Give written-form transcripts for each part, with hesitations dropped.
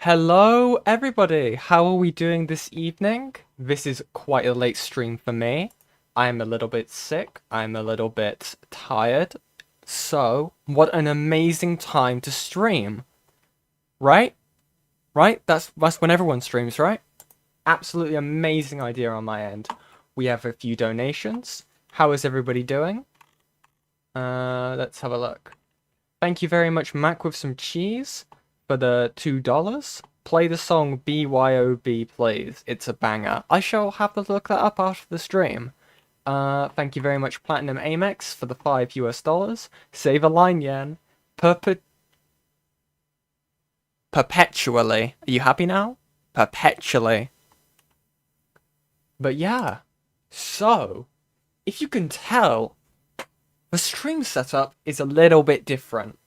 Hello, everybody. How are we doing this evening? This is quite a late stream for me. I'm a little bit sick. I'm a little bit tired. So, what an amazing time to stream. Right? Right? That's when everyone streams, right? Absolutely amazing idea on my end. We have a few donations. How is everybody doing? Let's have a look. Thank you very much, Mac, with some cheese for the $2. Play the song BYOB, please. It's a banger. I shall have to look that up after the stream. Thank you very much, Platinum Amex, for the $5 US. Save a line, yen. Perpetually. Are you happy now? Perpetually. But yeah. So, if you can tell, the stream setup is a little bit different.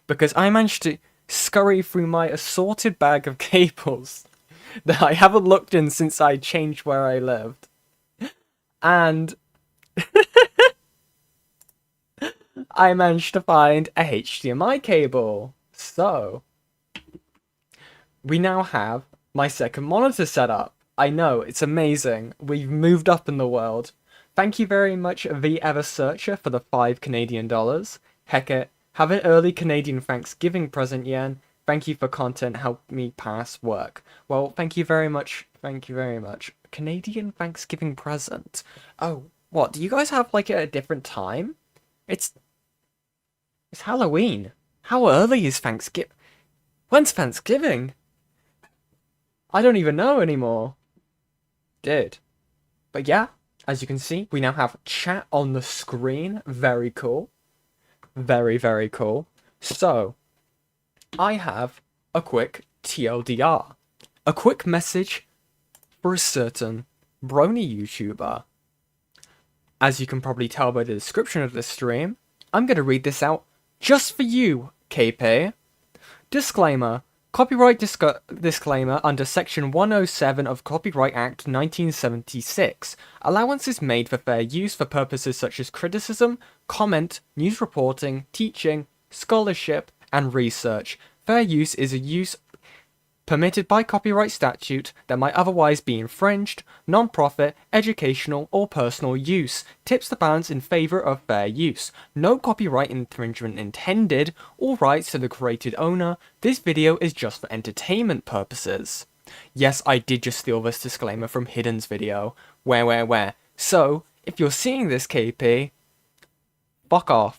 Because I managed to scurry through my assorted bag of cables that I haven't looked in since I changed where I lived. And I managed to find a HDMI cable. So, we now have my second monitor set up. I know, it's amazing. We've moved up in the world. Thank you very much, The Ever Searcher, for the $5 Canadian. Heck it. Have an early Canadian Thanksgiving present, yen. Thank you for content, help me pass work. Well, thank you very much. Thank you very much. Canadian Thanksgiving present. Oh, what? Do you guys have like a different time? It's Halloween. How early is Thanksgiving? When's Thanksgiving? I don't even know anymore. Did. But yeah, as you can see, we now have chat on the screen. Very cool. Very, very cool. So, I have a quick TLDR. A quick message for a certain brony YouTuber. As you can probably tell by the description of this stream, I'm going to read this out just for you, KP. Disclaimer. Copyright disclaimer under Section 107 of Copyright Act 1976. Allowance is made for fair use for purposes such as criticism, comment, news reporting, teaching, scholarship, and research. Fair use is a use permitted by copyright statute that might otherwise be infringed, non-profit, educational, or personal use. Tips the balance in favor of fair use. No copyright infringement intended. All rights to the created owner. This video is just for entertainment purposes. Yes, I did just steal this disclaimer from Hidden's video. Where? So, if you're seeing this, KP, fuck off.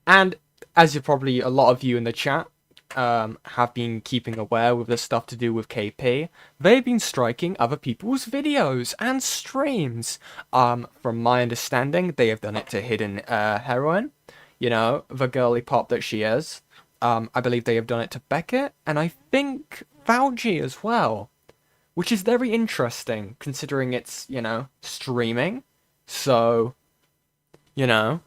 And, as you probably, a lot of you in the chat, have been keeping aware with the stuff to do with KP, they've been striking other people's videos and streams. From my understanding, they have done it to Hidden Heroine, you know, the girly pop that she is. I believe they have done it to Beckett, and I think Fauci as well, which is very interesting, considering it's, you know, streaming, so, you know,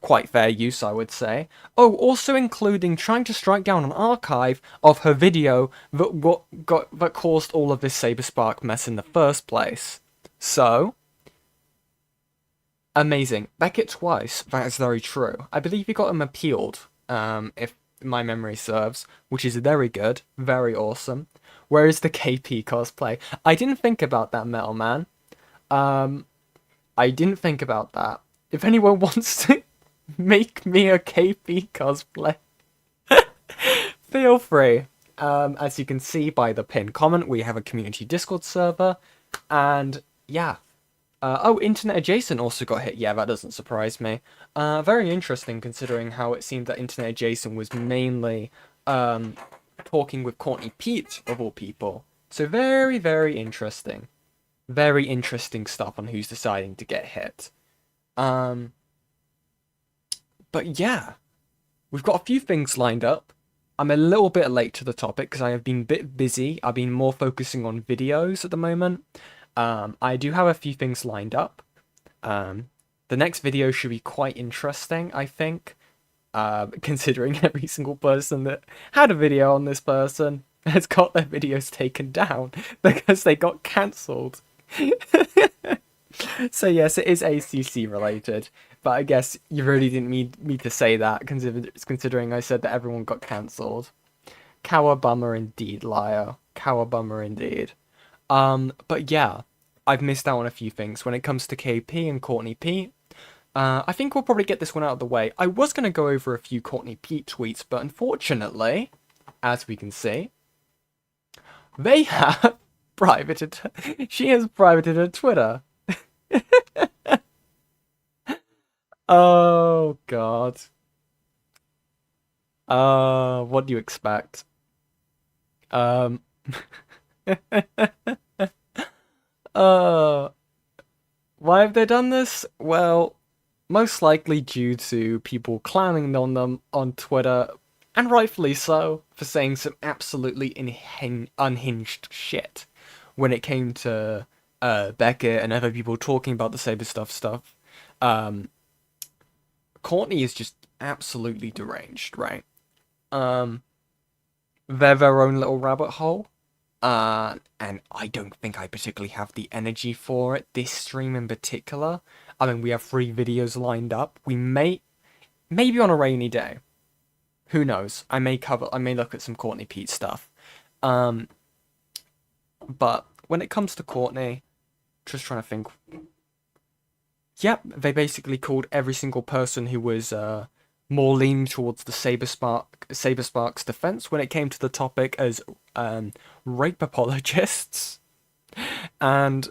quite fair use, I would say. Oh, also including trying to strike down an archive of her video that caused all of this Saberspark mess in the first place. So, amazing. Beckett twice, that is very true. I believe he got him appealed, if my memory serves, which is very good, very awesome. Where is the KP cosplay? I didn't think about that, Metal Man. I didn't think about that. If anyone wants to make me a KP cosplay, feel free. As you can see by the pinned comment, we have a community Discord server, and yeah. Oh, Internet Adjacent also got hit. Yeah, that doesn't surprise me. Very interesting, considering how it seemed that Internet Adjacent was mainly talking with Courney Peet, of all people. So very, very interesting. Very interesting stuff on who's deciding to get hit. But yeah, we've got a few things lined up. I'm a little bit late to the topic because I have been a bit busy. I've been more focusing on videos at the moment. I do have a few things lined up. The next video should be quite interesting, I think, considering every single person that had a video on this person has got their videos taken down because they got cancelled. So yes, it is ACC related, but I guess you really didn't need me to say that, considering I said that everyone got cancelled. Cowabummer indeed, liar. Cowabummer indeed. But yeah, I've missed out on a few things when it comes to KP and Courtney Peet. I think we'll probably get this one out of the way. I was going to go over a few Courtney Peet tweets, but unfortunately, as we can see, they have privated. She has privated her Twitter. Oh god. What do you expect? Um. uh. Why have they done this? Well, most likely due to people clowning on them on Twitter, and rightfully so, for saying some absolutely unhinged shit when it came to Beckett and other people talking about the Saber stuff. Courtney is just absolutely deranged, right? They're their own little rabbit hole. And I don't think I particularly have the energy for it, this stream in particular. I mean, we have 3 videos lined up. We maybe on a rainy day. Who knows? I may look at some Courtney Peet stuff. But when it comes to Courtney, just trying to think. Yep, they basically called every single person who was more leaning towards the Saberspark's defense when it came to the topic as rape apologists, and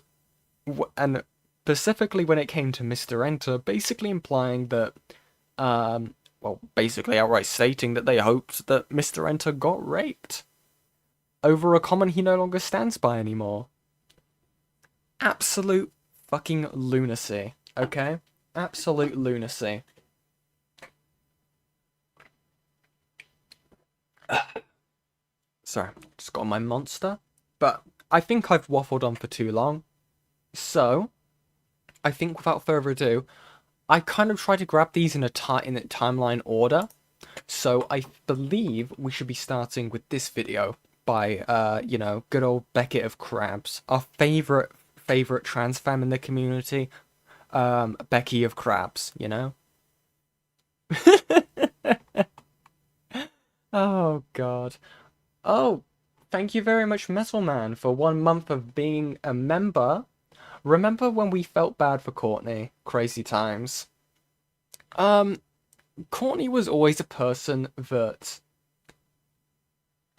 specifically when it came to Mr. Enter, basically implying that, basically outright stating that they hoped that Mr. Enter got raped over a comment he no longer stands by anymore. Absolute fucking lunacy, okay? Absolute lunacy. Sorry, just got my monster. But I think I've waffled on for too long. So, I think without further ado, I kind of try to grab these in a timeline order. So I believe we should be starting with this video by, good old Beckett of Crabs, our favorite trans femme in the community, Becky of Crabs, you know? Oh, God. Oh, thank you very much, Metal Man, for 1 month of being a member. Remember when we felt bad for Courtney? Crazy times. Courtney was always a person that...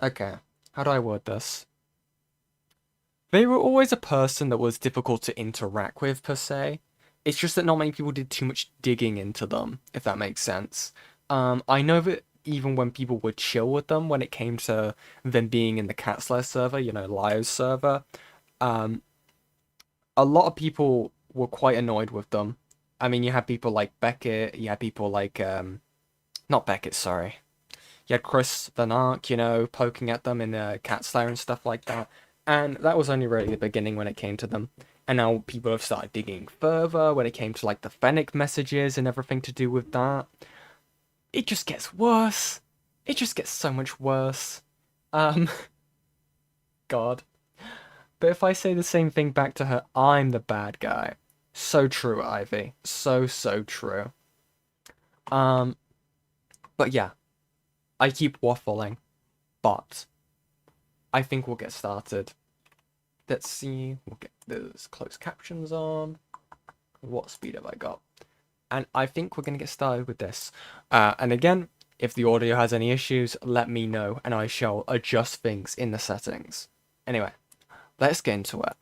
Okay, how do I word this? They were always a person that was difficult to interact with, per se. It's just that not many people did too much digging into them, if that makes sense. I know that even when people would chill with them, when it came to them being in the Catslayer server, Lio's server, a lot of people were quite annoyed with them. I mean, you had people like Beckett, you had people like, not Beckett, sorry. You had Chris Van Ark, poking at them in the Catslayer and stuff like that. And that was only really the beginning when it came to them. And now people have started digging further when it came to, like, the Fennec messages and everything to do with that. It just gets worse. It just gets so much worse. God. But if I say the same thing back to her, I'm the bad guy. So true, Ivy. So true. But yeah. I keep waffling. But I think we'll get started. Let's see. We'll get those closed captions on. What speed have I got? And I think we're going to get started with this. And again, if the audio has any issues, let me know, and I shall adjust things in the settings. Anyway, let's get into it.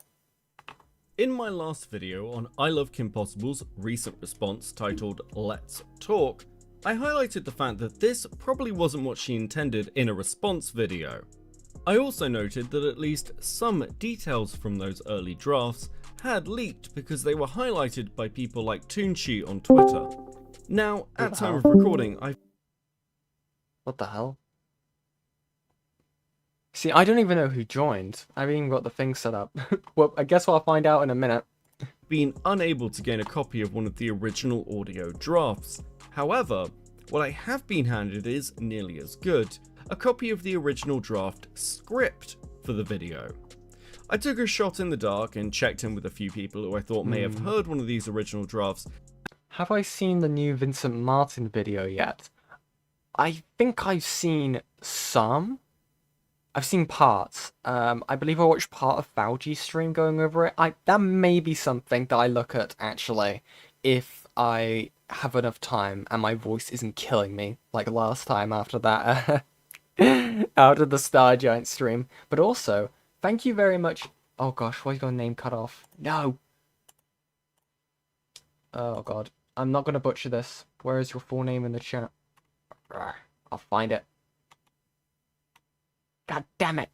In my last video on ILoveKimpossible's recent response titled Let's Talk, I highlighted the fact that this probably wasn't what she intended in a response video. I also noted that at least some details from those early drafts had leaked because they were highlighted by people like Toonshi on Twitter. Now, at time of recording, What the hell? See, I don't even know who joined. I haven't even got the thing set up. Well, I guess I'll find out in a minute. Been unable to gain a copy of one of the original audio drafts. However, what I have been handed is nearly as good. A copy of the original draft script for the video. I took a shot in the dark and checked in with a few people who I thought may have heard one of these original drafts. Have I seen the new Vincent Martin video yet? I think I've seen some. I've seen parts. I believe I watched part of Fauci's stream going over it. That may be something that I look at actually, if I have enough time and my voice isn't killing me like last time after that out of the Star Giant stream. But also, thank you very much. Oh gosh, why is your name cut off? No. Oh god, I'm not gonna butcher this. Where is your full name in the chat? I'll find it. God damn it.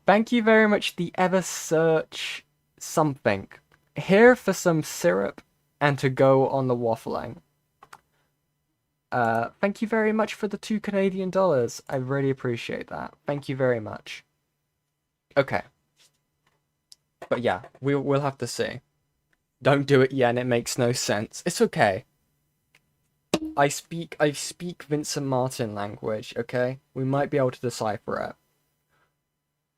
Thank you very much, the Ever Search something. Here for some syrup and to go on the waffling. Thank you very much for the $2 Canadian. I really appreciate that. Thank you very much. Okay. But yeah, we'll have to see. Don't do it yet, it makes no sense. It's okay. I speak Vincent Martin language, okay? We might be able to decipher it.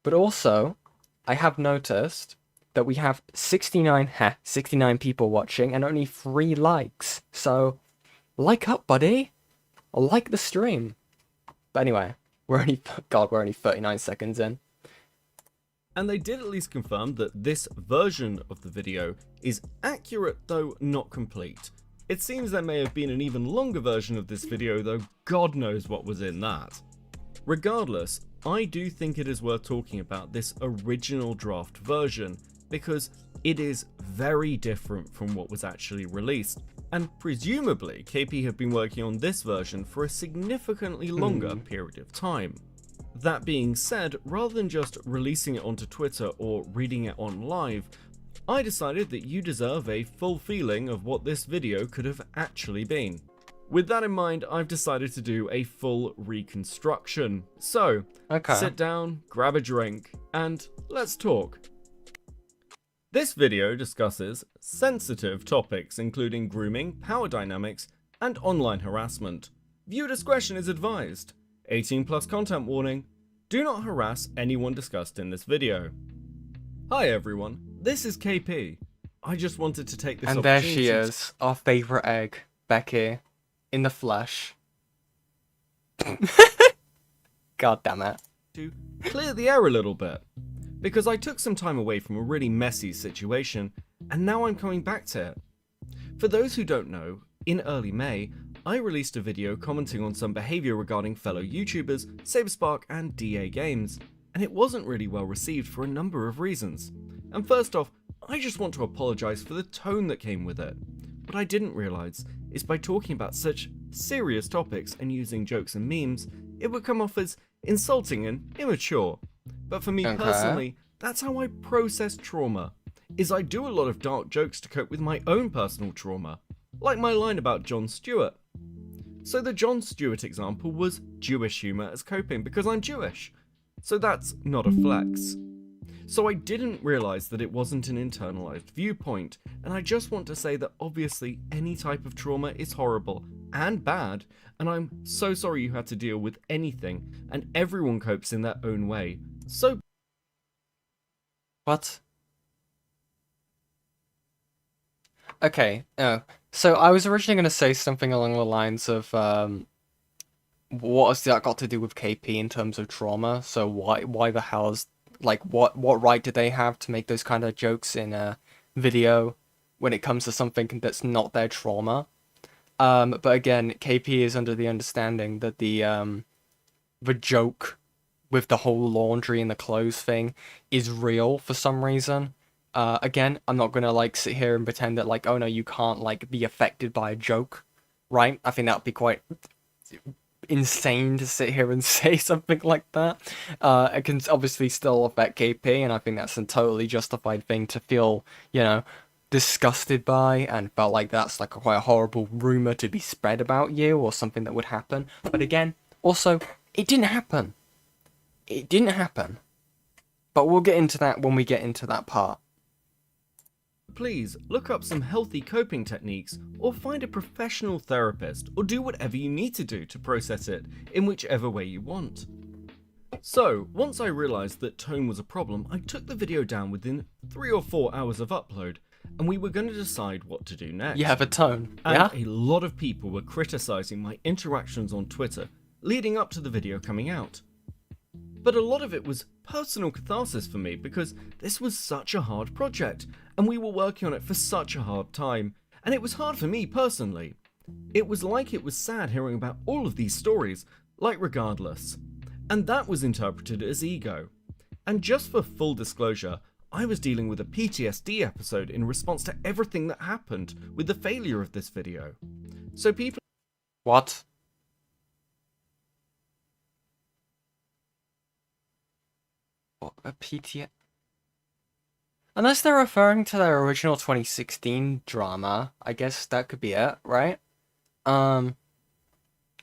But also, I have noticed that we have 69 people watching and only 3 likes. So, like up, buddy. Like the stream. But anyway, we're only 39 seconds in. And they did at least confirm that this version of the video is accurate, though not complete. It seems there may have been an even longer version of this video, though God knows what was in that. Regardless, I do think it is worth talking about this original draft version, because it is very different from what was actually released, and presumably KP have been working on this version for a significantly longer period of time. That being said, rather than just releasing it onto Twitter or reading it on live, I decided that you deserve a full feeling of what this video could have actually been. With that in mind, I've decided to do a full reconstruction. So, sit down, grab a drink, and let's talk. This video discusses sensitive topics including grooming, power dynamics, and online harassment. Viewer discretion is advised. 18+ content warning. Do not harass anyone discussed in this video. Hi everyone, this is KP. I just wanted to take this opportunity. And there she is, our favourite egg, Becky, in the flesh. God damn it. To clear the air a little bit, because I took some time away from a really messy situation, and now I'm coming back to it. For those who don't know, in early May, I released a video commenting on some behaviour regarding fellow YouTubers, Saberspark and DA Games, and it wasn't really well received for a number of reasons. And first off, I just want to apologise for the tone that came with it. What I didn't realise is by talking about such serious topics and using jokes and memes, it would come off as insulting and immature. But for me personally, that's how I process trauma, is I do a lot of dark jokes to cope with my own personal trauma, like my line about Jon Stewart. So the Jon Stewart example was Jewish humour as coping because I'm Jewish, so that's not a flex. So I didn't realise that it wasn't an internalised viewpoint, and I just want to say that obviously any type of trauma is horrible and bad, and I'm so sorry you had to deal with anything, and everyone copes in their own way. So... What? Okay, so I was originally going to say something along the lines of, what has that got to do with KP in terms of trauma? So why the hell's, like, what right did they have to make those kind of jokes in a video when it comes to something that's not their trauma? But again, KP is under the understanding that the joke with the whole laundry and the clothes thing is real for some reason. Again, I'm not gonna like sit here and pretend that like, oh no, you can't like be affected by a joke, right? I think that would be quite insane to sit here and say something like that. It can obviously still affect KP, and I think that's a totally justified thing to feel, you know, disgusted by, and felt like that's like quite a horrible rumor to be spread about you or something that would happen. But again, also, it didn't happen. It didn't happen. But we'll get into that when we get into that part. Please look up some healthy coping techniques, or find a professional therapist, or do whatever you need to do to process it in whichever way you want. So, once I realised that tone was a problem, I took the video down within 3 or 4 hours of upload, and we were going to decide what to do next. You have a tone, and a lot of people were criticising my interactions on Twitter leading up to the video coming out. But a lot of it was personal catharsis for me because this was such a hard project and we were working on it for such a hard time, and it was hard for me personally. It was sad hearing about all of these stories, like regardless. And that was interpreted as ego. And just for full disclosure, I was dealing with a PTSD episode in response to everything that happened with the failure of this video. So people... What? What, a PTSD? Unless they're referring to their original 2016 drama, I guess that could be it, right? But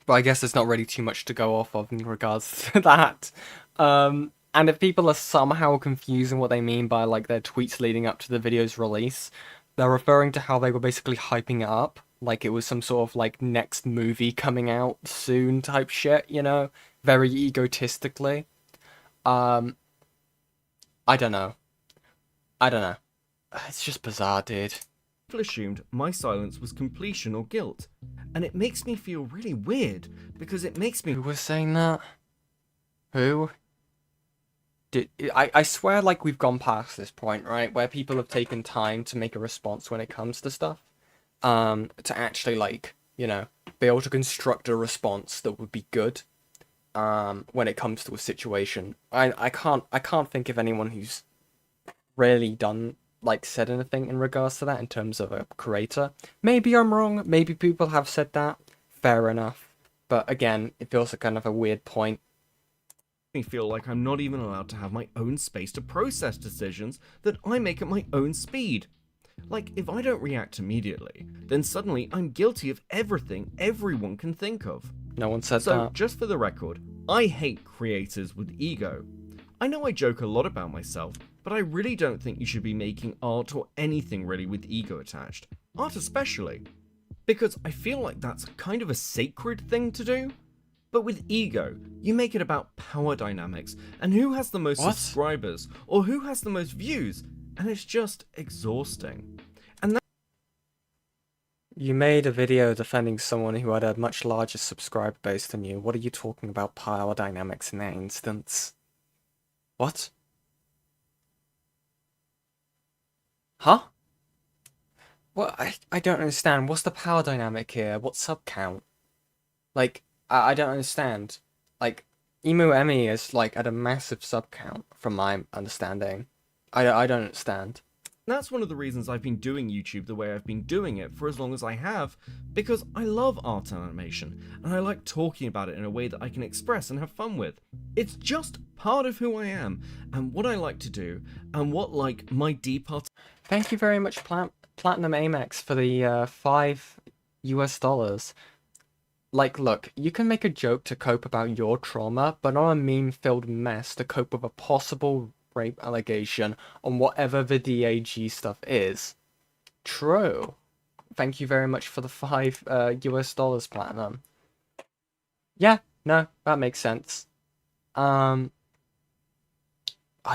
I guess there's not really too much to go off of in regards to that. And if people are somehow confusing what they mean by, like, their tweets leading up to the video's release, they're referring to how they were basically hyping it up, like it was some sort of, like, next movie coming out soon type shit, you know? Very egotistically. I don't know. It's just bizarre, dude. People assumed my silence was completion or guilt, and it makes me feel really weird because it makes me... Who was saying that? Who? I swear, like, we've gone past this point, right, where people have taken time to make a response when it comes to stuff, to actually, like, you know, be able to construct a response that would be good, when it comes to a situation. I can't think of anyone who's really done, like, said anything in regards to that in terms of a creator. Maybe I'm wrong, maybe people have said that, fair enough, but again, it feels like kind of a weird point. Me feel like I'm not even allowed to have my own space to process decisions that I make at my own speed. Like, if I don't react immediately, then suddenly I'm guilty of everything everyone can think of. No one said that. So, just for the record, I hate creators with ego. I know I joke a lot about myself, but I really don't think you should be making art or anything really with ego attached. Art especially. Because I feel like that's kind of a sacred thing to do. But with ego, you make it about power dynamics and who has the most subscribers or who has the most views, and it's just exhausting. And that... You made a video defending someone who had a much larger subscriber base than you. What are you talking about power dynamics in that instance? What? Huh? Well, I don't understand. What's the power dynamic here? What sub count? Like, I don't understand. Like, Emu Emmy is, like, at a massive sub count, from my understanding. I don't understand. That's one of the reasons I've been doing YouTube the way I've been doing it for as long as I have, because I love art and animation, and I like talking about it in a way that I can express and have fun with. It's just part of who I am, and what I like to do, and what, like, my deep art... Thank you very much, Platinum Amex, for the $5 US. Like, look, you can make a joke to cope about your trauma, but not a meme-filled mess to cope with a possible rape allegation on whatever the DAG stuff is. True. Thank you very much for the $5 US, Platinum. Yeah, no, that makes sense. I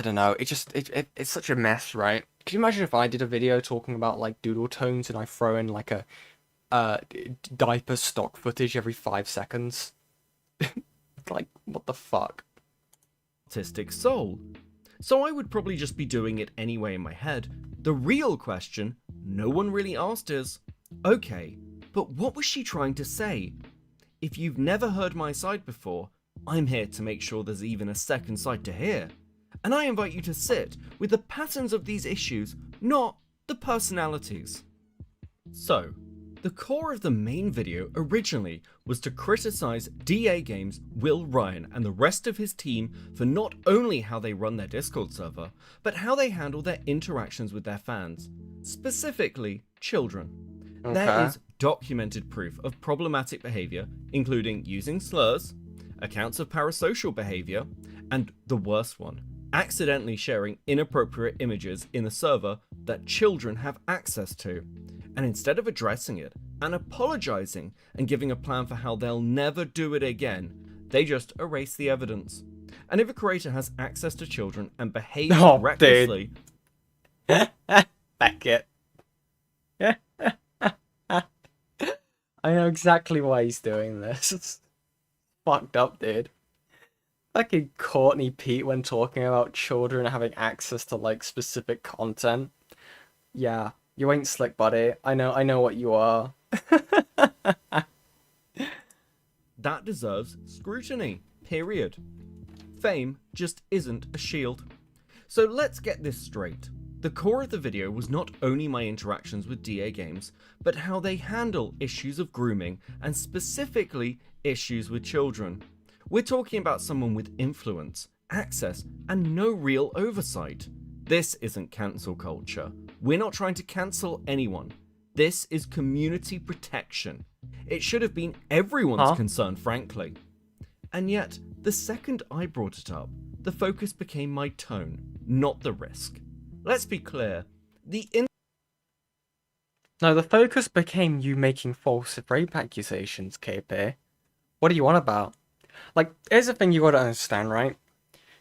don't know, it's such a mess, right? Could you imagine if I did a video talking about, like, doodle tones and I throw in, like, a diaper stock footage every 5 seconds? Like, what the fuck? Artistic soul. So I would probably just be doing it anyway in my head. The real question no one really asked is, okay, but what was she trying to say? If you've never heard my side before, I'm here to make sure there's even a second side to hear. And I invite you to sit with the patterns of these issues, not the personalities. So, the core of the main video originally was to criticize DA Games' Will Ryan and the rest of his team for not only how they run their Discord server, but how they handle their interactions with their fans, specifically children. Okay. There is documented proof of problematic behavior, including using slurs, accounts of parasocial behavior, and the worst one, accidentally sharing inappropriate images in the server that children have access to. And instead of addressing it and apologizing and giving a plan for how they'll never do it again, they just erase the evidence. And if a creator has access to children and behaves recklessly... Back it. I know exactly why he's doing this. It's fucked up, dude. Fucking Courtney Peet when talking about children having access to like specific content. Yeah, you ain't slick, buddy. I know what you are. That deserves scrutiny, period. Fame just isn't a shield. So let's get this straight. The core of the video was not only my interactions with DA Games, but how they handle issues of grooming and specifically issues with children. We're talking about someone with influence, access, and no real oversight. This isn't cancel culture. We're not trying to cancel anyone. This is community protection. It should have been everyone's concern, frankly. And yet, the second I brought it up, the focus became my tone, not the risk. Let's be clear, No, the focus became you making false rape accusations, KP. What do you want about? Like, here's the thing you gotta understand, right?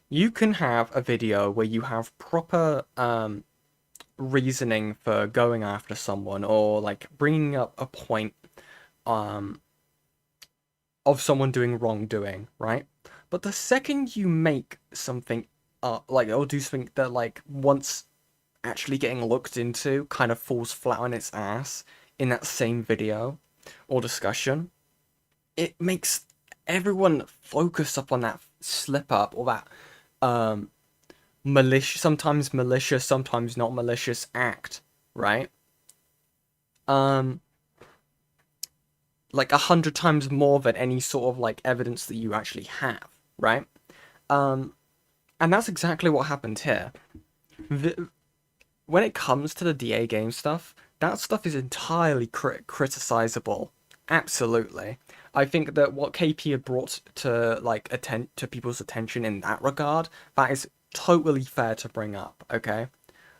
You can have a video where you have proper reasoning for going after someone or like bringing up a point of someone doing wrongdoing, right? But the second you make something like or do something that like once actually getting looked into kind of falls flat on its ass in that same video or discussion, it makes everyone focus up on that slip up or that sometimes malicious, sometimes not malicious act, right? Like 100 times more than any sort of like evidence that you actually have, right? And that's exactly what happened here. When it comes to the DA game stuff, that stuff is entirely criticizable. Absolutely. I think that what KP had brought to like to people's attention in that regard, that is totally fair to bring up, okay?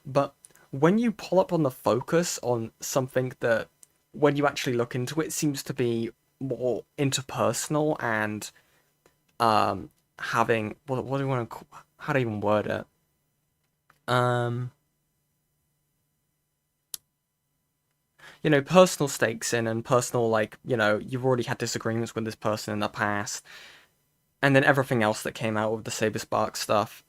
But when you pull up on the focus on something that, when you actually look into it, seems to be more interpersonal and having what do you want to how do you even word it? You know, personal stakes in and personal, like, you know, you've already had disagreements with this person in the past, and then everything else that came out with the Saber Spark stuff.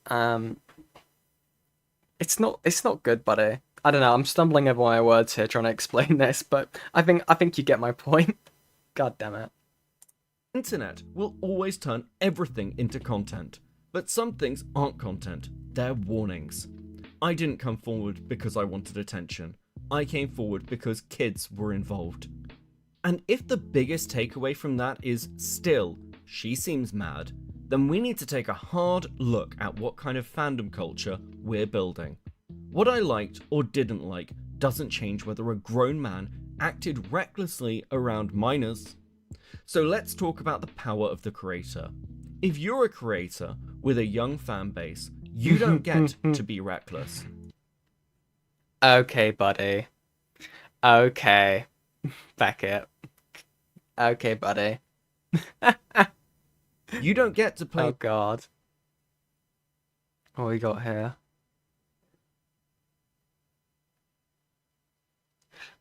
It's not good, buddy. I don't know. I'm stumbling over my words here trying to explain this, but I think you get my point. God damn it. Internet will always turn everything into content, but some things aren't content, they're warnings. I didn't come forward because I wanted attention. I came forward because kids were involved. And if the biggest takeaway from that is still, she seems mad, then we need to take a hard look at what kind of fandom culture we're building. What I liked or didn't like doesn't change whether a grown man acted recklessly around minors. So let's talk about the power of the creator. If you're a creator with a young fan base, you don't get to be reckless. Okay, buddy. Okay. Back it. Okay, buddy. You don't get to play. Oh god. What we got here?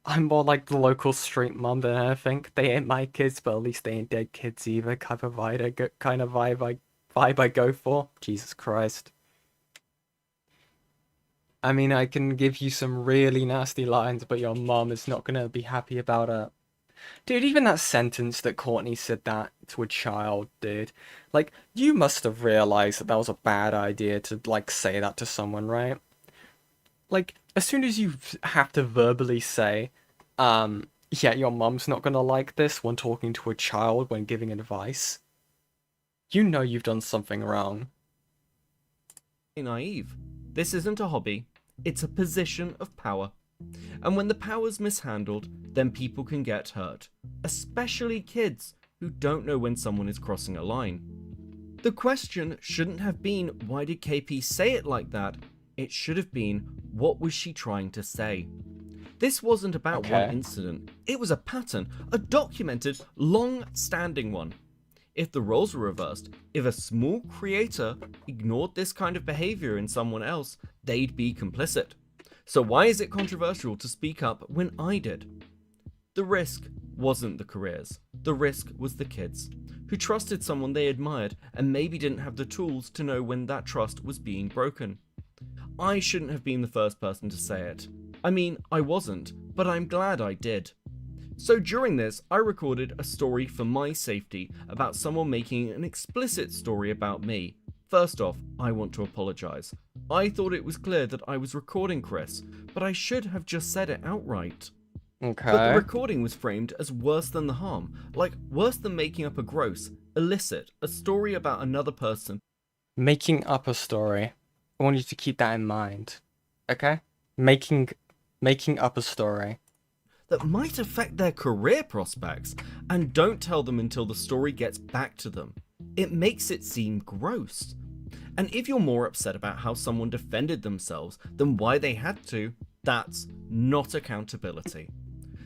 I'm more like the local street mom than anything. They ain't my kids, but at least they ain't dead kids either. Kind of vibe I go for. Jesus Christ. I mean, I can give you some really nasty lines, but your mom is not gonna be happy about it. Dude, even that sentence that Courtney said that to a child, dude. Like, you must have realized that that was a bad idea to, like, say that to someone, right? Like, as soon as you have to verbally say, yeah, your mom's not gonna like this when talking to a child when giving advice, you know you've done something wrong. Naive. This isn't a hobby, it's a position of power. And when the power's mishandled, then people can get hurt, especially kids who don't know when someone is crossing a line. The question shouldn't have been, why did KP say it like that? It should have been, what was she trying to say? This wasn't about one incident, it was a pattern, a documented, long-standing one. If the roles were reversed, if a small creator ignored this kind of behavior in someone else, they'd be complicit. So why is it controversial to speak up when I did? The risk wasn't the careers. The risk was the kids, who trusted someone they admired and maybe didn't have the tools to know when that trust was being broken. I shouldn't have been the first person to say it. I mean, I wasn't, but I'm glad I did. So during this, I recorded a story for my safety about someone making an explicit story about me. First off, I want to apologise. I thought it was clear that I was recording Chris, but I should have just said it outright. Okay. But the recording was framed as worse than the harm, like worse than making up a gross, illicit, a story about another person. Making up a story. I want you to keep that in mind. Okay? Making up a story. That might affect their career prospects, and don't tell them until the story gets back to them. It makes it seem gross. And if you're more upset about how someone defended themselves than why they had to, that's not accountability.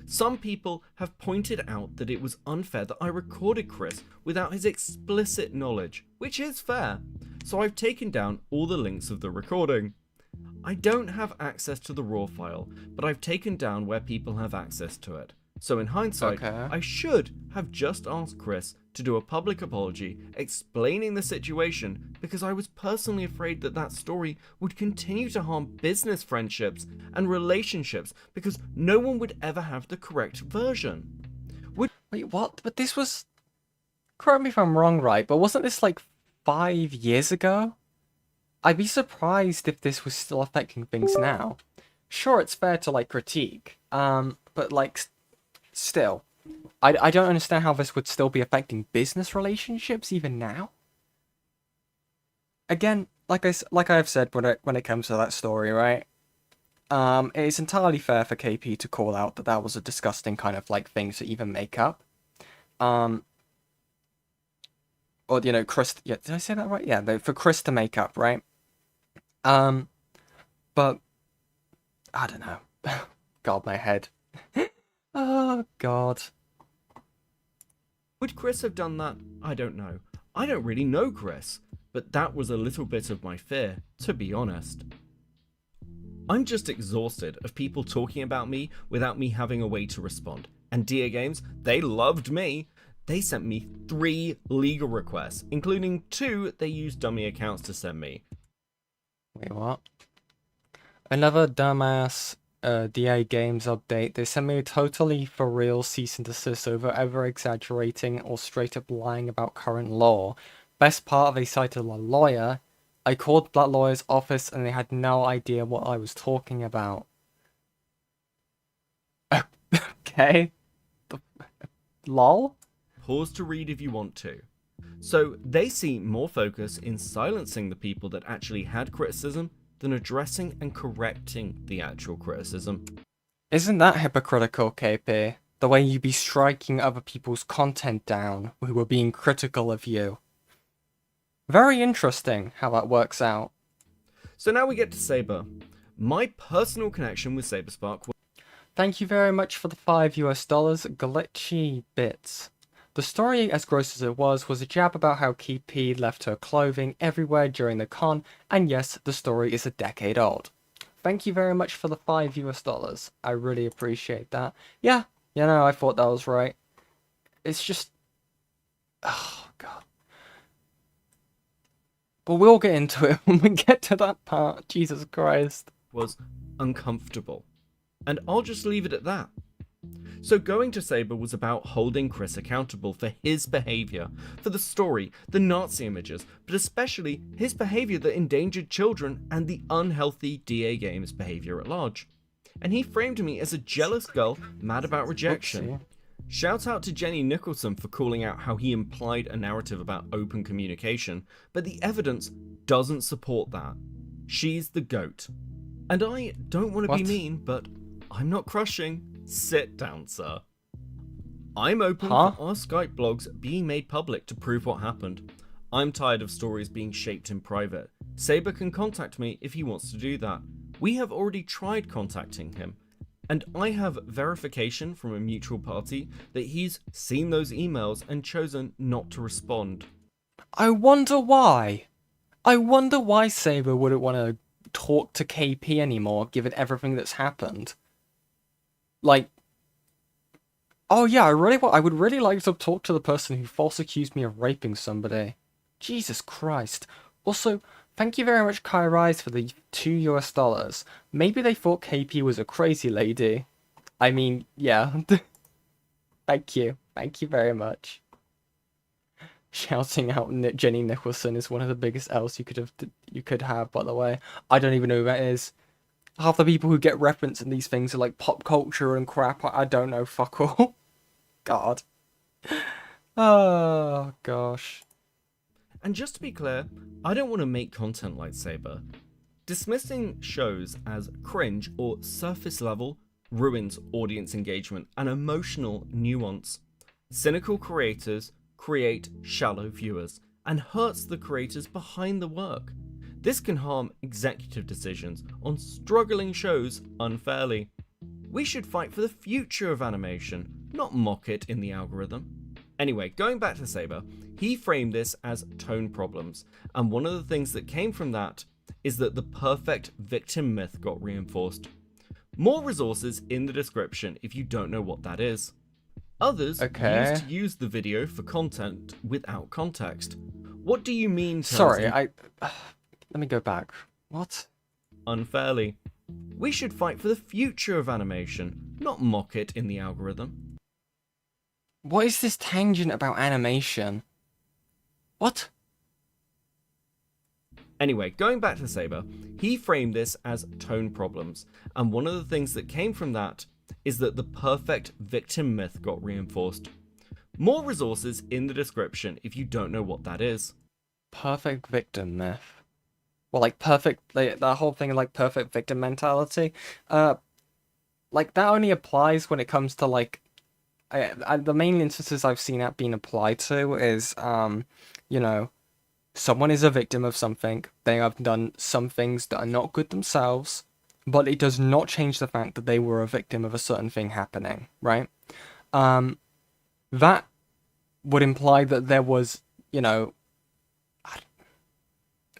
Some people have pointed out that it was unfair that I recorded Chris without his explicit knowledge, which is fair, so I've taken down all the links of the recording. I don't have access to the raw file, but I've taken down where people have access to it. So in hindsight, Okay. I should have just asked Chris to do a public apology explaining the situation, because I was personally afraid that that story would continue to harm business friendships and relationships because no one would ever have the correct version. Wait, what? But this was... Correct me if I'm wrong, right? But wasn't this like 5 years ago? I'd be surprised if this was still affecting things now. Sure, it's fair to like critique, but like, still, I don't understand how this would still be affecting business relationships even now. Again, like I've said when it comes to that story, right? It is entirely fair for KP to call out that that was a disgusting kind of like thing to even make up. Or you know, Chris. Yeah, did I say that right? Yeah, for Chris to make up, right? But I don't know. God, my head. Oh God. Would Chris have done that? I don't know. I don't really know Chris, but that was a little bit of my fear, to be honest. I'm just exhausted of people talking about me without me having a way to respond. And DA Games, they loved me. They sent me 3 legal requests, including 2 they used dummy accounts to send me. Wait, what? Another dumbass DA Games update. They sent me a totally for real cease and desist over ever exaggerating or straight up lying about current law. Best part, they cited a lawyer. I called that lawyer's office and they had no idea what I was talking about. Okay. Lol? Pause to read if you want to. So they see more focus in silencing the people that actually had criticism than addressing and correcting the actual criticism. Isn't that hypocritical, KP? The way you be striking other people's content down who were being critical of you. Very interesting how that works out. So now we get to Saber. My personal connection with Saberspark was... Thank you very much for the $5 glitchy bits. The story, as gross as it was a jab about how KP left her clothing everywhere during the con, and yes, the story is a decade old. Thank you very much for the $5. I really appreciate that. Yeah, you know, I thought that was right. It's just... Oh, God. But we'll get into it when we get to that part. Jesus Christ. Was uncomfortable. And I'll just leave it at that. So going to Saber was about holding Chris accountable for his behaviour, for the story, the Nazi images, but especially his behaviour that endangered children and the unhealthy DA Games behaviour at large. And he framed me as a jealous girl mad about rejection. Oopsie. Shout out to Jenny Nicholson for calling out how he implied a narrative about open communication, but the evidence doesn't support that. She's the GOAT. And I don't want to be mean, but I'm not crushing. Sit down, sir. I'm open for our Skype blogs being made public to prove what happened. I'm tired of stories being shaped in private. Saber can contact me if he wants to do that. We have already tried contacting him, and I have verification from a mutual party that he's seen those emails and chosen not to respond. I wonder why. I wonder why Saber wouldn't want to talk to KP anymore, given everything that's happened. Like, Oh yeah, I would really like to talk to the person who false accused me of raping somebody. Jesus Christ. Also, thank you very much, Kai Rise, for the $2 US. Maybe they thought KP was a crazy lady. I mean, yeah. Thank you. Thank you very much. Shouting out Jenny Nicholson is one of the biggest L's you could have, by the way. I don't even know who that is. Half the people who get referenced in these things are like pop culture and crap. I don't know fuck all. God. Oh gosh. And just to be clear, I don't want to make content like Saber. Dismissing shows as cringe or surface level ruins audience engagement and emotional nuance. Cynical creators create shallow viewers and hurts the creators behind the work. This can harm executive decisions on struggling shows unfairly. We should fight for the future of animation, not mock it in the algorithm. Anyway, going back to Saber, he framed this as tone problems, and one of the things that came from that is that the perfect victim myth got reinforced. More resources in the description if you don't know what that is. Others used to use the video for content without context. What do you mean? Sorry, let me go back. What? Unfairly. We should fight for the future of animation, not mock it in the algorithm. What is this tangent about animation? What? Anyway, going back to Saber, he framed this as tone problems, and one of the things that came from that is that the perfect victim myth got reinforced. More resources in the description if you don't know what that is. Perfect victim myth. Well, like perfect, like, that whole thing, like perfect victim mentality. Like that only applies when it comes to like, the main instances I've seen that being applied to is, you know, someone is a victim of something. They have done some things that are not good themselves, but it does not change the fact that they were a victim of a certain thing happening, right? That would imply that there was, you know,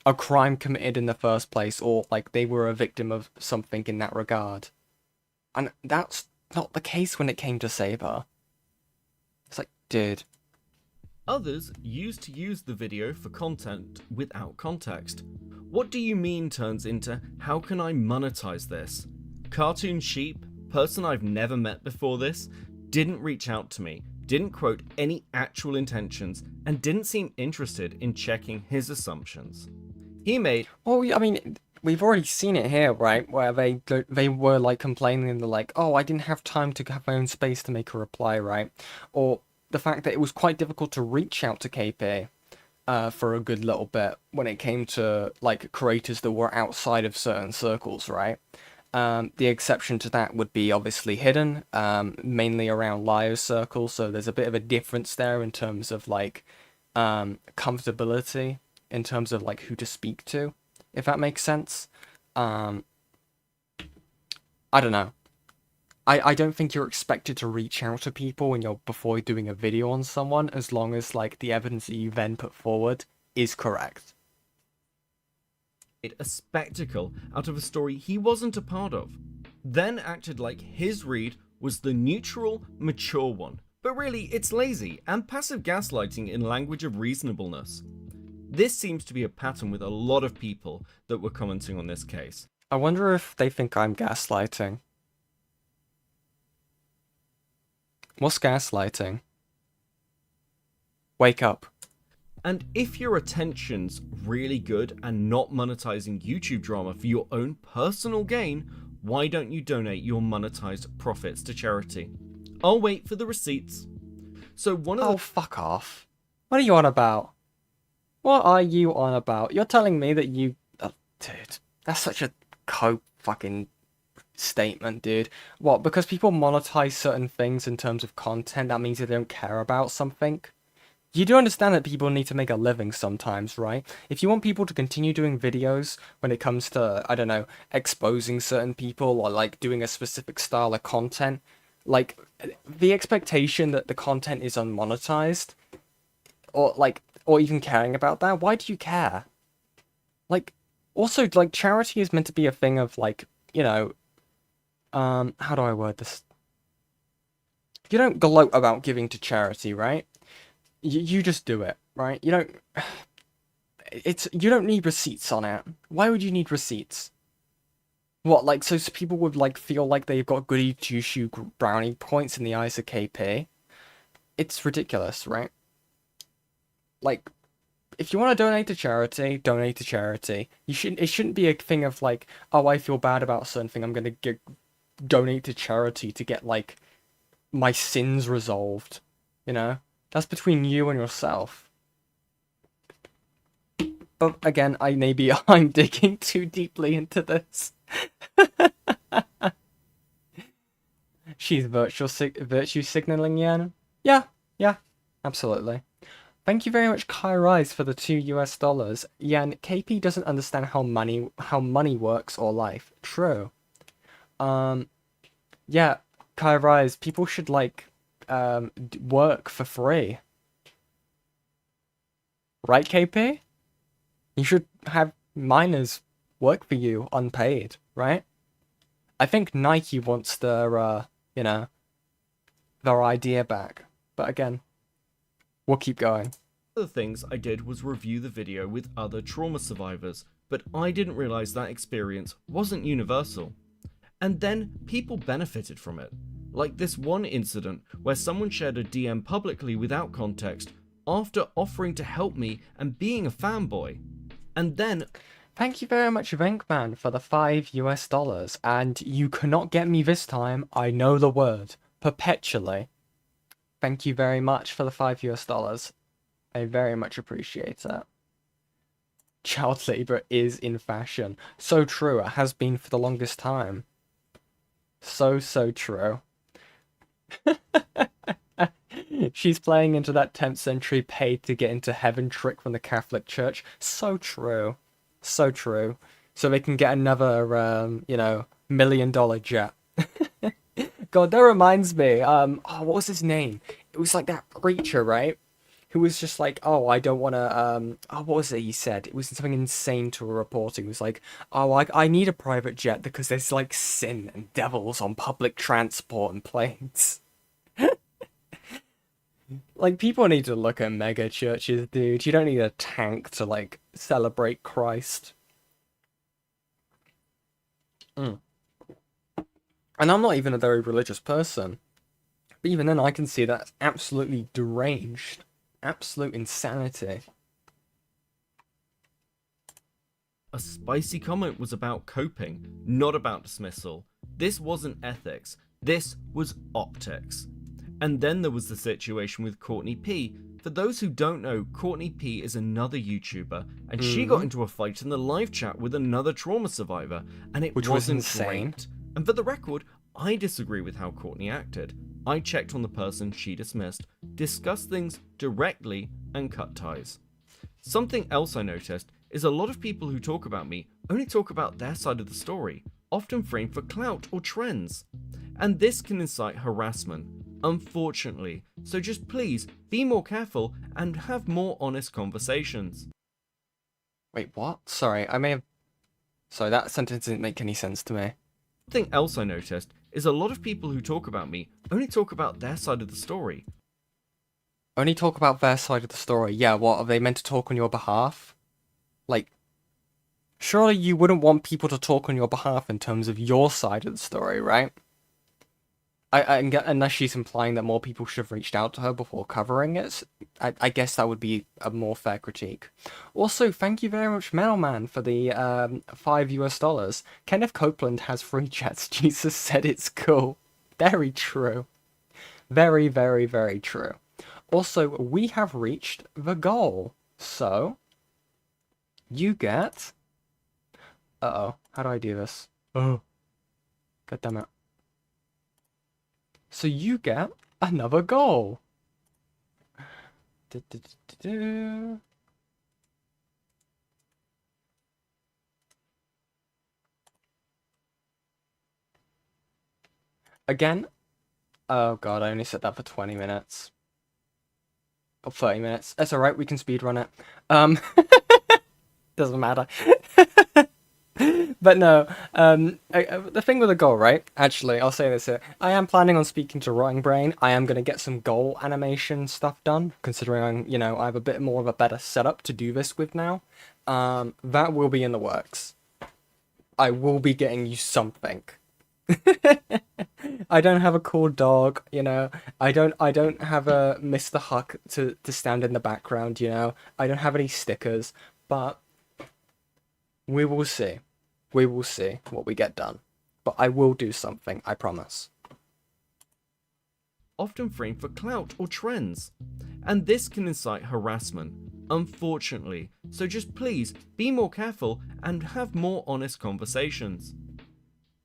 a crime committed in the first place, or like they were a victim of something in that regard. And that's not the case when it came to Saber. It's like, dude. Others used to use the video for content without context. What do you mean turns into how can I monetize this? Cartoon Sheep, person I've never met before this, didn't reach out to me, didn't quote any actual intentions, and didn't seem interested in checking his assumptions. He made... Well, I mean, we've already seen it here, right? Where they were like complaining and they're like, oh, I didn't have time to have my own space to make a reply, right? Or the fact that it was quite difficult to reach out to KP for a good little bit when it came to like creators that were outside of certain circles, right? The exception to that would be obviously Hidden, mainly around Lio's circle, so there's a bit of a difference there in terms of like comfortability, in terms of like who to speak to, if that makes sense. I don't know. I don't think you're expected to reach out to people when you're before doing a video on someone, as long as like the evidence that you then put forward is correct. A spectacle out of a story he wasn't a part of, then acted like his read was the neutral, mature one. But really, it's lazy and passive gaslighting in language of reasonableness. This seems to be a pattern with a lot of people that were commenting on this case. I wonder if they think I'm gaslighting. What's gaslighting? Wake up. And if your attention's really good and not monetizing YouTube drama for your own personal gain, why don't you donate your monetized profits to charity? I'll wait for the receipts. So one of Oh, fuck off. What are you on about? What are you on about? You're telling me that you... Oh, dude, that's such a fucking statement, dude. What, because people monetize certain things in terms of content, that means they don't care about something? You do understand that people need to make a living sometimes, right? If you want people to continue doing videos when it comes to, I don't know, exposing certain people or like doing a specific style of content, like the expectation that the content is unmonetized or like, or even caring about that, why do you care? Like, also, like, charity is meant to be a thing of like, you know, how do I word this? you don't gloat about giving to charity, right? You just do it, right? You don't. You don't need receipts on it. Why would you need receipts? What, like, so people would, like, feel like they've got goody two-shoe brownie points in the eyes of KP? It's ridiculous, right? Like, if you want to donate to charity, donate to charity. It shouldn't be a thing of, like, oh, I feel bad about a certain thing, I'm gonna donate to charity to get, like, my sins resolved, you know? That's between you and yourself. But again, maybe I'm digging too deeply into this. She's virtue signaling, Yan? Yeah, absolutely. Thank you very much, Kai Rise, for the $2. Yan, KP doesn't understand how money works or life. True. Yeah, Kai Rise, people should, like, work for free. Right, KP? You should have miners work for you unpaid, right? I think Nike wants their, their idea back. But again, we'll keep going. One of the things I did was review the video with other trauma survivors, but I didn't realize that experience wasn't universal. And then people benefited from it. Like this one incident where someone shared a DM publicly without context after offering to help me and being a fanboy. And then... Thank you very much, Venkman, for the $5, and you cannot get me this time, I know the word. Perpetually. Thank you very much for the $5. I very much appreciate it. Child labor is in fashion. So true, it has been for the longest time. So true. She's playing into that 10th century paid to get into heaven trick from the Catholic Church. So true. So true. So they can get another, $1 million jet. God, that reminds me. What was his name? It was like that preacher, right? Who was just like, oh, I don't want to, what was it he said? It was something insane to a reporter. He was like, oh, I need a private jet because there's, like, sin and devils on public transport and planes. Like, people need to look at mega churches, dude. You don't need a tank to, like, celebrate Christ. And I'm not even a very religious person. But even then, I can see that's absolutely deranged. Absolute insanity. A spicy comment was about coping, not about dismissal. This wasn't ethics, this was optics. And then there was the situation with Courney Peet. For those who don't know, Courney Peet is another YouTuber, and she got into a fight in the live chat with another trauma survivor, and it wasn't insane. great. And for the record, I disagree with how Courtney acted. I checked on the person she dismissed, discussed things directly, and cut ties. Something else I noticed is a lot of people who talk about me only talk about their side of the story, often framed for clout or trends. And this can incite harassment, unfortunately, so just please be more careful and have more honest conversations. Wait, what? Sorry, Sorry, that sentence didn't make any sense to me. Something else I noticed is a lot of people who talk about me only talk about their side of the story. Only talk about their side of the story? Yeah, what, are they meant to talk on your behalf? Like, surely you wouldn't want people to talk on your behalf in terms of your side of the story, right? Unless she's implying that more people should have reached out to her before covering it, I guess that would be a more fair critique. Also, thank you very much, Mailman, for the $5. Kenneth Copeland has free chats. Jesus said it's cool. Very true. Very, very, very true. Also, we have reached the goal. So, you get... Uh-oh. How do I do this? Oh. God damn it. So you get another goal. Again? Oh god, I only set that for 20 minutes. Or 30 minutes. That's alright, we can speedrun it. Doesn't matter. But no, the thing with the goal, right? Actually, I'll say this here. I am planning on speaking to Rotting Brain. I am going to get some goal animation stuff done, considering, I have a bit more of a better setup to do this with now. That will be in the works. I will be getting you something. I don't have a cool dog, I don't have a Mr. Huck to stand in the background, I don't have any stickers, but we will see. We will see what we get done. But I will do something, I promise. Often framed for clout or trends. And this can incite harassment, unfortunately, so just please be more careful and have more honest conversations.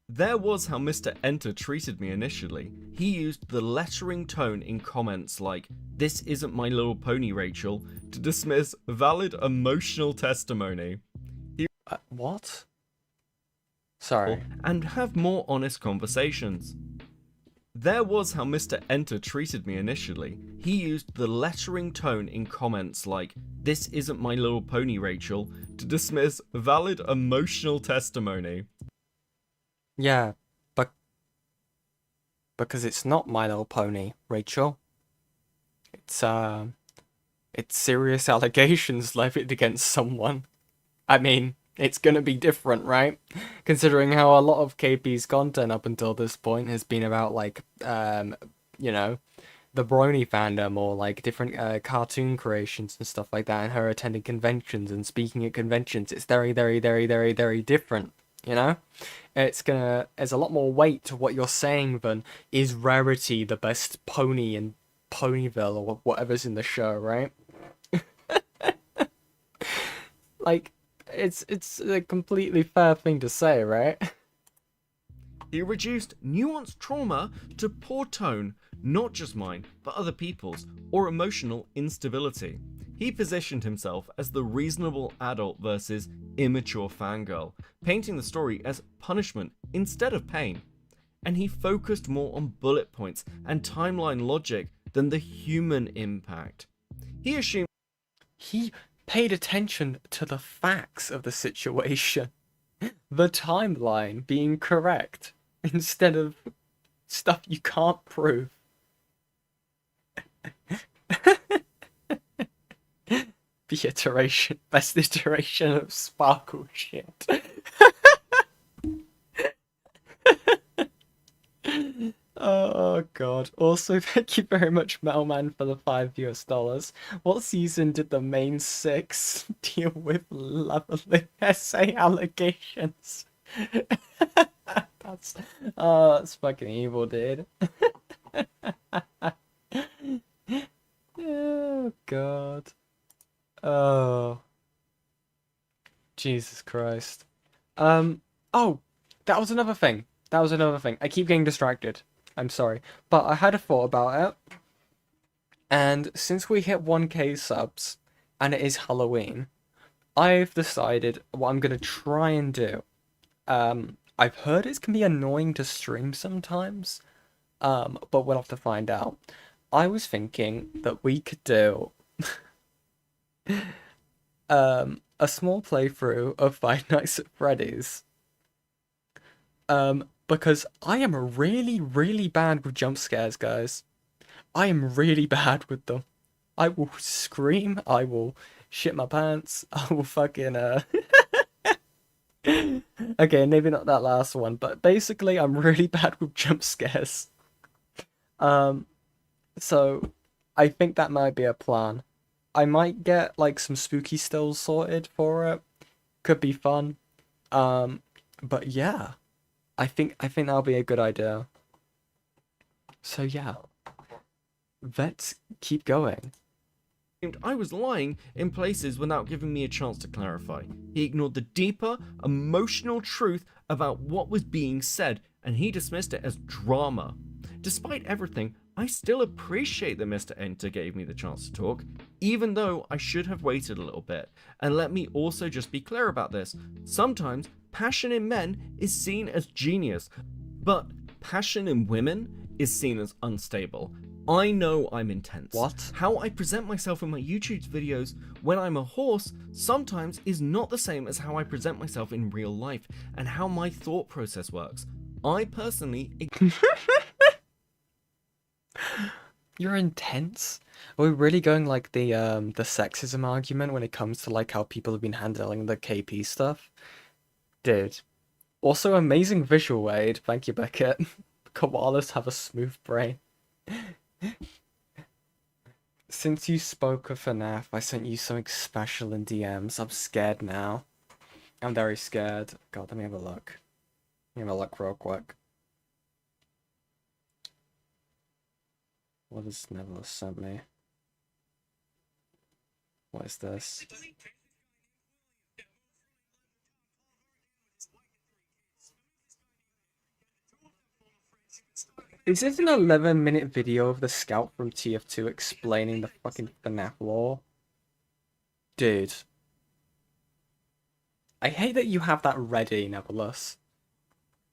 There was how Mr. Enter treated me initially. He used the lettering tone in comments like, "This isn't My Little Pony, Rachel," to dismiss valid emotional testimony. What? Sorry. And have more honest conversations. There was how Mr. Enter treated me initially. He used the lettering tone in comments like, "This isn't My Little Pony, Rachel," to dismiss valid emotional testimony. Yeah, but because it's not My Little Pony, Rachel. It's serious allegations levied against someone. I mean, it's gonna be different, right? Considering how a lot of KP's content up until this point has been about, like, the Brony fandom or, like, different cartoon creations and stuff like that, and her attending conventions and speaking at conventions. It's very, very, very, very, very different, There's a lot more weight to what you're saying than, is Rarity the best pony in Ponyville or whatever's in the show, right? Like, it's a completely fair thing to say, right? He reduced nuanced trauma to poor tone, not just mine, but other people's, or emotional instability. He positioned himself as the reasonable adult versus immature fangirl, painting the story as punishment instead of pain. And he focused more on bullet points and timeline logic than the human impact. He assumed He paid attention to the facts of the situation, the timeline being correct, instead of stuff you can't prove. The best iteration of Sparkle shit. Oh god. Also, thank you very much, Mailman, for the $5. What season did the main 6 deal with lovely essay allegations? That's fucking evil, dude. Oh god. Oh. Jesus Christ. Oh, that was another thing. I keep getting distracted. I'm sorry. But I had a thought about it. And since we hit 1k subs, and it is Halloween, I've decided what I'm going to try and do. I've heard it can be annoying to stream sometimes, but we'll have to find out. I was thinking that we could do a small playthrough of Five Nights at Freddy's. Because I am really, really bad with jump scares, guys. I am really bad with them. I will scream, I will shit my pants, I will fucking, Okay, maybe not that last one, but basically I'm really bad with jump scares. So I think that might be a plan. I might get, like, some spooky stills sorted for it. Could be fun. But yeah. I think that'll be a good idea. So yeah, let's keep going. I was lying in places without giving me a chance to clarify. He ignored the deeper, emotional truth about what was being said, and he dismissed it as drama. Despite everything, I still appreciate that Mr. Enter gave me the chance to talk, even though I should have waited a little bit. And let me also just be clear about this. Sometimes passion in men is seen as genius, but passion in women is seen as unstable. I know I'm intense. What? How I present myself in my YouTube videos when I'm a horse sometimes is not the same as how I present myself in real life and how my thought process works. I personally You're intense. Are we really going like the sexism argument when it comes to like how people have been handling the KP stuff? Dude. Also, amazing visual aid. Thank you, Beckett. Koalas have a smooth brain. Since you spoke of FNAF, I sent you something special in DMs. I'm scared now. I'm very scared. God, let me have a look. Let me have a look real quick. What has Neville sent me? What is this? Is this an 11-minute video of the scout from TF2 explaining the fucking FNAF lore? Dude. I hate that you have that ready, Nevertheless.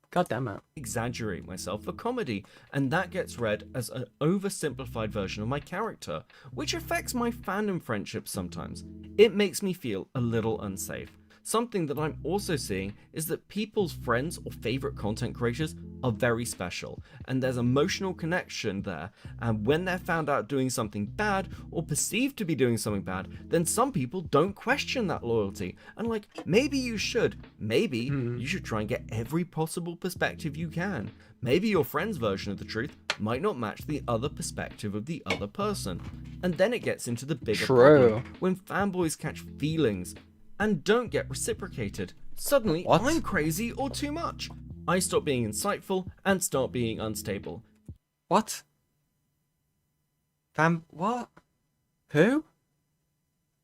God damn it. exaggerate myself for comedy, and that gets read as an oversimplified version of my character, which affects my fandom friendships sometimes. It makes me feel a little unsafe. Something that I'm also seeing is that people's friends or favorite content creators are very special, and there's emotional connection there, and when they're found out doing something bad or perceived to be doing something bad, then some people don't question that loyalty, and like, maybe you should. Maybe you should try and get every possible perspective you can. Maybe your friend's version of the truth might not match the other perspective of the other person. And then it gets into the bigger problem when fanboys catch feelings and don't get reciprocated. Suddenly, What? I'm crazy or too much. I stop being insightful and start being unstable. What? What? Who?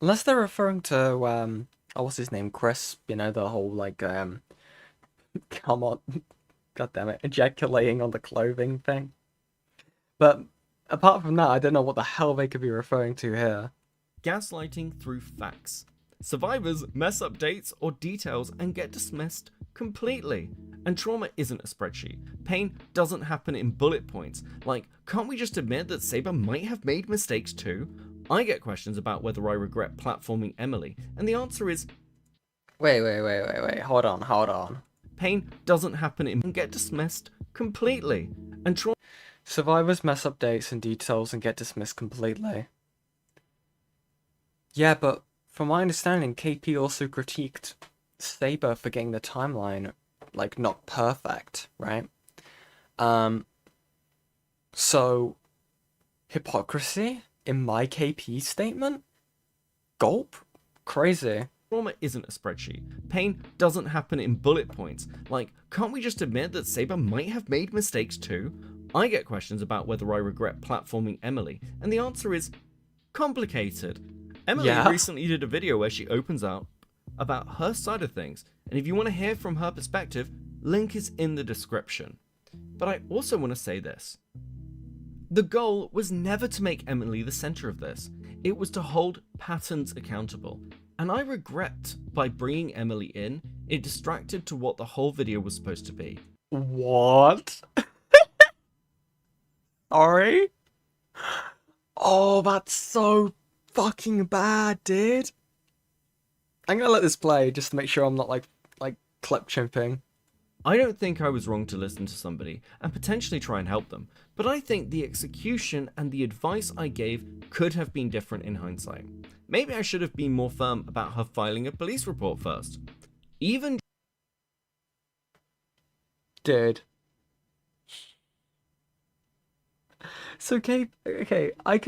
Unless they're referring to, oh, what's his name? Chris, you know, the whole, like, come on, god damn it, ejaculating on the clothing thing. But, apart from that, I don't know what the hell they could be referring to here. Gaslighting through facts. Survivors mess up dates or details and get dismissed completely. And trauma isn't a spreadsheet. Pain doesn't happen in bullet points. Like, can't we just admit that Saber might have made mistakes too? I get questions about whether I regret platforming Emily, and the answer is Wait, hold on. pain doesn't happen and get dismissed completely. And trauma Survivors mess up dates and details and get dismissed completely. Yeah, but from my understanding, KP also critiqued Saber for getting the timeline, like, not perfect, right? So, hypocrisy in my KP statement? Gulp? Crazy. trauma isn't a spreadsheet. Pain doesn't happen in bullet points. Like, can't we just admit that Saber might have made mistakes too? I get questions about whether I regret platforming Emily, and the answer is complicated. Emily recently did a video where she opens up about her side of things, and if you want to hear from her perspective, link is in the description. But I also want to say this. The goal was never to make Emily the center of this. It was to hold patterns accountable. And I regret by bringing Emily in, it distracted to what the whole video was supposed to be. What? Sorry? Oh, that's so fucking bad, dude. I'm gonna let this play just to make sure I'm not like clip chimping. I don't think I was wrong to listen to somebody and potentially try and help them, but I think the execution and the advice I gave could have been different in hindsight. Maybe I should have been more firm about her filing a police report first. Even Dude. So, okay, I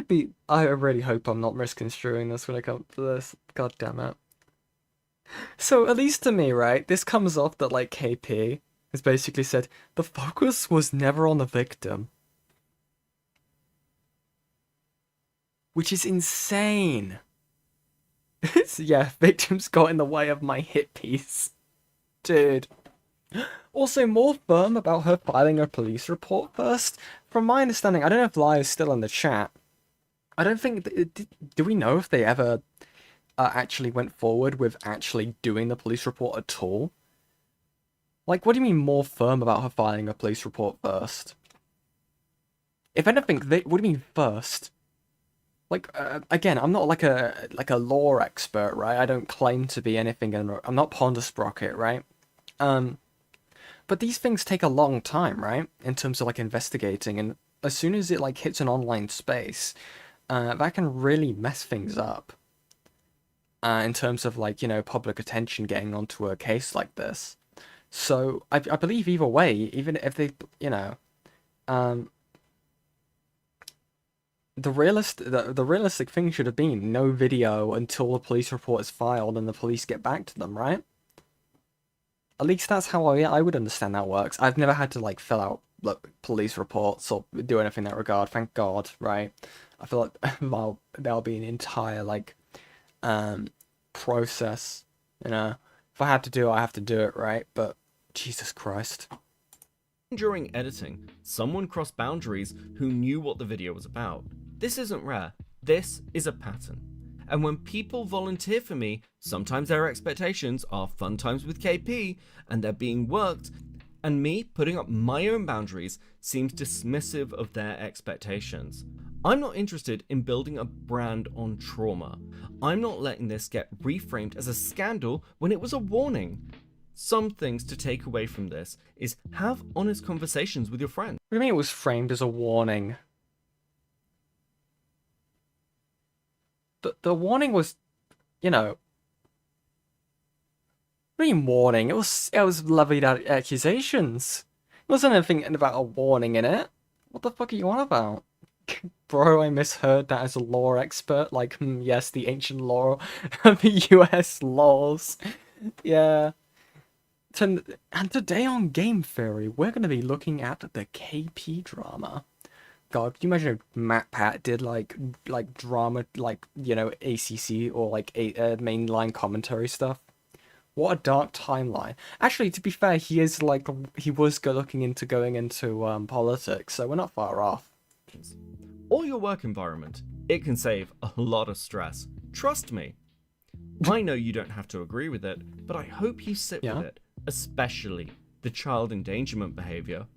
really hope I'm not misconstruing this when it comes to this. God damn it. So, at least to me, right, this comes off that, like, KP has basically said, the focus was never on the victim. Which is insane. Yeah, victims got in the way of my hit piece. Dude. Also, more firm about her filing a police report first. From my understanding, I don't know if Lai is still in the chat. I don't think... Do we know if they ever actually went forward with actually doing the police report at all? Like, what do you mean more firm about her filing a police report first? If anything, they would mean first. Like again, I'm not like a lore expert, right? I don't claim to be anything, and I'm not Ponder Sprocket, right? Um, but these things take a long time, right? In terms of like investigating, and as soon as it like hits an online space, that can really mess things up. In terms of like public attention getting onto a case like this. So I believe either way, even if they um the realistic thing should have been no video until the police report is filed and the police get back to them, right? At least that's how I would understand that works. I've never had to like fill out police reports or do anything in that regard, thank God, right? I feel like that'll be an entire like um process, you know. If I had to do it, I have to do it, right? But Jesus Christ. During editing, someone crossed boundaries who knew what the video was about. This isn't rare, this is a pattern. And when people volunteer for me, sometimes their expectations are fun times with KP, and they're being worked, and me putting up my own boundaries seems dismissive of their expectations. I'm not interested in building a brand on trauma. I'm not letting this get reframed as a scandal when it was a warning. Some things to take away from this is have honest conversations with your friends. What do you mean it was framed as a warning? The warning was, you know, what do you mean warning? It was levied at accusations. There wasn't anything about a warning in it. What the fuck are you on about? Bro, I misheard that as a lore expert. Like, yes, the ancient lore of the US laws. Yeah. And today on Game Theory, we're going to be looking at the KP drama. God, can you imagine if Matt Pat did like drama, like ACC or like mainline commentary stuff? What a dark timeline. Actually, to be fair, he was looking into going into politics, so we're not far off. Or your work environment. It can save a lot of stress. Trust me. I know you don't have to agree with it, but I hope you sit with it, especially the child endangerment behavior.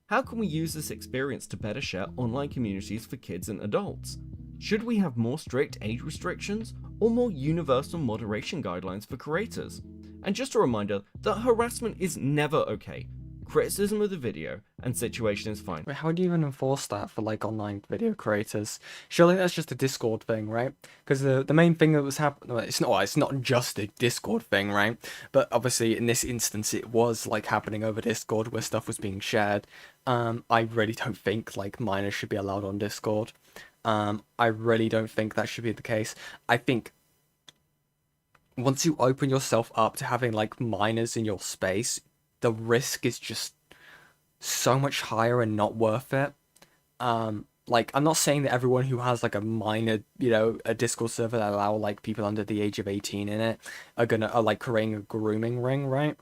How can we use this experience to better share online communities for kids and adults? Should we have more strict age restrictions or more universal moderation guidelines for creators? And just a reminder that harassment is never okay. Criticism of the video and situation is fine. Wait, how do you even enforce that for like online video creators? Surely that's just a Discord thing, right? Because the main thing that was happening, it's not just a Discord thing, right? But obviously in this instance it was like happening over Discord where stuff was being shared. I really don't think like minors should be allowed on Discord. I really don't think that should be the case. I think once you open yourself up to having like minors in your space, the risk is just so much higher and not worth it. Like, I'm not saying that everyone who has like a minor, a Discord server that allow like people under the age of 18 in it are like creating a grooming ring, right?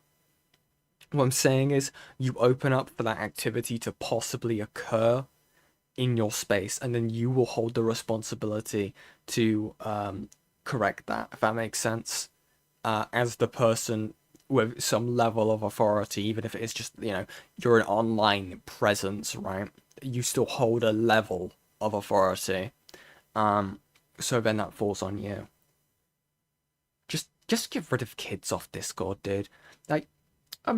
What I'm saying is you open up for that activity to possibly occur in your space, and then you will hold the responsibility to correct that, if that makes sense. As the person with some level of authority, even if it's just, you're an online presence, right? You still hold a level of authority. So then that falls on you. Just get rid of kids off Discord, dude. Like, I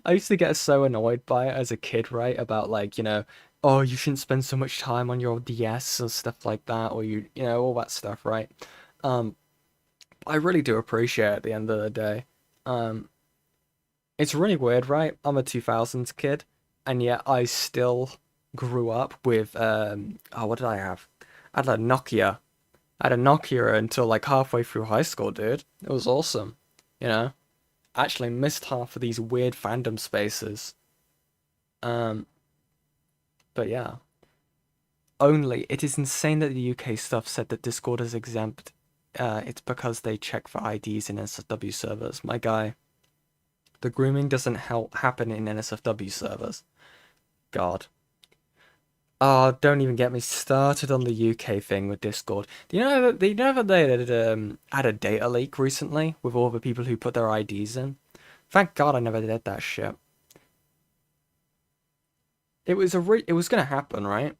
I used to get so annoyed by it as a kid, right? About like, oh, you shouldn't spend so much time on your DS and stuff like that, or all that stuff, right? I really do appreciate it at the end of the day. It's really weird, right? I'm a 2000s kid, and yet I still grew up with what did I have? I had a Nokia. I had a Nokia until like halfway through high school, dude. It was awesome, I actually missed half of these weird fandom spaces. But yeah. It is insane that the UK stuff said that Discord is exempt. It's because they check for IDs in NSFW servers. My guy, the grooming doesn't happen in NSFW servers. God. Oh, don't even get me started on the UK thing with Discord. Do you know that they had a data leak recently with all the people who put their IDs in? Thank God I never did that shit. it was it was gonna happen, right?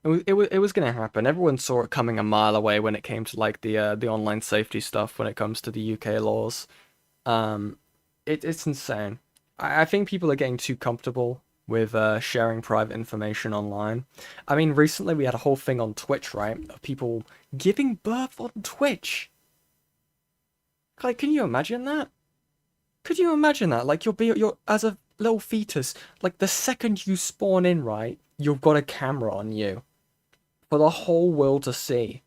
It was gonna happen. Everyone saw it coming a mile away when it came to like the online safety stuff when it comes to the UK laws. Um, it's insane. I think people are getting too comfortable with sharing private information online. I mean, recently we had a whole thing on Twitch, right? Of people giving birth on Twitch. Like, can you imagine that? Could you imagine that? Like, you're as a little fetus, like the second you spawn in, right? You've got a camera on you for the whole world to see.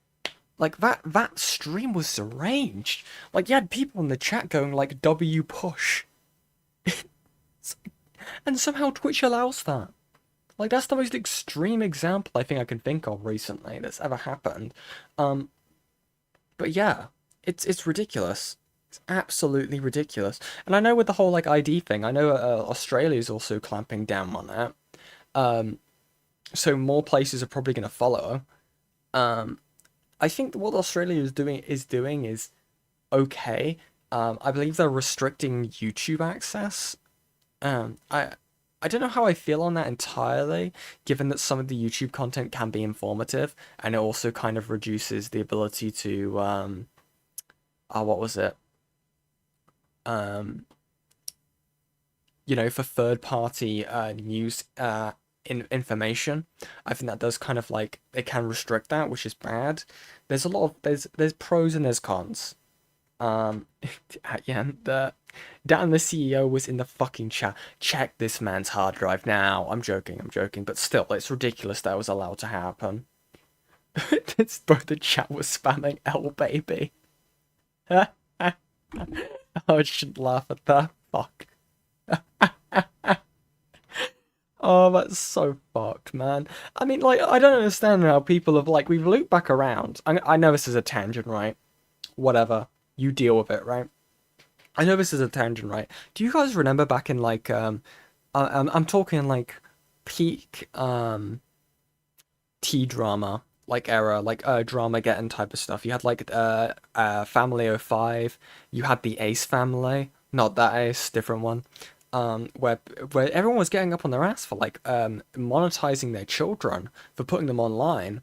Like that stream was arranged. Like you had people in the chat going like W push. And somehow Twitch allows that. Like that's the most extreme example I think I can think of recently that's ever happened. Um but yeah, it's ridiculous. It's absolutely ridiculous. And I know with the whole like ID thing, I know Australia is also clamping down on that. Um so more places are probably going to follow. Um I think what Australia is okay. I believe they're restricting YouTube access. I don't know how I feel on that entirely, given that some of the YouTube content can be informative, and it also kind of reduces the ability to what was it? Um, for third party news information. I think that does kind of like it can restrict that, which is bad. There's a lot of there's pros and there's cons. Yeah, Dan, the CEO, was in the fucking chat. Check this man's hard drive now. I'm joking, but still, it's ridiculous that was allowed to happen. It's both the chat was spamming L baby. Oh, I shouldn't laugh at that. Fuck. Oh, that's so fucked, man. I mean, like, I don't understand how people have, like, we've looped back around. I know this is a tangent, right? Whatever. You deal with it, right? I know this is a tangent, right? Do you guys remember back in like I'm talking like peak T drama like era, like drama getting type of stuff. You had like Family 05, you had the Ace family, not that Ace, different one. Where everyone was getting up on their ass for like monetizing their children for putting them online.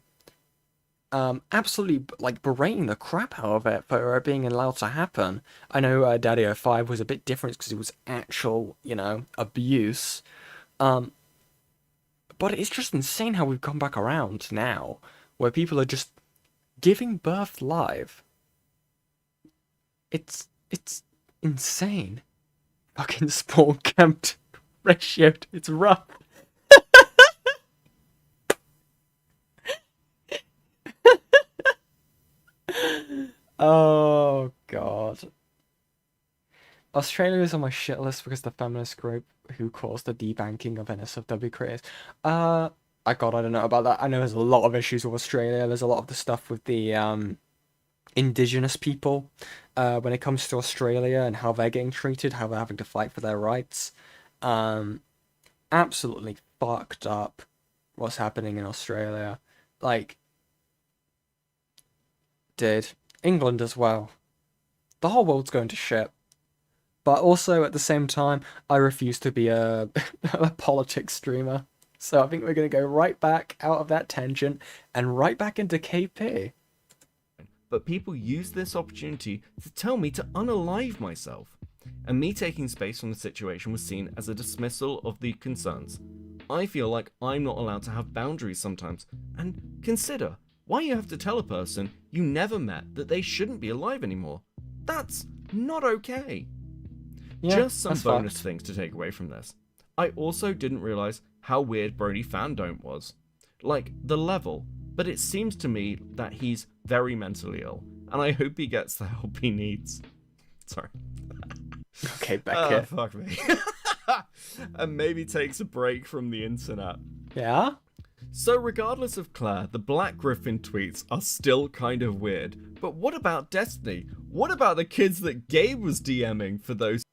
Absolutely like berating the crap out of it for it being allowed to happen. I know Daddy 05 was a bit different because it was actual, abuse. Um, but it's just insane how we've come back around now, where people are just giving birth live. It's insane. Fucking spawn camped ratioed. It's rough. Oh god. Australia is on my shit list because the feminist group who caused the debanking of NSFW creators. I don't know about that. I know there's a lot of issues with Australia. There's a lot of the stuff with the indigenous people when it comes to Australia and how they're getting treated, how they're having to fight for their rights. Um, Absolutely fucked up what's happening in Australia. Like, dude, England as well. The whole world's going to shit. But also at the same time, I refuse to be a, a politics streamer. So I think we're going to go right back out of that tangent and right back into KP. But people use this opportunity to tell me to unalive myself. And me taking space from the situation was seen as a dismissal of the concerns. I feel like I'm not allowed to have boundaries sometimes. And consider why you have to tell a person you never met that they shouldn't be alive anymore. That's not okay. Yeah, just some bonus fucked. things to take away from this. I also didn't realise how weird Brody Fandome was. Like, the level, but it seems to me that he's very mentally ill, and I hope he gets the help he needs. Sorry. Okay, back here. Fuck me. And maybe takes a break from the internet. Yeah? So regardless of Claire, the Black Griffin tweets are still kind of weird. But what about Destiny? What about the kids that Gabe was DMing for those?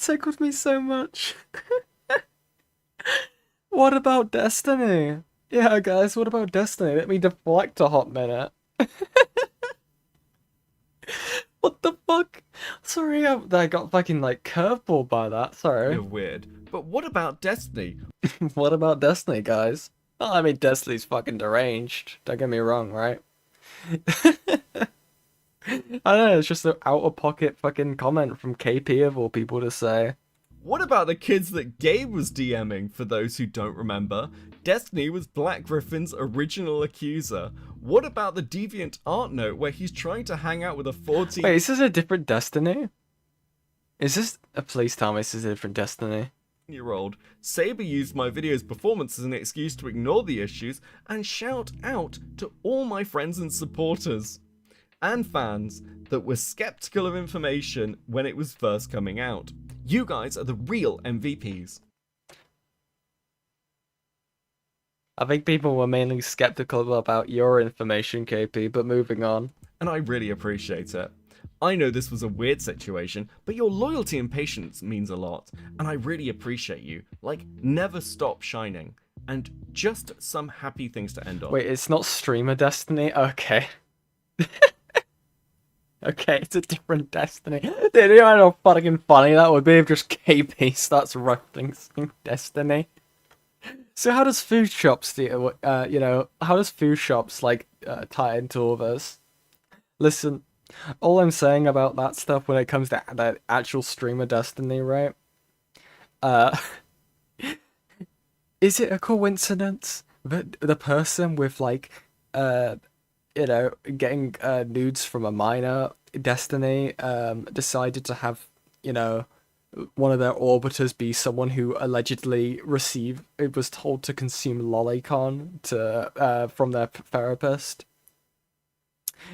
tickled me so much. What about Destiny? Yeah, guys, what about Destiny? Let me deflect a hot minute. What the fuck? Sorry, I got fucking, like, curveball by that. Sorry. You're weird. But what about Destiny? What about Destiny, guys? Well, I mean, Destiny's fucking deranged. Don't get me wrong, right? I don't know, it's just an out-of-pocket fucking comment from KP of all people to say. What about the kids that Gabe was DMing? For those who don't remember, Destiny was Black Griffin's original accuser. What about the deviant art note where he's trying to hang out with a 14- Wait, is this a different Destiny? Is this... please tell me this is a different Destiny. year-old. Saber used my video's performance as an excuse to ignore the issues and shout out to all my friends and supporters and fans that were skeptical of information when it was first coming out. You guys are the real MVPs. I think people were mainly skeptical about your information, KP, but moving on. And I really appreciate it. I know this was a weird situation, but your loyalty and patience means a lot, and I really appreciate you. Like, never stop shining. And just some happy things to end on. Wait, it's not streamer Destiny? Okay. Okay, it's a different Destiny. Dude, you know how fucking funny that would be if just KP starts referencing Destiny? So how does food shops, how does food shops, like, tie into all this? Listen, all I'm saying about that stuff when it comes to that actual streamer Destiny, right? Is it a coincidence that the person with, like, getting nudes from a minor Destiny, decided to have, one of their orbiters be someone who allegedly was told to consume lolicon from their therapist?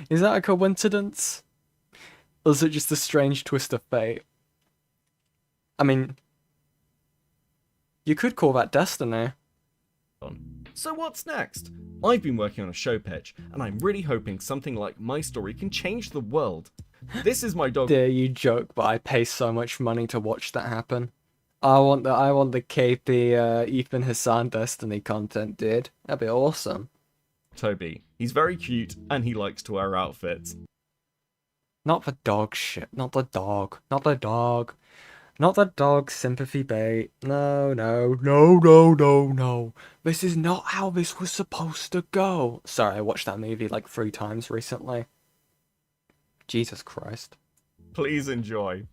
Is that a coincidence? Or is it just a strange twist of fate? I mean, you could call that destiny. So what's next? I've been working on a show pitch, and I'm really hoping something like my story can change the world. This is my dog. Dear, you joke, but I pay so much money to watch that happen. I want the KP Ethan Hassan Destiny content, dude. That'd be awesome. Toby. He's very cute, and he likes to wear outfits. Not the dog shit. Not the dog. Not the dog. Not the dog sympathy bait. No, no, no, no, no, no. This is not how this was supposed to go. Sorry, I watched that movie like 3 times recently. Jesus Christ. Please enjoy.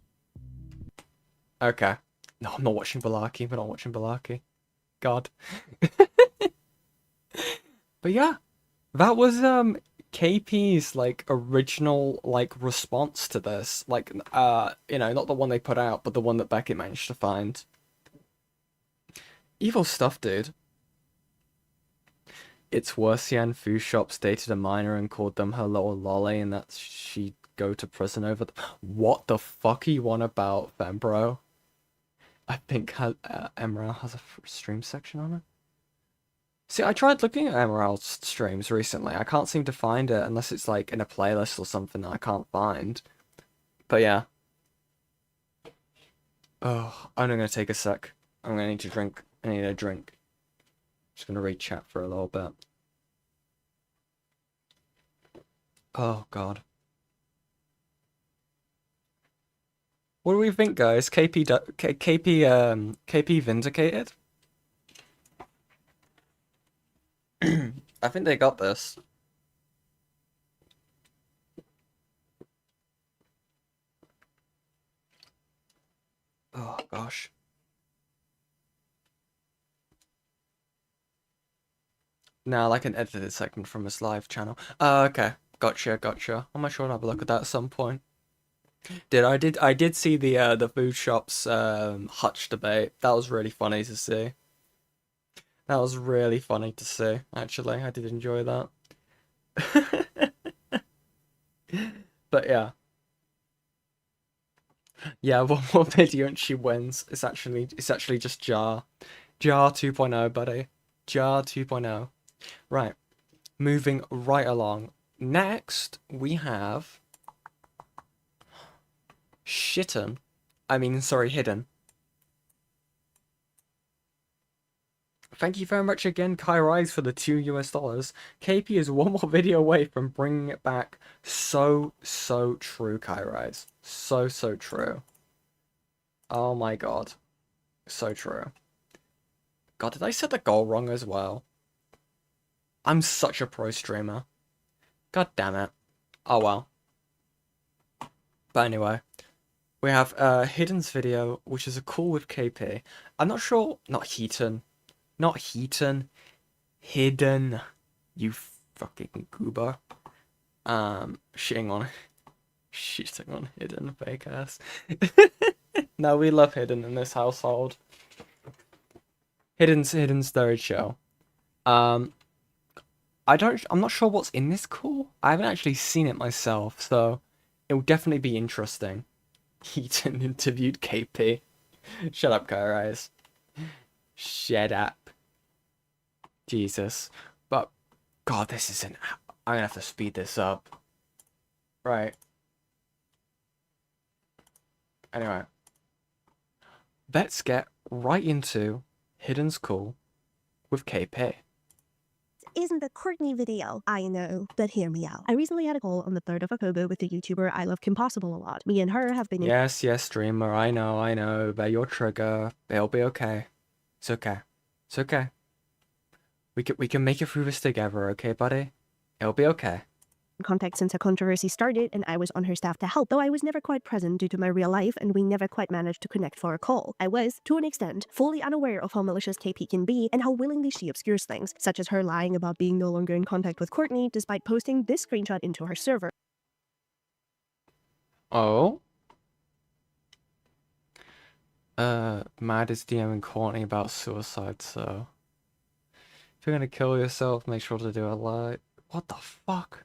Okay. No, I'm not watching Balaki. We're not watching Balaki. God. But yeah, that was KP's like original like response to this. Like not the one they put out, but the one that Beckett managed to find. Evil stuff, dude. It's worse than food shops dated a minor and called them her little lolly, and that she'd go to prison over What the fuck are you on about, then, bro? I think Emerald has a stream section on it. See, I tried looking at Emerald's streams recently. I can't seem to find it unless it's like in a playlist or something that I can't find. But yeah. Oh, I'm gonna take a sec. I'm gonna need to drink. I need a drink. Just gonna read chat for a little bit. Oh god. What do we think, guys? KP vindicated? I think they got this. Oh gosh. Now, like an edited segment from his live channel. Okay. Gotcha. I'm not sure I'll have a look at that at some point. I did see the food shops hutch debate. That was really funny to see. That was really funny to see, actually. I did enjoy that. But yeah. Yeah, one more video and she wins. It's actually just Jar. Jar 2.0, buddy. Jar 2.0. Right. Moving right along. Next, we have Hidden. Thank you very much again, Kai Rise, for the $2 US. KP is one more video away from bringing it back. So true, Kai Rise. So true. Oh my god. So true. God, did I set the goal wrong as well? I'm such a pro streamer. God damn it. Oh well. But anyway, we have Hidden's video, which is a call with KP. I'm not sure. Not Heaton. Not Heaton. Hidden. You fucking goober. Shitting on Hidden, fake ass. No, we love Hidden in this household. Hidden's third show. I'm not sure what's in this call. I haven't actually seen it myself, so it will definitely be interesting. Heaton interviewed KP. Shut up, guys. Shut up. Jesus. But, God, this isn't... I'm gonna have to speed this up. Right. Anyway. Let's get right into Hidden's call with KP. Isn't the Courtney video? I know, but hear me out. I recently had a call on the 3rd of October with the YouTuber ILoveKimpossibleAlot. Me and her have been... Yes, streamer, I know. They're your trigger. They'll be okay. It's okay. It's okay. We can make it through this together, okay, buddy? It'll be okay. Contact since a controversy started, and I was on her staff to help, though I was never quite present due to my real life, and we never quite managed to connect for a call. I was, to an extent, fully unaware of how malicious KP can be, and how willingly she obscures things, such as her lying about being no longer in contact with Courtney, despite posting this screenshot into her server. Oh? Mad is DMing Courtney about suicide, so... If you're gonna kill yourself, make sure to do it live. What the fuck?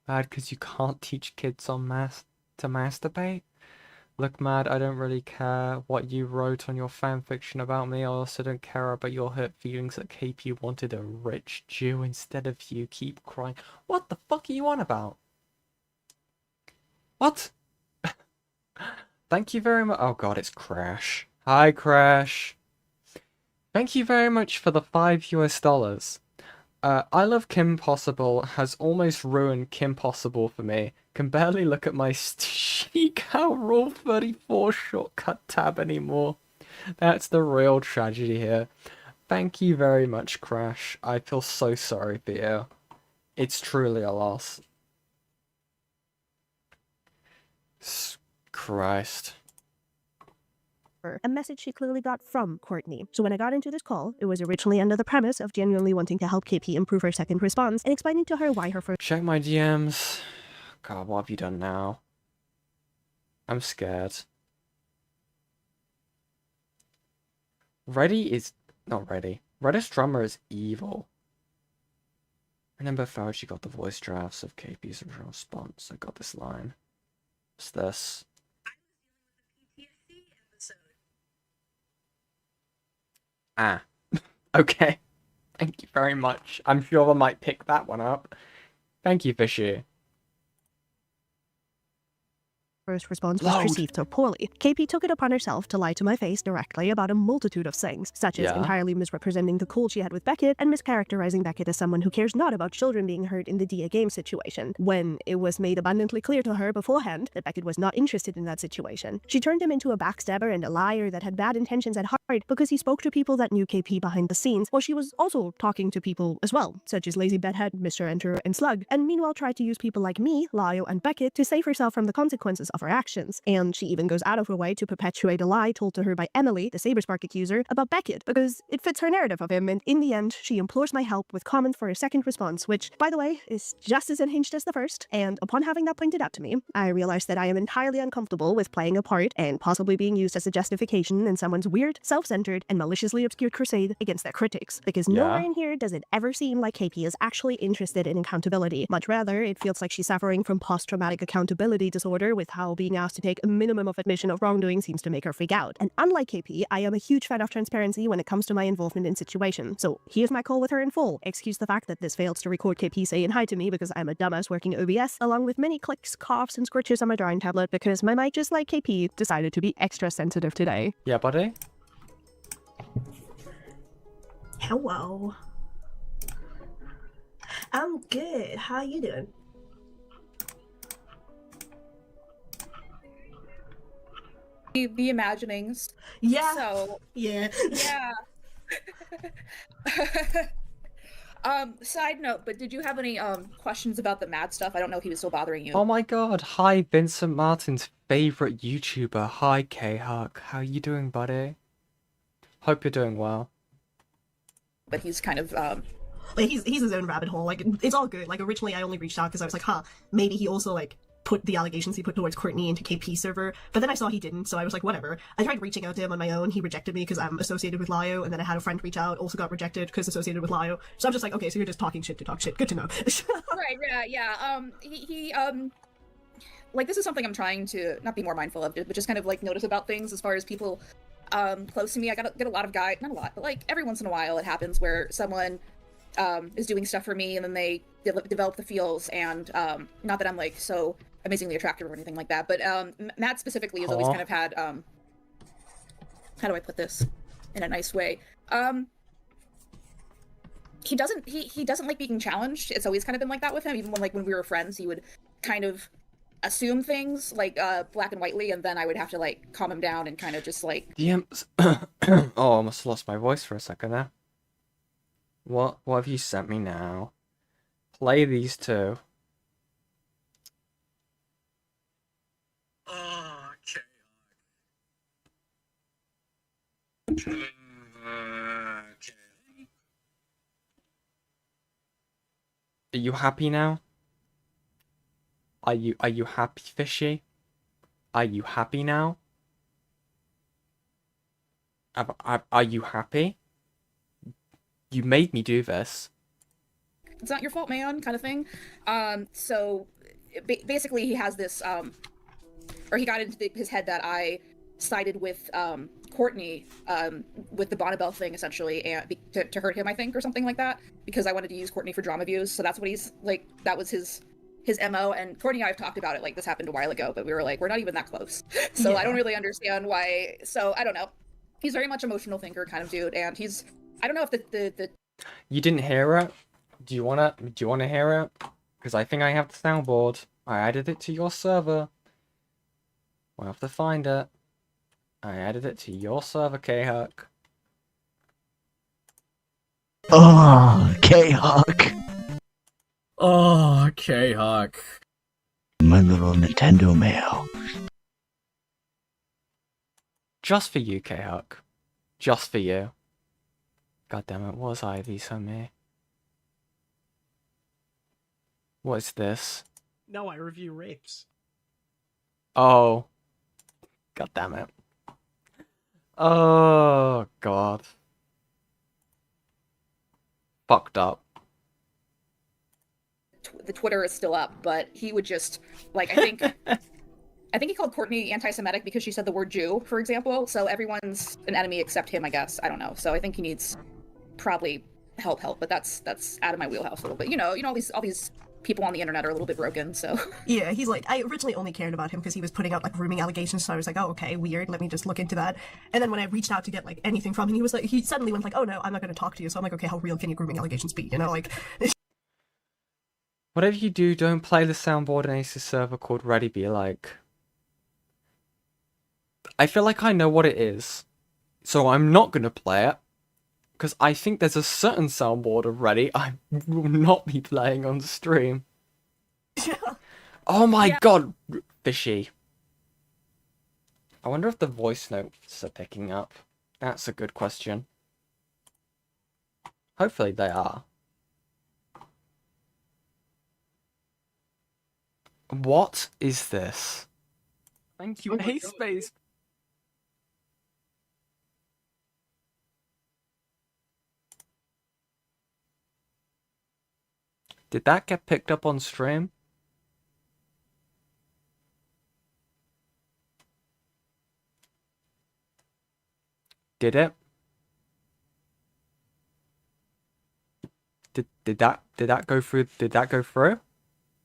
Mad, because you can't teach kids on to masturbate? Look, Mad, I don't really care what you wrote on your fanfiction about me. I also don't care about your hurt feelings that KP wanted a rich Jew instead of you. Keep crying. What the fuck are you on about? What? Thank you very much. Oh god, it's Crash. Hi, Crash. Thank you very much for the $5 US. I Love Kim Possible has almost ruined Kim Possible for me. Can barely look at my Chic Out Rule 34 shortcut tab anymore. That's the real tragedy here. Thank you very much, Crash. I feel so sorry for you. It's truly a loss. Christ. A message she clearly got from Courtney. So when I got into this call, it was originally under the premise of genuinely wanting to help KP improve her second response and explaining to her why her first... Check my DMs. God, what have you done now? I'm scared. Ready is... not ready. Redis drummer is evil. Remember how she got the voice drafts of KP's original response. I got this line. What's this? Ah, okay. Thank you very much. I'm sure I might pick that one up. Thank you, Fishy. First response was received so poorly. KP took it upon herself to lie to my face directly about a multitude of things, such as entirely misrepresenting the call she had with Beckett and mischaracterizing Beckett as someone who cares not about children being hurt in the DA game situation, when it was made abundantly clear to her beforehand that Beckett was not interested in that situation. She turned him into a backstabber and a liar that had bad intentions at heart because he spoke to people that knew KP behind the scenes, while she was also talking to people as well, such as Lazy Bedhead, Mr. Enter, and Slug, and meanwhile tried to use people like me, Lio, and Beckett to save herself from the consequences of her actions. And she even goes out of her way to perpetuate a lie told to her by Emily, the Saberspark accuser, about Beckett, because it fits her narrative of him, and in the end, she implores my help with comment for a second response, which, by the way, is just as unhinged as the first, and upon having that pointed out to me, I realized that I am entirely uncomfortable with playing a part and possibly being used as a justification in someone's weird, self-centered, and maliciously obscure crusade against their critics, because nowhere in here does it ever seem like KP is actually interested in accountability. Much rather, it feels like she's suffering from post-traumatic accountability disorder with how how being asked to take a minimum of admission of wrongdoing seems to make her freak out. And unlike KP, I am a huge fan of transparency when it comes to my involvement in situations. So here's my call with her in full. Excuse the fact that this fails to record KP saying hi to me because I'm a dumbass working OBS, along with many clicks, coughs, and squirches on my drawing tablet because my mic, just like KP, decided to be extra sensitive today. Yeah, buddy? Hello. I'm good. How you doing? The imaginings. Yeah. So Yeah. yeah. Side note, but did you have any questions about the mad stuff? I don't know if he was still bothering you. Oh my god, hi Vincent Martin's favorite YouTuber. Hi K-Huck. How you doing, buddy? Hope you're doing well. But he's kind of Like he's his own rabbit hole. Like it's all good. Like originally I only reached out because I was like, maybe he also like put the allegations he put towards Courtney into KP server. But then I saw he didn't, so I was like, whatever. I tried reaching out to him on my own. He rejected me because I'm associated with Lio, and then I had a friend reach out, also got rejected because associated with Lio. So I'm just like, okay, so you're just talking shit to talk shit. Good to know. right, yeah. He like this is something I'm trying to not be more mindful of, but just kind of like notice about things as far as people close to me. I get a lot of guys, not a lot, but like every once in a while it happens where someone is doing stuff for me and then they develop the feels, and not that I'm like so amazingly attractive or anything like that, but Matt specifically has always kind of had how do I put this in a nice way? He doesn't like being challenged. It's always kind of been like that with him. Even when we were friends, he would kind of assume things like black and whitely, and then I would have to like calm him down and kind of just like DMs. Oh, I almost lost my voice for a second there. What have you sent me now? Play these two. Okay. Are you happy now? Are you happy, Fishy? Are you happy now? Are you happy? You made me do this. it's not your fault, man, kind of thing. So basically he has this or he got into his head that I sided with Courtney with the Bonnabelle thing essentially, and to hurt him, I think, or something like that, because I wanted to use Courtney for drama views. So that's what he's like, that was his MO. And Courtney and I have talked about it, like this happened a while ago, but we were like, we're not even that close. So yeah. I don't really understand why. So I don't know. He's very much emotional thinker kind of dude, and he's, I don't know if the You didn't hear it? Do you wanna hear it? Because I think I have the soundboard. I added it to your server. We'll have to find it. I added it to your server, K-Huck. Oh, K-Huck. Oh, K-Huck. My little Nintendo mail. Just for you, K-Huck. Just for you. God damn it, what was Ivy sent me? What is this? No, I review rapes. Oh. God damn it. Oh, God. Fucked up. the Twitter is still up, but he would just like, I think he called Courtney anti-Semitic because she said the word Jew, for example. So everyone's an enemy except him, I guess. I don't know. So I think he needs probably help, but that's out of my wheelhouse a little bit. You know, all these people on the internet are a little bit broken, so. Yeah, he's like, I originally only cared about him because he was putting out like grooming allegations, so I was like, oh, okay, weird, let me just look into that. And then when I reached out to get like anything from him, he suddenly went like, oh no, I'm not going to talk to you. So I'm like, okay, how real can your grooming allegations be? You know, like. Whatever you do, don't play the soundboard in Ace's server called Ready Be Like. I feel like I know what it is, so I'm not going to play it. Because I think there's a certain soundboard already I will not be playing on stream. Oh my god, Fishy. I wonder if the voice notes are picking up. That's a good question. Hopefully they are. What is this? Thank you, A-Space. Did that get picked up on stream? Did it? Did that go through? Did that go through?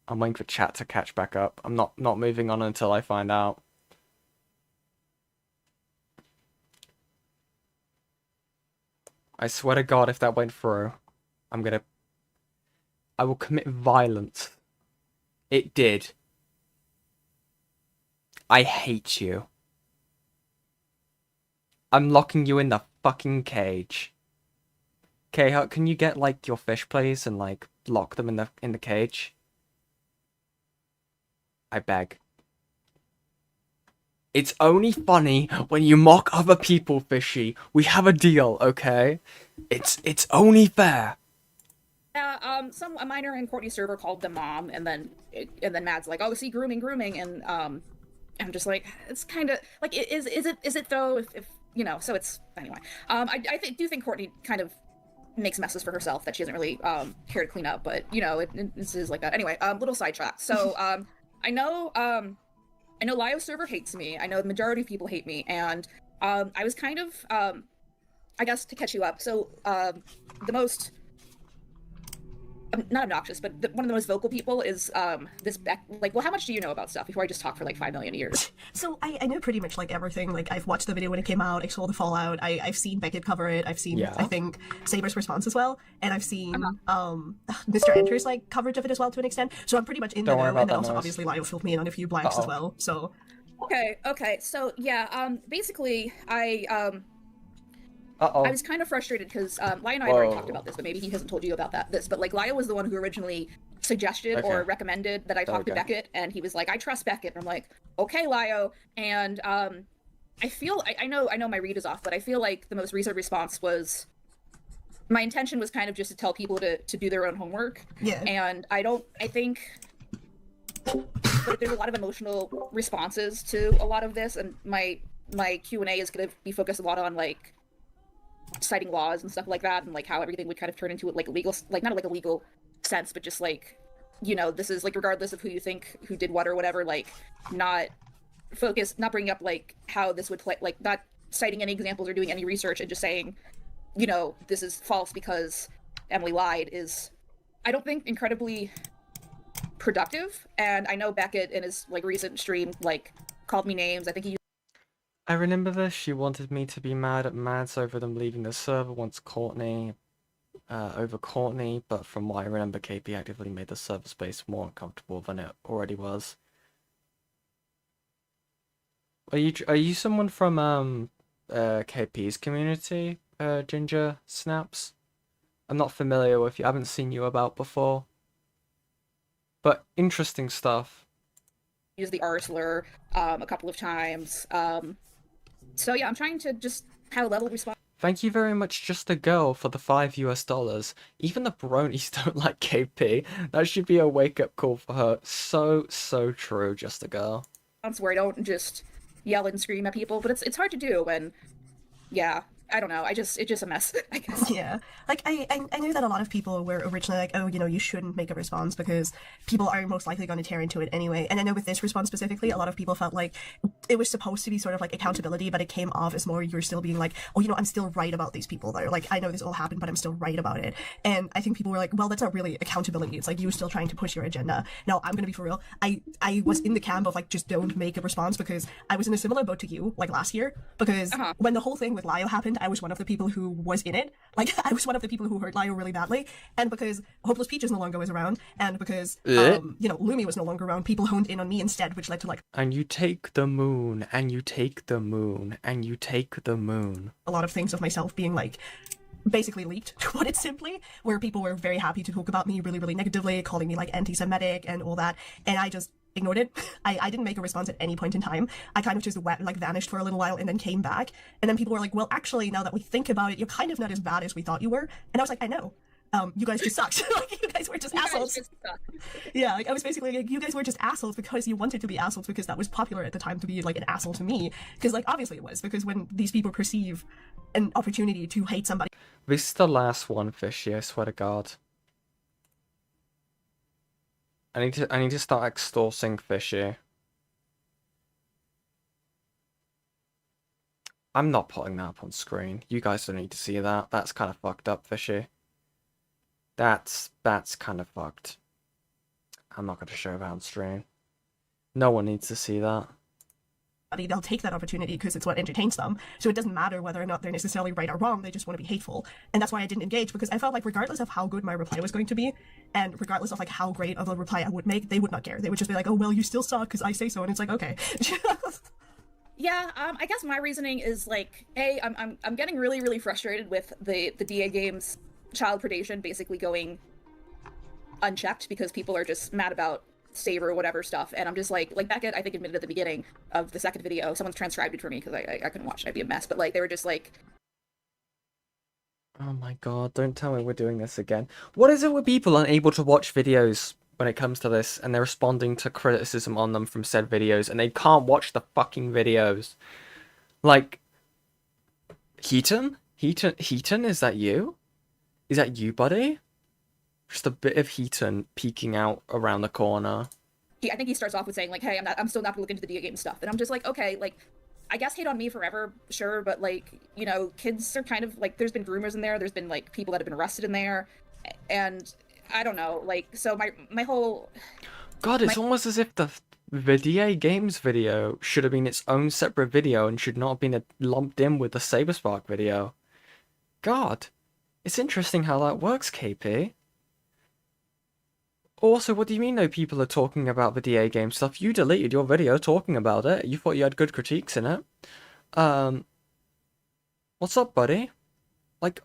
I'm waiting for chat to catch back up. I'm not moving on until I find out. I swear to God, if that went through, I will commit violence. It did. I hate you. I'm locking you in the fucking cage. Okay, can you get like your fish please and like lock them in the cage? I beg. It's only funny when you mock other people, Fishy. We have a deal, okay? It's only fair. Yeah, a miner in Courtney's server called them mom, and then Matt's like, oh, see, grooming, and I'm just like, it's kind of like, is it though? If you know, so it's anyway. I do think Courtney kind of makes messes for herself that she doesn't really care to clean up, but you know, this is like that. Anyway, little sidetrack. So I know Lio's server hates me. I know the majority of people hate me, and I was kind of I guess to catch you up. So the most not obnoxious, but one of the most vocal people is this Beck. Like, well, how much do you know about stuff before I just talk for like 5 million years? So I know pretty much like everything. Like I've watched the video when it came out. I saw the fallout. I've seen Beckett cover it. I've seen I think Saber's response as well, and I've seen Mr. Enter's like coverage of it as well to an extent. So I'm pretty much in the know. And then also obviously Lio filled me in on a few blanks as well. So okay. So yeah, basically I was kind of frustrated because Lio and I already talked about this, but maybe he hasn't told you about this. But like Lio was the one who originally suggested or recommended that I talk to Beckett, and he was like, "I trust Beckett." And I'm like, "Okay, Lio." And I feel I know my read is off, but I feel like the most recent response was my intention was kind of just to tell people to do their own homework. Yeah. And I think there's a lot of emotional responses to a lot of this, and my Q&A is going to be focused a lot on like citing laws and stuff like that, and like how everything would kind of turn into like legal, like not like a legal sense, but just like, you know, this is like regardless of who you think who did what or whatever, like not bringing up like how this would play, like not citing any examples or doing any research, and just saying, you know, this is false because Emily lied is, I don't think, incredibly productive. And I know Beckett in his like recent stream like called me names. I think he I remember this. She wanted me to be mad at Mads over them leaving the server once over Courtney, but from what I remember, KP actively made the server space more uncomfortable than it already was. Are you someone from KP's community, Ginger Snaps? I'm not familiar with you. I haven't seen you about before. But interesting stuff. used the R slur a couple of times. So yeah, I'm trying to just have a level response. Thank you very much, Just a Girl, for the $5. Even the bronies don't like KP. That should be a wake-up call for her. So true, Just a Girl. Where I don't just yell and scream at people, but it's hard to do when, yeah, I don't know. It's just a mess, I guess. Yeah. Like, I knew that a lot of people were originally like, oh, you know, you shouldn't make a response because people are most likely going to tear into it anyway. And I know with this response specifically, a lot of people felt like it was supposed to be sort of like accountability, but it came off as more you're still being like, oh, you know, I'm still right about these people. They're like, I know this all happened, but I'm still right about it. And I think people were like, well, that's not really accountability. It's like you still trying to push your agenda. Now, I'm going to be for real. I was in the camp of like, just don't make a response because I was in a similar boat to you, like last year, because when the whole thing with Lio happened, I was one of the people who was in it. Like, I was one of the people who hurt Lio really badly. And because Hopeless Peaches no longer was around, and because, you know, Lumi was no longer around, people honed in on me instead, which led to, like... And you take the moon, and you take the moon, and you take the moon. A lot of things of myself being, like, basically leaked, to put it simply, where people were very happy to talk about me really, really negatively, calling me, like, anti-Semitic and all that. And I just ignored it. I didn't make a response at any point in time. I kind of just vanished for a little while and then came back. And then people were like, well, actually, now that we think about it, you're kind of not as bad as we thought you were. And I was like, I know. You guys just sucked. Like, you guys were just assholes. Yeah, like, I was basically like, you guys were just assholes because you wanted to be assholes because that was popular at the time to be, like, an asshole to me. Because, like, obviously it was. Because when these people perceive an opportunity to hate somebody... This is the last one, Fishy, I swear to God. I need to start extorting Fishy. I'm not putting that up on screen. You guys don't need to see that. That's kind of fucked up, Fishy. That's kind of fucked. I'm not going to show that on stream. No one needs to see that. They'll take that opportunity because it's what entertains them. So it doesn't matter whether or not they're necessarily right or wrong, they just want to be hateful. And that's why I didn't engage, because I felt like regardless of how good my reply was going to be, and regardless of like how great of a reply I would make, they would not care. They would just be like, oh, well, you still suck because I say so. And it's like, okay. Yeah, I guess my reasoning is like, I'm getting really frustrated with the DA games child predation basically going unchecked because people are just mad about Saber or whatever stuff, and I'm just like Beckett, I think, admitted at the beginning of the second video, someone's transcribed it for me because I couldn't watch it, I'd be a mess, but like they were just like, oh my god, don't tell me we're doing this again. What is it with people unable to watch videos when it comes to this, and they're responding to criticism on them from said videos, and they can't watch the fucking videos? Like, Heaton, is that you? Is that you, buddy? Just a bit of Heaton peeking out around the corner. I think he starts off with saying like, hey, I'm still not gonna look into the DA game stuff, and I'm just like, okay, like, I guess hate on me forever, sure, but like, you know, kids are kind of like, there's been groomers in there's been like people that have been arrested in there, and I don't know, like, so my whole... God, it's almost as if the DA games video should have been its own separate video and should not have been lumped in with the Saberspark video. God, it's interesting how that works, KP. Also, what do you mean though people are talking about the DA game stuff? You deleted your video talking about it. You thought you had good critiques in it. What's up, buddy? Like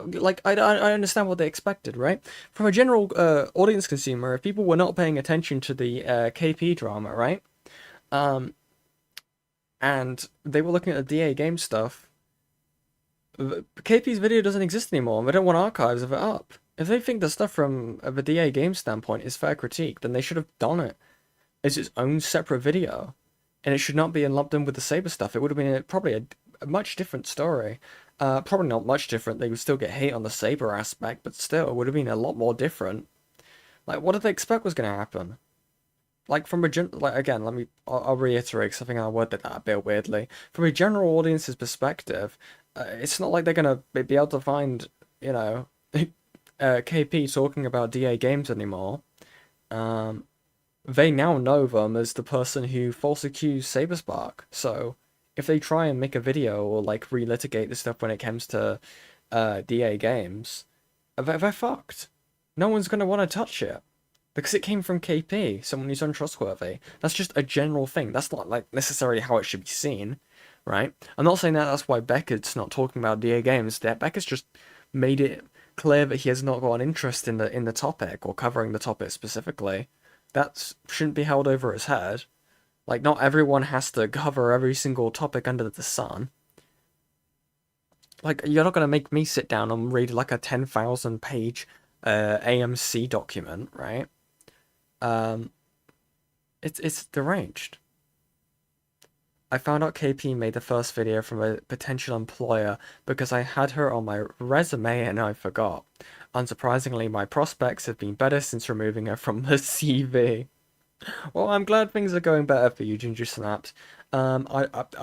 I understand what they expected, right? From a general audience consumer, if people were not paying attention to the KP drama, right? And they were looking at the DA game stuff, KP's video doesn't exist anymore, and they don't want archives of it up. If they think the stuff from the DA game standpoint is fair critique, then they should have done it as its own separate video. And it should not be lumped in with the Saber stuff. It would have been probably a much different story. Probably not much different. They would still get hate on the Saber aspect, but still, it would have been a lot more different. Like, what did they expect was going to happen? Like, from a again, I'll reiterate, because I think I worded that a bit weirdly. From a general audience's perspective, it's not like they're going to be able to find, you know, KP talking about DA games anymore. They now know them as the person who false accused Saberspark. So if they try and make a video or like relitigate the stuff when it comes to DA games, they're fucked. No one's gonna want to touch it because it came from KP, someone who's untrustworthy. That's just a general thing. That's not like necessarily how it should be seen, right? I'm not saying that that's why Beckett's not talking about DA games. Beckett's just made it clear that he has not got an interest in the topic or covering the topic specifically. That shouldn't be held over his head. Like, not everyone has to cover every single topic under the sun. Like, you're not going to make me sit down and read like a 10,000 page AMC document, right? It's deranged. I found out KP made the first video from a potential employer because I had her on my resume and I forgot. Unsurprisingly, my prospects have been better since removing her from the CV. Well, I'm glad things are going better for you, Ginger Snaps. I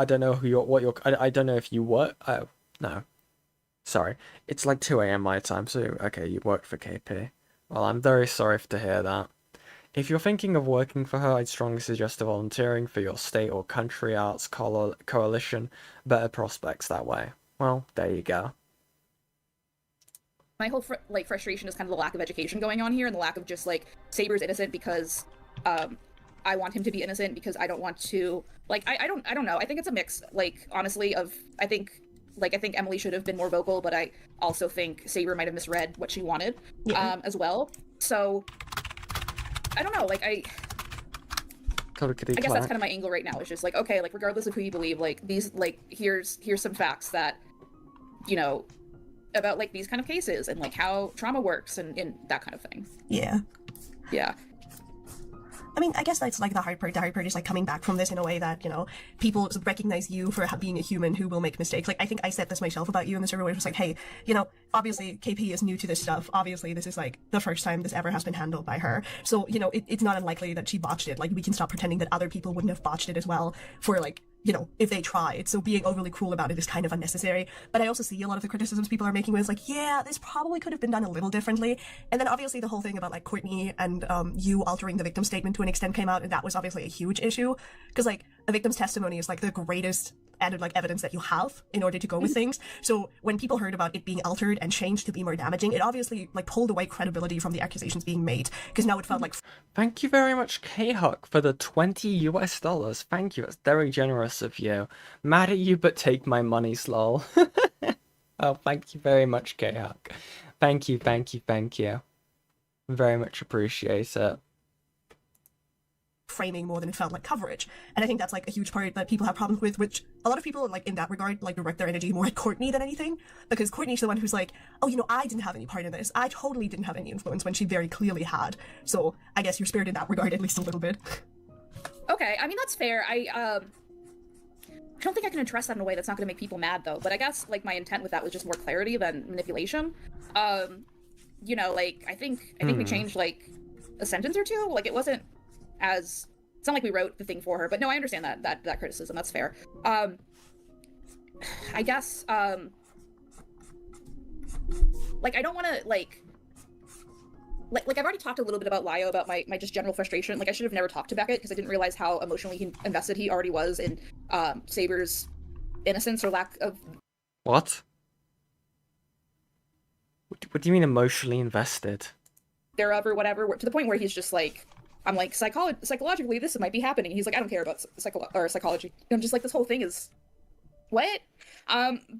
don't know I don't know if you work. Oh, no. Sorry. It's like 2 AM my time, so okay, you work for KP. Well, I'm very sorry to hear that. If you're thinking of working for her, I'd strongly suggest volunteering for your state or country arts coalition. Better prospects that way. Well, there you go. My whole frustration is kind of the lack of education going on here and the lack of just like Saber's innocent because I want him to be innocent because I don't want to like I don't know. I think it's a mix, like, honestly, of I think Emily should have been more vocal, but I also think Saber might have misread what she wanted as well. So I don't know, like I guess that's kind of my angle right now. It's just like, okay, like regardless of who you believe, like these, like here's some facts that, you know, about like these kind of cases and like how trauma works and that kind of thing. Yeah. Yeah. I mean, I guess that's like the hard part. The hard part is like coming back from this in a way that, you know, people recognize you for being a human who will make mistakes. Like, I think I said this myself about you in the server where it was like, hey, you know, obviously KP is new to this stuff. Obviously, this is like the first time this ever has been handled by her. So, you know, it's not unlikely that she botched it. Like, we can stop pretending that other people wouldn't have botched it as well for like you know, if they tried. So being overly cruel about it is kind of unnecessary. But I also see a lot of the criticisms people are making was like, yeah, this probably could have been done a little differently. And then obviously the whole thing about like Courtney and you altering the victim statement to an extent came out, and that was obviously a huge issue. Because like a victim's testimony is like the greatest added like evidence that you have in order to go with things. So when people heard about it being altered and changed to be more damaging, it obviously like pulled away credibility from the accusations being made, because now it felt like Thank you very much, K-Huck, for the $20. Thank you, that's very generous of you. Mad at you, but take my money, lol. Oh, thank you very much, K-Huck. Thank you, thank you, thank you. Very much appreciate it. framing more than it felt like coverage. And I think that's like a huge part that people have problems with, which a lot of people like in that regard like direct their energy more at Courtney than anything, because Courtney's the one who's like, oh, you know, I didn't have any part in this, I totally didn't have any influence, when she very clearly had. So I guess you're spared in that regard at least a little bit. Okay, I mean, that's fair. I don't think I can address that in a way that's not going to make people mad, though. But I guess, like, my intent with that was just more clarity than manipulation. You know, like, I think we changed, like, a sentence or two. Like, it wasn't as... It's not like we wrote the thing for her. But no, I understand that criticism. That's fair. I guess, like, I don't want to, like, I've already talked a little bit about Lio, about my just general frustration. Like, I should have never talked to Beckett because I didn't realize how emotionally invested he already was in Saber's innocence or lack of... What? What do you mean emotionally invested? Thereof or whatever, to the point where he's just like, I'm like, psychologically, this might be happening. He's like, I don't care about psychology. And I'm just like, this whole thing is... What?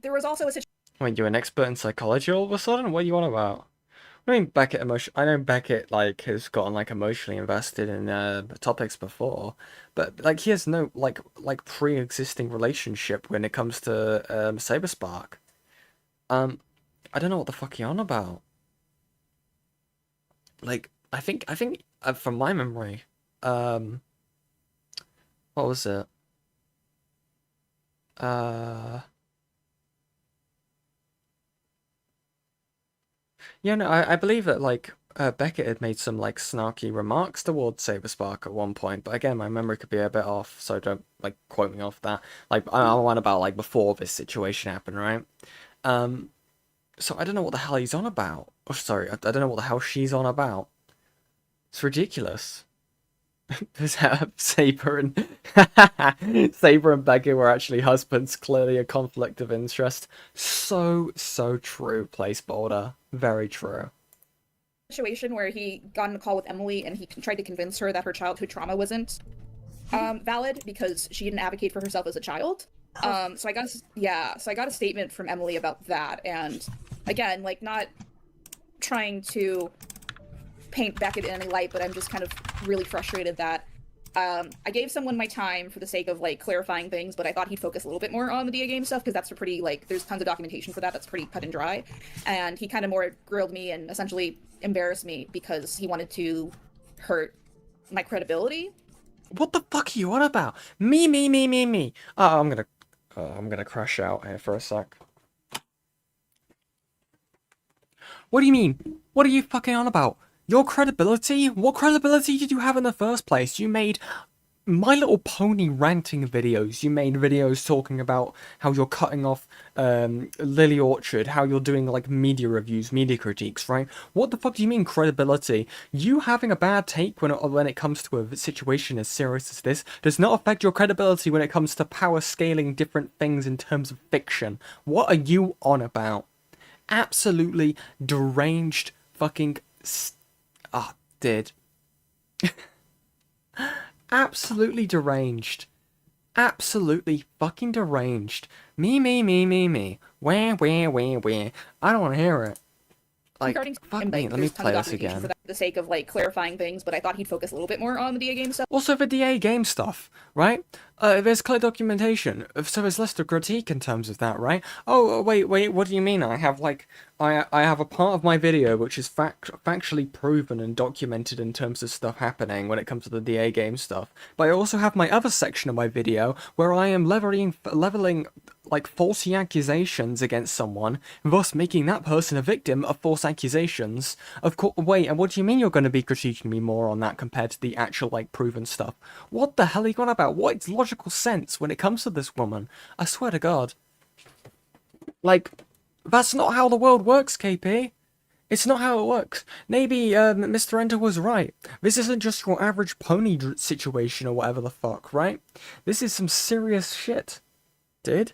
There was also a situation... Wait, you're an expert in psychology all of a sudden? What are you on about? I mean, Beckett I know Beckett like has gotten like emotionally invested in topics before, but like he has no like pre-existing relationship when it comes to Saberspark. I don't know what the fuck you're on about. Like I think from my memory, what was it? Yeah, no, I believe that, like, Beckett had made some, like, snarky remarks towards Saberspark at one point, but again, my memory could be a bit off, so don't, like, quote me off that. Like, I want about, like, before this situation happened, right? So I don't know what the hell he's on about. Oh, sorry, I don't know what the hell she's on about. It's ridiculous. Saber and Saber and Beckett were actually husbands, clearly a conflict of interest. So true, Placebolder. Very true. Situation where he got on a call with Emily and he tried to convince her that her childhood trauma wasn't valid because she didn't advocate for herself as a child. So I got a statement from Emily about that, and again, like, not trying to paint Beckett in any light, but I'm just kind of really frustrated that I gave someone my time for the sake of, like, clarifying things, but I thought he'd focus a little bit more on the DA game stuff, because that's a pretty, like, there's tons of documentation for that that's pretty cut and dry, and he kind of more grilled me and essentially embarrassed me because he wanted to hurt my credibility. What the fuck are you on about? Me. Oh, I'm gonna crash out here for a sec. What do you mean? What are you fucking on about? Your credibility? What credibility did you have in the first place? You made My Little Pony ranting videos. You made videos talking about how you're cutting off Lily Orchard, how you're doing like media reviews, media critiques, right? What the fuck do you mean credibility? You having a bad take when it comes to a situation as serious as this does not affect your credibility when it comes to power scaling different things in terms of fiction. What are you on about? Absolutely deranged fucking... did. Absolutely deranged. Absolutely fucking deranged. Me. Where. I don't want to hear it. Like, fuck me, let me play this again. For the sake of, like, clarifying things, but I thought he'd focus a little bit more on the DA game stuff. Also, the DA game stuff, right? There's clear documentation, so there's less to critique in terms of that, right? Oh, wait, what do you mean? I have, like, I have a part of my video which is factually proven and documented in terms of stuff happening when it comes to the DA game stuff. But I also have my other section of my video where I am leveling like faulty accusations against someone, thus making that person a victim of false accusations. Of course, wait, and what do you mean you're going to be critiquing me more on that compared to the actual like proven stuff? What the hell are you on about? What is logical sense when it comes to this woman? I swear to God. Like, that's not how the world works, KP. It's not how it works. Maybe Mr. Enter was right. This isn't just your average pony situation or whatever the fuck, right? This is some serious shit, dude.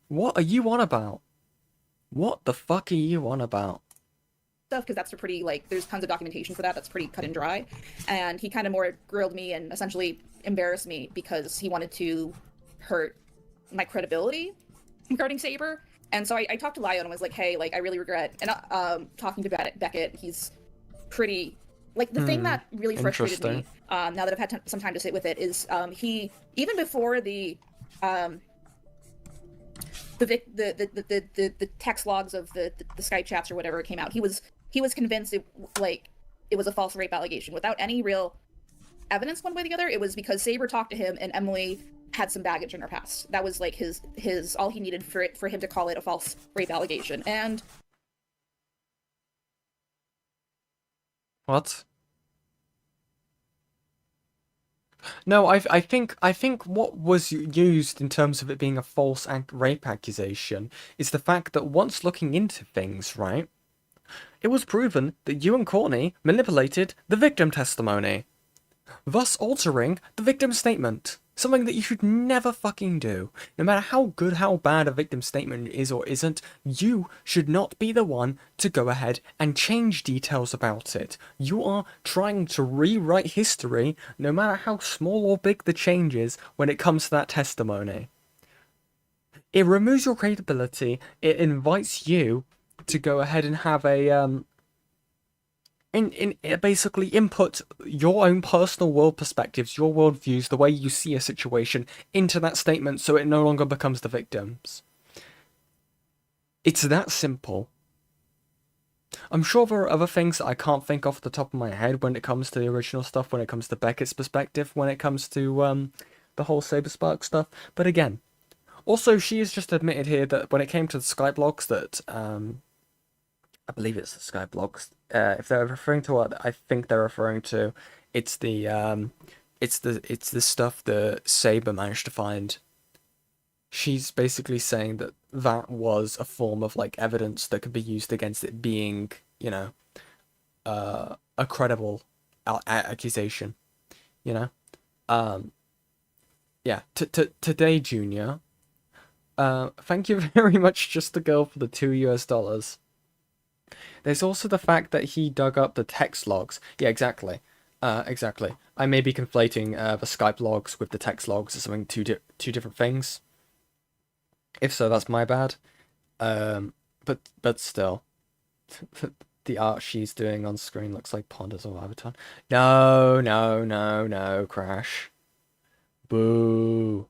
What are you on about? What the fuck are you on about? Stuff, because that's a pretty, like, there's tons of documentation for that. That's pretty cut and dry. And he kind of more grilled me and essentially embarrassed me because he wanted to hurt my credibility regarding Saber. And so I talked to Lyon and was like, hey, like, I really regret. And talking to Beckett, he's pretty, like, the thing that really frustrated me, now that I've had some time to sit with it, is he, even before the text logs of the Skype chats or whatever came out, he was convinced it was a false rape allegation without any real evidence one way or the other. It was because Saber talked to him and Emily had some baggage in her past. That was like his all he needed for him to call it a false rape allegation. And what? No, I think what was used in terms of it being a false rape accusation is the fact that once looking into things, right, it was proven that you and Courtney manipulated the victim testimony, thus altering the victim statement. Something that you should never fucking do. No matter how good, how bad a victim statement is or isn't, you should not be the one to go ahead and change details about it. You are trying to rewrite history, no matter how small or big the change is when it comes to that testimony. It removes your credibility. It invites you to go ahead and have a basically input your own personal world perspectives, your world views, the way you see a situation into that statement so it no longer becomes the victim's. It's that simple. I'm sure there are other things that I can't think off the top of my head when it comes to the original stuff, when it comes to Beckett's perspective, when it comes to the whole Saberspark stuff, but again, also she has just admitted here that when it came to the Skype logs that, I believe it's the Skype logs. If they're referring to what I think they're referring to, it's the stuff that Saber managed to find. She's basically saying that that was a form of like evidence that could be used against it being, you know, a credible accusation. You know, yeah. Today, Junior. Thank you very much, Just the Girl, for the $2. There's also the fact that he dug up the text logs. Yeah, exactly. Exactly. I may be conflating the Skype logs with the text logs as something two different things. If so, that's my bad. But still, the art she's doing on screen looks like Ponders or Avatar. No, Crash. Boo.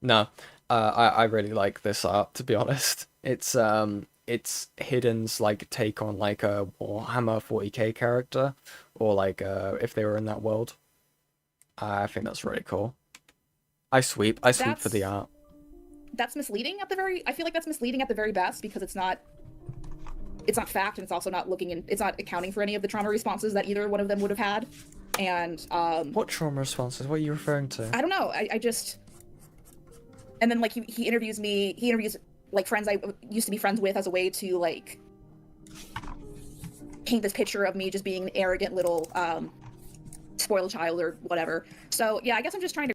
No, I really like this art, to be honest. It's Hidden's like take on like a Warhammer 40k character, or like if they were in that world. I think that's really cool. I sweep for the art. That's misleading at the very. I feel like that's misleading at the very best because it's not fact, and it's also not it's not accounting for any of the trauma responses that either one of them would have had. And what trauma responses? What are you referring to? I don't know. I just. And then like he interviews me. He interviews like friends I used to be friends with as a way to like paint this picture of me just being an arrogant little spoiled child or whatever. So yeah, I guess I'm just trying to.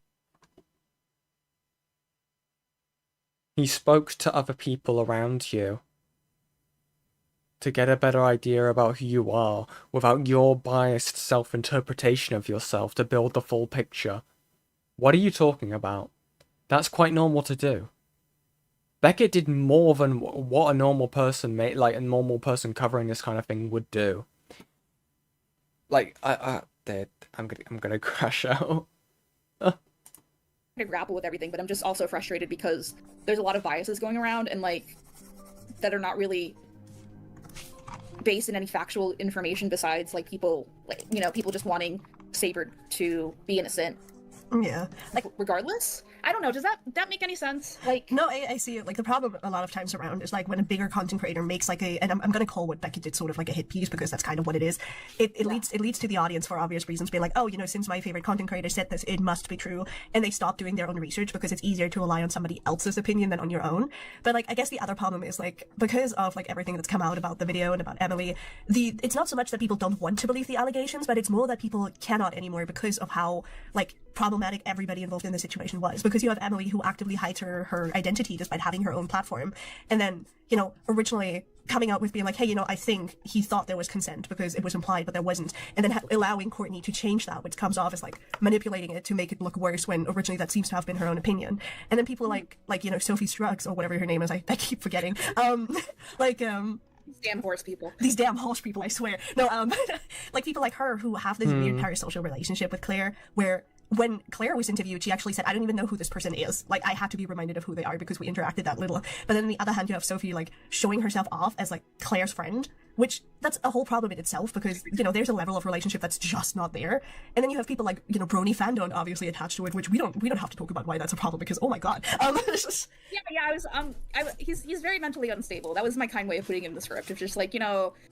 He spoke to other people around you to get a better idea about who you are without your biased self-interpretation of yourself to build the full picture. What are you talking about? That's quite normal to do. Beckett did more than what a normal person a normal person covering this kind of thing would do. Like, I'm gonna crash out. To grapple with everything, but I'm just also frustrated because there's a lot of biases going around and like that are not really based in any factual information besides like people people just wanting Saber to be innocent. Yeah. Like regardless. I don't know. Does that make any sense? Like, No, I see it. Like, the problem a lot of times around is, like, when a bigger content creator makes, like, and I'm going to call what Becky did sort of like a hit piece, because that's kind of what it is. It leads to the audience, for obvious reasons, being like, oh, since my favorite content creator said this, it must be true. And they stop doing their own research because it's easier to rely on somebody else's opinion than on your own. But, like, I guess the other problem is, like, because of, like, everything that's come out about the video and about Emily, it's not so much that people don't want to believe the allegations, but it's more that people cannot anymore because of how, like, problematic everybody involved in the situation was. Because you have Emily, who actively hides her identity despite having her own platform, and then originally coming out with being like, hey, I think he thought there was consent because it was implied but there wasn't, and then allowing Courtney to change that, which comes off as like manipulating it to make it look worse when originally that seems to have been her own opinion. And then people like Sophie Strux, or whatever her name is, I keep forgetting, damn horse people. These damn horse people, I swear. No, like people like her who have this weird parasocial relationship with Claire, where when Claire was interviewed, she actually said, I don't even know who this person is. Like, I had to be reminded of who they are because we interacted that little. But then on the other hand, you have Sophie, like, showing herself off as, like, Claire's friend, which that's a whole problem in itself because, there's a level of relationship that's just not there. And then you have people like, Brony Fandon obviously attached to it, which we don't have to talk about why that's a problem because, oh my god. He's very mentally unstable. That was my kind way of putting him in the script. It's just like,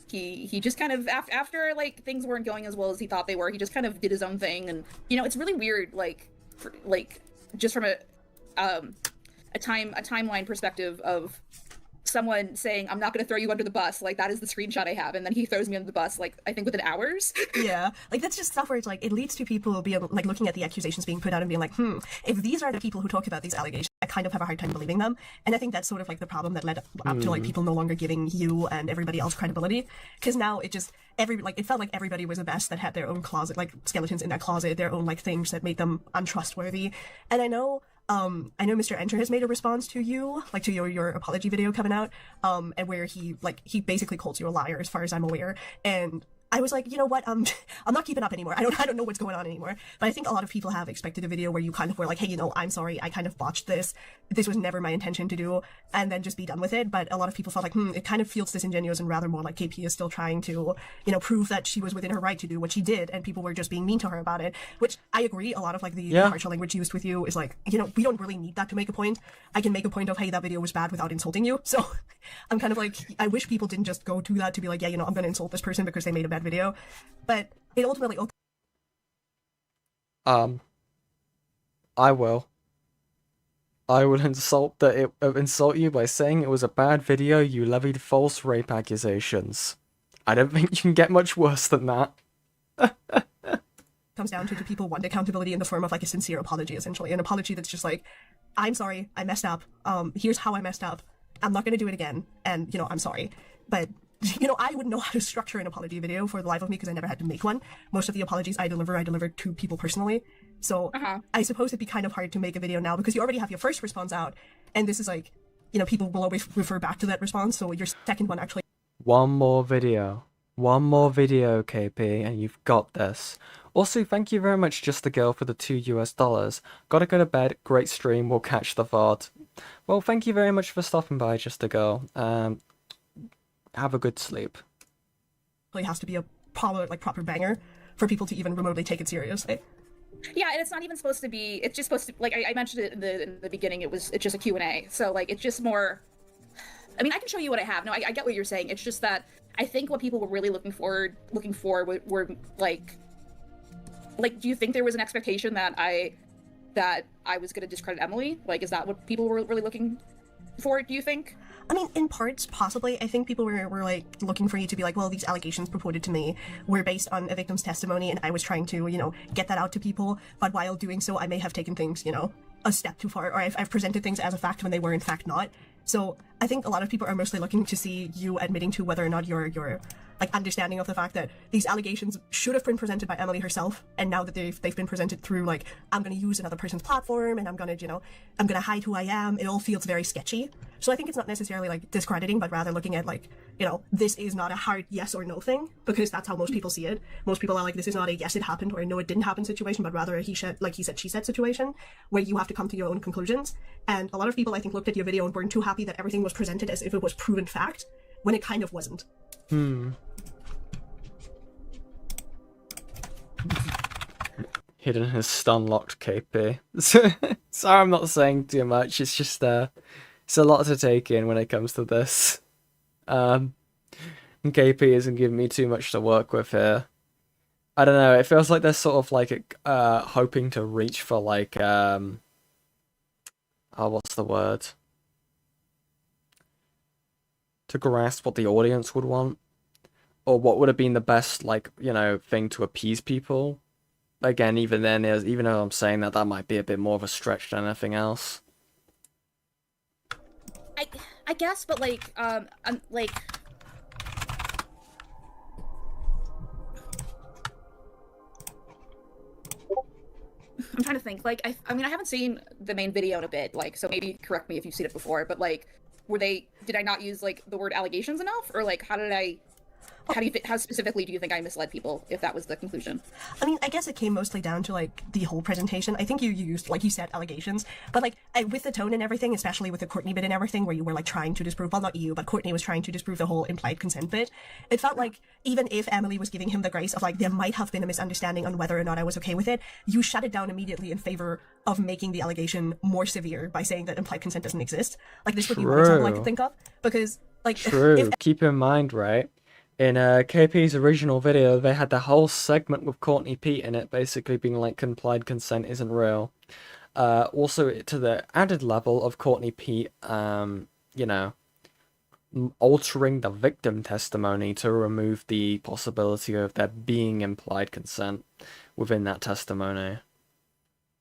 he just kind of, after, like, things weren't going as well as he thought they were, he just kind of did his own thing. And, it's really weird, just from a timeline perspective of someone saying, I'm not going to throw you under the bus, like, that is the screenshot I have, and then he throws me under the bus, like, I think within hours. Yeah, like, that's just stuff where it's like, it leads to people being like looking at the accusations being put out and being like, if these are the people who talk about these allegations, I kind of have a hard time believing them. And I think that's sort of like the problem that led up to like people no longer giving you and everybody else credibility, because now it just it felt like everybody was a mess that had their own closet, like skeletons in their closet, their own like things that made them untrustworthy. And I know Mr. Enter has made a response to you, like to your apology video coming out, and where he basically calls you a liar as far as I'm aware. And I was like, you know what, I'm not keeping up anymore. I don't know what's going on anymore. But I think a lot of people have expected a video where you kind of were like, hey, I'm sorry, I kind of botched this. This was never my intention to do, and then just be done with it. But a lot of people felt like, it kind of feels disingenuous and rather more like KP is still trying to, prove that she was within her right to do what she did, and people were just being mean to her about it. Which I agree, a lot of like the harsher language used with you is like, we don't really need that to make a point. I can make a point of, hey, that video was bad without insulting you. So I'm kind of like, I wish people didn't just go to that to be like, yeah, I'm going to insult this person because they made a bad video. But it ultimately I will insult you by saying it was a bad video. You levied false rape accusations. I don't think you can get much worse than that. comes down to, do people want accountability in the form of like a sincere apology, essentially an apology that's just like, I'm sorry, I messed up, here's how I messed up, I'm not going to do it again, and I'm sorry. But I wouldn't know how to structure an apology video for the life of me because I never had to make one. Most of the apologies I deliver to people personally. So I suppose it'd be kind of hard to make a video now because you already have your first response out, and this is like, people will always refer back to that response, so your second one actually... One more video, KP, and you've got this. Also, thank you very much, Just a Girl, for the $2. Gotta go to bed, great stream, we'll catch the VOD. Well, thank you very much for stopping by, Just a Girl. Have a good sleep. It has to be a proper banger for people to even remotely take it seriously. Yeah, and it's not even supposed to be, it's just supposed to, like, I mentioned it in the beginning, it's just a Q&A, so, like, it's just more, I mean, I can show you what I have. No, I get what you're saying. It's just that I think what people were really looking for were like, do you think there was an expectation that I was going to discredit Emily? Like, is that what people were really looking for, do you think? I mean, in parts, possibly. I think people were like, looking for you to be like, well, these allegations purported to me were based on a victim's testimony, and I was trying to, get that out to people, but while doing so, I may have taken things, a step too far, or I've presented things as a fact when they were in fact not. So I think a lot of people are mostly looking to see you admitting to whether or not your like understanding of the fact that these allegations should have been presented by Emily herself, and now that they've been presented through like, I'm going to use another person's platform and I'm going to hide who I am, it all feels very sketchy. So I think it's not necessarily like discrediting, but rather looking at like, this is not a hard yes or no thing, because that's how most people see it. Most people are like, this is not a yes it happened or a no it didn't happen situation, but rather a he said she said situation where you have to come to your own conclusions. And a lot of people, I think, looked at your video and weren't too happy that everything was presented as if it was proven fact, when it kind of wasn't. Hidden has stun locked KP. Sorry, I'm not saying too much. It's just it's a lot to take in when it comes to this. And KP isn't giving me too much to work with here. I don't know. It feels like they're sort of like hoping to reach for like oh, what's the word? To grasp what the audience would want, or what would have been the best, like, you know, thing to appease people. Again, even then, even though I'm saying that, that might be a bit more of a stretch than anything else. I guess, but like, I'm like. I'm trying to think. Like, I mean, I haven't seen the main video in a bit. Like, so maybe correct me if you've seen it before. But like, did I not use like the word allegations enough, or like, how specifically do you think I misled people, if that was the conclusion? I mean, I guess it came mostly down to, like, the whole presentation. I think you used, like you said, allegations, but, like, with the tone and everything, especially with the Courtney bit and everything, where you were, like, trying to disprove, well, not you, but Courtney was trying to disprove the whole implied consent bit, it felt like, even if Emily was giving him the grace of, like, there might have been a misunderstanding on whether or not I was okay with it, you shut it down immediately in favor of making the allegation more severe by saying that implied consent doesn't exist. Like, this would be one example I could think of, because, like, True. Keep in mind, right? In KP's original video, they had the whole segment with Courney Peet in it, basically being like, implied consent isn't real. Also, to the added level of Courney Peet, you know, altering the victim testimony to remove the possibility of there being implied consent within that testimony.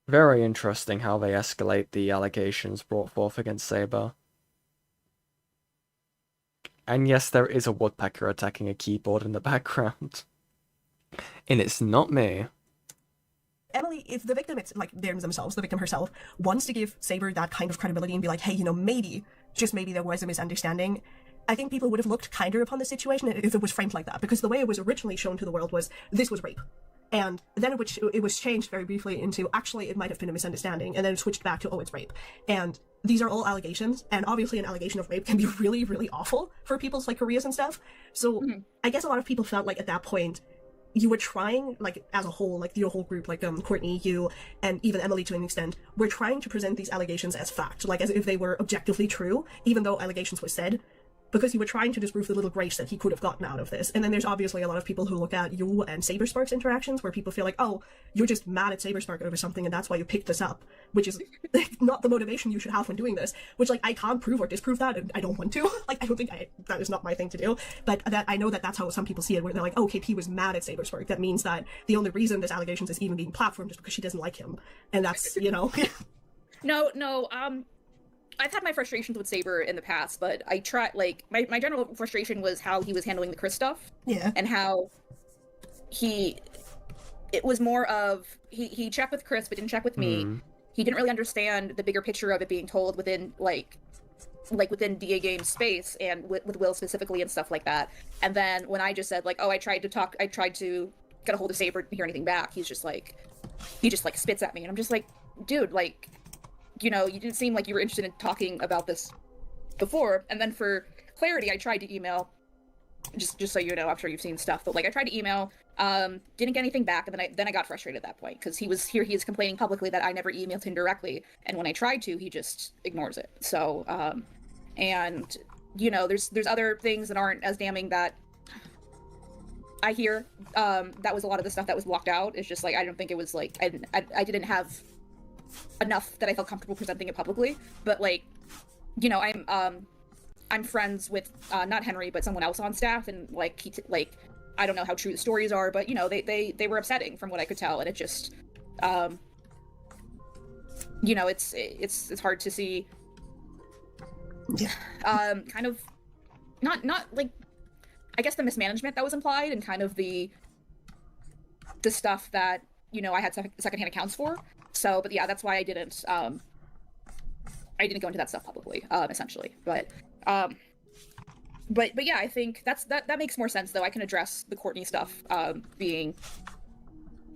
Very interesting how they escalate the allegations brought forth against Saber. And yes, there is a woodpecker attacking a keyboard in the background. And it's not me. Emily, if the victim, it's like themselves, the victim herself, wants to give Saber that kind of credibility and be like, hey, you know, maybe, just maybe there was a misunderstanding, I think people would have looked kinder upon the situation if it was framed like that. Because the way it was originally shown to the world was, this was rape. And then it was changed very briefly into, actually, it might have been a misunderstanding, and then it switched back to, oh, it's rape. And these are all allegations, and obviously an allegation of rape can be really, really awful for people's, like, careers and stuff. So I guess a lot of people felt like at that point, you were trying, like, as a whole, like, your whole group, like, Courtney, you, and even Emily to an extent, were trying to present these allegations as fact, like, as if they were objectively true, even though allegations were said, because you were trying to disprove the little grace that he could have gotten out of this. And then there's obviously a lot of people who look at you and Saberspark's interactions where people feel like, oh, you're just mad at Saberspark over something and that's why you picked this up, which is not the motivation you should have when doing this, which, like, I can't prove or disprove that, and I don't want to. Like, I don't think that is not my thing to do, but that I know that that's how some people see it, where they're like, oh, KP was mad at Saberspark. That means that the only reason this allegations is even being platformed is because she doesn't like him. And that's, you know. No, I've had my frustrations with Saber in the past, but I try, like, my general frustration was how he was handling the Chris stuff. Yeah. And how it was more of, he checked with Chris, but didn't check with me. He didn't really understand the bigger picture of it being told within, like within DA Games space, and with Will specifically and stuff like that. And then when I just said, like, oh, I tried to get a hold of Saber, didn't hear anything back, he just spits at me, and I'm just like, dude, like, you know, you didn't seem like you were interested in talking about this before. And then for clarity, I tried to email, just so you know, I'm sure you've seen stuff, but, like, I tried to email, didn't get anything back, and then I got frustrated at that point, because he is complaining publicly that I never emailed him directly, and when I tried to, he just ignores it. So, and, you know, there's other things that aren't as damning that I hear. That was a lot of the stuff that was blocked out. It's just, like, I don't think it was, like, I didn't have enough that I felt comfortable presenting it publicly, but, like, you know, I'm friends with not Henry, but someone else on staff, and, like, I don't know how true the stories are, but, you know, they were upsetting from what I could tell, and it just, you know, it's hard to see, kind of not like, I guess, the mismanagement that was implied, and kind of the stuff that, you know, I had secondhand accounts for. So, but yeah, that's why I didn't go into that stuff publicly, essentially. But yeah, I think that makes more sense, though. I can address the Courtney stuff, being,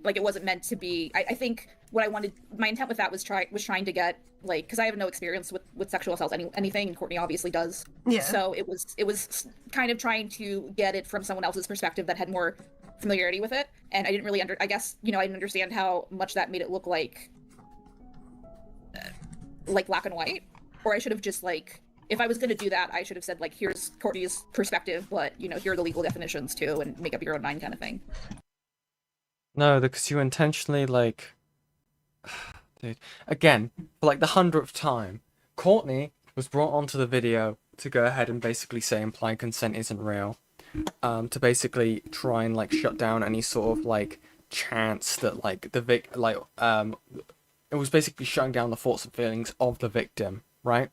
like, it wasn't meant to be. I think what I wanted, my intent with that was trying to get, like, because I have no experience with sexual assault, anything, and Courtney obviously does. Yeah. So it was kind of trying to get it from someone else's perspective that had more familiarity with it, and I didn't really I guess, you know, I didn't understand how much that made it look like black and white. Or I should have just, like, if I was going to do that, I should have said, like, here's Courtney's perspective, but, you know, here are the legal definitions too, and make up your own mind kind of thing. No, because you intentionally, like... Dude. Again, for like the 100th time, Courtney was brought onto the video to go ahead and basically say implied consent isn't real. To basically try and, like, shut down any sort of, like, chance that, like, it was basically shutting down the thoughts and feelings of the victim, right?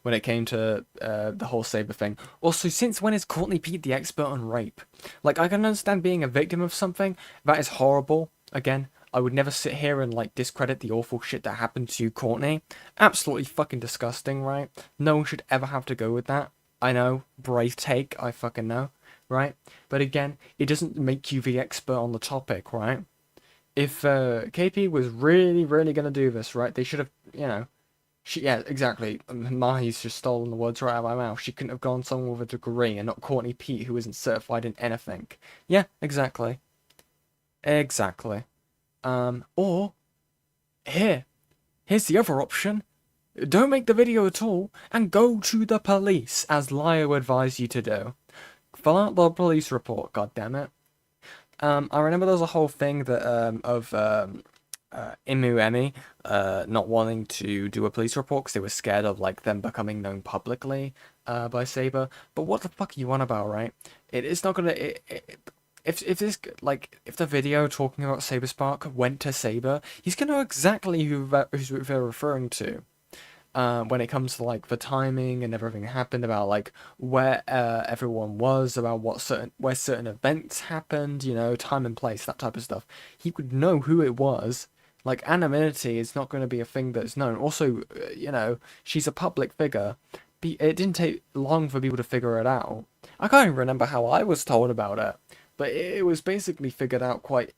When it came to the whole Saber thing. Also, since when is Courney Peet the expert on rape? Like, I can understand being a victim of something. That is horrible. Again, I would never sit here and, like, discredit the awful shit that happened to you, Courtney. Absolutely fucking disgusting, right? No one should ever have to go with that. I know. Brave take. I fucking know. Right? But again, it doesn't make you the expert on the topic, right? If KP was really, really going to do this, right, they should have, you know... Yeah, exactly. Mahi's just stolen the words right out of my mouth. She couldn't have gone someone with a degree and not Courtney Peet, who isn't certified in anything. Yeah, exactly. Exactly. Or, here's the other option. Don't make the video at all, and go to the police, as Lio advised you to do. Fill out the police report, goddammit. I remember there was a whole thing that, Imu Emi not wanting to do a police report because they were scared of, like, them becoming known publicly by Saber. But what the fuck are you on about, right? It's not gonna... If the video talking about Saber Spark went to Saber, he's gonna know exactly who they're referring to. When it comes to, like, the timing and everything happened, about, like, where everyone was, about where certain events happened, you know, time and place, that type of stuff. He would know who it was. Like, anonymity is not going to be a thing that's known. Also, you know, she's a public figure. It didn't take long for people to figure it out. I can't even remember how I was told about it, but it was basically figured out quite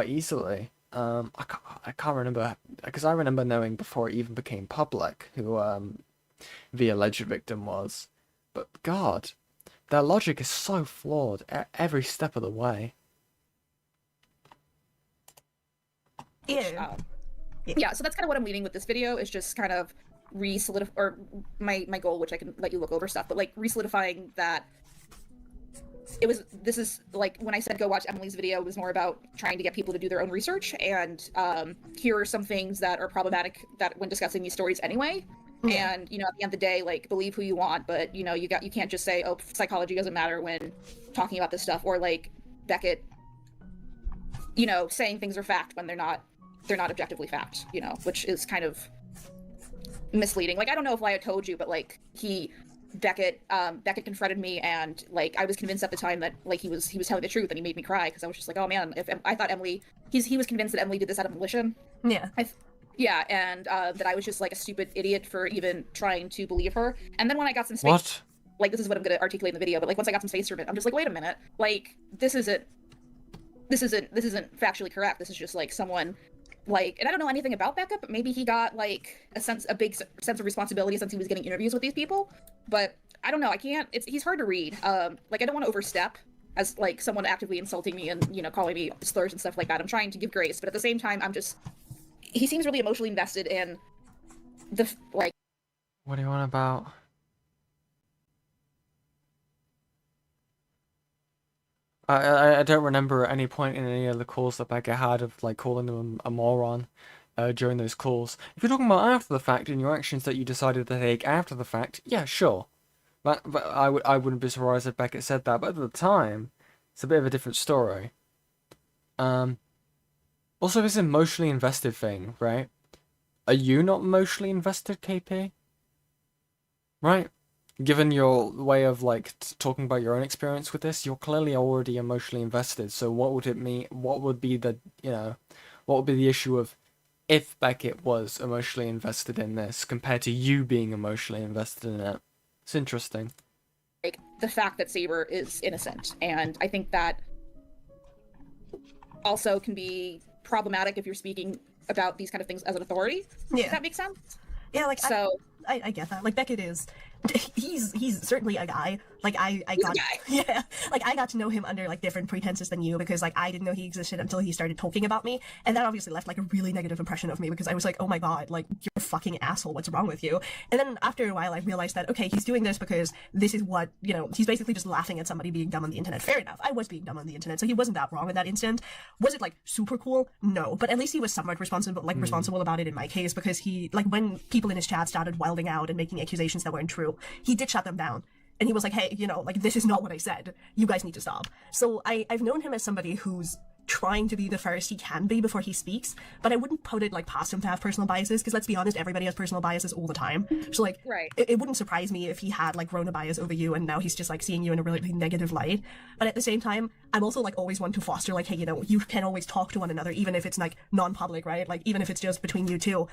easily. I can't remember, because I remember knowing before it even became public who the alleged victim was. But God, their logic is so flawed every step of the way. Yeah. Yeah, so that's kind of what I'm leading with this video, is just kind of re-solidify, or my goal, which I can let you look over stuff, but, like, re-solidifying that this is like, when I said go watch Emily's video, it was more about trying to get people to do their own research, and here are some things that are problematic that when discussing these stories anyway. Yeah. And, you know, at the end of the day, like, believe who you want, but, you know, you can't just say, oh, psychology doesn't matter when talking about this stuff, or, like, Beckett, you know, saying things are fact when they're not objectively fact, you know, which is kind of misleading. Like, I don't know if Laya told you, but, like, Beckett confronted me, and, like, I was convinced at the time that, like, he was telling the truth, and he made me cry, because I was just like, oh man, if I thought Emily, he was convinced that Emily did this out of volition. Yeah. Yeah, and that I was just, like, a stupid idiot for even trying to believe her. And then when I got some space, What? Like, this is what I'm gonna articulate in the video, but, like, once I got some space from it, I'm just like, wait a minute, like, this isn't factually correct. This is just, like, someone, like, and I don't know anything about Beckett, but maybe he got, like, a big sense of responsibility since he was getting interviews with these people. But I don't know. He's hard to read. Like, I don't want to overstep as, like, someone actively insulting me and, you know, calling me slurs and stuff like that. I'm trying to give grace, but at the same time, he seems really emotionally invested in like. What do you want about? I don't remember at any point in any of the calls that Becca had of, like, calling him a moron during those calls. If you're talking about after the fact and your actions that you decided to take after the fact, yeah, sure. But I wouldn't be surprised if Beckett said that. But at the time, it's a bit of a different story. Also, this emotionally invested thing, right? Are you not emotionally invested, KP? Right? Given your way of, like, talking about your own experience with this, you're clearly already emotionally invested. So what would it mean? What would be the, you know, what would be the issue of if Beckett was emotionally invested in this compared to you being emotionally invested in it? It's interesting. Like, the fact that Saber is innocent, and I think that also can be problematic if you're speaking about these kind of things as an authority. Yeah. If that makes sense. Yeah, like, so I get that. Like, Beckett is, he's certainly a guy. Like, I He's a got, guy. yeah, like, I got to know him under, like, different pretenses than you, because, like, I didn't know he existed until he started talking about me, and that obviously left, like, a really negative impression of me, because I was like, oh my god, like, you're a fucking asshole, what's wrong with you? And then after a while, I realized that, okay, he's doing this because this is what, you know, he's basically just laughing at somebody being dumb on the internet. Fair enough, I was being dumb on the internet, so he wasn't that wrong in that instant. Was it, like, super cool? No, but at least he was somewhat responsible, like, responsible about it in my case, because he, like, when people in his chat started wilding out and making accusations that weren't true, he did shut them down. And he was like, hey, you know, like, this is not what I said. You guys need to stop. So I've known him as somebody who's trying to be the fairest he can be before he speaks, but I wouldn't put it, like, past him to have personal biases, because let's be honest, everybody has personal biases all the time. So, like, Right. it wouldn't surprise me if he had, like, grown a bias over you, and now he's just, like, seeing you in a really negative light. But at the same time, I'm also, like, always one to foster, like, hey, you know, you can always talk to one another, even if it's, like, non-public, right? Like, even if it's just between you two,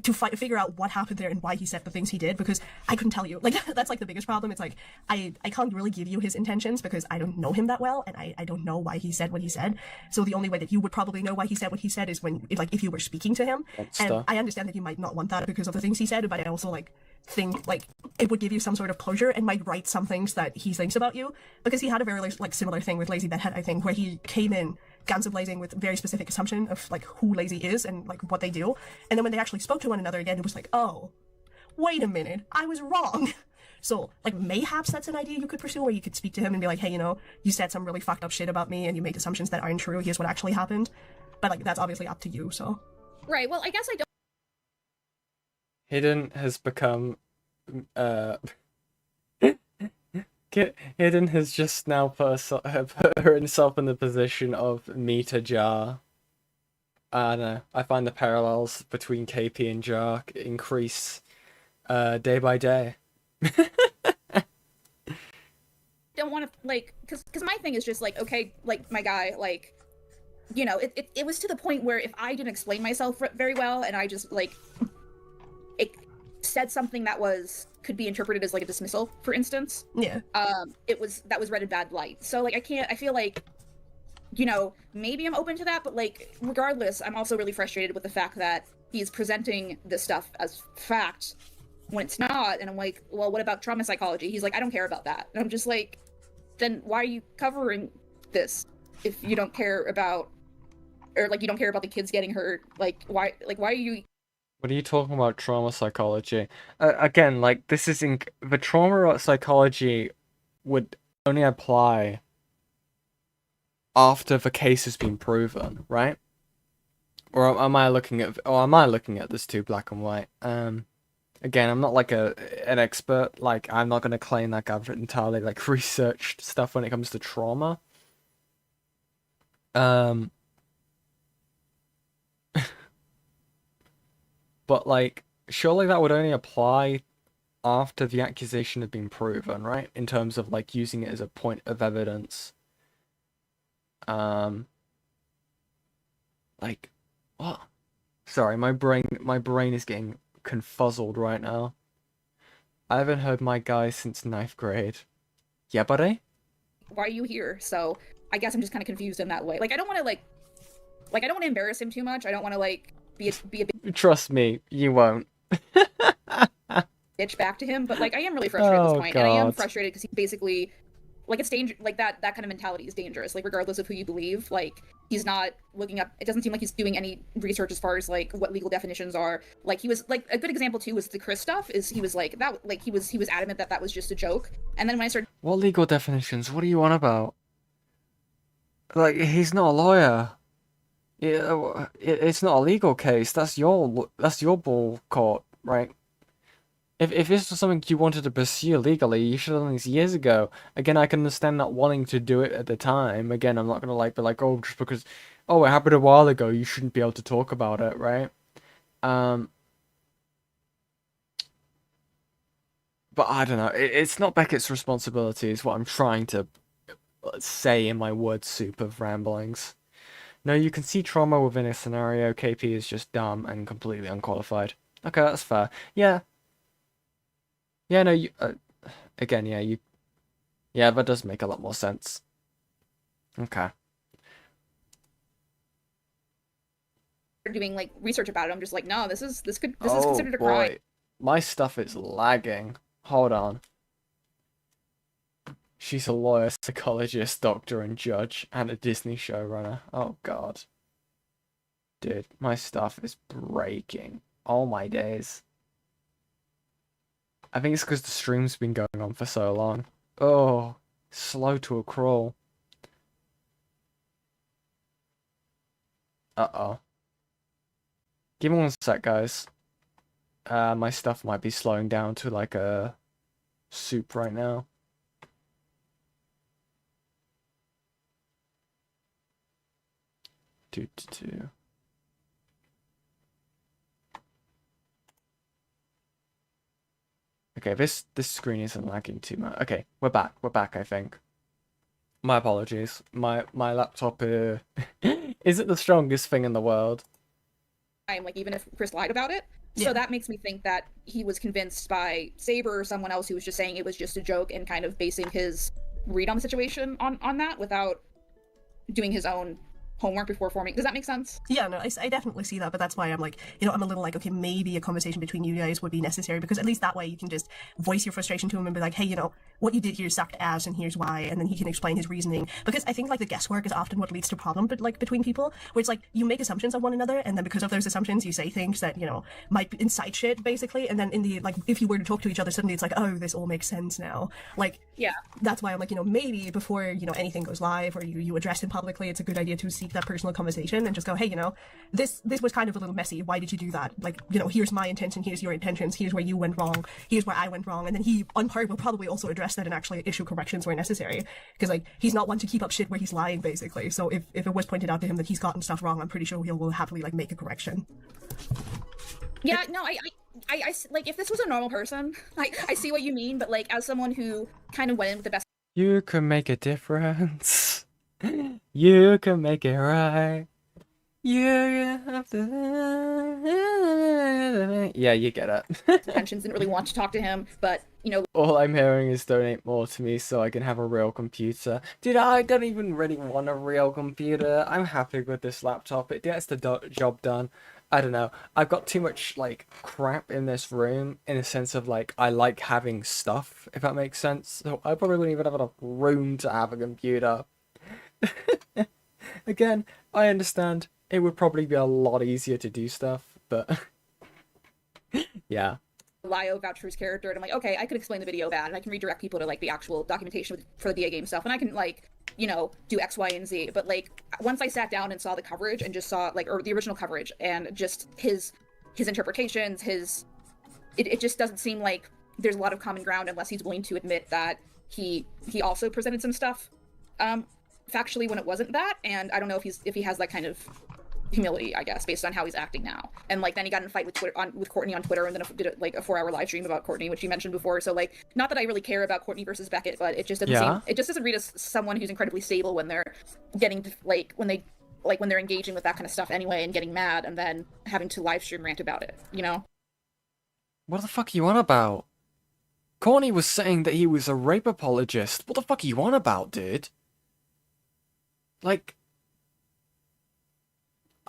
to figure out what happened there and why he said the things he did, because I couldn't tell you. Like, that's, like, the biggest problem. It's, like, I can't really give you his intentions, because I don't know him that well, and I don't know why he said what he said. So the only way that you would probably know why he said what he said is when, if you were speaking to him. And I understand that you might not want that because of the things he said, but I also, like, think, like, it would give you some sort of closure and might right some things that he thinks about you, because he had a very, like, similar thing with Lazy Bedhead, I think, where he came in guns a-blazing with very specific assumption of, like, who Lazy is and, like, what they do, and then when they actually spoke to one another again, it was like, oh, wait a minute, I was wrong. So, like, mayhaps that's an idea you could pursue, where you could speak to him and be like, hey, you know, you said some really fucked up shit about me and you made assumptions that aren't true, here's what actually happened. But, like, that's obviously up to you, so. Right. Well, I guess I don't. Hidden has become, Hidden has just now put himself in the position of meter jar. I don't know. I find the parallels between KP and Jar increase, day by day. Don't want to, like, because my thing is just like, okay, like, my guy, like, you know, it was to the point where if I didn't explain myself very well and I just, like, it said something that could be interpreted as, like, a dismissal, for instance, Yeah. that was read in bad light. So, like, I feel like, you know, maybe I'm open to that, but, like, regardless, I'm also really frustrated with the fact that he's presenting this stuff as fact when it's not, and I'm like, well, what about trauma psychology? He's like, I don't care about that. And I'm just like, then why are you covering this if you don't care about, or, like, you don't care about the kids getting hurt? Like, why are you... What are you talking about, trauma psychology? Again, like, this is the trauma psychology would only apply after the case has been proven, right? Or am I looking at this too black and white? Again, I'm not, like, an expert. Like, I'm not going to claim that I've entirely, like, researched stuff when it comes to trauma. But, like, surely that would only apply after the accusation had been proven, right? In terms of, like, using it as a point of evidence. Like, what? Sorry, my brain is getting confuzzled right now. I haven't heard my guy since 9th grade. Yeah, buddy? Why are you here? So I guess I'm just kind of confused in that way. Like, I don't want to, I don't want to embarrass him too much. I don't want to, like, be a Trust me, you won't. bitch back to him, but, like, I am really frustrated at Oh, this point, and I am God. frustrated because he basically, like, it's dangerous. Like, that kind of mentality is dangerous. Like, regardless of who you believe, like, he's not looking up. It doesn't seem like he's doing any research as far as, like, what legal definitions are. Like, he was, like, a good example too was the Chris stuff. Is he was like that? Like, he was adamant that that was just a joke. And then when I started, What legal definitions? What are you on about? Like, he's not a lawyer. It's not a legal case. That's your ball court, right? If this was something you wanted to pursue legally, you should have done this years ago. Again, I can understand not wanting to do it at the time. Again, I'm not gonna, like, be like, oh, just because, oh, it happened a while ago, you shouldn't be able to talk about it, right? But I don't know. It's not Beckett's responsibility, is what I'm trying to say in my word soup of ramblings. No, you can see trauma within a scenario. KP is just dumb and completely unqualified. Okay, that's fair. Yeah. Yeah, no, you... again, yeah, you... Yeah, that does make a lot more sense. Okay. doing, like, research about it, I'm just like, no, this is considered a Oh, crime. boy. My stuff is lagging. Hold on. She's a lawyer, psychologist, doctor, and judge, and a Disney showrunner. Oh god. Dude, my stuff is breaking. Oh my days. I think it's because the stream's been going on for so long. Oh, slow to a crawl. Uh-oh. Give me one sec, guys. My stuff might be slowing down to like a soup right now. Two. Okay, this screen isn't lagging too much. Okay, we're back, I think. My apologies. My laptop isn't the strongest thing in the world. Like, even if Chris lied about it. Yeah. So that makes me think that he was convinced by Saber or someone else who was just saying it was just a joke and kind of basing his read on the situation on that without doing his own homework before forming. Does that make sense? Yeah, no, I definitely see that, but that's why I'm like, I'm a little like, okay, maybe a conversation between you guys would be necessary, because at least that way you can just voice your frustration to him and be like, hey, what you did here sucked ass and here's why, and then he can explain his reasoning. Because I think like the guesswork is often what leads to problem, but like between people, where it's like you make assumptions of one another, and then because of those assumptions you say things that, might incite shit, basically, and then in the, like, if you were to talk to each other, suddenly it's like, oh, this all makes sense now. Like, yeah, that's why I'm like, maybe before, anything goes live or you address it publicly, it's a good idea to seek that personal conversation and just go, hey, this was kind of a little messy. Why did you do that? Like, here's my intention, here's your intentions, here's where you went wrong, here's where I went wrong. And then he, on part, will probably also address that and actually issue corrections where necessary. Because, like, he's not one to keep up shit where he's lying, basically. So if it was pointed out to him that he's gotten stuff wrong, I'm pretty sure he will happily, like, make a correction. Yeah, no, I like, if this was a normal person, I see what you mean, but, like, as someone who kind of went in with the best... You can make a difference. You can make it right. You have to... Yeah, you get it. intentions, didn't really want to talk to him, but, All I'm hearing is donate more to me so I can have a real computer. Dude, I don't even really want a real computer. I'm happy with this laptop. It gets the job done. I don't know. I've got too much, like, crap in this room in a sense of, like, I like having stuff, if that makes sense. So I probably wouldn't even have enough room to have a computer. Again, I understand. It would probably be a lot easier to do stuff, but... yeah. Lio vouch for his character, and I'm like, okay, I could explain the video bad, and I can redirect people to, like, the actual documentation for the BA game stuff, and I can, like, do X, Y, and Z. But, like, once I sat down and saw the coverage and just saw, like, or the original coverage, and just his interpretations, it just doesn't seem like there's a lot of common ground unless he's willing to admit that he also presented some stuff factually when it wasn't that, and I don't know if he has that kind of humility, I guess, based on how he's acting now. And, like, then he got in a fight with Courtney on Twitter, and then did like a 4-hour live stream about Courtney, which you mentioned before. So, like, not that I really care about Courtney versus Beckett, but it just doesn't read as someone who's incredibly stable when they're getting to, when they're engaging with that kind of stuff anyway and getting mad and then having to live stream rant about it, What the fuck are you on about? Courtney was saying that he was a rape apologist. What the fuck are you on about, dude? Like...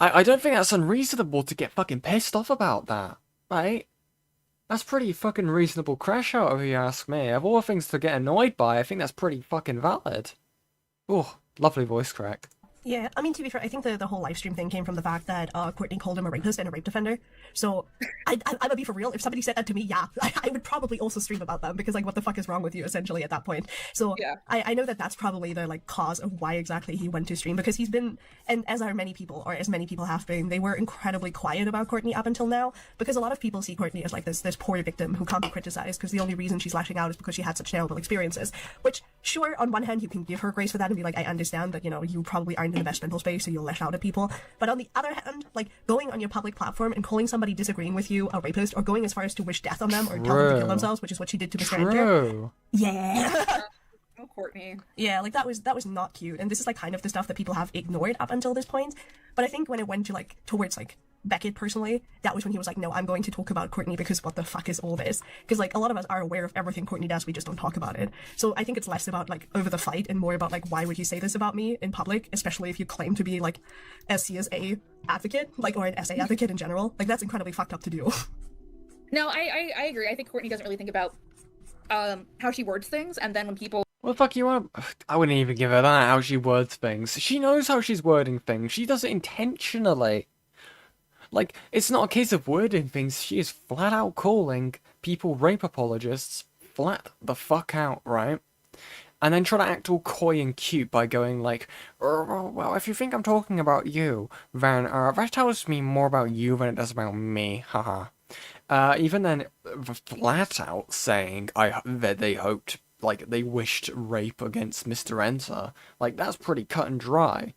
I don't think that's unreasonable to get fucking pissed off about that, right? That's pretty fucking reasonable crash out if you ask me. Of all things to get annoyed by, I think that's pretty fucking valid. Oh, lovely voice crack. Yeah, I mean, to be fair, I think the whole live stream thing came from the fact that Courtney called him a rapist and a rape defender. So, I'm gonna be for real. If somebody said that to me, yeah, I would probably also stream about them, because, like, what the fuck is wrong with you, essentially, at that point. So, yeah. I know that that's probably the, like, cause of why exactly he went to stream, because he's been, and as are many people, or as many people have been, they were incredibly quiet about Courtney up until now, because a lot of people see Courtney as, like, this poor victim who can't be criticized, because the only reason she's lashing out is because she had such terrible experiences. Which, sure, on one hand, you can give her grace for that and be like, I understand that, you probably aren't in the best mental space, so you'll lash out at people. But on the other hand, like, going on your public platform and calling somebody disagreeing with you a rapist, or going as far as to wish death on them, or tell them to kill themselves, which is what she did to Mr. Enter. Yeah. Oh, Courtney. Yeah, like, that was not cute. And this is, like, kind of the stuff that people have ignored up until this point. But I think when it went to, like, towards, like, Beckett personally, that was when he was like, no, I'm going to talk about Courtney, because what the fuck is all this? Because, like, a lot of us are aware of everything Courtney does, we just don't talk about it. So I think it's less about, like, over the fight and more about, like, why would you say this about me in public, especially if you claim to be, like, a CSA advocate, like, or an SA advocate in general. Like, that's incredibly fucked up to do. No, I agree. I think Courtney doesn't really think about how she words things, and then when people What the fuck you want? I wouldn't even give her that, how she words things. She knows how she's wording things. She does it intentionally. Like, it's not a case of wording things. She is flat out calling people rape apologists flat the fuck out, right? And then try to act all coy and cute by going like, well, if you think I'm talking about you, then that tells me more about you than it does about me, haha. Even then, flat out saying that they hoped, like, they wished rape against Mr. Enter, like, that's pretty cut and dry.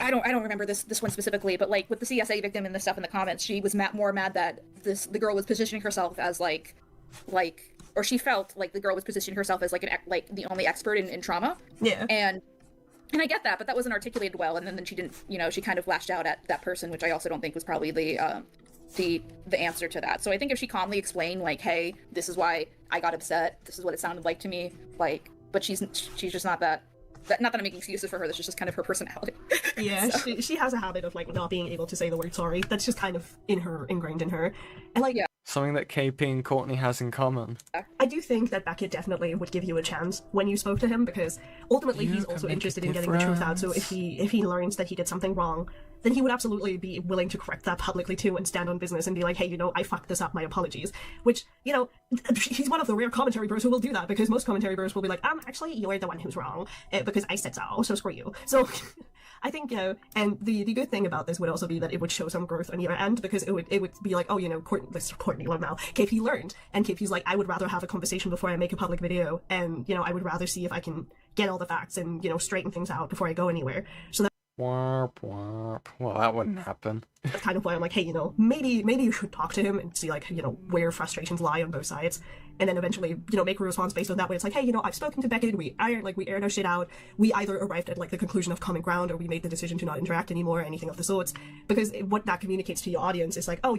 I don't remember this one specifically, but like with the CSA victim and the stuff in the comments, she was more mad that the girl was positioning herself as like, or she felt like the girl was positioning herself as like the only expert in trauma. Yeah. And I get that, but that wasn't articulated well. And then she didn't, she kind of lashed out at that person, which I also don't think was probably the answer to that. So I think if she calmly explained like, hey, this is why I got upset. This is what it sounded like to me. Like, but she's just not that. Not that I'm making excuses for her, that's just kind of her personality. Yeah, So. she has a habit of like not being able to say the word sorry. That's just kind of ingrained in her. And like, Yeah. Something that KP and Courtney has in common. I do think that Beckett definitely would give you a chance when you spoke to him, because ultimately You he's can also make a interested in getting the truth out. So difference. if he learns that he did something wrong, then he would absolutely be willing to correct that publicly too and stand on business and be like, hey, I fucked this up, my apologies. Which, he's one of the rare commentary bros who will do that, because most commentary bros will be like, actually, you're the one who's wrong, because I said so screw you. So I think, and the good thing about this would also be that it would show some growth on your end, because it would be like, oh, Courtney learned now. KP learned, and KP's like, I would rather have a conversation before I make a public video, and, I would rather see if I can get all the facts and, straighten things out before I go anywhere. So Warp, warp. Well, that wouldn't happen. that's kind of why I'm like, hey, maybe you should talk to him and see, like, where frustrations lie on both sides. And then eventually, make a response based on that way. It's like, hey, I've spoken to Beckett, we aired our shit out. We either arrived at, like, the conclusion of common ground, or we made the decision to not interact anymore, or anything of the sorts. Because what that communicates to your audience is like, oh,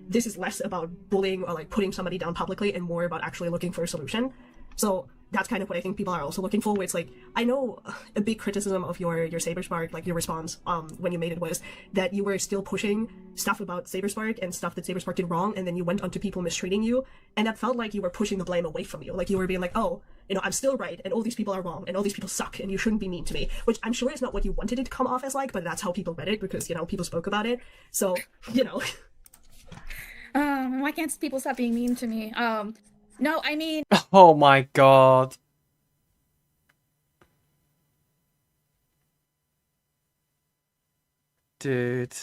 this is less about bullying or, like, putting somebody down publicly and more about actually looking for a solution. So that's kind of what I think people are also looking for, where it's like, I know a big criticism of your Saberspark, like your response when you made it, was that you were still pushing stuff about Saberspark and stuff that Saberspark did wrong, and then you went onto people mistreating you, and that felt like you were pushing the blame away from you. Like you were being like, oh, I'm still right, and all these people are wrong, and all these people suck, and you shouldn't be mean to me. Which I'm sure is not what you wanted it to come off as like, but that's how people read it, because, people spoke about it. So, Why can't people stop being mean to me? No, I mean, Oh my god. Dude.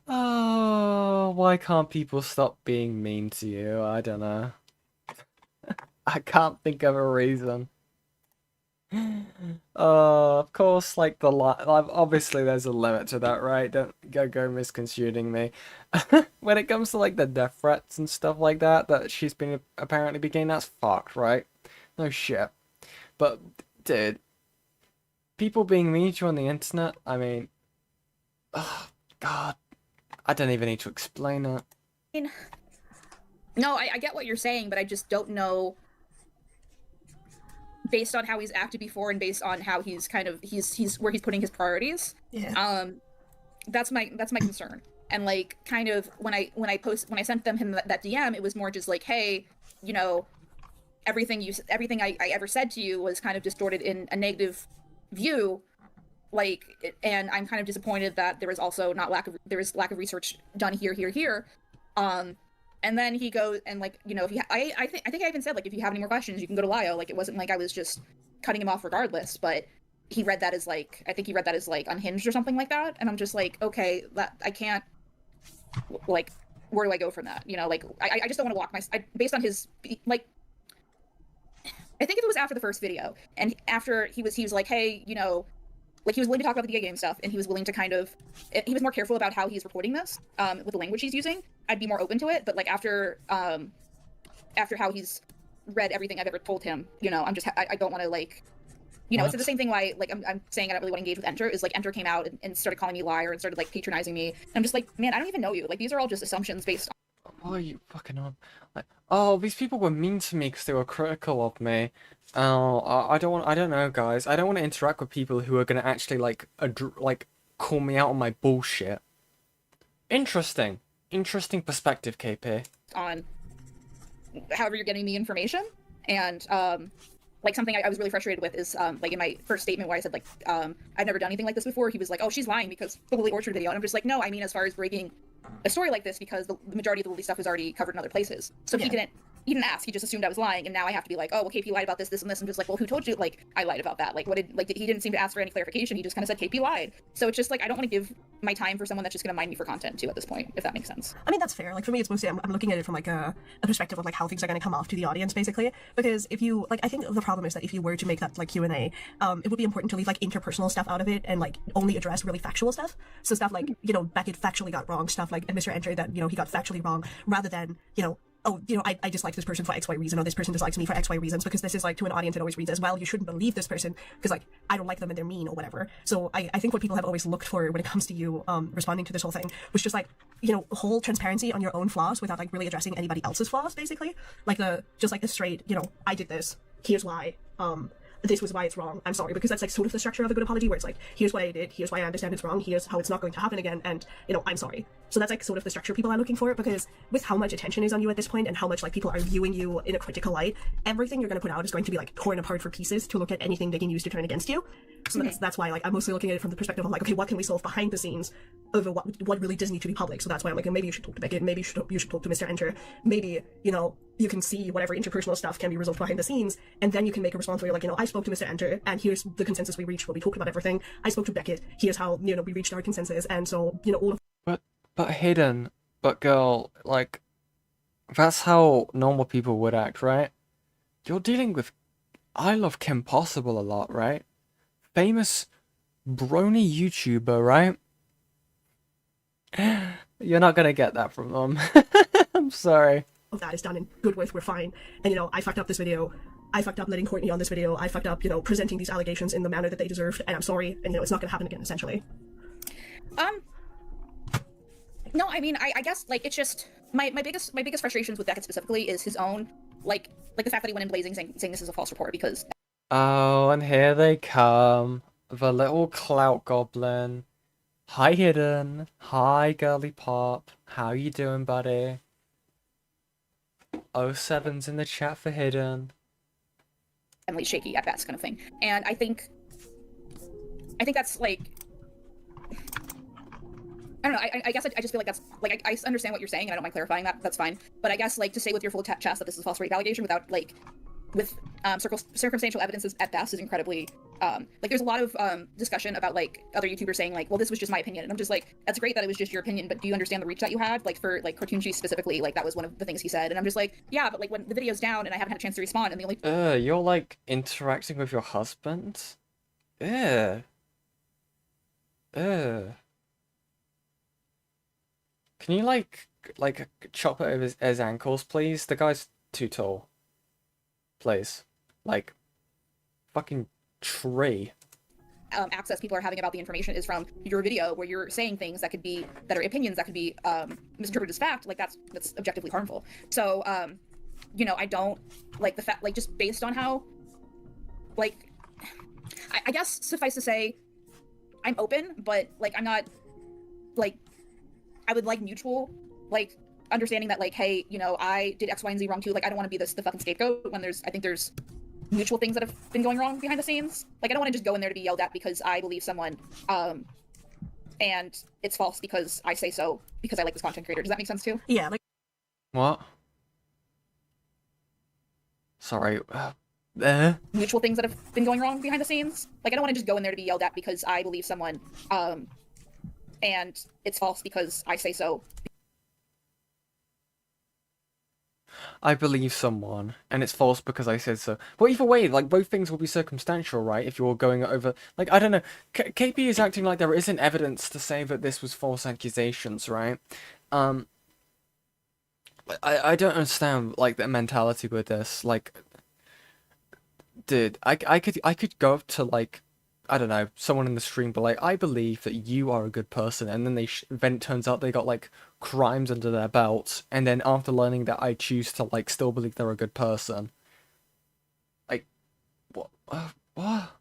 Oh, why can't people stop being mean to you? I don't know. I can't think of a reason. Of course, like obviously there's a limit to that, right? Don't go misconstruing me. When it comes to like the death threats and stuff like that she's been apparently getting, that's fucked, right? No shit. But dude, people being mean to you on the internet, I mean, oh god, I don't even need to explain it. no, I get what you're saying, but I just don't know, based on how he's acted before and based on how he's kind of he's where he's putting his priorities. yeah. That's my concern. And like kind of when I sent him that DM, it was more just like, hey, everything I ever said to you was kind of distorted in a negative view, like, and I'm kind of disappointed that there is also lack of research done here. And then he goes and like, if I think I even said like, if you have any more questions, you can go to Lio. Like, it wasn't like I was just cutting him off regardless, but he read that as like, I think he read that as like unhinged or something like that. And I'm just like, okay, that I can't, like, where do I go from that? Like, I just don't want to walk based on his, like, I think it was after the first video, and after he was like, hey, like, he was willing to talk about the video game stuff, and he was willing to he was more careful about how he's reporting this, with the language he's using. I'd be more open to it, but like after how he's read everything I've ever told him, I don't want to, like, it's the same thing why, like, I'm saying I don't really want to engage with Enter, is like Enter came out and started calling me liar and started like patronizing me. And I'm just like, man, I don't even know you. Like, these are all just assumptions based What are you fucking on? Like, oh, these people were mean to me because they were critical of me. Oh, I don't want. I don't know, guys. I don't want to interact with people who are gonna actually like call me out on my bullshit. Interesting. Interesting perspective, KP. On however you're getting the information. And like something I was really frustrated with is like in my first statement where I said like I've never done anything like this before. He was like, oh, she's lying because the Lily Orchard video. And I'm just like, no, I mean as far as breaking a story like this, because the majority of the Lily stuff was already covered in other places. So Yeah. he didn't ask. He just assumed I was lying, and now I have to be like, oh, well, KP lied about this, this, and this. I'm just like, well, who told you? Like, I lied about that. Like, what did he didn't seem to ask for any clarification. He just kind of said KP lied. So it's just like I don't want to give my time for someone that's just going to mind me for content too at this point, if that makes sense. I mean, that's fair. Like, for me, it's mostly, I'm looking at it from, like, a perspective of, like, how things are going to come off to the audience, basically. Because if you, like, I think the problem is that if you were to make that, like, Q&A, it would be important to leave, like, interpersonal stuff out of it and, like, only address really factual stuff. So stuff like, you know, Beckett factually got wrong, stuff like, and Mr. Enter that, you know, he got factually wrong, rather than, you know, oh, you know, I dislike this person for X, Y reason, or this person dislikes me for X, Y reasons, because this is, like, to an audience, it always reads as, well, you shouldn't believe this person, because, like, I don't like them and they're mean, or whatever. So I think what people have always looked for when it comes to you responding to this whole thing was just, like, you know, whole transparency on your own flaws without, like, really addressing anybody else's flaws, basically. Like, just, like, the straight, you know, I did this, here's why, this was why it's wrong, I'm sorry, because that's, like, sort of the structure of a good apology, where it's like, here's what I did, here's why I understand it's wrong, here's how it's not going to happen again, and, you know, I'm sorry. So that's, like, sort of the structure people are looking for, because with how much attention is on you at this point, and how much, like, people are viewing you in a critical light, everything you're going to put out is going to be, like, torn apart for pieces to look at anything they can use to turn against you. So that's why, like, I'm mostly looking at it from the perspective of, like, okay, what can we solve behind the scenes over what really does need to be public. So that's why I'm like, maybe you should talk to Beckett, maybe you should talk to Mr. Enter, maybe, you know, you can see whatever interpersonal stuff can be resolved behind the scenes, and then you can make a response where you're like, you know, I spoke to Mr. Enter, and here's the consensus we reached where we talked about everything. I spoke to Beckett, here's how, you know, we reached our consensus, and so, you know, all of But hidden, but girl, like, that's how normal people would act, right? You're dealing with ILoveKimpossibleAlot, right? Famous brony YouTuber, right? You're not gonna get that from them. I'm sorry. that is done in good with, we're fine. And, you know, I fucked up this video. I fucked up letting Courtney on this video. I fucked up, you know, presenting these allegations in the manner that they deserved, and I'm sorry, and, you know, it's not gonna happen again, essentially. No, I mean, I guess, like, it's just, my biggest frustrations with Beckett specifically is his own, like the fact that he went in blazing saying this is a false report, because... Oh, and here they come. The little clout goblin. Hi, Hidden. Hi, Girly Pop. How you doing, buddy? 07's in the chat for Hidden. Emily's shaky at best kind of thing. And I think that's, like... I don't know, I guess I just feel like that's, like, I understand what you're saying, and I don't mind clarifying that, that's fine. But I guess, like, to say with your full chest that this is a false rape allegation without, like, with circumstantial evidence at best is incredibly, like, there's a lot of discussion about, like, other YouTubers saying, like, well, this was just my opinion. And I'm just like, that's great that it was just your opinion, but do you understand the reach that you had? Like, for, like, Cartoon Cheese specifically, like, that was one of the things he said. And I'm just like, yeah, but, like, when the video's down and I haven't had a chance to respond, and the only... You're, like, interacting with your husband? Ugh. Ugh. Can you, like chop it over his ankles, please? The guy's too tall. Please. Like, fucking tree. Access people are having about the information is from your video where you're saying things that are opinions that could be misinterpreted as fact. Like, that's objectively harmful. So, you know, I don't like the fact, like, just based on how, like, I guess suffice to say, I'm open, but, like, I'm not, like, I would like mutual, like, understanding that, like, hey, you know, I did X, Y, and Z wrong too. Like, I don't want to be the fucking scapegoat when I think there's mutual things that have been going wrong behind the scenes. Like, I don't want to just go in there to be yelled at because I believe someone, and it's false because I say so because I like this content creator. Does that make sense too? Yeah, like... What? Sorry. Mutual things that have been going wrong behind the scenes. Like, I don't want to just go in there to be yelled at because I believe someone, and it's false because I say so. I believe someone, and it's false because I said so. But either way, like, both things will be circumstantial, right? If you're going over... Like, I don't know. KP is acting like there isn't evidence to say that this was false accusations, right? I don't understand, like, the mentality with this. Like, dude, I could go up to, like... I don't know, someone in the stream, but like, I believe that you are a good person, and then then it turns out they got like crimes under their belt, and then after learning that, I choose to like still believe they're a good person. Like, what? What?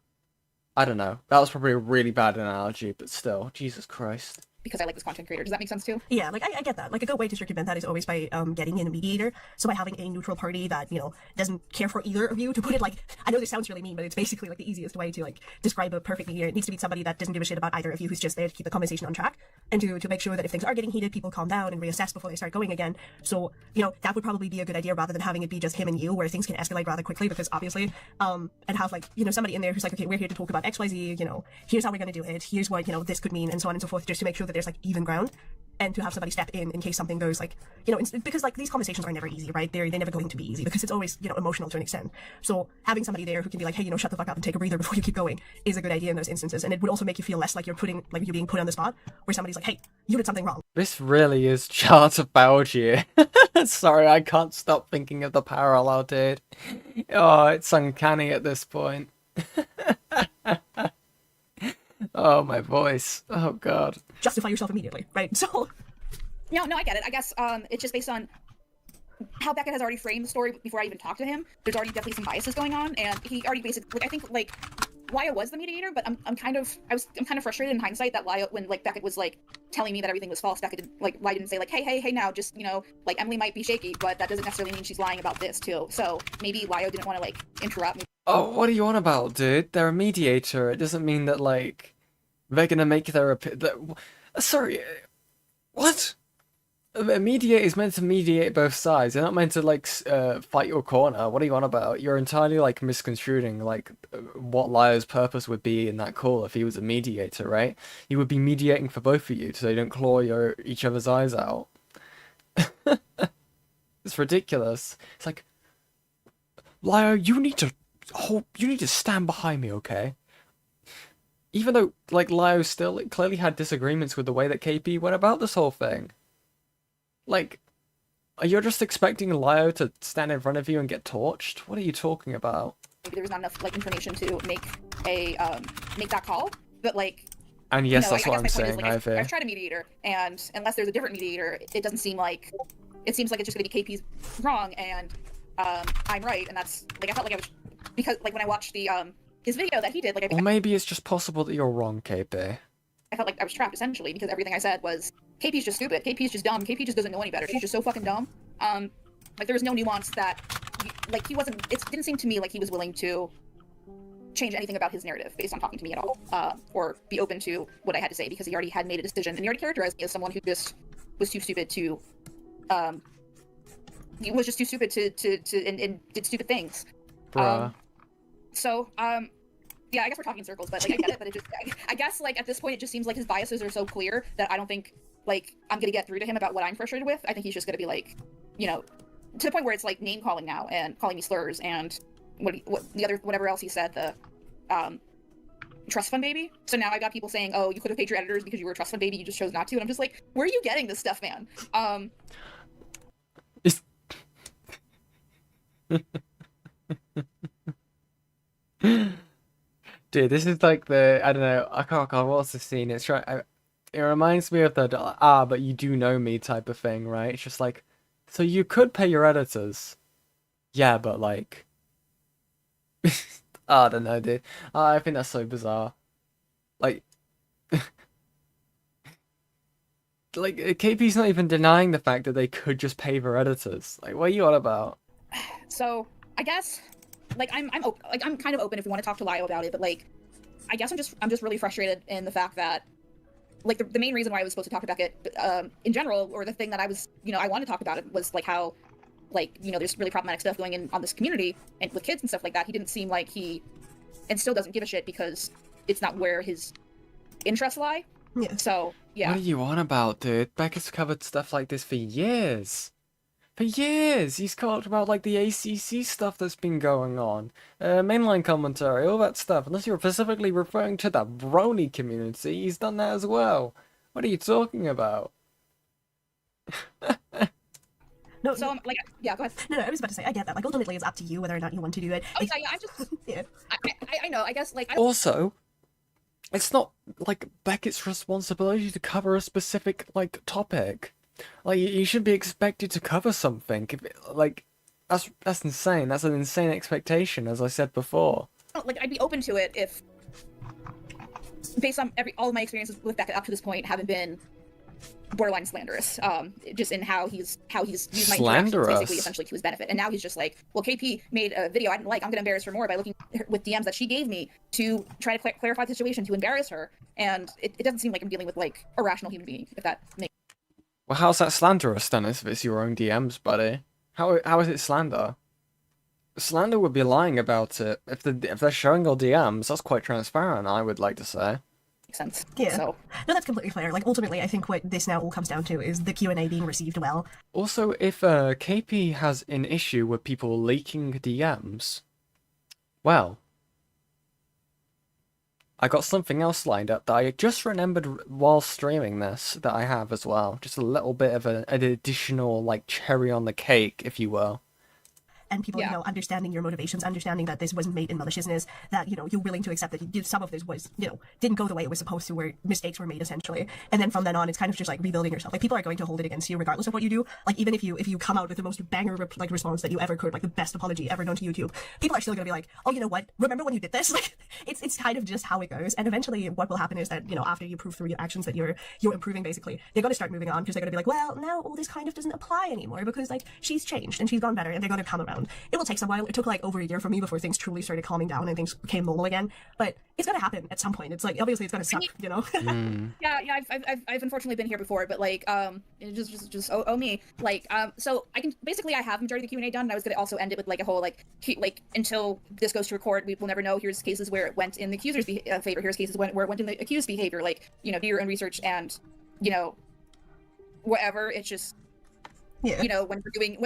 I don't know. That was probably a really bad analogy, but still, Jesus Christ. Because I like this content creator. Does that make sense too? Yeah, like I get that. Like a good way to circumvent that is always by getting in a mediator. So by having a neutral party that, you know, doesn't care for either of you, to put it like, I know this sounds really mean, but it's basically like the easiest way to like describe a perfect mediator. It needs to be somebody that doesn't give a shit about either of you, who's just there to keep the conversation on track and to make sure that if things are getting heated, people calm down and reassess before they start going again. So, you know, that would probably be a good idea rather than having it be just him and you, where things can escalate rather quickly, because obviously, and have like, you know, somebody in there who's like, okay, we're here to talk about XYZ, you know, here's how we're going to do it, here's what, you know, this could mean, and so on and so forth, just to make sure that there's like even ground. And to have somebody step in case something goes like, you know, because like these conversations are never easy, right? They're never going to be easy because it's always, you know, emotional to an extent. So having somebody there who can be like, hey, you know, shut the fuck up and take a breather before you keep going is a good idea in those instances. And it would also make you feel less like you're being put on the spot where somebody's like, hey, you did something wrong. This really is Chart of Balgier. Sorry, I can't stop thinking of the parallel, dude. Oh, it's uncanny at this point. Oh, my voice. Oh, God. Justify yourself immediately, right? So... No, I get it. I guess it's just based on how Beckett has already framed the story before I even talked to him. There's already definitely some biases going on, and he already basically, like, I think, like, Lio was the mediator, but I'm kind of frustrated in hindsight that Lio, when like Beckett was like telling me that everything was false, Beckett didn't, like, Lio didn't say like, hey now, just, you know, like, Emily might be shaky, but that doesn't necessarily mean she's lying about this too. So maybe Lio didn't want to like interrupt me. Oh, what are you on about, dude? They're a mediator. It doesn't mean that like they're gonna make their sorry, what? A mediator is meant to mediate both sides. They're not meant to like fight your corner. What are you on about? You're entirely like misconstruing like what Lio's purpose would be in that call if he was a mediator, right? He would be mediating for both of you so they don't claw each other's eyes out. It's ridiculous. It's like, Lio, you need to stand behind me, okay? Even though like Lio still clearly had disagreements with the way that KP went about this whole thing. Like, you're just expecting Lio to stand in front of you and get torched? What are you talking about? Maybe there was not enough like information to make that call, but like. And yes, you know, that's what I'm saying. Like, I've tried a mediator, and unless there's a different mediator, it doesn't seem like. It seems like it's just gonna be KP's wrong and I'm right, and that's like I felt like I was, because like when I watched the his video that he did, like. Or maybe it's just possible that you're wrong, KP. I felt like I was trapped essentially because everything I said was KP's just stupid, KP's just dumb, KP just doesn't know any better, she's just so fucking dumb. Like there was no nuance that, like he wasn't. It didn't seem to me like he was willing to change anything about his narrative based on talking to me at all, or be open to what I had to say because he already had made a decision and he already characterized me as someone who just was too stupid to, he was just too stupid and did stupid things. Bruh. Yeah, I guess we're talking in circles, but like I get it, but it just, I guess like at this point it just seems like his biases are so clear that I don't think like I'm gonna get through to him about what I'm frustrated with. I think he's just gonna be like, you know, to the point where it's like name calling now and calling me slurs and whatever else he said, the trust fund baby. So now I got people saying, oh, you could have paid your editors because you were a trust fund baby, you just chose not to, and I'm just like, where are you getting this stuff, man? Dude, this is like the, I don't know, I can't, what's the scene? It's right, it reminds me of the, but you do know me type of thing, right? It's just like, so you could pay your editors. Yeah, but like, I don't know, dude. I think that's so bizarre. Like, like, KP's not even denying the fact that they could just pay their editors. Like, what are you on about? So, I guess, like, I'm kind of open if we want to talk to Lio about it, but like, I guess I'm just really frustrated in the fact that, like, the main reason why I was supposed to talk to Beckett, in general, or the thing that I was, you know, I wanted to talk about it was like how, like, you know, there's really problematic stuff going on this community and with kids and stuff like that. He didn't seem like he, and still doesn't give a shit because it's not where his interests lie. Yeah. So, yeah. What are you on about, dude? Beckett's covered stuff like this for years. For years! He's talked about, like, the ACC stuff that's been going on. Mainline commentary, all that stuff. Unless you're specifically referring to the brony community, he's done that as well. What are you talking about? No, So, like, yeah, go ahead. No, I was about to say, I get that. Like, ultimately, it's up to you whether or not you want to do it. Oh, yeah, I'm just, Yeah. I know, I guess, like, I Also, it's not like Beckett's responsibility to cover a specific like topic. Like you should be expected to cover something. Like that's insane. That's an insane expectation, as I said before. Like, I'd be open to it if, based on all of my experiences with Beckett up to this point, haven't been borderline slanderous. Just in how he's used my interactions basically essentially to his benefit. And now he's just like, well, KP made a video I didn't like. I'm gonna embarrass her more by looking with DMs that she gave me to try to clarify the situation to embarrass her. And it doesn't seem like I'm dealing with like a rational human being, if that makes. Well, how's that slanderous then? If it's your own DMs, buddy? How is it slander? Slander would be lying about it. If they're showing your DMs, that's quite transparent, I would like to say. Makes sense. Yeah. So. No, that's completely fair. Like, ultimately, I think what this now all comes down to is the Q&A being received well. Also, if KP has an issue with people leaking DMs, well, I got something else lined up that I just remembered while streaming this that I have as well. Just a little bit of an additional, like, cherry on the cake, if you will. And people, you know, understanding your motivations, understanding that this wasn't made in maliciousness, that, you know, you're willing to accept that some of this was, you know, didn't go the way it was supposed to, where mistakes were made, essentially. And then from then on, it's kind of just like rebuilding yourself. Like, people are going to hold it against you regardless of what you do. Like, even if you come out with the most banger, like, response that you ever could, like the best apology ever known to YouTube, people are still going to be like, oh, you know what? Remember when you did this? Like, it's kind of just how it goes. And eventually what will happen is that, you know, after you prove through your actions that you're improving, basically, they're going to start moving on, because they're going to be like, well, now all this kind of doesn't apply anymore, because, like, she's changed and she's gone better, and they're going to come around. It will take some while. It took like over a year for me before things truly started calming down and things became normal again. But it's gonna happen at some point. It's like, obviously it's gonna suck, you know. Yeah, I've unfortunately been here before, but like, me. Like, so I can basically, I have majority of the Q&A done, and I was gonna also end it with like a whole like until this goes to record, we will never know. Here's cases where it went in the accuser's favor. Here's cases where it went in the accused's behavior. Like, you know, do your own research, and you know, whatever. It's just. Yeah. You know, when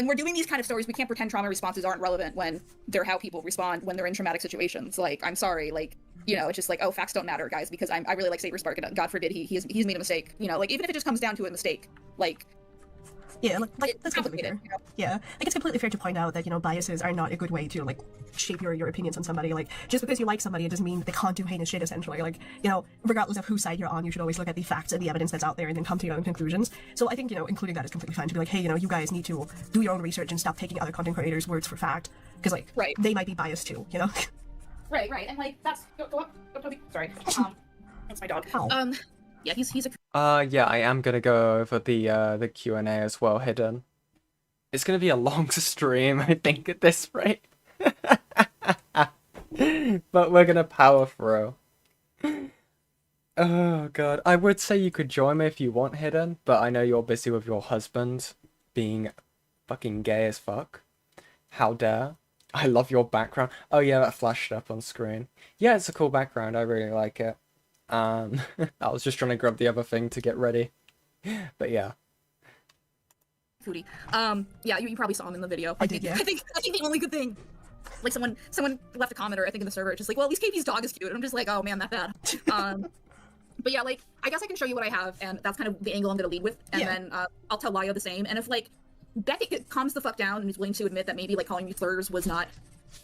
we're doing these kind of stories, we can't pretend trauma responses aren't relevant when they're how people respond when they're in traumatic situations. Like, I'm sorry, like, you know, it's just like, oh, facts don't matter, guys, because I really like Saber Spark, and God forbid he's made a mistake. You know, like, even if it just comes down to a mistake, like. Yeah, like that's completely fair. You know? Yeah, like, it's completely fair to point out that, you know, biases are not a good way to, like, shape your opinions on somebody. Like, just because you like somebody, it doesn't mean they can't do heinous shit, essentially. Like, you know, regardless of whose side you're on, you should always look at the facts and the evidence that's out there and then come to your own conclusions. So I think, you know, including that is completely fine, to be like, hey, you know, you guys need to do your own research and stop taking other content creators' words for fact, because, like, they might be biased too, you know? Right, and like, that's go up, Toby. Sorry, that's my dog. Oh. Yeah, he's a. Yeah, I am gonna go over the Q&A as well, hidden. It's gonna be a long stream, I think, at this rate. But we're gonna power through. Oh god, I would say you could join me if you want, hidden, but I know you're busy with your husband being fucking gay as fuck. How dare? I love your background. Oh yeah, that flashed up on screen. Yeah, it's a cool background. I really like it. I was just trying to grab the other thing to get ready. But yeah. Foodie. Yeah, you probably saw him in the video. I did, yeah. I think the only good thing, like, someone left a comment, or I think in the server, just like, well, at least KP's dog is cute. And I'm just like, oh man, that bad. But yeah, like, I guess I can show you what I have, and that's kind of the angle I'm gonna lead with, and then I'll tell Lyo the same. And if, like, Beckett calms the fuck down and is willing to admit that maybe, like, calling me slurs was not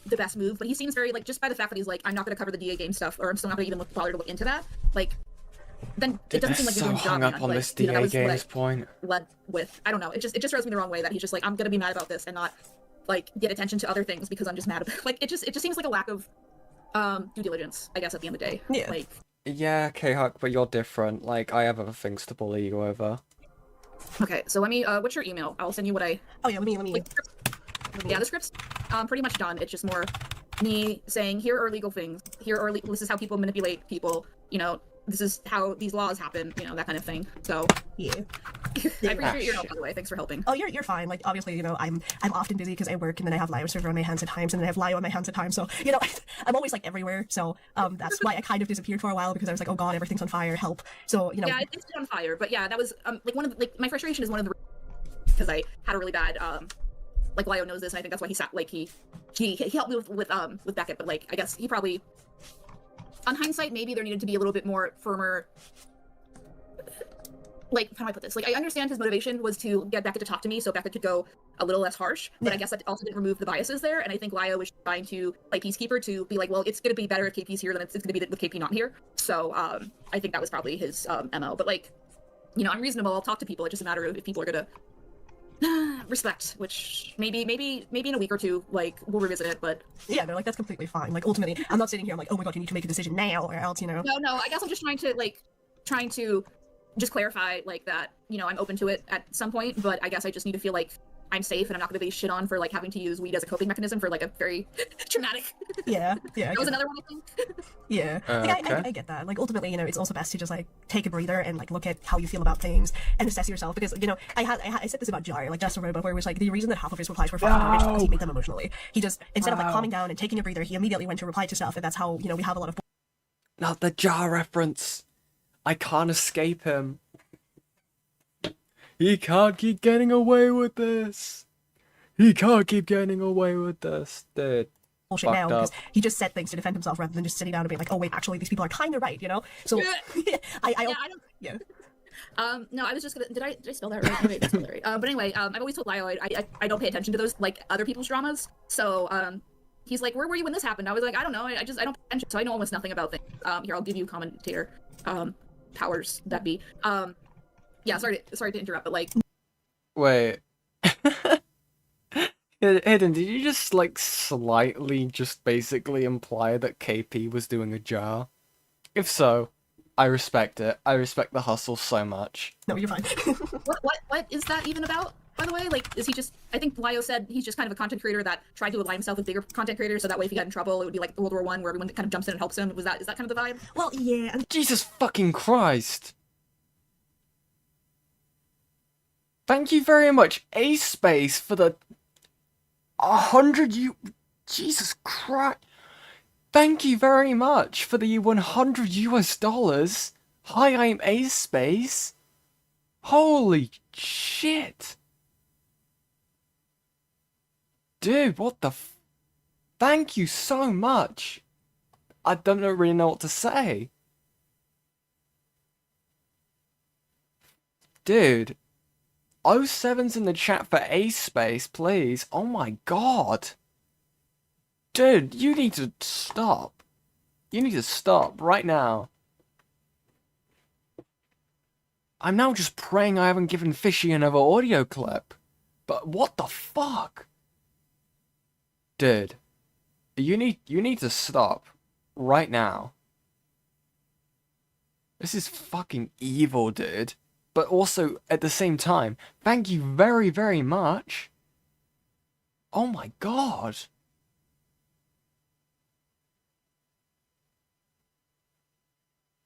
the best move, but he seems very, like, just by the fact that he's like, I'm not gonna cover the DA game stuff, or I'm still not gonna even bother to look into that, like, then it doesn't seem like you're doing a job, hung up on like, this you know, DA games point. Led with, I don't know, it just rubs me the wrong way that he's just like, I'm gonna be mad about this and not, like, get attention to other things because I'm just mad about it. Like, it just seems like a lack of due diligence, I guess, at the end of the day. Yeah. Like, yeah, K-Huck, but you're different. Like, I have other things to bully you over. okay, so let me, what's your email? I'll send you what I... Oh yeah, let me... Like, yeah, the script's pretty much done. It's just more me saying, here are legal things. This is how people manipulate people. You know, this is how these laws happen. You know, that kind of thing. So yeah. I appreciate your help, by the way. Thanks for helping. Oh, you're fine. Like, obviously, you know, I'm often busy because I work, and then I have Lyo server on my hands at times, and then I have Lyo on my hands at times. So, you know, I'm always, like, everywhere. So that's why I kind of disappeared for a while, because I was like, oh god, everything's on fire, help. So, you know. Yeah, it's on fire. But yeah, that was like one of the, like, my frustration is one of the, because I had a really bad like, Lyo knows this, and I think that's why he sat, like, he helped me with Beckett, but, like, I guess he probably, on hindsight, maybe there needed to be a little bit more firmer like, how do I put this? Like, I understand his motivation was to get Beckett to talk to me so Beckett could go a little less harsh, but I guess that also didn't remove the biases there. And I think Lio was trying to play peacekeeper to be like, well, it's going to be better if KP's here than it's going to be with KP not here. So I think that was probably his MO. But like, you know, I'm reasonable. I'll talk to people. It's just a matter of if people are going to respect, which maybe in a week or two, like, we'll revisit it. But yeah, no, like, that's completely fine. Like, ultimately, I'm not sitting here, I'm like, oh my god, you need to make a decision now, or else, you know. No, I guess I'm just trying to just clarify, like, that, you know, I'm open to it at some point, but I guess I just need to feel like I'm safe and I'm not going to be shit on for, like, having to use weed as a coping mechanism for, like, a very traumatic. Yeah. That was another one, I think. Yeah. Like, Okay. I get that. Like, ultimately, you know, it's also best to just, like, take a breather and, like, look at how you feel about things and assess yourself, because, you know, I said this about Jar, like, just a robot, where it was, like, the reason that half of his replies were fucking garbage was because he made them emotionally. He just, instead of, like, calming down and taking a breather, he immediately went to reply to stuff, and that's how, you know, we have a lot of... Not the jar reference. I can't escape him. He can't keep getting away with this. He can't keep getting away with this, dude. bullshit Fucked now up. because he just said things to defend himself rather than just sitting down and being like, oh wait, actually these people are kind of right, you know? So I don't. Yeah. No, I was just gonna. Did I spell that right? Maybe I did spell that right. But anyway, I've always told Lio I don't pay attention to those, like, other people's dramas. So he's like, where were you when this happened? I was like, I don't know. I don't pay attention, so I know almost nothing about things. Here, I'll give you commentator powers that be. Yeah, sorry to interrupt, but like. Wait. Hidden, did you just, like, slightly just basically imply that KP was doing a jar? If so, I respect it. I respect the hustle so much. No, you're fine. What is that even about, by the way? Like, is he just... I think Lio said he's just kind of a content creator that tried to align himself with bigger content creators, so that way if he got in trouble, it would be like World War I, where everyone kind of jumps in and helps him. Is that kind of the vibe? Well, yeah, and Jesus fucking Christ! Thank you very much, A-Space, for the 100 Jesus Christ! Thank you very much for the 100 US dollars. Hi, I'm A-Space. Holy shit! Dude, what the Thank you so much. I don't really know what to say. Dude. 07's in the chat for A-Space, please. Oh my god. Dude, you need to stop. You need to stop right now. I'm now just praying I haven't given Fishy another audio clip. But what the fuck? Dude. You need to stop. Right now. This is fucking evil, dude. But also, at the same time, thank you very, very much. Oh my god.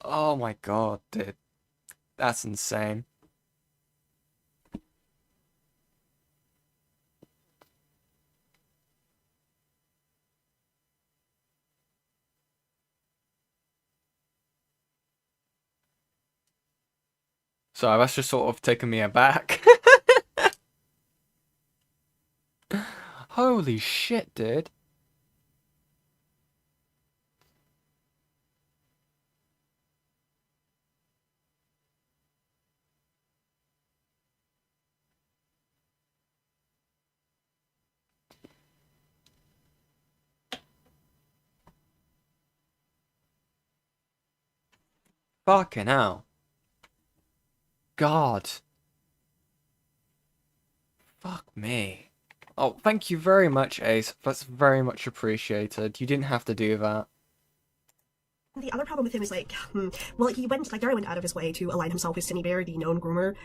Oh my god, dude. That's insane. So that's just sort of taken me aback. Holy shit, dude. Fucking hell. God. Fuck me. Oh, thank you very much, Ace. That's very much appreciated. You didn't have to do that. the other problem with him is like, well, he went, like, Gary went out of his way to align himself with Cindy Bear, the known groomer,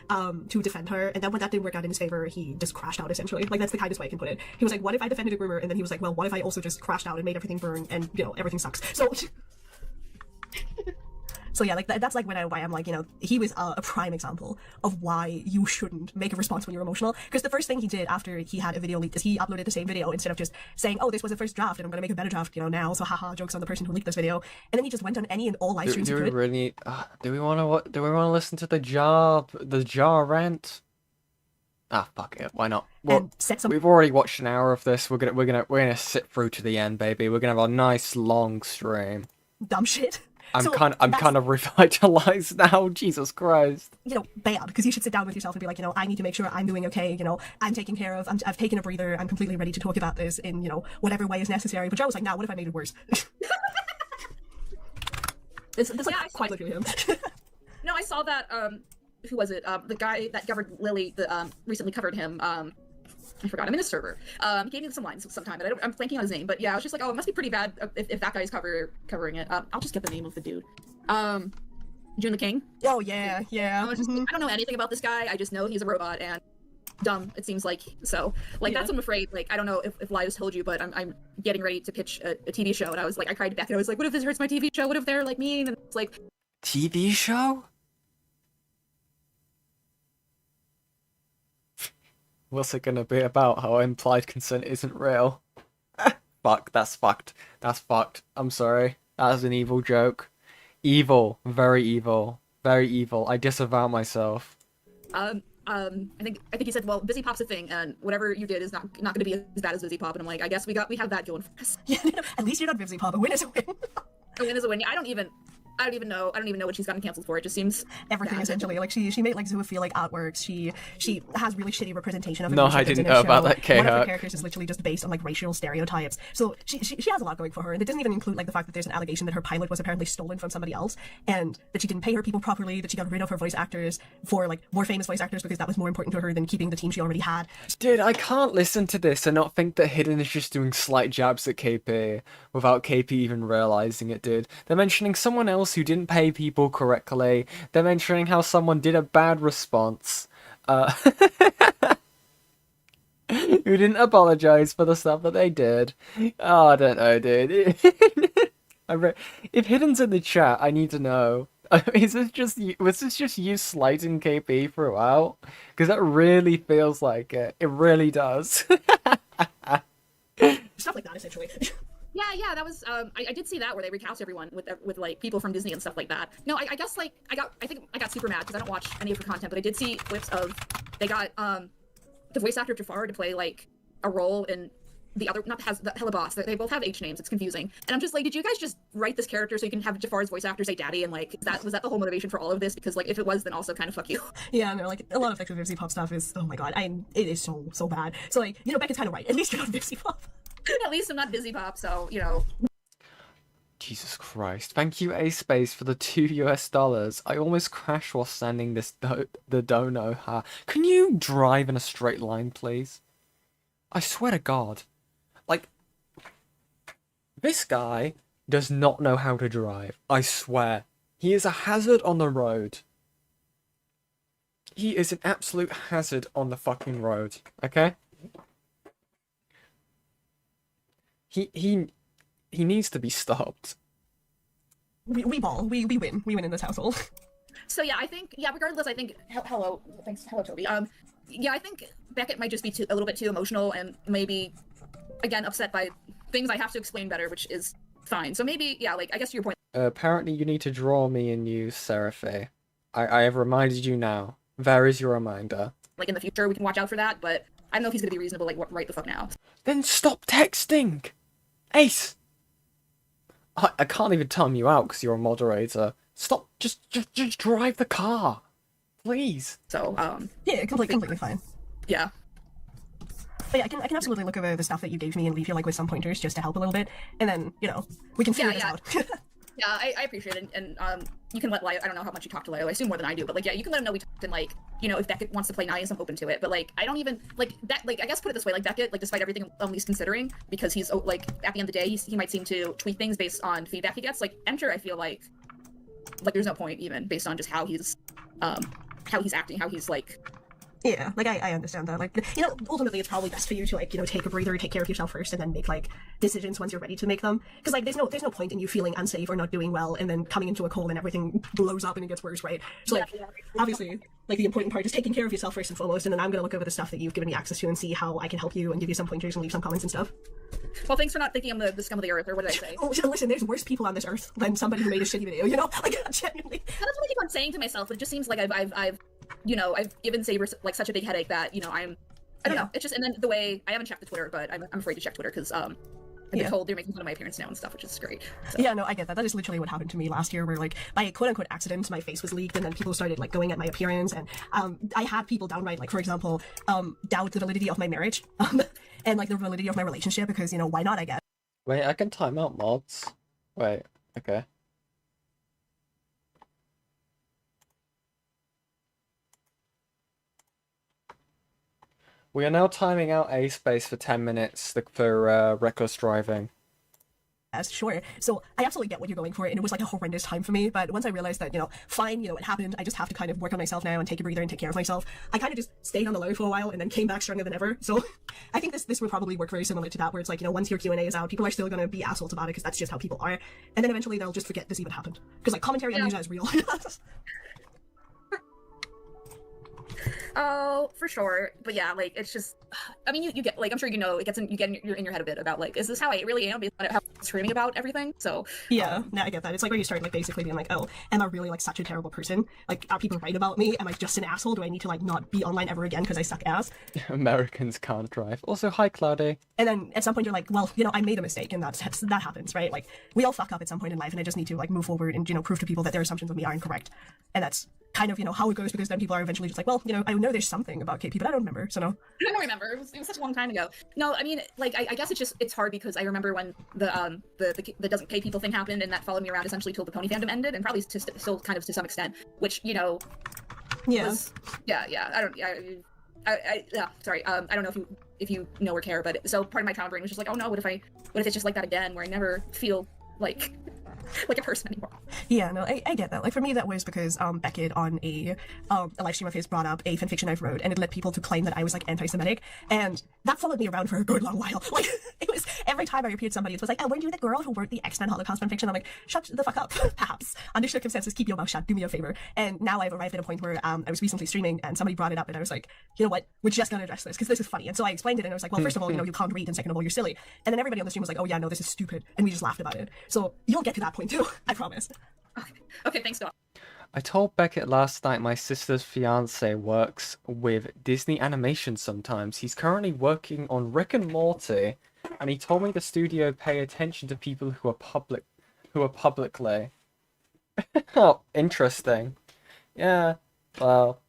to defend her, and then when that didn't work out in his favor, he just crashed out, essentially. Like, that's the kindest way I can put it. He was like, what if I defended a groomer? And then he was like, well, what if I also just crashed out and made everything burn, and, you know, everything sucks. So... So yeah, like that's like why I'm like, you know, he was a prime example of why you shouldn't make a response when you're emotional. Because the first thing he did after he had a video leaked is he uploaded the same video instead of just saying, oh, this was the first draft and I'm gonna make a better draft, you know, now. So haha, jokes on the person who leaked this video. And then he just went on any and all live streams. Do we really? Do we want to listen to the jar rant? Ah, fuck it. Why not? Well, we've already watched an hour of this. We're gonna sit through to the end, baby. We're gonna have a nice long stream. Dumb shit. I'm So kind that's, of revitalized now. Jesus Christ. you know, bad, because you should sit down with yourself and be like, you know, I need to make sure I'm doing okay, you know, I'm taken care of, I've taken a breather, I'm completely ready to talk about this in, you know, whatever way is necessary. But Joe was like, nah, what if I made it worse? This like, Yeah, quite literally him. No, I saw that. Who was it? The guy that covered Lily, recently covered him. I forgot. I'm in his server. He gave me some lines sometime, but I'm blanking on his name. But yeah, I was just like, oh, it must be pretty bad if that guy's covering it. I'll just get the name of the dude. June the King. Oh yeah, yeah. I was just, I don't know anything about this guy. I just know he's a robot and dumb. It seems like so. Like that's what I'm afraid. Like I don't know if Lives told you, but I'm getting ready to pitch a TV show, and I was like, I cried back, and I was like, what if this hurts my TV show? What if they're like mean? And it's like, TV show? What's it gonna be about? How implied consent isn't real? Fuck, that's fucked. That's fucked. I'm sorry. That was an evil joke. Evil. Very evil. Very evil. I disavow myself. I think he said, well, Busy Pop's a thing, and whatever you did is not going to be as bad as Busy Pop. And I'm like, I guess we have that going for us. Yeah, at least you're not Vivzy Pop. A win is a win. A win is a win. I don't even know what she's gotten canceled for. It just seems Everything bad. essentially. Like she made like zoophilic artworks. She has really shitty representation of. No, I didn't know about that, One of her K-Hawk. characters is literally just based on like racial stereotypes. So she has a lot going for her, and it doesn't even include like the fact that there's an allegation that her pilot was apparently stolen from somebody else, and that she didn't pay her people properly. That she got rid of her voice actors for like more famous voice actors because that was more important to her than keeping the team she already had. Dude, I can't listen to this and not think that Hidden is just doing slight jabs at KP without KP even realizing it, dude. They're mentioning someone else who didn't pay people correctly. They're mentioning how someone did a bad response. Who didn't apologize for the stuff that they did. Oh, I don't know, dude. If Hidden's in the chat, I need to know. Was this just you slighting KP throughout? Because that really feels like it. It really does. Stuff like that, essentially. Yeah, that was I did see that where they recast everyone with like people from Disney and stuff like that. No, I guess like I think I got super mad because I don't watch any of her content, but I did see clips of they got the voice actor Jafar to play like a role in the other, not the Hella Boss. They both have H names. It's confusing, and I'm just like, did you guys just write this character so you can have Jafar's voice actor say Daddy? And like, was that the whole motivation for all of this? Because like, if it was, then also kind of fuck you. Yeah, no, like a lot of like the Vivzy Pop stuff is, oh my god, it is so bad. So like, you know, Becca's kind of right. At least you're not Vivzy Pop. At least I'm not Busy Pop, so you know. Jesus Christ. Thank you, A-Space, for the $2. I almost crashed while standing the dono. Ha. Can you drive in a straight line, please? I swear to God. Like, this guy does not know how to drive. I swear. He is a hazard on the road. He is an absolute hazard on the fucking road. Okay? He needs to be stopped. We ball. We win. We win in this household. So yeah, I think regardless, I think hello, thanks, hello Toby. Yeah, I think Beckett might just be a little bit too emotional and maybe again upset by things I have to explain better, which is fine. So maybe yeah, like I guess to your point. Apparently, you need to draw me and use Seraphe. I have reminded you now. There is your reminder. Like in the future, we can watch out for that, but I don't know if he's gonna be reasonable. Like right the fuck now. Then stop texting, Ace. I can't even time you out because you're a moderator. Stop. Just drive the car, please. So Yeah, completely fine. yeah. But yeah, I can absolutely look over the stuff that you gave me and leave you like with some pointers just to help a little bit, and then you know we can figure this out. Yeah, I appreciate it, and you can let Lyle, I don't know how much you talk to Lyle, I assume more than I do, but like, yeah, you can let him know we talked, and like, you know, if Beckett wants to play nice, I'm open to it, but like, I don't even, like, that, like, I guess put it this way, like, Beckett, like, despite everything I'm least considering, because he's, like, at the end of the day, he might seem to tweak things based on feedback he gets, like, Enter, I feel like there's no point even, based on just how he's acting, how he's, like, Yeah, like I understand that. Like, you know, ultimately it's probably best for you to like, you know, take a breather, take care of yourself first, and then make like decisions once you're ready to make them. Because like, there's no point in you feeling unsafe or not doing well, and then coming into a cold and everything blows up and it gets worse, right? So like, obviously, like the important part is taking care of yourself first and foremost, and then I'm gonna look over the stuff that you've given me access to and see how I can help you and give you some pointers and leave some comments and stuff. Well, thanks for not thinking I'm the scum of the earth, or what did I say? Oh, listen, there's worse people on this earth than somebody who made a shitty video, you know? Like, genuinely. That's what I keep on saying to myself, but it just seems like I've you know, I've given Saber like such a big headache that, you know, I don't know, it's just, and then the way, I haven't checked the Twitter, but I'm afraid to check Twitter, because, And Yeah. they're told they're making fun of my appearance now and stuff, which is great. So. Yeah, no, I get that. That is literally what happened to me last year, where like by quote unquote accident, my face was leaked, and then people started like going at my appearance, and I had people downright, like for example, doubt the validity of my marriage, and like the validity of my relationship, because why not? I guess. Wait, I can time out mods. Wait, okay. We are now timing out A space for 10 minutes for reckless driving. Sure. So I absolutely get what you're going for, and it was like a horrendous time for me. But once I realized that, fine, it happened. I just have to kind of work on myself now and take a breather and take care of myself. I kind of just stayed on the low for a while and then came back stronger than ever. So I think this would probably work very similar to that, where it's like, once your Q&A is out, people are still going to be assholes about it because that's just how people are. And then eventually they'll just forget this even happened. Because like commentary on news is real. Oh, for sure. But yeah, like it's just, I mean, you get like I'm sure it gets you're in your head a bit about like, is this how I really am? Based on how I'm screaming about everything. So yeah, no, I get that. It's like where you start like basically being like, oh, am I really like such a terrible person? Like, are people right about me? Am I just an asshole? Do I need to like not be online ever again because I suck ass? Americans can't drive. Also, hi, Cloudy. And then at some point you're like, well, I made a mistake, and that happens, right? Like we all fuck up at some point in life, and I just need to like move forward and prove to people that their assumptions of me are incorrect. And that's kind of how it goes, because then people are eventually just like, well, I know there's something about KP, but I don't remember. So no. I don't remember. It was such a long time ago. No, I mean, like I guess it's hard because I remember when the doesn't pay people thing happened, and that followed me around essentially till the pony fandom ended, and probably still kind of to some extent, which Yeah. was, yeah. Sorry. I don't know if you know or care, but so part of my child brain was just like, oh no, what if it's just like that again, where I never feel like a person anymore. Yeah, no, I get that. Like for me, that was because Beckett on a live stream of his brought up a fanfiction I've wrote, and it led people to claim that I was like anti-Semitic, and that followed me around for a good long while. Like it was every time I repeated somebody, it was like, oh, weren't you the girl who wrote the X-Men Holocaust fanfiction? I'm like, shut the fuck up. Perhaps under circumstances, keep your mouth shut. Do me a favor. And now I've arrived at a point where I was recently streaming, and somebody brought it up, and I was like, you know what? We're just gonna address this because this is funny. And so I explained it, and I was like, well, first of all, you can't read, and second of all, you're silly. And then everybody on the stream was like, oh yeah, no, this is stupid, and we just laughed about it. So you'll get to that point too. I promise. Okay, thanks, Doc. I told Beckett last night my sister's fiance works with Disney Animation sometimes. He's currently working on Rick and Morty, and he told me the studio pay attention to people who are publicly. Oh, interesting. Yeah, well,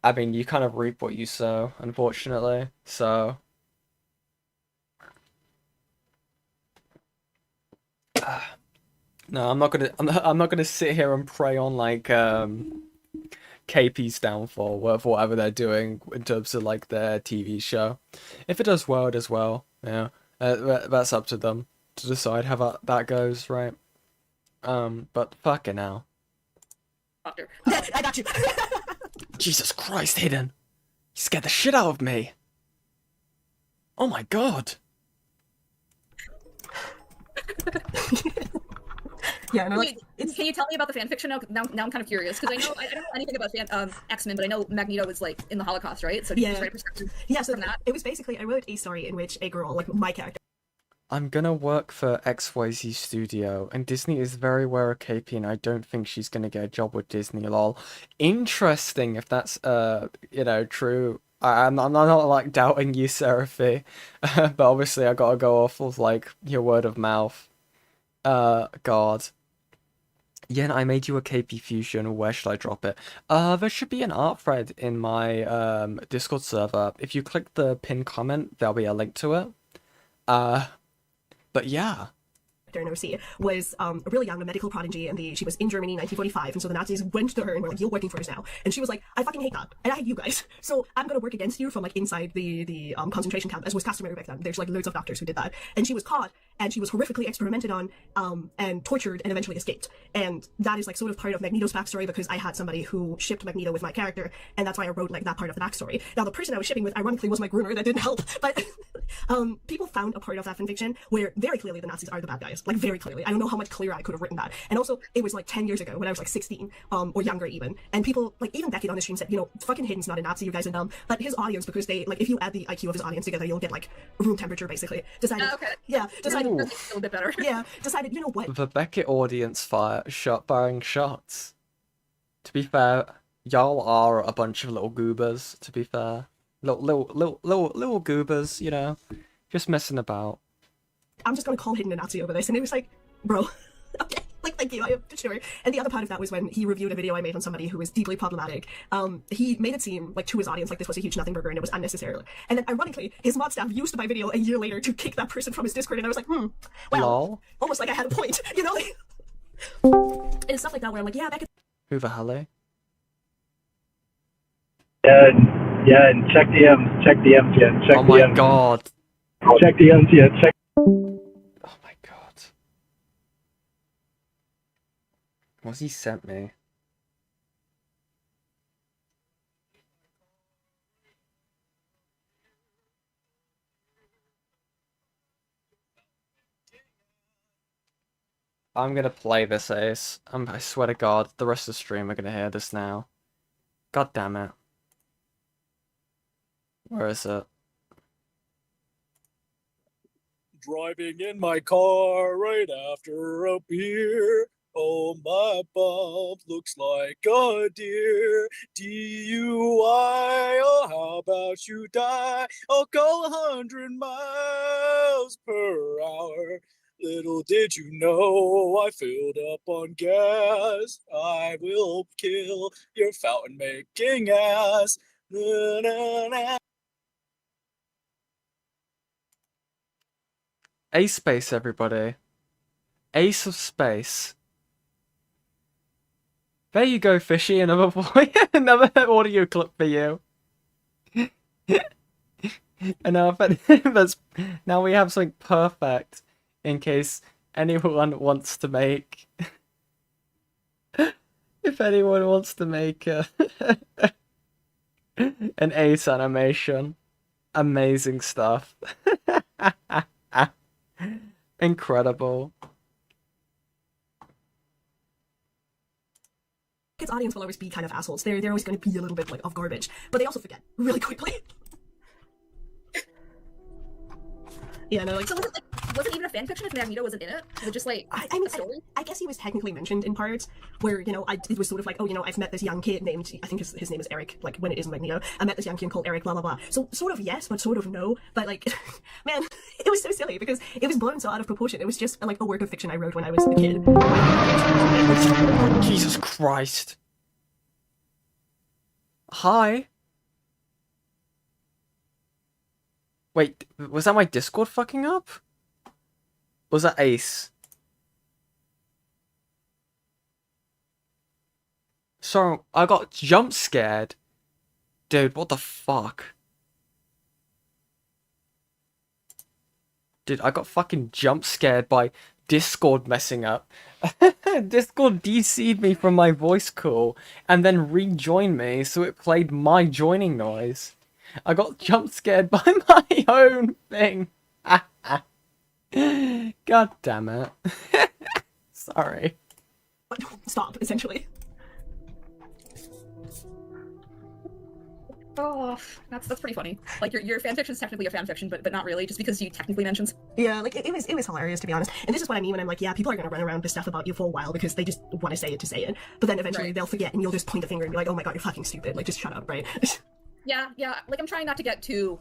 I mean, you kind of reap what you sow, unfortunately, so... No, I'm not gonna sit here and prey on like KP's downfall, whatever they're doing in terms of like their TV show. If it does well, it does well. Yeah, that's up to them to decide how that goes, right? But fucking hell. Doctor. I got you. Jesus Christ, Hidden! You scared the shit out of me. Oh my god. Yeah, no, Wait, can you tell me about the fanfiction now? Now I'm kind of curious because I don't know anything about X-Men, but I know Magneto was like in the Holocaust, right? So did you just write a perspective so from that? it was basically I wrote a story in which a girl, like my character. I'm gonna work for XYZ Studio, and Disney is very aware of KP, and I don't think she's gonna get a job with Disney, lol. Interesting if that's, true. I'm not like doubting you, Seraphy, but obviously I gotta go off of like your word of mouth. God. Yeah, I made you a KP fusion. Where should I drop it? There should be an art thread in my Discord server. If you click the pinned comment, there'll be a link to it. But yeah. in OC was really young, a medical prodigy, and she was in Germany in 1945, and so the Nazis went to her and were like, "You're working for us now," and she was like, "I fucking hate that, and I hate you guys, so I'm gonna work against you from like inside the concentration camp," as was customary back then. There's like loads of doctors who did that, and she was caught and she was horrifically experimented on and tortured and eventually escaped, and that is like sort of part of Magneto's backstory because I had somebody who shipped Magneto with my character, and that's why I wrote like that part of the backstory. Now the person I was shipping with ironically was my groomer. That didn't help, but people found a part of that fanfiction where very clearly the Nazis are the bad guys, like very clearly. I don't know how much clearer I could have written that. And also, it was like 10 years ago when I was like 16, or younger even. And people, like even Beckett on the stream said, you know, fucking Hidden's not a Nazi, you guys are dumb. But his audience, because they, like if you add the IQ of his audience together, you'll get like room temperature basically. Decided, decided, Ooh. A little bit better. decided, you know what? The Beckett audience firing shots. To be fair, y'all are a bunch of little goobers, to be fair. Little goobers, you know. Just messing about. I'm just gonna call Hidden a Nazi over this. And it was like, bro, okay, like, thank you, I am sure. And the other part of that was when he reviewed a video I made on somebody who was deeply problematic. He made it seem like to his audience like this was a huge nothing burger and it was unnecessary. And then ironically, his mod staff used my video a year later to kick that person from his Discord, and I was like, well, Lol. almost like I had a point, you know? Like, and stuff like that where I'm like, yeah, back at Who the hell? Yeah, and check DMs, yeah, check Oh my DMs. god. Check DMs, yeah, check. Oh my god. What's he sent me? I'm gonna play this, Ace. I swear to god, the rest of the stream are gonna hear this now. God damn it. Where is it? Driving in my car right after a beer. Oh, my bump looks like a deer. DUI, oh, how about you die? I'll go 100 miles per hour. Little did you know I filled up on gas. I will kill your fountain making ass. Na, na, na. Ace Space, everybody. Ace of Space. There you go, Fishy. Another another audio clip for you. And now we have something perfect in case anyone wants to make. If anyone wants to make an Ace animation, amazing stuff. Incredible. his audience will always be kind of assholes. They're always going to be a little bit like of garbage, but they also forget really quickly. Yeah, no, like So was it even a fanfiction if Magneto wasn't in it? Was it just like I mean, a story? I guess he was technically mentioned in parts where, you know, it was sort of like, oh, you know, I've met this young kid named, I think his name is Eric, like when it is Magneto. I met this young kid called Eric, blah, blah, blah. So sort of yes, but sort of no. But like, man, it was so silly because it was blown so out of proportion. It was just like a work of fiction I wrote when I was a kid. Jesus Christ. Hi. Wait, was that my Discord fucking up? Or was that Ace? Sorry, I got jump scared. Dude, what the fuck? Dude, I got fucking jump scared by Discord messing up. Discord DC'd me from my voice call and then rejoined me, so it played my joining noise. I got jump scared by my own thing. God damn it. Sorry. Stop, essentially. Oh, that's pretty funny. Like your fanfiction is technically a fanfiction, but not really, just because you technically mentioned. Yeah, like it was hilarious, to be honest. And this is what I mean when I'm like, yeah, people are gonna run around with stuff about you for a while because they just want to say it. But then eventually they'll forget and you'll just point a finger and be like, oh my god, you're fucking stupid. Like, just shut up, right? Yeah. Like I'm trying not to get too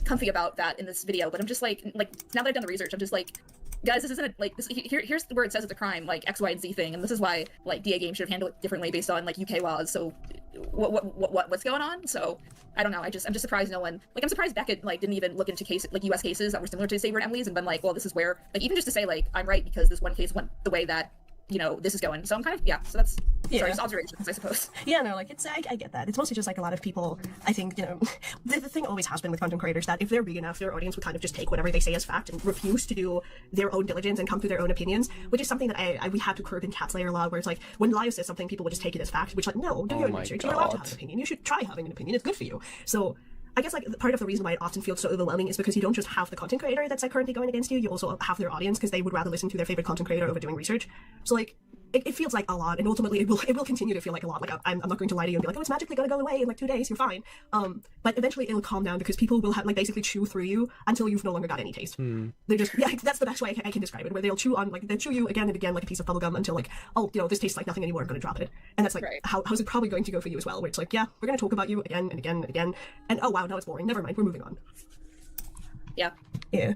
comfy about that in this video, but I'm just like now that I've done the research, I'm just like, guys, this isn't like this. Here's where it says it's a crime, like X, Y, and Z thing, and this is why like DA Games should have handled it differently based on like UK laws. So what's going on? So I don't know. I'm just surprised no one, like, I'm surprised Beckett like didn't even look into cases like US cases that were similar to Saber and Emily's and been like, well, this is where, like, even just to say like I'm right because this one case went the way that, you know, this is going. So I'm kind of, so that's sorry, just observations, I suppose. Yeah, no, like, I get that. It's mostly just like a lot of people, I think, you know, the thing always has been with content creators that if they're big enough, their audience would kind of just take whatever they say as fact and refuse to do their own diligence and come to their own opinions, which is something that we had to curb in Cat Slayer a lot, where it's like, when Lyle says something, people would just take it as fact, which, like, no, do your own research. You're allowed to have an opinion. You should try having an opinion. It's good for you. So I guess, like, part of the reason why it often feels so overwhelming is because you don't just have the content creator that's, like, currently going against you, you also have their audience because they would rather listen to their favorite content creator over doing research. So, like, it feels like a lot, and ultimately it will continue to feel like a lot. Like, I'm not going to lie to you and be like, oh, it's magically gonna go away in like 2 days, you're fine. But eventually it'll calm down because people will have, like, basically chew through you until you've no longer got any taste. They're just, that's the best way I can describe it, where they'll chew you again and again like a piece of bubblegum until, like, oh, you know, this tastes like nothing anymore, I'm gonna drop it. And that's, like, how's it probably going to go for you as well, where it's like, yeah, we're gonna talk about you again and again and again, and oh wow, now it's boring, never mind, we're moving on. Yeah. Yeah.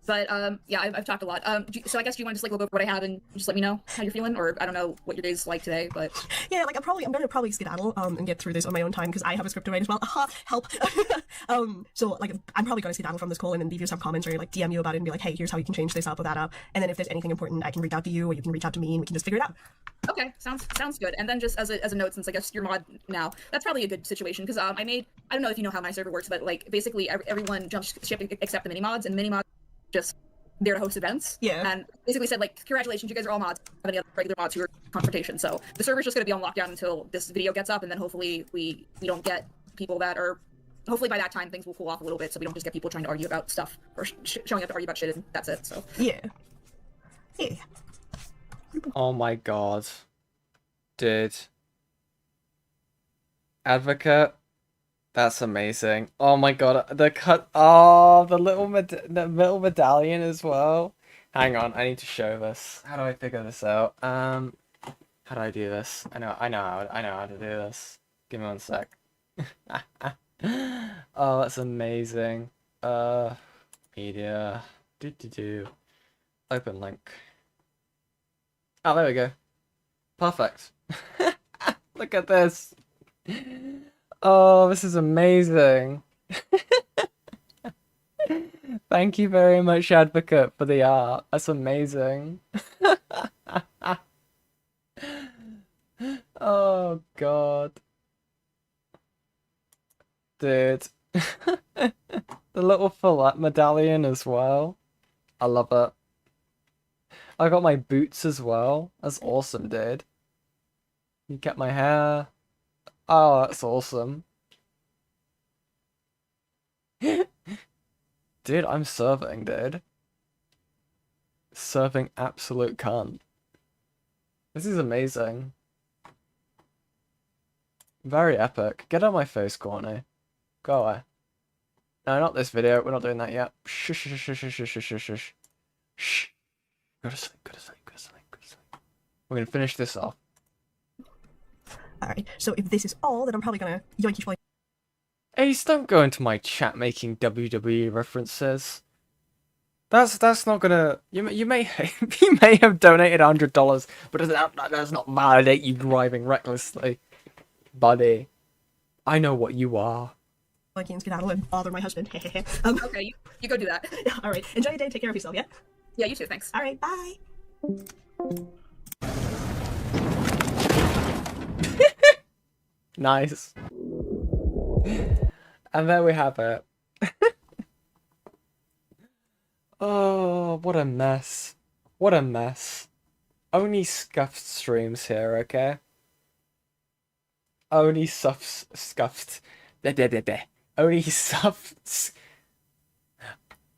But yeah, I've talked a lot. So I guess you want to just like look over what I have and just let me know how you're feeling, or I don't know what your day's like today, but Yeah, like I'm gonna probably skedaddle and get through this on my own time because I have a script to write as well. Aha, help. So like I'm probably gonna skedaddle from this call and then leave you some comments or like DM you about it and be like, hey, here's how you can change this up or that up. And then if there's anything important, I can reach out to you or you can reach out to me and we can just figure it out. okay, sounds good. And then just as a note, since I guess you're mod now, that's probably a good situation because I don't know if you know how my server works, but like basically everyone jumps ship except the mini mods, and the mini mods just there to host events. Yeah. And basically said like, congratulations, you guys are all mods. Have any other regular mods who are confrontation. So the server's just gonna be on lockdown until this video gets up, and then hopefully we don't get people that are. Hopefully by that time things will cool off a little bit, so we don't just get people trying to argue about stuff or showing up to argue about shit, and that's it. So Yeah. Yeah. Oh my god. Dude. Advocate. That's amazing. Oh my god, the cut. Oh, the little medallion as well. Hang on, I need to show this. How do I figure this out? How do I do this? I know how to do this. Give me one sec. Oh, that's amazing. Media. Open link. Oh, there we go. Perfect. Look at this. Oh, this is amazing. Thank you very much, Advocate, for the art. That's amazing. Oh, God. Dude. The little fillet medallion as well. I love it. I got my boots as well. That's awesome, dude. You kept my hair. Oh, that's awesome. Dude, I'm serving, dude. Serving absolute cunt. This is amazing. Very epic. Get out my face, Courtney. Go away. No, not this video. We're not doing that yet. Shh, shh, shh, shh, shh, shh, shh, shh. Shh. Go to sleep, go to sleep, go to sleep, go to sleep. We're gonna finish this off. Alright, so if this is all, then I'm probably gonna yoink you. Ace, don't go into my chat making WWE references. That's not gonna. You may you may have donated $100, but that does not validate you driving recklessly, buddy. I know what you are. I can't skedaddle and bother my husband. okay, you go do that. Alright, enjoy your day, take care of yourself, yeah? Yeah, you too, thanks. Alright, bye! Nice. And there we have it. Oh, what a mess. What a mess. Only scuffed streams here, okay? Only scuffed. Only scuffed.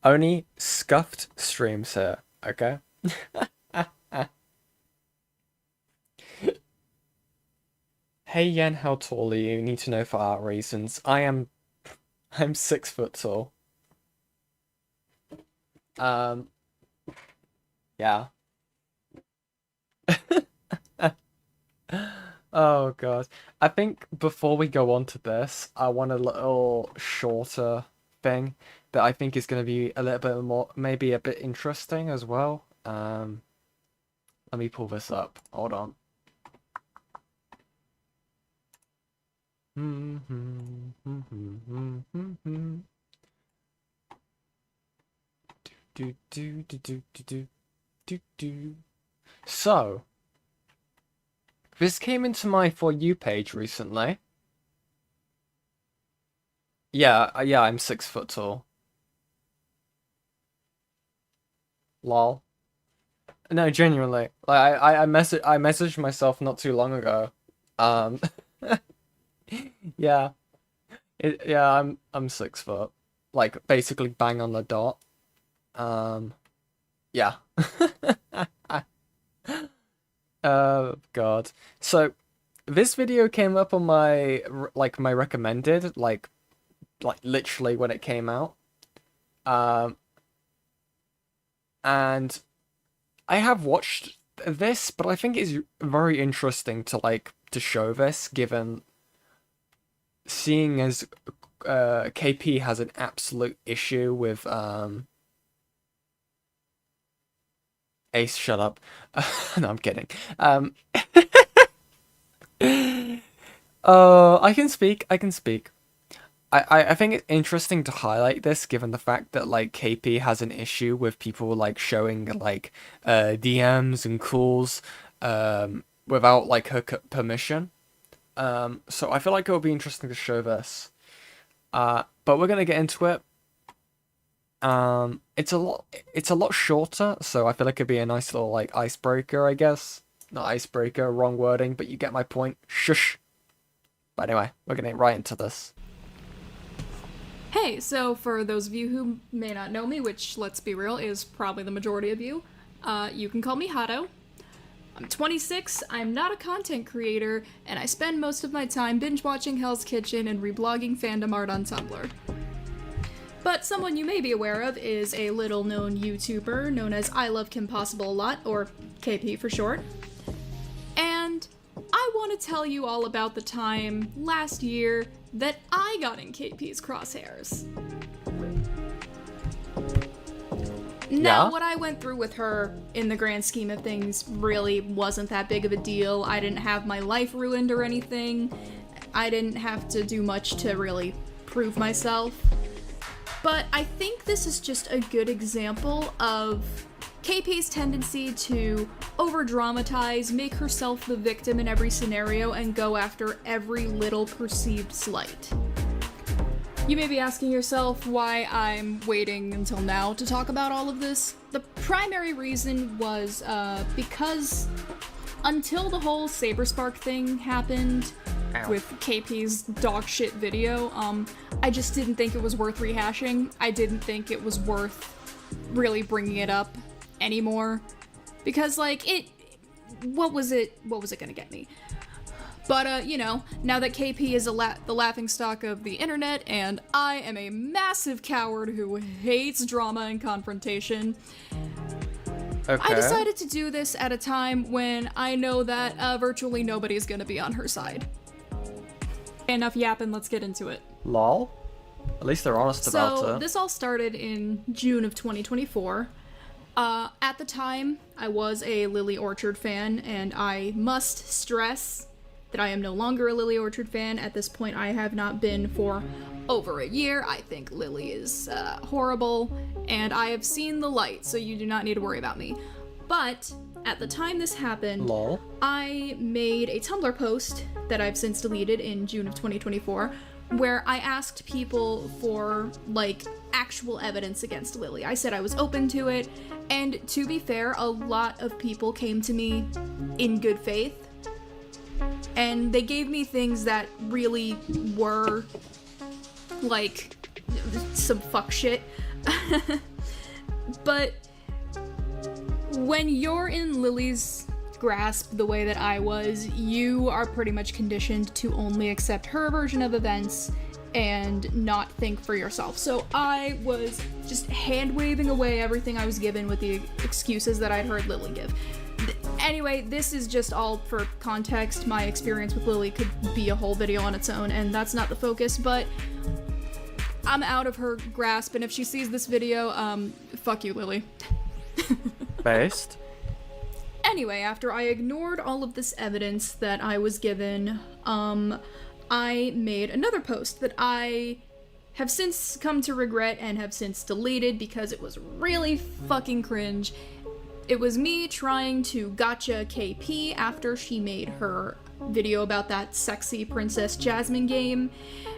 Only scuffed streams here, okay? Hey Yen, how tall are you? Need to know for art reasons. I'm 6 foot tall. Yeah. Oh god. I think before we go on to this, I want a little shorter thing that I think is going to be a little bit more, maybe a bit interesting as well. Let me pull this up. Hold on. So, this came into my For You page recently. Yeah, I'm 6 foot tall. Lol. No, genuinely. Like I messaged myself not too long ago. Yeah. I'm 6 foot. Like basically bang on the dot. Yeah. Oh god. So this video came up on my my recommended like literally when it came out. And I have watched this, but I think it's very interesting to to show this given seeing as KP has an absolute issue with Ace, shut up. No, I'm kidding. I can speak. I think it's interesting to highlight this, given the fact that like KP has an issue with people like showing like DMs and calls without like her permission. So I feel like it would be interesting to show this. But we're gonna get into it. It's a lot shorter, so I feel like it'd be a nice little like icebreaker, I guess. Not icebreaker, wrong wording, but you get my point. Shush. But anyway, we're gonna get right into this. Hey, so for those of you who may not know me, which, let's be real, is probably the majority of you, you can call me Hato. I'm 26, I'm not a content creator, and I spend most of my time binge-watching Hell's Kitchen and reblogging fandom art on Tumblr. But someone you may be aware of is a little-known YouTuber known as ILoveKimpossibleAlot, or KP for short. And I want to tell you all about the time last year that I got in KP's crosshairs. Now, what I went through with her, in the grand scheme of things, really wasn't that big of a deal. I didn't have my life ruined or anything. I didn't have to do much to really prove myself. But I think this is just a good example of KP's tendency to over-dramatize, make herself the victim in every scenario, and go after every little perceived slight. You may be asking yourself why I'm waiting until now to talk about all of this. The primary reason was because until the whole Saberspark thing happened with KP's dog shit video, I just didn't think it was worth rehashing. I didn't think it was worth really bringing it up anymore, because like what was it gonna get me? But you know, now that KP is the laughingstock of the internet, and I am a massive coward who hates drama and confrontation, I decided to do this at a time when I know that virtually nobody's gonna be on her side. Enough yapping, let's get into it. Lol. At least they're honest about it. So this all started in June of 2024. At the time, I was a Lily Orchard fan, and I must stress that I am no longer a Lily Orchard fan. At this point, I have not been for over a year. I think Lily is horrible, and I have seen the light, so you do not need to worry about me. But at the time this happened, Lol. I made a Tumblr post that I've since deleted in June of 2024, where I asked people for, like, actual evidence against Lily. I said I was open to it, and to be fair, a lot of people came to me in good faith, and they gave me things that really were, like, some fuck shit. But when you're in Lily's grasp the way that I was, you are pretty much conditioned to only accept her version of events and not think for yourself. So I was just hand-waving away everything I was given with the excuses that I'd heard Lily give. Anyway, this is just all for context. My experience with Lily could be a whole video on its own, and that's not the focus, but I'm out of her grasp, and if she sees this video, fuck you, Lily. Based. Anyway, after I ignored all of this evidence that I was given, I made another post that I have since come to regret and have since deleted because it was really fucking cringe. It was me trying to gotcha KP after she made her video about that sexy Princess Jasmine game,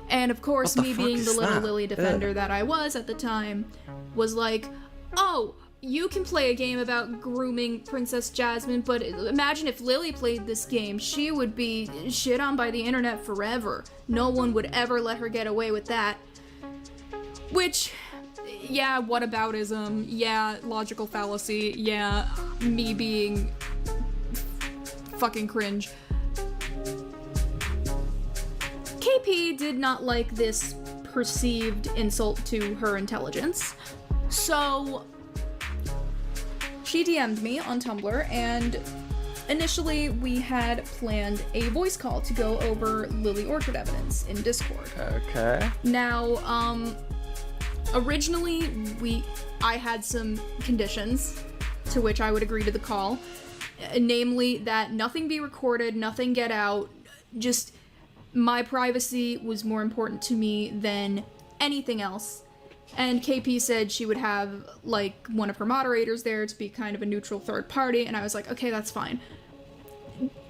and of course me being the little Lily defender that I was at the time was like, oh, you can play a game about grooming Princess Jasmine, but imagine if Lily played this game. She would be shit on by the internet forever. No one would ever let her get away with that. Which, yeah, whataboutism, yeah, logical fallacy, yeah, me being fucking cringe. KP did not like this perceived insult to her intelligence, so she DM'd me on Tumblr and Initially, we had planned a voice call to go over Lily Orchard evidence in Discord. Okay. Now, originally, I had some conditions to which I would agree to the call, namely that nothing be recorded, nothing get out, just my privacy was more important to me than anything else. And KP said she would have, like, one of her moderators there to be kind of a neutral third party, and I was like, okay, that's fine.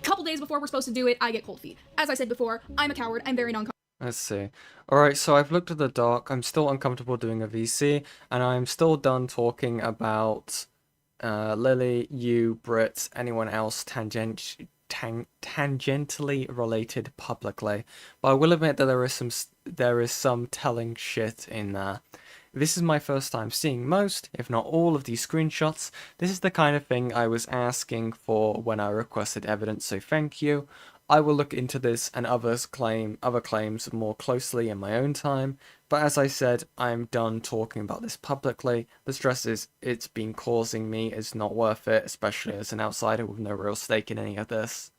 Couple days before we're supposed to do it, I get cold feet. As I said before, I'm a coward, I'm very non-comfortable. Let's see. Alright, so I've looked at the doc, I'm still uncomfortable doing a VC, and I'm still done talking about Lily, you, Brit, anyone else tangentially related publicly. But I will admit that there is some telling shit in there. This is my first time seeing most, if not all, of these screenshots. This is the kind of thing I was asking for when I requested evidence, so thank you. I will look into this and other claims more closely in my own time, but as I said, I'm done talking about this publicly. The stress it's been causing me is not worth it, especially as an outsider with no real stake in any of this.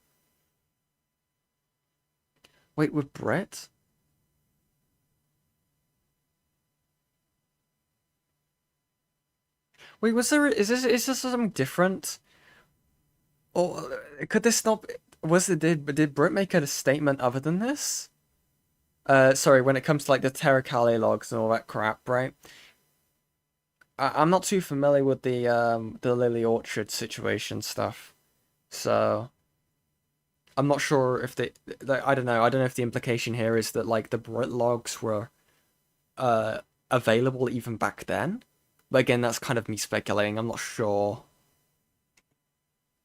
Wait, with Brett? Wait, is this something different? Or could this not did Brit make a statement other than this? Sorry, when it comes to like the Terracalia logs and all that crap, right? I'm not too familiar with the Lily Orchard situation stuff, so I'm not sure if I don't know if the implication here is that like the Brit logs were available even back then. But again, that's kind of me speculating. I'm not sure.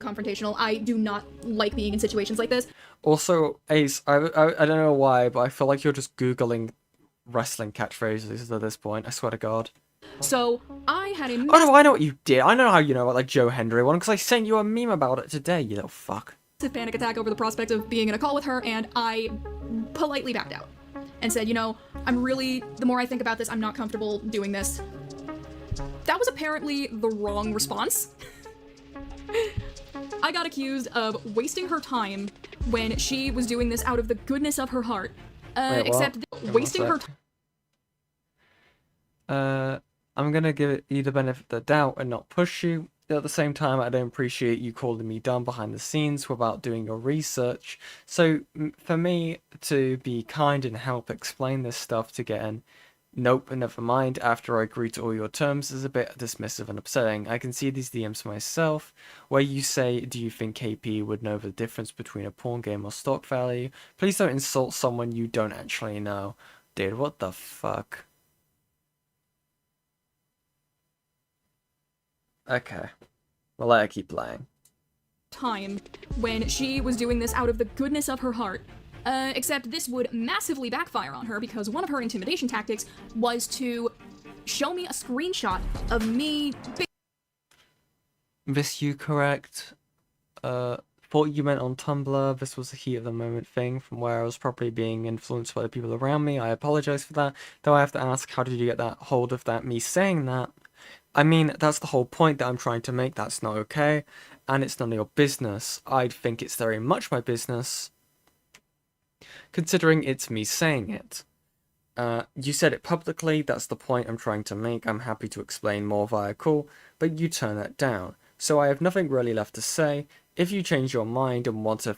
Confrontational. I do not like being in situations like this. Also, Ace, I don't know why, but I feel like you're just Googling wrestling catchphrases at this point. I swear to God. So, I had a... Oh no, I know what you did. I know how you know about like Joe Hendry one, because I sent you a meme about it today, you little fuck. Panic attack over the prospect of being in a call with her, and I politely backed out. And said, you know, the more I think about this, I'm not comfortable doing this. That was apparently the wrong response. I got accused of wasting her time when she was doing this out of the goodness of her heart. Except wasting her time. I'm gonna give you the benefit of the doubt and not push you. At the same time, I don't appreciate you calling me dumb behind the scenes without doing your research. So, for me to be kind and help explain this stuff to get an nope, never mind, after I agree to all your terms is a bit dismissive and upsetting. I can see these DMs myself, where you say, do you think KP would know the difference between a porn game or stock value? Please don't insult someone you don't actually know. Dude, what the fuck? Okay. Well, let her keep playing. Time when she was doing this out of the goodness of her heart. Except this would massively backfire on her because one of her intimidation tactics was to show me a screenshot of me. This you correct? Thought you meant on Tumblr. This was a heat of the moment thing from where I was probably being influenced by the people around me. I apologize for that. Though I have to ask, how did you get that hold of that, me saying that? I mean, that's the whole point that I'm trying to make. That's not okay. And it's none of your business. I think it's very much my business, considering it's me saying it. You said it publicly, that's the point I'm trying to make. I'm happy to explain more via call, but you turn that down. So I have nothing really left to say. If you change your mind and want to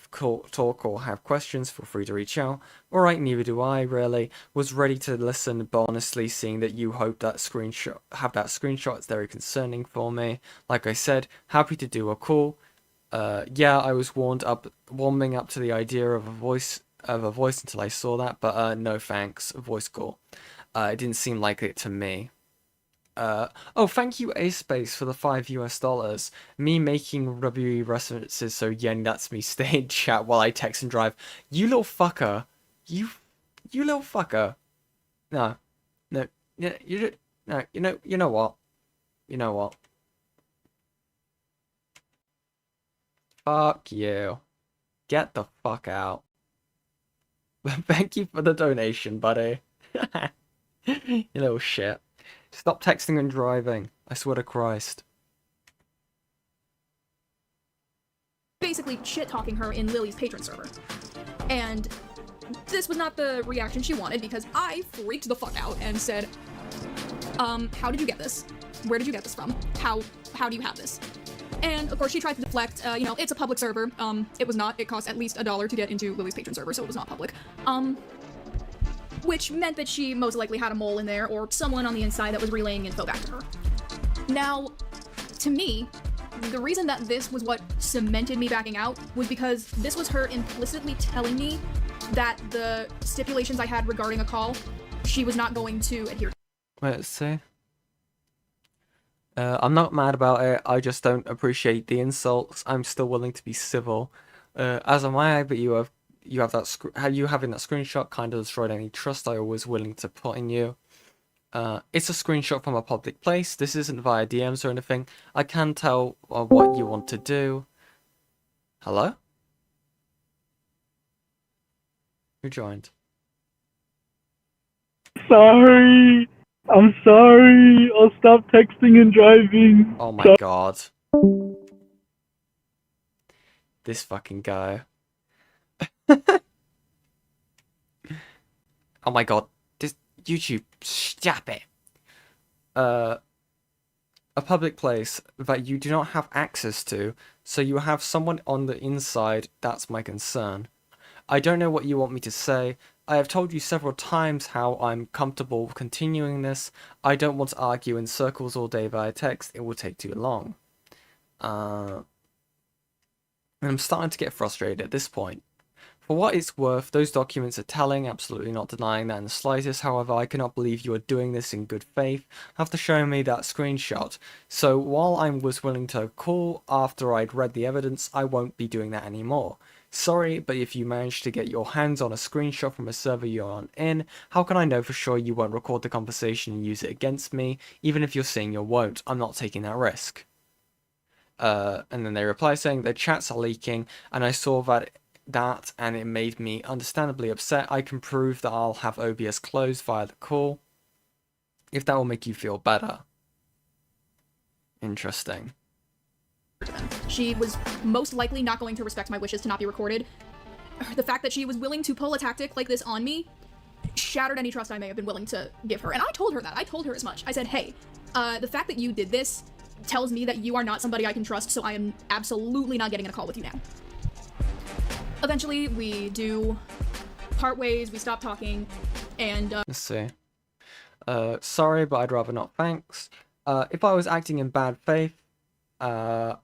talk or have questions, feel free to reach out. Alright, neither do I, really. Was ready to listen, but honestly, seeing that you have that screenshot, it's very concerning for me. Like I said, happy to do a call. Yeah, I was warming up to the idea of a voice until I saw that, but no thanks, voice call. It didn't seem like it to me. Oh, thank you, A-Space, for the $5 US. Me making WWE references so Yen lets me stay in chat while I text and drive. You little fucker. You little fucker. No. No. No, you know what? You know what? Fuck you. Get the fuck out. Thank you for the donation, buddy. You little shit. Stop texting and driving. I swear to Christ. basically shit-talking her in Lily's patron server. And this was not the reaction she wanted because I freaked the fuck out and said, how did you get this? Where did you get this from? How do you have this? And of course she tried to deflect, you know, it's a public server. It was not. It cost at least $1 to get into Lily's patron server, so it was not public. Which meant that she most likely had a mole in there or someone on the inside that was relaying info back to her. Now, to me, the reason that this was what cemented me backing out was because this was her implicitly telling me that the stipulations I had regarding a call, she was not going to adhere to. Wait, let's see. I'm not mad about it, I just don't appreciate the insults. I'm still willing to be civil. As am I, but you having that screenshot kind of destroyed any trust I was willing to put in you. It's a screenshot from a public place. This isn't via DMs or anything. I can tell what you want to do. Hello? Who joined? Sorry. I'm sorry. I'll stop texting and driving. Oh my god. This fucking guy. Oh my god. This YouTube, stop it. A public place that you do not have access to, so you have someone on the inside, that's my concern. I don't know what you want me to say. I have told you several times how I'm comfortable continuing this. I don't want to argue in circles all day via text, it will take too long. And I'm starting to get frustrated at this point. For what it's worth, those documents are telling, absolutely not denying that in the slightest. However, I cannot believe you are doing this in good faith after showing me that screenshot. So while I was willing to call after I'd read the evidence, I won't be doing that anymore. Sorry, but if you manage to get your hands on a screenshot from a server you're on in, how can I know for sure you won't record the conversation and use it against me, even if you're saying you won't? I'm not taking that risk. And then they reply saying their chats are leaking, and I saw that and it made me understandably upset. I can prove that I'll have OBS closed via the call, if that will make you feel better. Interesting. She was most likely not going to respect my wishes to not be recorded. The fact that she was willing to pull a tactic like this on me shattered any trust I may have been willing to give her. And I told her that. I told her as much. I said, hey, the fact that you did this tells me that you are not somebody I can trust, so I am absolutely not getting in a call with you now. Eventually, we do part ways, we stop talking, and Let's see. Sorry, but I'd rather not, thanks. If I was acting in bad faith, I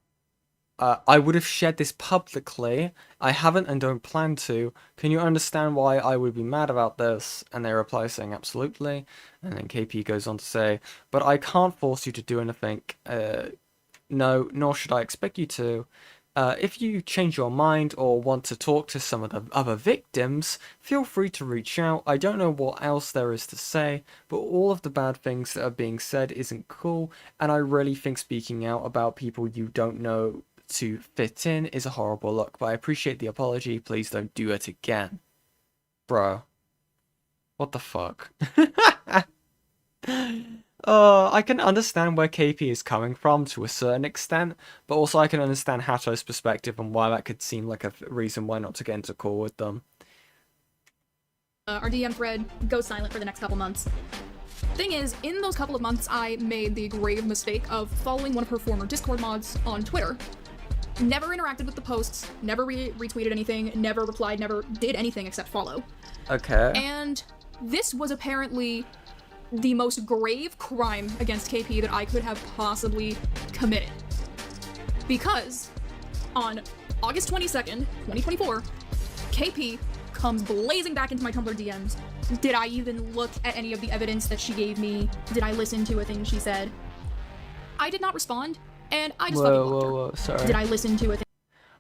would have shared this publicly. I haven't and don't plan to. Can you understand why I would be mad about this? And they reply saying absolutely. And then KP goes on to say, but I can't force you to do anything. No, nor should I expect you to. If you change your mind or want to talk to some of the other victims, feel free to reach out. I don't know what else there is to say, but all of the bad things that are being said isn't cool, and I really think speaking out about people you don't know to fit in is a horrible look, but I appreciate the apology. Please don't do it again. Bro. What the fuck? I can understand where KP is coming from to a certain extent, but also I can understand Hato's perspective and why that could seem like a reason why not to get into a call with them. Our DM thread goes silent for the next couple months. Thing is, in those couple of months, I made the grave mistake of following one of her former Discord mods on Twitter. Never interacted with the posts, never retweeted anything, never replied, never did anything except follow. Okay. And this was apparently the most grave crime against KP that I could have possibly committed. Because on August 22nd, 2024, KP comes blazing back into my Tumblr DMs. Did I even look at any of the evidence that she gave me? Did I listen to a thing she said? I did not respond, and I just fucking blocked her. Whoa, sorry. Did I listen to a thing?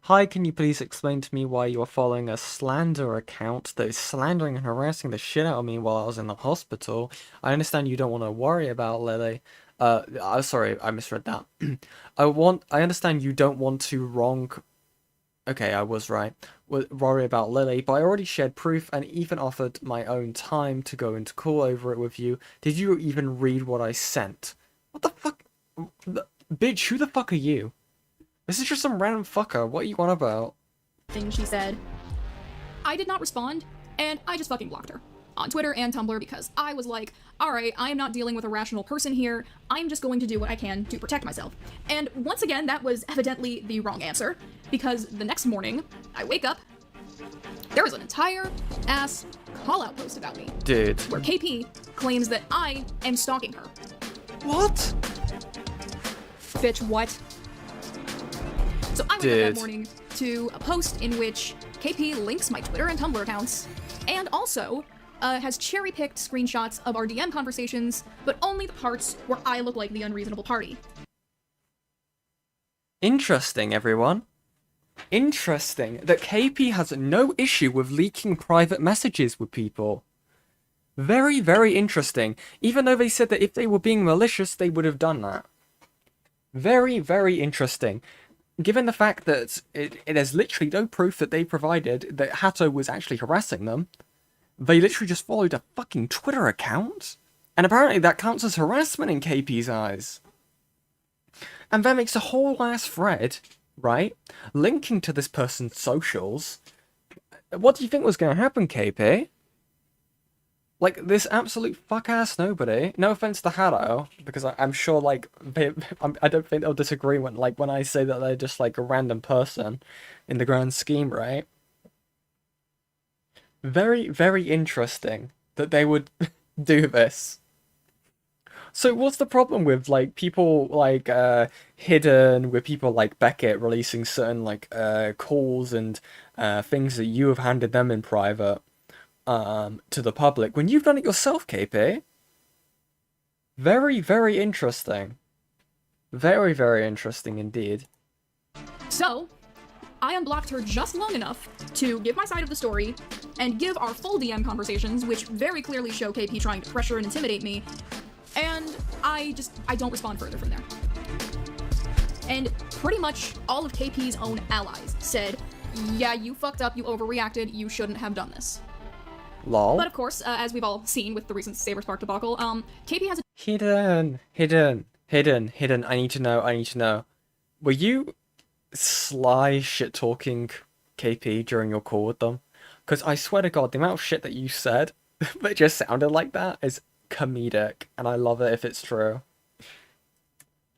Hi, can you please explain to me why you are following a slander account that is slandering and harassing the shit out of me while I was in the hospital? I understand you don't want to worry about Lily. Sorry, I misread that. I understand you don't want to wrong... Okay, I was right. Worry about Lily, but I already shared proof and even offered my own time to go into call over it with you. Did you even read what I sent? What the fuck? Bitch, who the fuck are you? This is just some random fucker. What are you on about? Thing she said. I did not respond, and I just fucking blocked her. On Twitter and Tumblr, because I was like, alright, I am not dealing with a rational person here, I'm just going to do what I can to protect myself. And once again, that was evidently the wrong answer, because the next morning, I wake up, there was an entire ass call-out post about me. Dude. Where KP claims that I am stalking her. What? Bitch, what? So I wake up that morning to a post in which KP links my Twitter and Tumblr accounts, and also has cherry-picked screenshots of our DM conversations, but only the parts where I look like the unreasonable party. Interesting, everyone. Interesting that KP has no issue with leaking private messages with people. Very, very interesting. Even though they said that if they were being malicious, they would have done that. Very, very interesting. Given the fact that there's literally no proof that they provided that Hatto was actually harassing them, they literally just followed a fucking Twitter account. And apparently that counts as harassment in KP's eyes. And that makes a whole ass thread, right, linking to this person's socials. What do you think was going to happen, KP? Like, this absolute fuck-ass nobody, no offense to Hatto, because I'm sure, like, I don't think they'll disagree when I say that they're just, like, a random person in the grand scheme, right? Very, very interesting that they would do this. So what's the problem with, like, people, like, Hidden, with people like Beckett releasing certain, like, calls and things that you have handed them in private to the public when you've done it yourself, KP? Very, very interesting. Very, very interesting indeed. So, I unblocked her just long enough to give my side of the story and give our full DM conversations, which very clearly show KP trying to pressure and intimidate me, and I don't respond further from there. And pretty much all of KP's own allies said, yeah, you fucked up, you overreacted, you shouldn't have done this. Lol. But of course, as we've all seen with the recent Saberspark debacle, KP has a— Hidden, I need to know. Were you sly shit-talking KP during your call with them? Because I swear to God, the amount of shit that you said that just sounded like that is comedic, and I love it if it's true.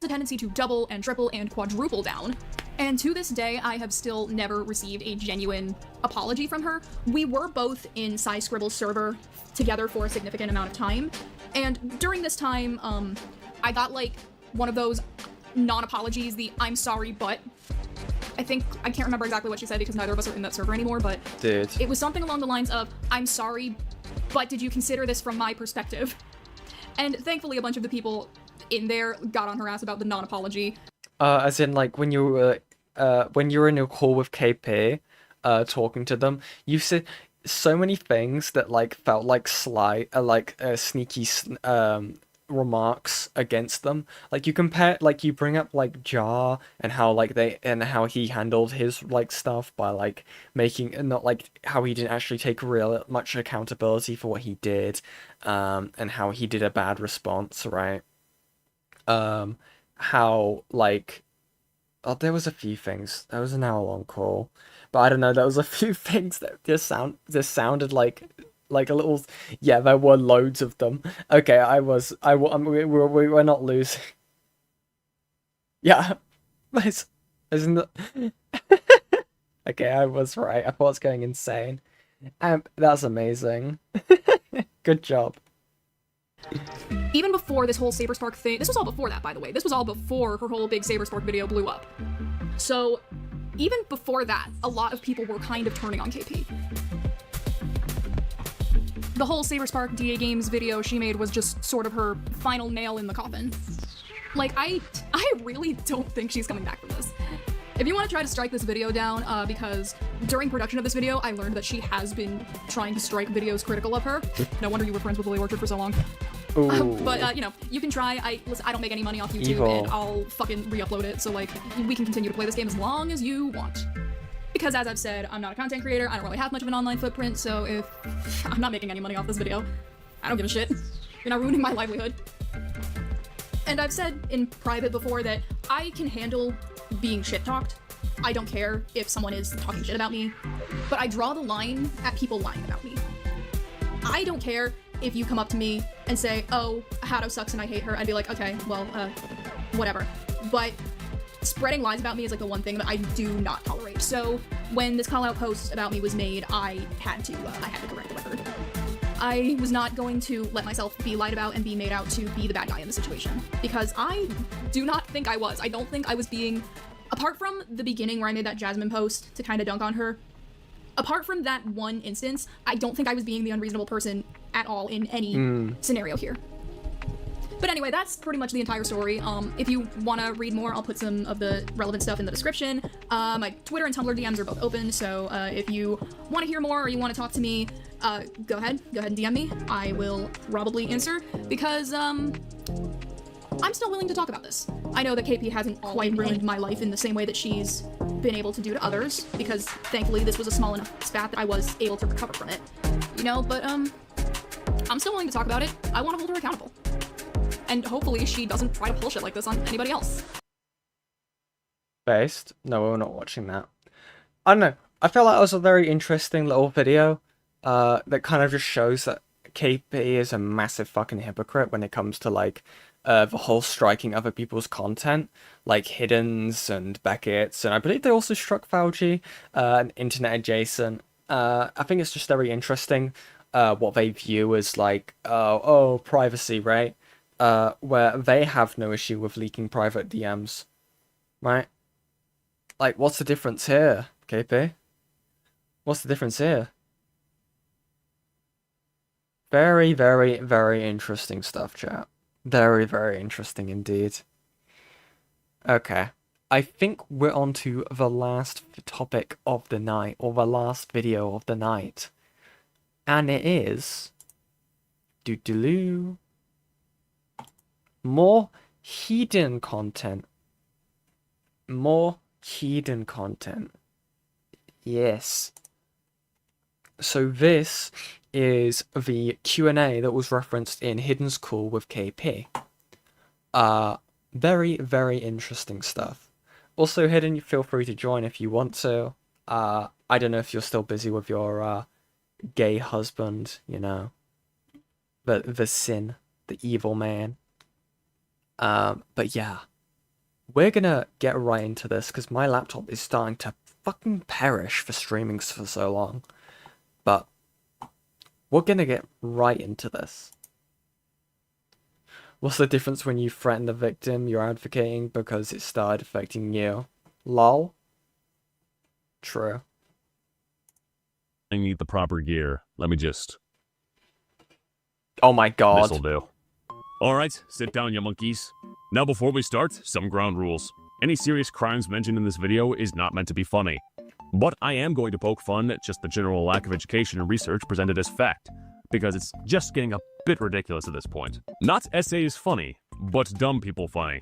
a tendency to double and triple and quadruple down. And to this day, I have still never received a genuine apology from her. We were both in Scribble's server together for a significant amount of time. And during this time, I got like one of those non-apologies, the I'm sorry, but I can't remember exactly what she said because neither of us are in that server anymore, but it was something along the lines of, I'm sorry, but did you consider this from my perspective? And thankfully a bunch of the people in there got on her ass about the non-apology. As in, like, when you were in a call with KP, talking to them, you said so many things that, like, felt like sly, sneaky, remarks against them. Like, you compare, like, you bring up, like, Jar and how, like, how he handled his, like, stuff by, like, making, not, like, how he didn't actually take real much accountability for what he did, and how he did a bad response, right? How, like, there was a few things. That was an hour-long call, but I don't know. There was a few things that just sounded like a little. Yeah, there were loads of them. Okay, we were not losing. Yeah, isn't it? Okay, I was right. I thought it was going insane. That's amazing. Good job. Even before this whole Saberspark thing, this was all before that, by the way. This was all before her whole big Saberspark video blew up. So, even before that, a lot of people were kind of turning on KP. The whole Saberspark DA Games video she made was just sort of her final nail in the coffin. Like, I really don't think she's coming back from this. If you want to try to strike this video down, because during production of this video, I learned that she has been trying to strike videos critical of her. No wonder you were friends with Willy Orchard for so long. But, you know, you can try. Listen, I don't make any money off YouTube, Evil. and I'll fucking re-upload it, so, like, we can continue to play this game as long as you want. Because, as I've said, I'm not a content creator, I don't really have much of an online footprint, so if I'm not making any money off this video, I don't give a shit. You're not ruining my livelihood. And I've said in private before that I can handle being shit-talked. I don't care if someone is talking shit about me, but I draw the line at people lying about me. I don't care if you come up to me and say, oh, Hato sucks and I hate her. I'd be like, okay, well, whatever. But spreading lies about me is like the one thing that I do not tolerate. So when this call-out post about me was made, I had to correct the record. I was not going to let myself be lied about and be made out to be the bad guy in the situation, because I do not think I was. I don't think I was being, apart from the beginning where I made that Jasmine post to kind of dunk on her, apart from that one instance, I don't think I was being the unreasonable person at all in any scenario here. But anyway, that's pretty much the entire story. If you want to read more, I'll put some of the relevant stuff in the description. My Twitter and Tumblr DMs are both open, so if you want to hear more or you want to talk to me, go ahead and DM me. I will probably answer, because I'm still willing to talk about this. I know that KP hasn't quite ruined my life in the same way that she's been able to do to others, because thankfully this was a small enough spat that I was able to recover from it. You know, but I'm still willing to talk about it. I want to hold her accountable. And hopefully she doesn't try to pull shit like this on anybody else. Based? No, we're not watching that. I don't know. I feel like it was a very interesting little video that kind of just shows that KP is a massive fucking hypocrite when it comes to, like, the whole striking other people's content, like Hidden's and Beckett's, and I believe they also struck Fauci, and Internet Adjacent. I think it's just very interesting what they view as, like, privacy, right? Where they have no issue with leaking private DMs, right? Like, what's the difference here, KP? What's the difference here? Very, very, very interesting stuff, chat. Very, very interesting indeed. Okay. I think we're on to the last topic of the night, or the last video of the night. And it is... more hidden content. More hidden content. Yes. So this is the Q&A that was referenced in Hidden's call with KP. Very, very interesting stuff. Also, Hidden, feel free to join if you want to. I don't know if you're still busy with your gay husband, you know. The sin, the evil man. But yeah, we're gonna get right into this because my laptop is starting to fucking perish for streaming for so long. But we're gonna get right into this. What's the difference when you threaten the victim you're advocating because it started affecting you? Lol? True. I need the proper gear. Let me just... Oh my god. This'll do. Alright, sit down, you monkeys. Now before we start, some ground rules. Any serious crimes mentioned in this video is not meant to be funny. But I am going to poke fun at just the general lack of education and research presented as fact, because it's just getting a bit ridiculous at this point. Not essays funny, but dumb people funny.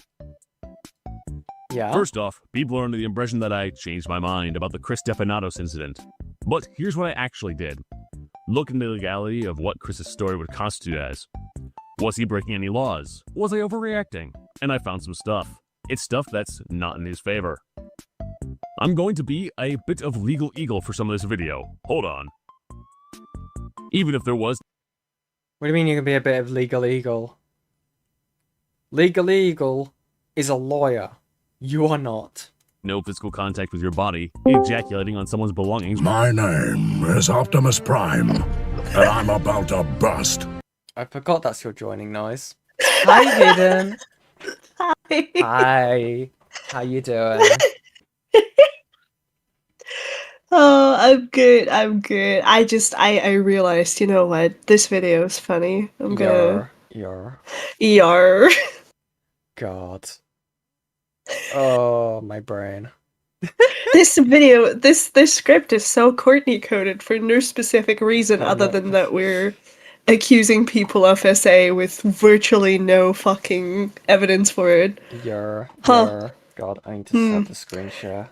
Yeah. First off, people are under the impression that I changed my mind about the Chris Stepanatos incident. But here's what I actually did. Look into the legality of what Chris's story would constitute as. Was he breaking any laws? Was I overreacting? And I found some stuff. It's stuff that's not in his favor. I'm going to be a bit of legal eagle for some of this video. Hold on. Even if there was... What do you mean you can be a bit of legal eagle? Legal eagle is a lawyer. You are not. No physical contact with your body, ejaculating on someone's belongings... My name is Optimus Prime, and I'm about to bust. I forgot that's your joining noise. Hi, Hidden. Hi. Hi. How you doing? Oh, I'm good. I realized, you know what? This video is funny. I'm gonna... Yar. God. Oh, my brain. This video, this script is so Courtney coded for no specific reason other than that we're accusing people of SA with virtually no fucking evidence for it. Yar. God, I need to set the screen share.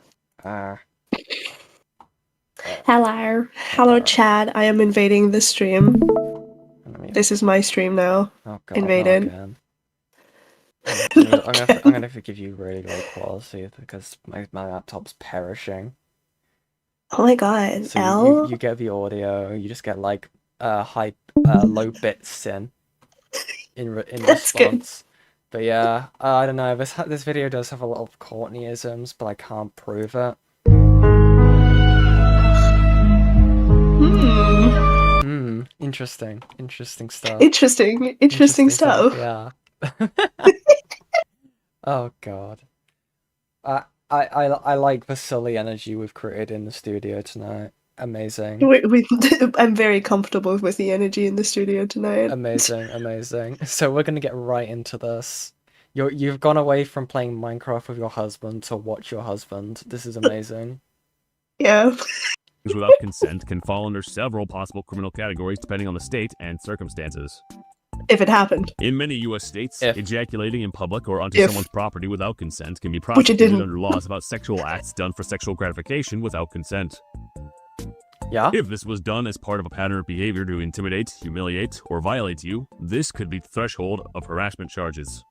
Hello, Chad. I am invading the stream. This is my stream now. Oh, God, invaded. I'm gonna give you really low quality because my laptop's perishing. Oh my god, So L? you get the audio, you just get like low bits in That's good. response. But yeah, I don't know. This video does have a lot of Courtneyisms, but I can't prove it. Interesting stuff. Interesting stuff. Yeah. Oh god. I like the silly energy we've created in the studio tonight. Amazing. I'm very comfortable with the energy in the studio tonight. Amazing. So we're gonna get right into this. You've gone away from playing Minecraft with your husband to watch your husband. This is amazing. Yeah. Without consent can fall under several possible criminal categories depending on the state and circumstances. If it happened. In many U.S. states, ejaculating in public or onto If. someone's property without consent can be Which it prosecuted didn't. under laws about sexual acts done for sexual gratification without consent. Yeah? If this was done as part of a pattern of behavior to intimidate, humiliate, or violate you, this could be the threshold of harassment charges.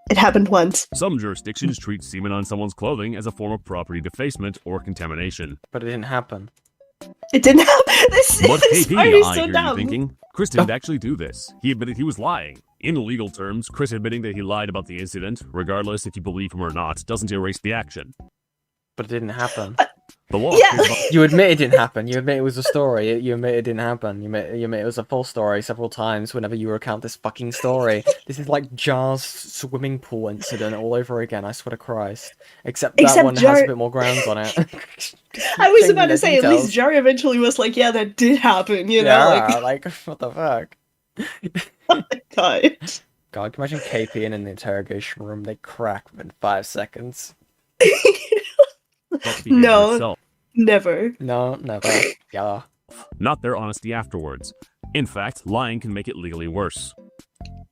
It happened once. Some jurisdictions treat semen on someone's clothing as a form of property defacement or contamination. But it didn't happen. It didn't happen. But This KP, part I is so hear you dumb. thinking, Chris didn't actually do this. He admitted he was lying. In legal terms, Chris admitting that he lied about the incident, regardless if you believe him or not, doesn't erase the action. But it didn't happen. The law Yeah. is about- You admit it didn't happen. You admit it was a story. You admit it didn't happen. You admit it was a full story several times whenever you recount this fucking story. This is like Jar's swimming pool incident all over again, I swear to Christ. Except that one has a bit more grounds on it. I was about Changing to the say, at details. least Jar eventually was like, yeah, that did happen, you know? Yeah, Like, like, what the fuck? God. God, can you imagine KP in an interrogation room? They crack within 5 seconds. about behavior No. itself, Never. No, never. Yeah. not their honesty afterwards. In fact, lying can make it legally worse.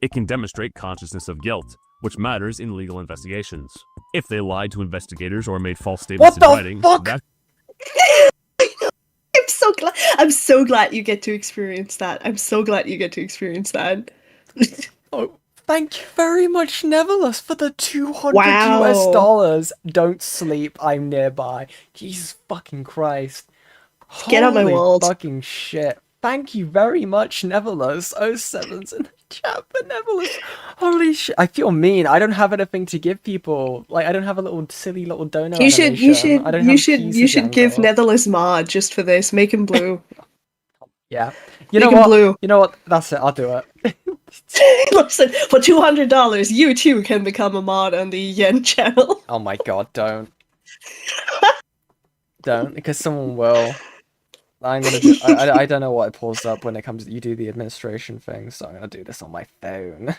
It can demonstrate consciousness of guilt, which matters in legal investigations. If they lied to investigators or made false statements What in the writing, fuck? that I'm so glad you get to experience that. I'm so glad you get to experience that. Oh, thank you very much, Neverless, for the $200 Wow. US. Don't sleep, I'm nearby. Jesus fucking Christ. Get on my Holy world. fucking shit. Thank you very much, Neverless. 07's in the chat for Neverless. Holy shit. I feel mean. I don't have anything to give people. Like, I don't have a little silly little donut You should animation. I don't have keys you to should give jangle. Netherlands mod just for this. Make him blue. Yeah. You Make know him what? blue. You know what? That's it. I'll do it. Listen, for $200, you too can become a mod on the Yen channel. Oh my god, don't. Don't, because someone will. I'm gonna do, I don't know what it pulls up when it comes you do the administration thing, so I'm gonna do this on my phone.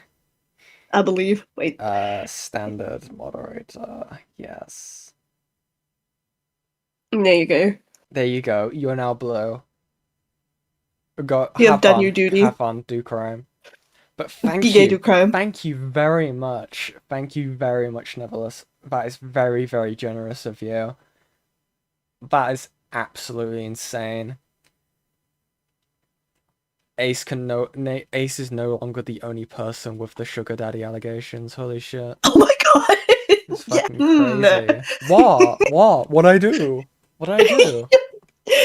I believe. Wait. Standard moderator. Yes. There you go. There you go. You are now blue. Go. You have done fun. your duty. Have fun. Do crime. But thank You gay you. do crime. Thank you very much. Thank you very much, Neverless. That is very, very generous of you. That is absolutely insane. Ace is no longer the only person with the sugar daddy allegations. Holy shit. Oh my god. It's fucking crazy. What? What'd I do?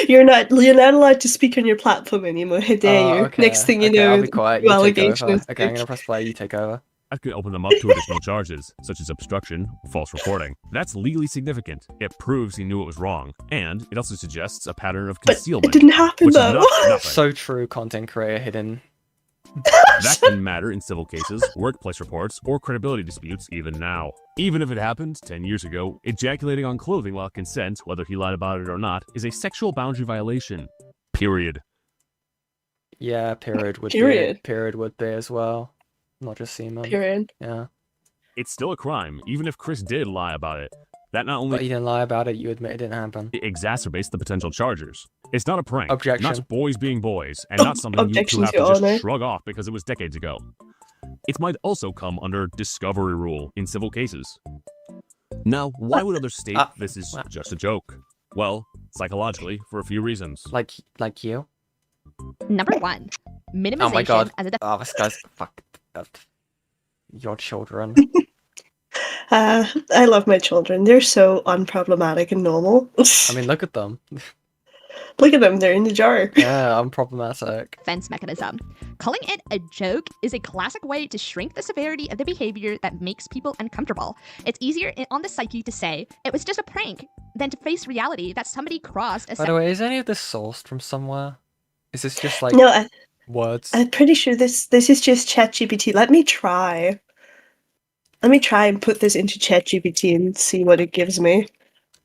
You're not allowed to speak on your platform anymore. How dare you? Okay. Next thing you Okay, know, I'll be quiet. new You take allegation over. is Okay, I'm gonna press play. You take over. That could open them up to additional charges, such as obstruction, false reporting. That's legally significant. It proves he knew it was wrong, and it also suggests a pattern of concealment. It didn't happen which though. Is nothing. So true, content creator hidden. That can matter in civil cases, workplace reports, or credibility disputes even now. Even if it happened 10 years ago, ejaculating on clothing while consent, whether he lied about it or not, is a sexual boundary violation. Period. Yeah, period would Period. be. Period would be as well. Not just semen. Period. Yeah. It's still a crime, even if Chris did lie about it. That not But only you didn't lie about it, you admit it didn't happen. exacerbates the potential charges. It's not a prank, Objection. not boys being boys, and not something you two Objection, have to Your just Honor. shrug off because it was decades ago. It might also come under discovery rule in civil cases. Now, why would others state this is just a joke? Well, psychologically, for a few reasons. Like you? Number 1, minimization Oh my god. as a Oh, this guy's fuck. Your children. I love my children. They're so unproblematic and normal. I mean, look at them. Look at them, they're in the jar. Yeah, unproblematic. Defense mechanism. Calling it a joke is a classic way to shrink the severity of the behavior that makes people uncomfortable. It's easier on the psyche to say, it was just a prank, than to face reality that somebody crossed a By the way, is any of this sourced from somewhere? Is this just like No, words? I'm pretty sure this is just ChatGPT. Let me try. Let me try and put this into ChatGPT and see what it gives me.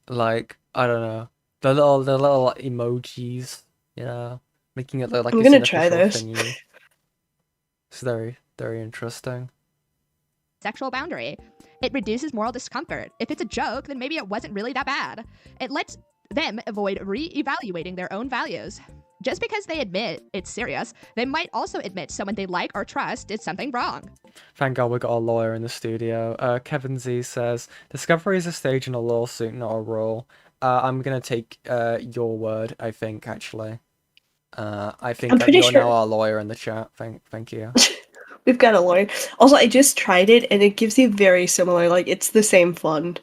Like, I don't know. The little emojis, you know, making it look like I'm it's gonna an try official this. thingy. It's very, very interesting. sexual boundary. It reduces moral discomfort. If it's a joke, then maybe it wasn't really that bad. It lets them avoid re-evaluating their own values. Just because they admit it's serious, they might also admit someone they like or trust did something wrong. Thank God we got a lawyer in the studio. Kevin Z says, discovery is a stage in a lawsuit, not a rule. I'm gonna take your word, I think, actually. I think I'm that pretty you're sure- now our lawyer in the chat. Thank you. We've got a lawyer. Also, I just tried it and it gives you very similar, like, it's the same font.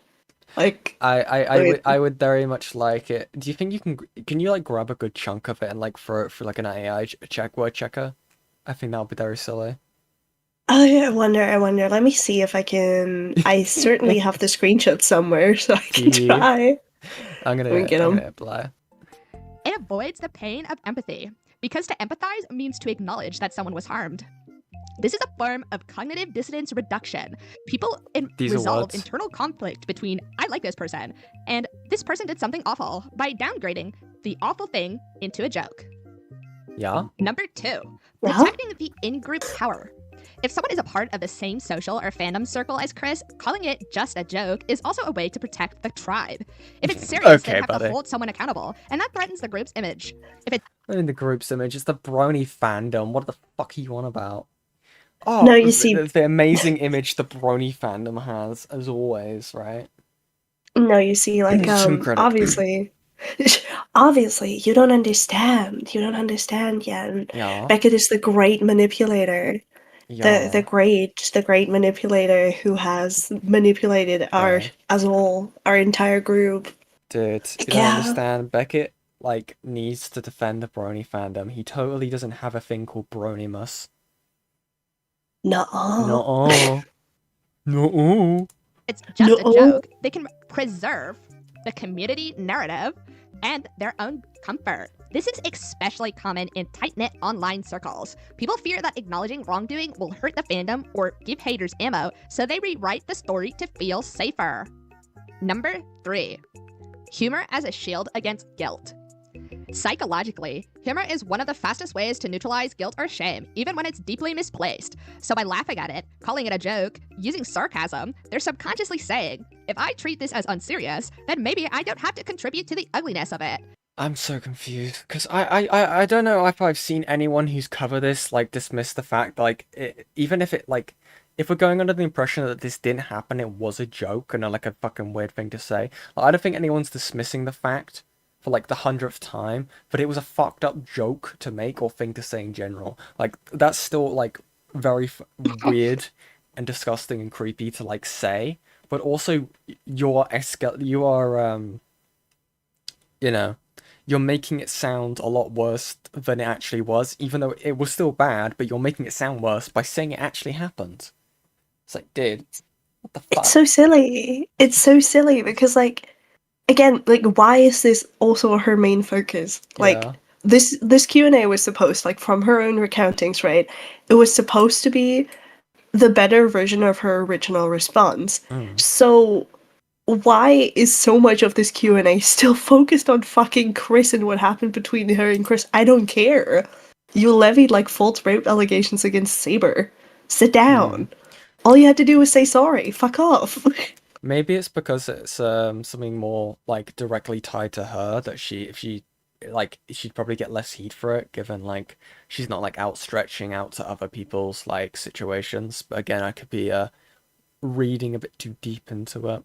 Like, I would very much like it. Do you think you can you like grab a good chunk of it and like throw it through like an AI word checker? I think that would be very silly. Oh, yeah, I wonder. Let me see if I can. I certainly have the screenshot somewhere, so I can Yeah. try. I'm gonna Let me get 'em. apply. It avoids the pain of empathy, because to empathize means to acknowledge that someone was harmed. This is a form of cognitive dissonance reduction. People These are resolve words. internal conflict between I like this person and this person did something awful by downgrading the awful thing into a joke. Yeah. Number 2, Yeah? protecting the in-group power. If someone is a part of the same social or fandom circle as Chris, calling it just a joke is also a way to protect the tribe. If it's serious, Okay, they have buddy. to hold someone accountable, and that threatens the group's image. If it's In the group's image, it's the brony fandom. What the fuck are you on about? Oh, No, you see- the amazing image the brony fandom has, as always, right? No, you see, like, It's incredible. obviously, you don't understand. You don't understand yet. Yeah. Beckett is the great manipulator. Yeah. The great manipulator who has manipulated our entire group. Dude, you don't Yeah. understand. Beckett, like, needs to defend the brony fandom. He totally doesn't have a thing called bronimus. Nuh-uh. No. No. it's just a No. joke, they can preserve the community narrative and their own comfort. This is especially common in tight-knit online circles. People fear that acknowledging wrongdoing will hurt the fandom or give haters ammo, so they rewrite the story to feel safer. Number 3, humor as a shield against guilt. Psychologically, humor is one of the fastest ways to neutralize guilt or shame, even when it's deeply misplaced. So by laughing at it, calling it a joke, using sarcasm, they're subconsciously saying, if I treat this as unserious, then maybe I don't have to contribute to the ugliness of it. I'm so confused because I don't know if I've seen anyone who's covered this like dismiss the fact like even if it like if we're going under the impression that this didn't happen, it was a joke and like a fucking weird thing to say. Like, I don't think anyone's dismissing the fact for like the 100th time, but it was a fucked up joke to make or thing to say in general. Like that's still like very weird and disgusting and creepy to like say, but also you are you know, you're making it sound a lot worse than it actually was, even though it was still bad, but you're making it sound worse by saying it actually happened. It's like, dude, what the fuck? It's so silly. It's so silly because, like, again, like, why is this also her main focus? Like, Yeah. this Q&A was supposed, like, from her own recountings, right? It was supposed to be the better version of her original response. So why is so much of this Q&A still focused on fucking Chris and what happened between her and Chris? I don't care. You levied like false rape allegations against Saber. Sit down. All you had to do was say sorry. Fuck off. Maybe it's because it's something more like directly tied to her that if she like she'd probably get less heat for it, given like she's not like outstretching out to other people's like situations. But again, I could be reading a bit too deep into it.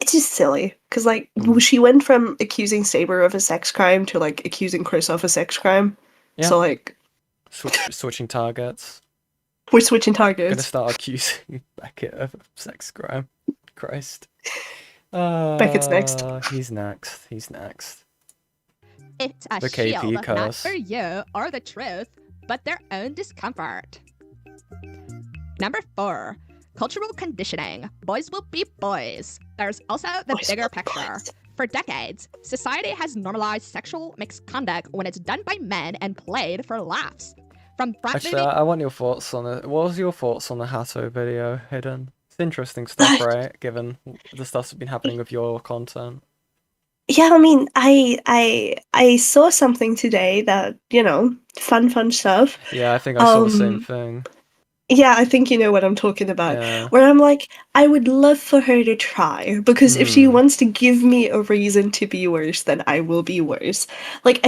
It's just silly because like she went from accusing Saber of a sex crime to like accusing Chris of a sex crime. Yeah. So like switching targets. We're switching Gonna targets. start accusing Beckett of sex crime. Christ. Beckett's next. He's next. He's next. It's a The KP shield, not curse. for you or the truth, but their own discomfort. Number 4. Cultural conditioning. Boys will be boys. There's also the bigger picture. For decades, society has normalized sexual misconduct when it's done by men and played for laughs. From frat Actually, movie- I want your thoughts on it. What was your thoughts on the Hatto video, Hidden? It's interesting stuff, right? Given the stuff that's been happening with your content. Yeah, I mean, I saw something today that, fun stuff. Yeah, I think I saw the same thing. Yeah, I think you know what I'm talking about. Yeah. Where I'm like, I would love for her to try, because if she wants to give me a reason to be worse, then I will be worse. Like,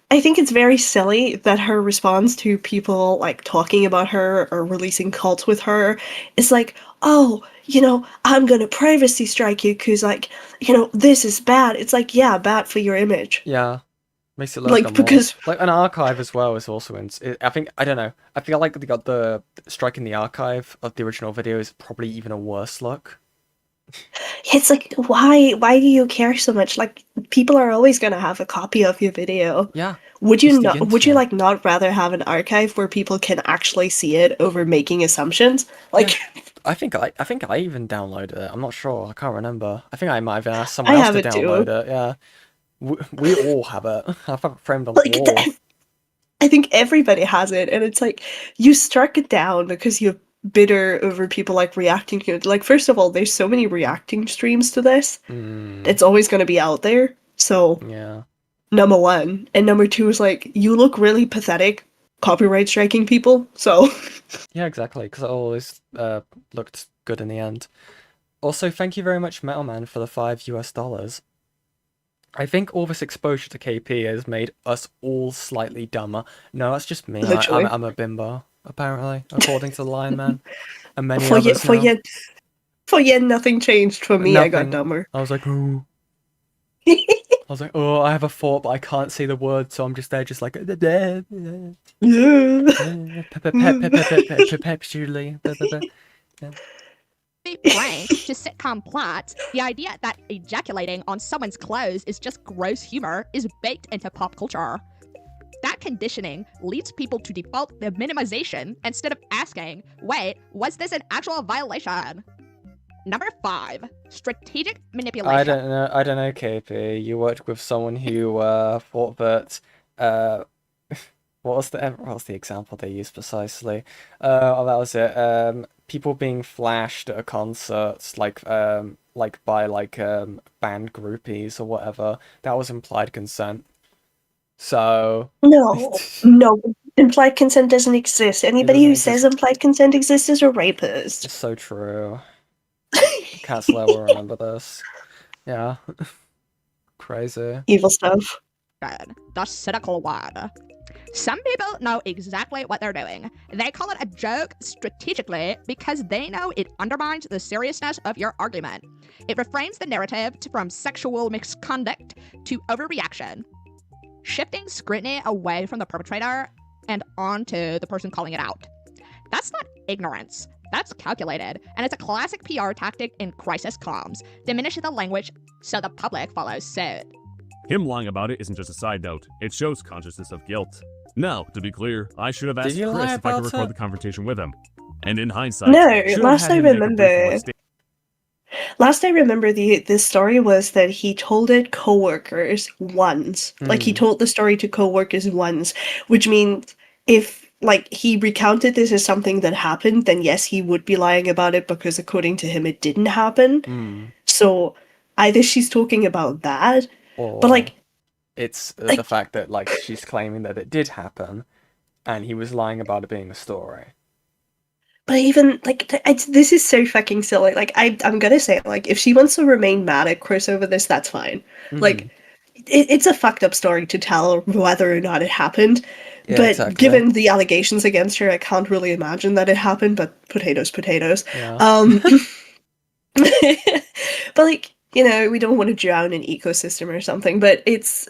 I think it's very silly that her response to people, like, talking about her or releasing cults with her is like, oh, I'm gonna privacy strike you because, like, this is bad. It's like, yeah, bad for your image. Yeah. Makes it look Like, more... because... Like, an archive as well is also... I think... I don't know. I feel like they got the striking the archive of the original video is probably even a worse look. It's like, why do you care so much? Like, people are always gonna have a copy of your video. Yeah. Would you It's the not? Would you internet. like not rather have an archive where people can actually see it over making assumptions? Like, I think I even downloaded it. I'm not sure. I can't remember. I think I might have asked someone I else have to it too. download it. Yeah. We all have it. I have it framed on the wall. I think everybody has it, and it's like you struck it down because you're bitter over people like reacting to it. Like, first of all, there's so many reacting streams to this. It's always going to be out there. So yeah. Number 1, and number 2 is like, you look really pathetic copyright striking people. So Yeah, exactly. Because it always looked good in the end. Also, thank you very much, Metal Man, for the $5 US. I think all this exposure to KP has made us all slightly dumber. No, that's just me. Literally. I'm a bimbo, apparently, according to the Lion Man. And many for others now. yet nothing changed for me. I got Nothing. dumber. I was like, ooh. I was like, oh, I have a thought, but I can't see the word, so I'm just there, just like, Julie. Frank to sitcom plots, the idea that ejaculating on someone's clothes is just gross humor is baked into pop culture. That conditioning leads people to default the minimization instead of asking, wait, was this an actual violation? Number 5, strategic manipulation. I don't know, KP. You worked with someone who thought that what was the example they used precisely? Oh, that was it. People being flashed at a concert, like by band groupies or whatever. That was implied consent. So No, implied consent doesn't exist. Anybody who says implied consent exists is a rapist. It's so true. Cancel will remember this. Yeah. Crazy. Evil stuff. The cynical one. Some people know exactly what they're doing. They call it a joke strategically because they know it undermines the seriousness of your argument. It reframes the narrative from sexual misconduct to overreaction, shifting scrutiny away from the perpetrator and onto the person calling it out. That's not ignorance. That's calculated, and it's a classic PR tactic in crisis comms, diminishing the language so the public follows suit. Him lying about it isn't just a side note, it shows consciousness of guilt. Now, to be clear, I should have asked you lie Chris if I could about record it? the confrontation with him. And in hindsight, No, should have last had I him make a remember, brief voice the story was that he told it coworkers once. Like, he told the story to coworkers once, which means if he recounted this as something that happened, then yes, he would be lying about it because according to him, it didn't happen. So either she's talking about that, or but it's the fact that she's claiming that it did happen, and he was lying about it being a story. But even this is so fucking silly. I'm gonna say, if she wants to remain mad at Chris over this, that's fine. It's a fucked up story to tell whether or not it happened. Yeah, but exactly. given the allegations against her, I can't really imagine that it happened. But potatoes. Yeah. But we don't want to drown an ecosystem or something. But it's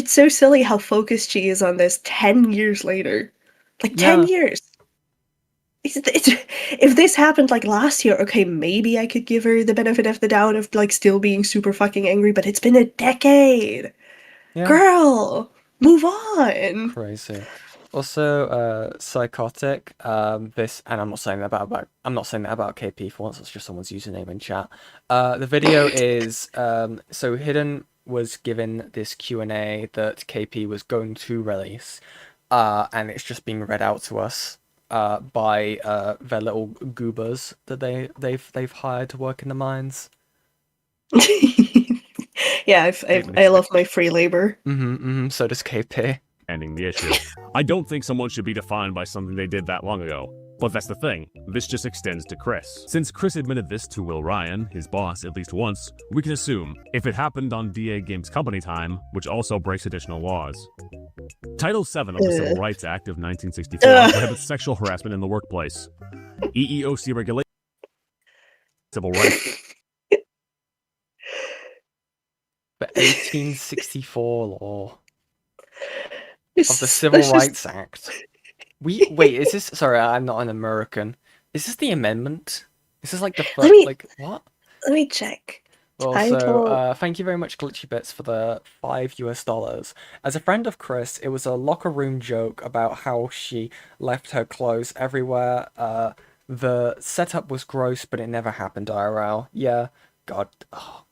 so silly how focused she is on this 10 years later. 10 years. if this happened like last year, okay, maybe I could give her the benefit of the doubt of like still being super fucking angry, but it's been a decade. Yeah. Girl, move on. Crazy. Also, psychotic. This, and I'm not saying that about KP for once. It's just someone's username in chat. The video is so Hidden was given this Q&A that KP was going to release, and it's just being read out to us by their little goobers that they've hired to work in the mines. Yeah, I love my free labor. So does KP. Ending the issue. I don't think someone should be defined by something they did that long ago. But that's the thing, this just extends to Chris. Since Chris admitted this to Will Ryan, his boss, at least once, we can assume if it happened on DA Games Company time, which also breaks additional laws. Title 7 of the Civil Rights Act of 1964 prohibits sexual harassment in the workplace. EEOC regulations civil rights. The 1864 law of the Civil Rights Act. Wait, is this? Sorry, I'm not an American. Is this the amendment? Is this like the first? Like what? Let me check. Also, thank you very much, Glitchy Bits, for the $5. As a friend of Chris, it was a locker room joke about how she left her clothes everywhere. The setup was gross, but it never happened IRL. Yeah, God. Oh.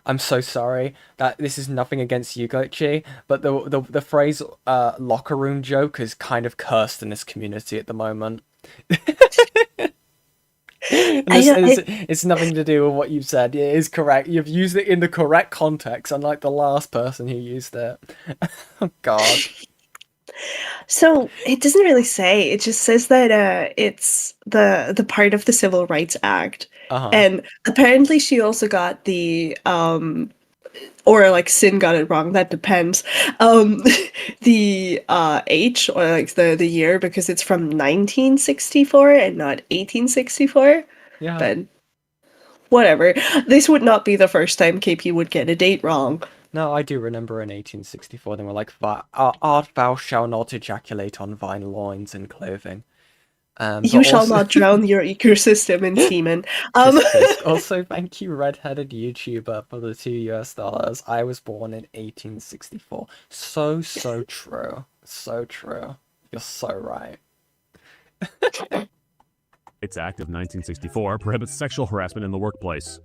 I'm so sorry that this is nothing against you, Glitchy, but the phrase locker room joke is kind of cursed in this community at the moment. It's nothing to do with what you've said. It is correct. You've used it in the correct context, unlike the last person who used it. Oh, God. So it doesn't really say. It just says that it's the part of the Civil Rights Act, and apparently she also got the or like Sin got it wrong. That depends. The H or like the year because it's from 1964 and not 1864. Yeah. But whatever. This would not be the first time KP would get a date wrong. No, I do remember in 1864, they were like, art thou shall not ejaculate on thine loins and clothing. You shall not drown your ecosystem in semen. Also, thank you, redheaded YouTuber, for the $2. I was born in 1864. So true. So true. You're so right. Rights Act of 1964 prohibits sexual harassment in the workplace.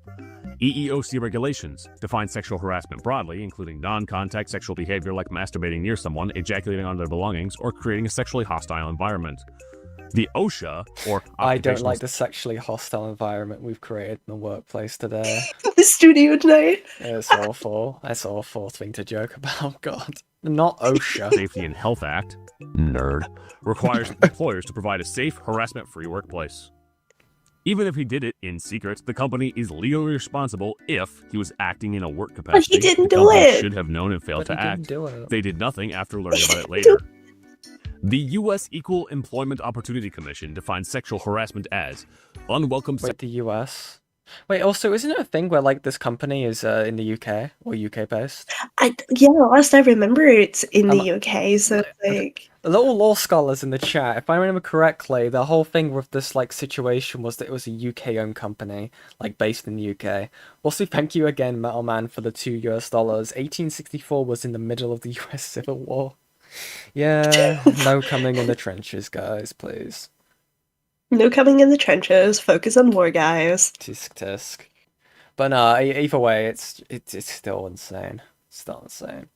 EEOC regulations define sexual harassment broadly, including non-contact sexual behavior like masturbating near someone, ejaculating on their belongings, or creating a sexually hostile environment. The OSHA, or I don't like the sexually hostile environment we've created in the workplace today. The studio tonight. It's awful. That's an awful thing to joke about, God. Not OSHA. Safety and Health Act, nerd, requires employers to provide a safe, harassment-free workplace. Even if he did it in secret, the company is legally responsible if he was acting in a work capacity. But he didn't the do it. Should have known and failed to act. They did nothing after learning about it do later. The U.S. Equal Employment Opportunity Commission defines sexual harassment as unwelcome. Wait, the U.S. Wait, also, isn't it a thing where like this company is in the UK or UK based? Yeah, last I remember, it's in the UK. So like. The little law scholars in the chat, if I remember correctly, the whole thing with this like situation was that it was a UK-owned company, like based in the UK. Also, thank you again, Metal Man, for the $2. 1864 was in the middle of the US Civil War. Yeah, no coming in the trenches, guys, please. No coming in the trenches. Focus on war, guys. Tisk. But no, either way, it's still insane. Still insane.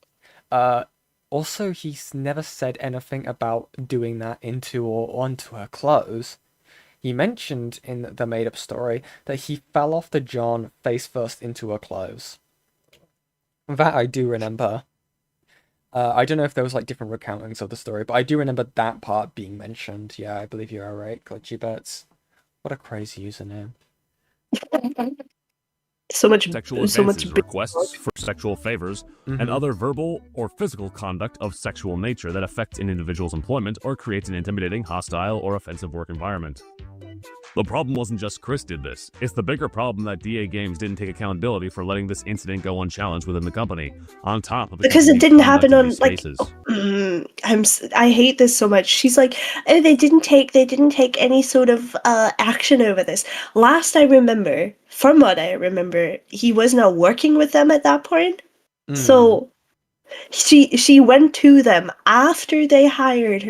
Also, he's never said anything about doing that into or onto her clothes. He mentioned in the made-up story that he fell off the John face first into her clothes. That I do remember. I don't know if there was like different recountings of the story, but I do remember that part being mentioned. Yeah, I believe you are right, Glitchy Bets. What a crazy username. Sexual advances, requests for sexual favors, and other verbal or physical conduct of sexual nature that affects an individual's employment or creates an intimidating, hostile, or offensive work environment. The problem wasn't just Chris did this. It's the bigger problem that DA Games didn't take accountability for letting this incident go unchallenged within the company, on top of the Because it company's didn't conduct happen in on these like spaces. I hate this so much. She's like, oh, they didn't take any sort of action over this. Last I remember, from what I remember, he was not working with them at that point. So she went to them after they hired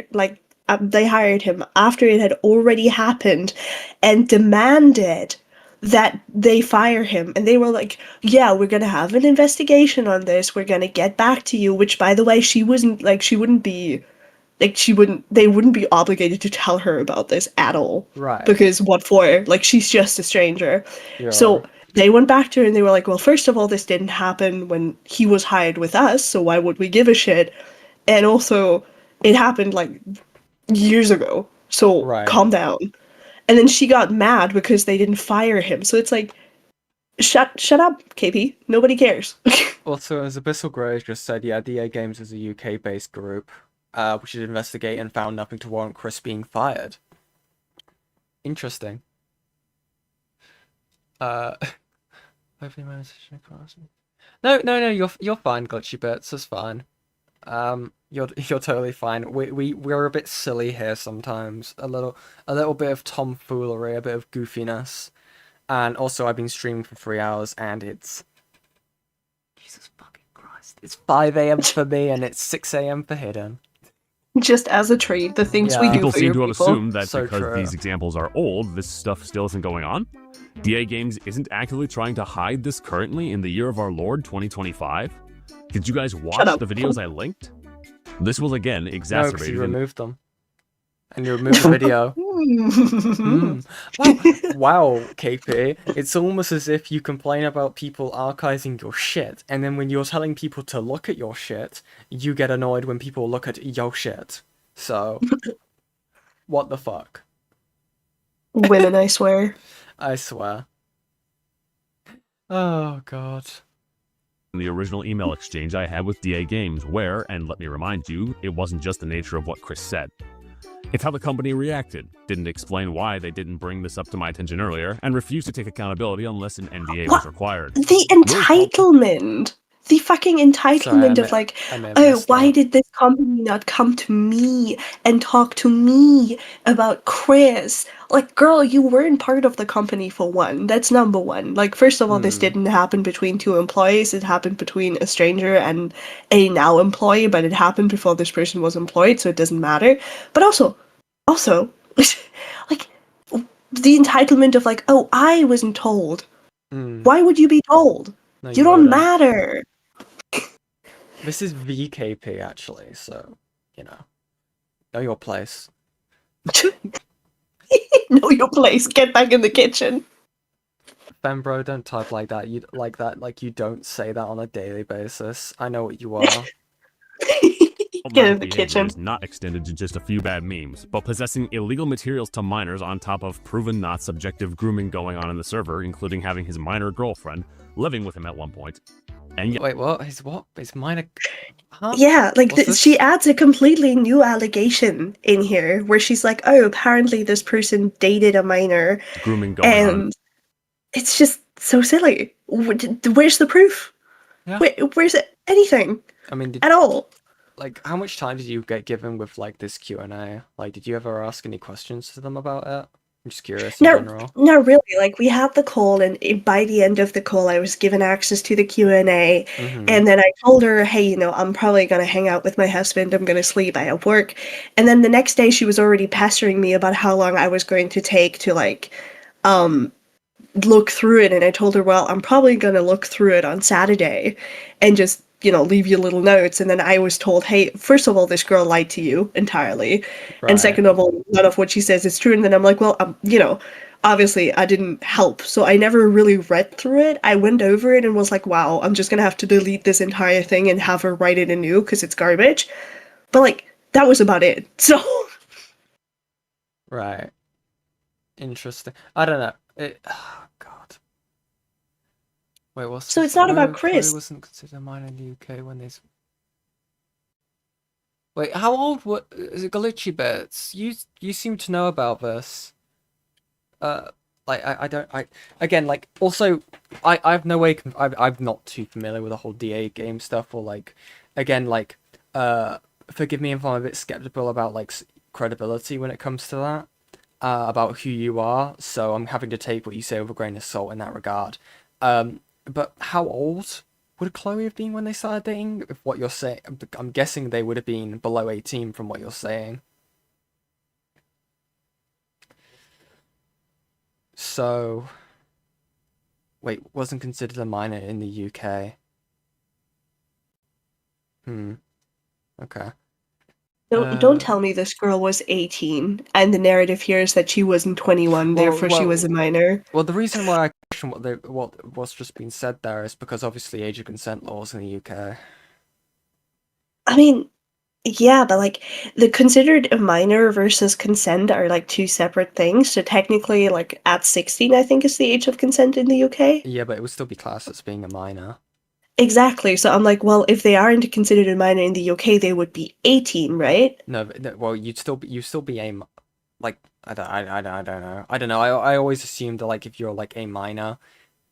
him, after it had already happened, and demanded that they fire him. And they were like, yeah, we're gonna have an investigation on this, we're gonna get back to you. Which, by the way, they wouldn't be obligated to tell her about this at all, Right. because what for? Like, she's just a stranger. Yeah. So they went back to her and they were like, well, first of all, this didn't happen when he was hired with us, so why would we give a shit? And also, it happened like years ago, so calm down. And then she got mad because they didn't fire him. So it's like, shut up, KP. Nobody cares. Also, as Abyssal Grey just said, yeah, DA Games is a UK-based group, which should investigate and found nothing to warrant Chris being fired. Interesting. Hopefully my decision across. No, you're fine, Glitchy Bits. It's fine. You're totally fine. We're a bit silly here sometimes. A little bit of tomfoolery, a bit of goofiness, and also I've been streaming for 3 hours, and it's Jesus fucking Christ. It's 5 a.m. for me, and it's 6 a.m. for Hidden. Just as a treat, the things we do People for seem your to have people. assumed that So because true. these examples are old, this stuff still isn't going on. DA Games isn't actively trying to hide this currently in the year of our Lord 2025. Did you guys watch the videos I linked? This was again No, because exacerbated. you removed them. And you removed the video. Wow, KP. It's almost as if you complain about people archiving your shit, and then when you're telling people to look at your shit, you get annoyed when people look at your shit. So, what the fuck? Women, I swear. I swear. Oh, God. The original email exchange I had with DA Games, where, and let me remind you, it wasn't just the nature of what Chris said. It's how the company reacted, didn't explain why they didn't bring this up to my attention earlier, and refused to take accountability unless an NDA was required. The entitlement! The fucking entitlement of like, oh, why did this company not come to me and talk to me about Chris? Like, girl, you weren't part of the company for one. That's number one. Like, first of all, this didn't happen between two employees. It happened between a stranger and a now employee, but it happened before this person was employed, so it doesn't matter. But also, like, the entitlement of like, oh, I wasn't told. Why would you be told? No, you don't wouldn't. matter. This is VKP, actually, so, you know your place. Know your place. Get back in the kitchen. Fembro, don't type like that. Like you don't say that on a daily basis. I know what you are. Get in the kitchen. Is not extended to just a few bad memes, but possessing illegal materials to minors on top of proven not subjective grooming going on in the server, including having his minor girlfriend living with him at one point. And Wait, what? His minor... Huh? Yeah, like What's this? she adds a completely new allegation in here where she's like, oh, apparently this person dated a minor. Grooming going on. It's just so silly. Where's the proof? Yeah. Where's it? Anything? I mean, at all? Like, how much time did you get given with like this Q&A? Like, did you ever ask any questions to them about it? I'm just curious in general. No, really. Like, we had the call, and by the end of the call, I was given access to the Q&A, and then I told her, hey, I'm probably gonna hang out with my husband. I'm gonna sleep. I have work. And then the next day, she was already pestering me about how long I was going to take to like, look through it. And I told her, well, I'm probably gonna look through it on Saturday, and just leave you little notes. And then I was told, hey, first of all, this girl lied to you entirely. Right. And second of all, none of what she says is true. And then I'm like, well, obviously I didn't help. So I never really read through it. I went over it and was like, wow, I'm just going to have to delete this entire thing and have her write it anew because it's garbage. But like, that was about it. So. Right. Interesting. I don't know. Oh, God. Wait, what's so this? it's not about Chris. Chloe wasn't considered a minor in the UK when these... Wait, how old is it? Glitchy Bits? You seem to know about this. like again, like, also, I have no way, I'm not too familiar with the whole DA game stuff, or like, again, like, forgive me if I'm a bit skeptical about like credibility when it comes to that, about who you are, so I'm having to take what you say with a grain of salt in that regard. But how old would Chloe have been when they started dating? If what you're saying, I'm guessing they would have been below 18 from what you're saying. So, wait, wasn't considered a minor in the UK. Okay. Don't tell me this girl was 18, and the narrative here is that she wasn't 21, therefore she was a minor. Well, the reason why I question what's just been said there is because obviously age of consent laws in the UK. I mean, yeah, but like the considered a minor versus consent are like two separate things. So technically, like at 16, I think is the age of consent in the UK. Yeah, but it would still be classed as being a minor. Exactly. So I'm like, well, if they aren't considered a minor in the UK, they would be 18, right? No, well, you'd still be like, I don't know. I always assumed that like if you're like a minor,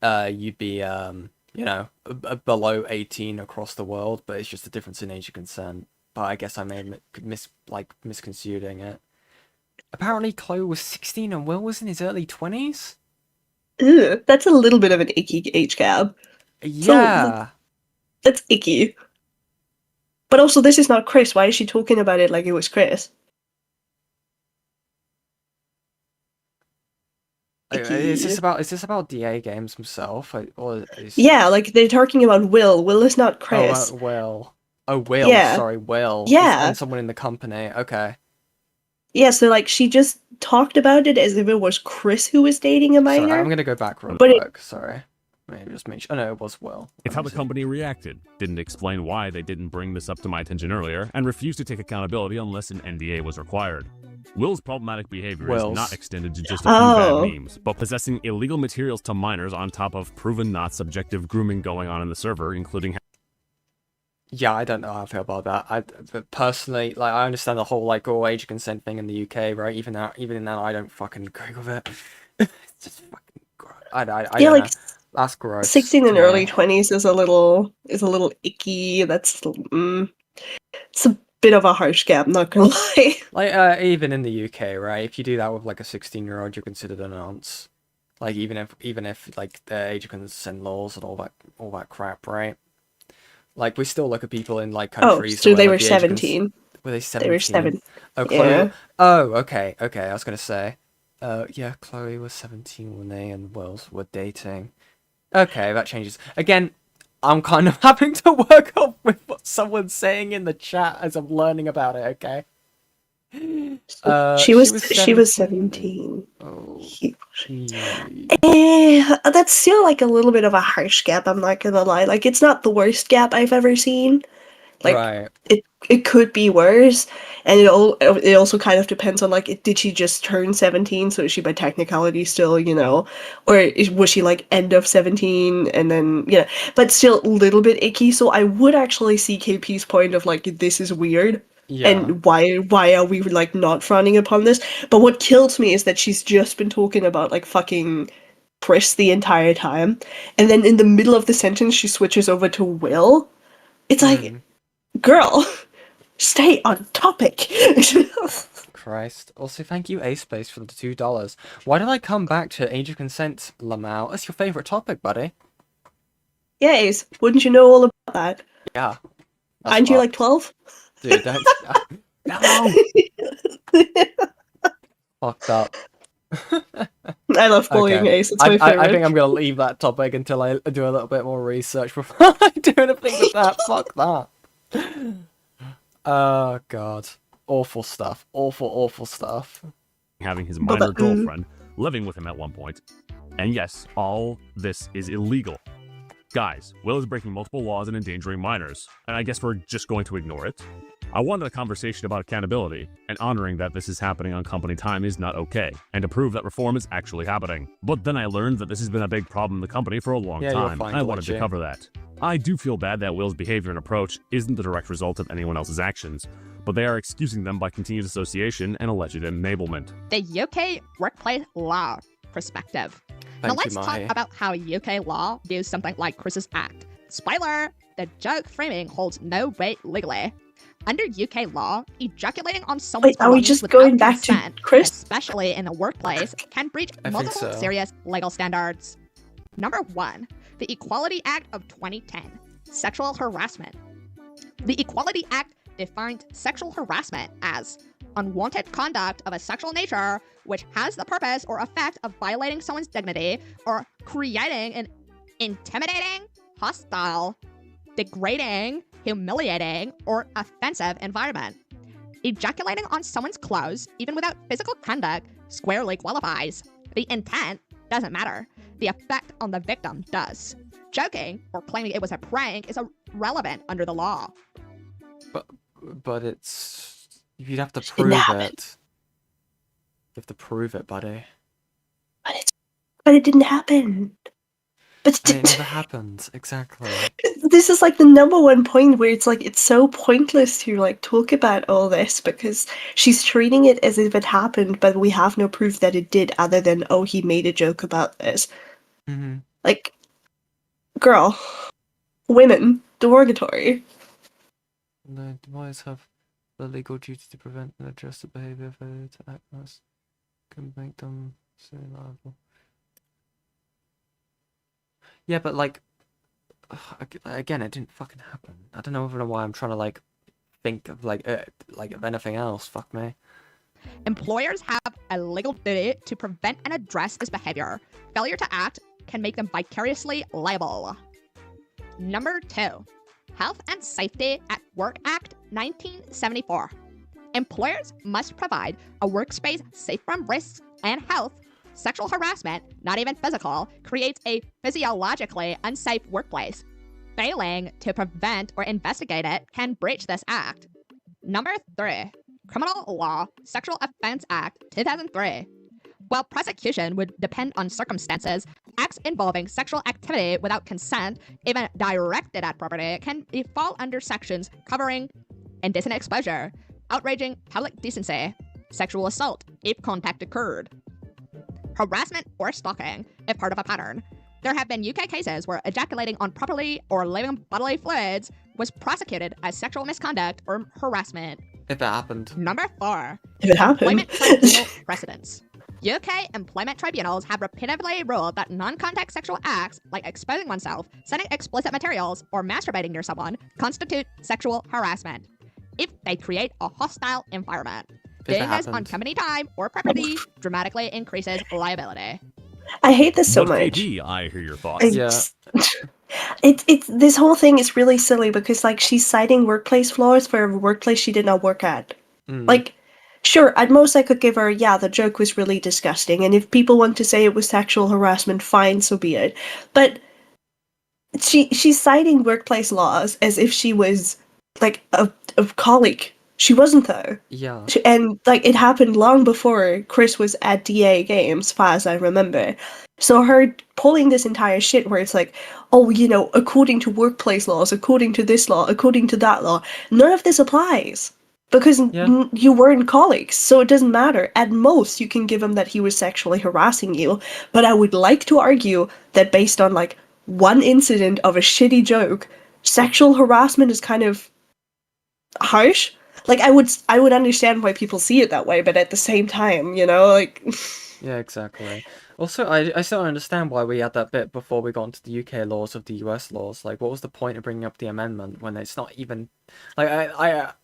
you'd be you know, below 18 across the world, but it's just a difference in age of consent. But I guess I may have misconstruing it. Apparently, Chloe was 16 and Will was in his early 20s. Ugh, that's a little bit of an icky age gap. Yeah. So, that's icky. But also, this is not Chris. Why is she talking about it like it was Chris? Is this about DA games himself, or is... Yeah, like they're talking about Will. Will is not Chris. Oh, Will. Oh, Will. Yeah. Sorry, Will. Yeah. And someone in the company. Okay. Yeah, so like she just talked about it as if it was Chris who was dating a minor. Sorry, I'm gonna go back real quick. Sorry. Maybe just make sure. Oh no, it was Will. It's how the company reacted, didn't explain why they didn't bring this up to my attention earlier, and refused to take accountability unless an NDA was required. Will's problematic behavior is not extended to just a few bad memes, but possessing illegal materials to minors on top of proven not subjective grooming going on in the server, including... Yeah, I don't know how I feel about that. But personally, like, I understand the whole like all age consent thing in the UK, right? Even now, I don't fucking agree with it. It's just fucking gross. I don't know. That's gross. 16 and early 20s is a little icky. That's it's a bit of a harsh gap, not gonna lie. Like even in the UK, right? If you do that with like a 16-year-old, you're considered an nonce. Like even if like the age of consent laws and all that crap, right? Like we still look at people in like countries. Oh, so they were 17. Were they 17? They were 7. Oh, Chloe. Yeah. Oh, okay. I was gonna say, yeah, Chloe was 17 when they and Wells were dating. Okay, that changes. Again, I'm kind of having to work off with what someone's saying in the chat as I'm learning about it. Okay. She was 17. Oh. That's still like a little bit of a harsh gap, I'm not gonna lie. Like it's not the worst gap I've ever seen. Like right. It could be worse, and it also kind of depends on like did she just turn 17, so is she by technicality still, you know, or was she like end of 17 and then but still a little bit icky. So I would actually see KP's point of like this is weird. Yeah. And why are we like not frowning upon this? But what kills me is that she's just been talking about like fucking Chris the entire time, and then in the middle of the sentence she switches over to Will. It's like, girl, stay on topic. Christ. Also, thank you, A-Space, for the $2. Why did I come back to age of consent, Lamau? That's your favorite topic, buddy. Yeah, Ace. Wouldn't you know all about that? Yeah. Aren't you like 12? Dude, that's... No! Fucked up. I love bullying, Ace. It's my favorite. I think I'm going to leave that topic until I do a little bit more research before I do anything with that. Fuck that. Oh, God. Awful stuff. Awful stuff. Having his minor girlfriend living with him at one point. And yes, all this is illegal. Guys, Will is breaking multiple laws and endangering minors, and I guess we're just going to ignore it. I wanted a conversation about accountability, and honoring that this is happening on company time is not okay, and to prove that reform is actually happening. But then I learned that this has been a big problem in the company for a long time, and I wanted to cover that. I do feel bad that Will's behavior and approach isn't the direct result of anyone else's actions, but they are excusing them by continued association and alleged enablement. The UK workplace law perspective. Thank now you, let's Mahi. talk about how UK law views something like Chris's act. Spoiler! The joke framing holds no weight legally. Under UK law, ejaculating on someone's Wait, are we belongings just without going back to consent, Chris? especially in the workplace, can breach I think multiple so. serious legal standards. Number 1. The Equality Act of 2010. Sexual harassment. The Equality Act defines sexual harassment as unwanted conduct of a sexual nature which has the purpose or effect of violating someone's dignity or creating an intimidating, hostile, degrading, humiliating, or offensive environment. Ejaculating on someone's clothes, even without physical conduct, squarely qualifies. The intent doesn't matter. The effect on the victim does. Joking or claiming it was a prank is irrelevant under the law. But it's... You'd have to prove it. You have to prove it, buddy. But it didn't happen. But And it never happened, exactly. this is like the number one point where it's like it's so pointless to like talk about all this because she's treating it as if it happened, but we have no proof that it did other than, oh, he made a joke about this. Mm-hmm. Like, girl, women, derogatory. No, demise have the legal duty to prevent and address the behaviour of failure to act as can make them so liable. Yeah, but like, again, it didn't fucking happen. I don't know why I'm trying to like think of like of anything else. Fuck me. Employers have a legal duty to prevent and address this behavior. Failure to act can make them vicariously liable. Number 2. Health and Safety at Work Act 1974. Employers must provide a workspace safe from risks and health. Sexual harassment, not even physical, creates a physiologically unsafe workplace. Failing to prevent or investigate it can breach this act. Number 3. Criminal Law Sexual Offense Act 2003. While prosecution would depend on circumstances, acts involving sexual activity without consent, even directed at property, can fall under sections covering indecent exposure, outraging public decency, sexual assault if contact occurred, harassment or stalking if part of a pattern. There have been UK cases where ejaculating on property or living bodily fluids was prosecuted as sexual misconduct or harassment. If it happened. Number 4. If it happened. Employment tribunal precedents. UK employment tribunals have repeatedly ruled that non-contact sexual acts, like exposing oneself, sending explicit materials, or masturbating near someone, constitute sexual harassment if they create a hostile environment. Doing this on company time or property dramatically increases liability. I hate this so But much. KG, I hear your thoughts. It's this whole thing is really silly because like she's citing workplace flaws for a workplace she did not work at. Like, sure, at most I could give her, yeah, the joke was really disgusting, and if people want to say it was sexual harassment, fine, so be it. But she's citing workplace laws as if she was like a colleague. She wasn't though. Yeah. And like it happened long before Chris was at DA Games, as far as I remember. So her pulling this entire shit where it's like, oh, you know, according to workplace laws, according to this law, according to that law, none of this applies. Because you weren't colleagues, so it doesn't matter. At most, you can give him that he was sexually harassing you, but I would like to argue that based on, like, one incident of a shitty joke, sexual harassment is kind of harsh. Like, I would understand why people see it that way, but at the same time, you know, like... Yeah, exactly. Also, I still don't understand why we had that bit before we got into the UK laws of the US laws. Like, what was the point of bringing up the amendment when it's not even... Like,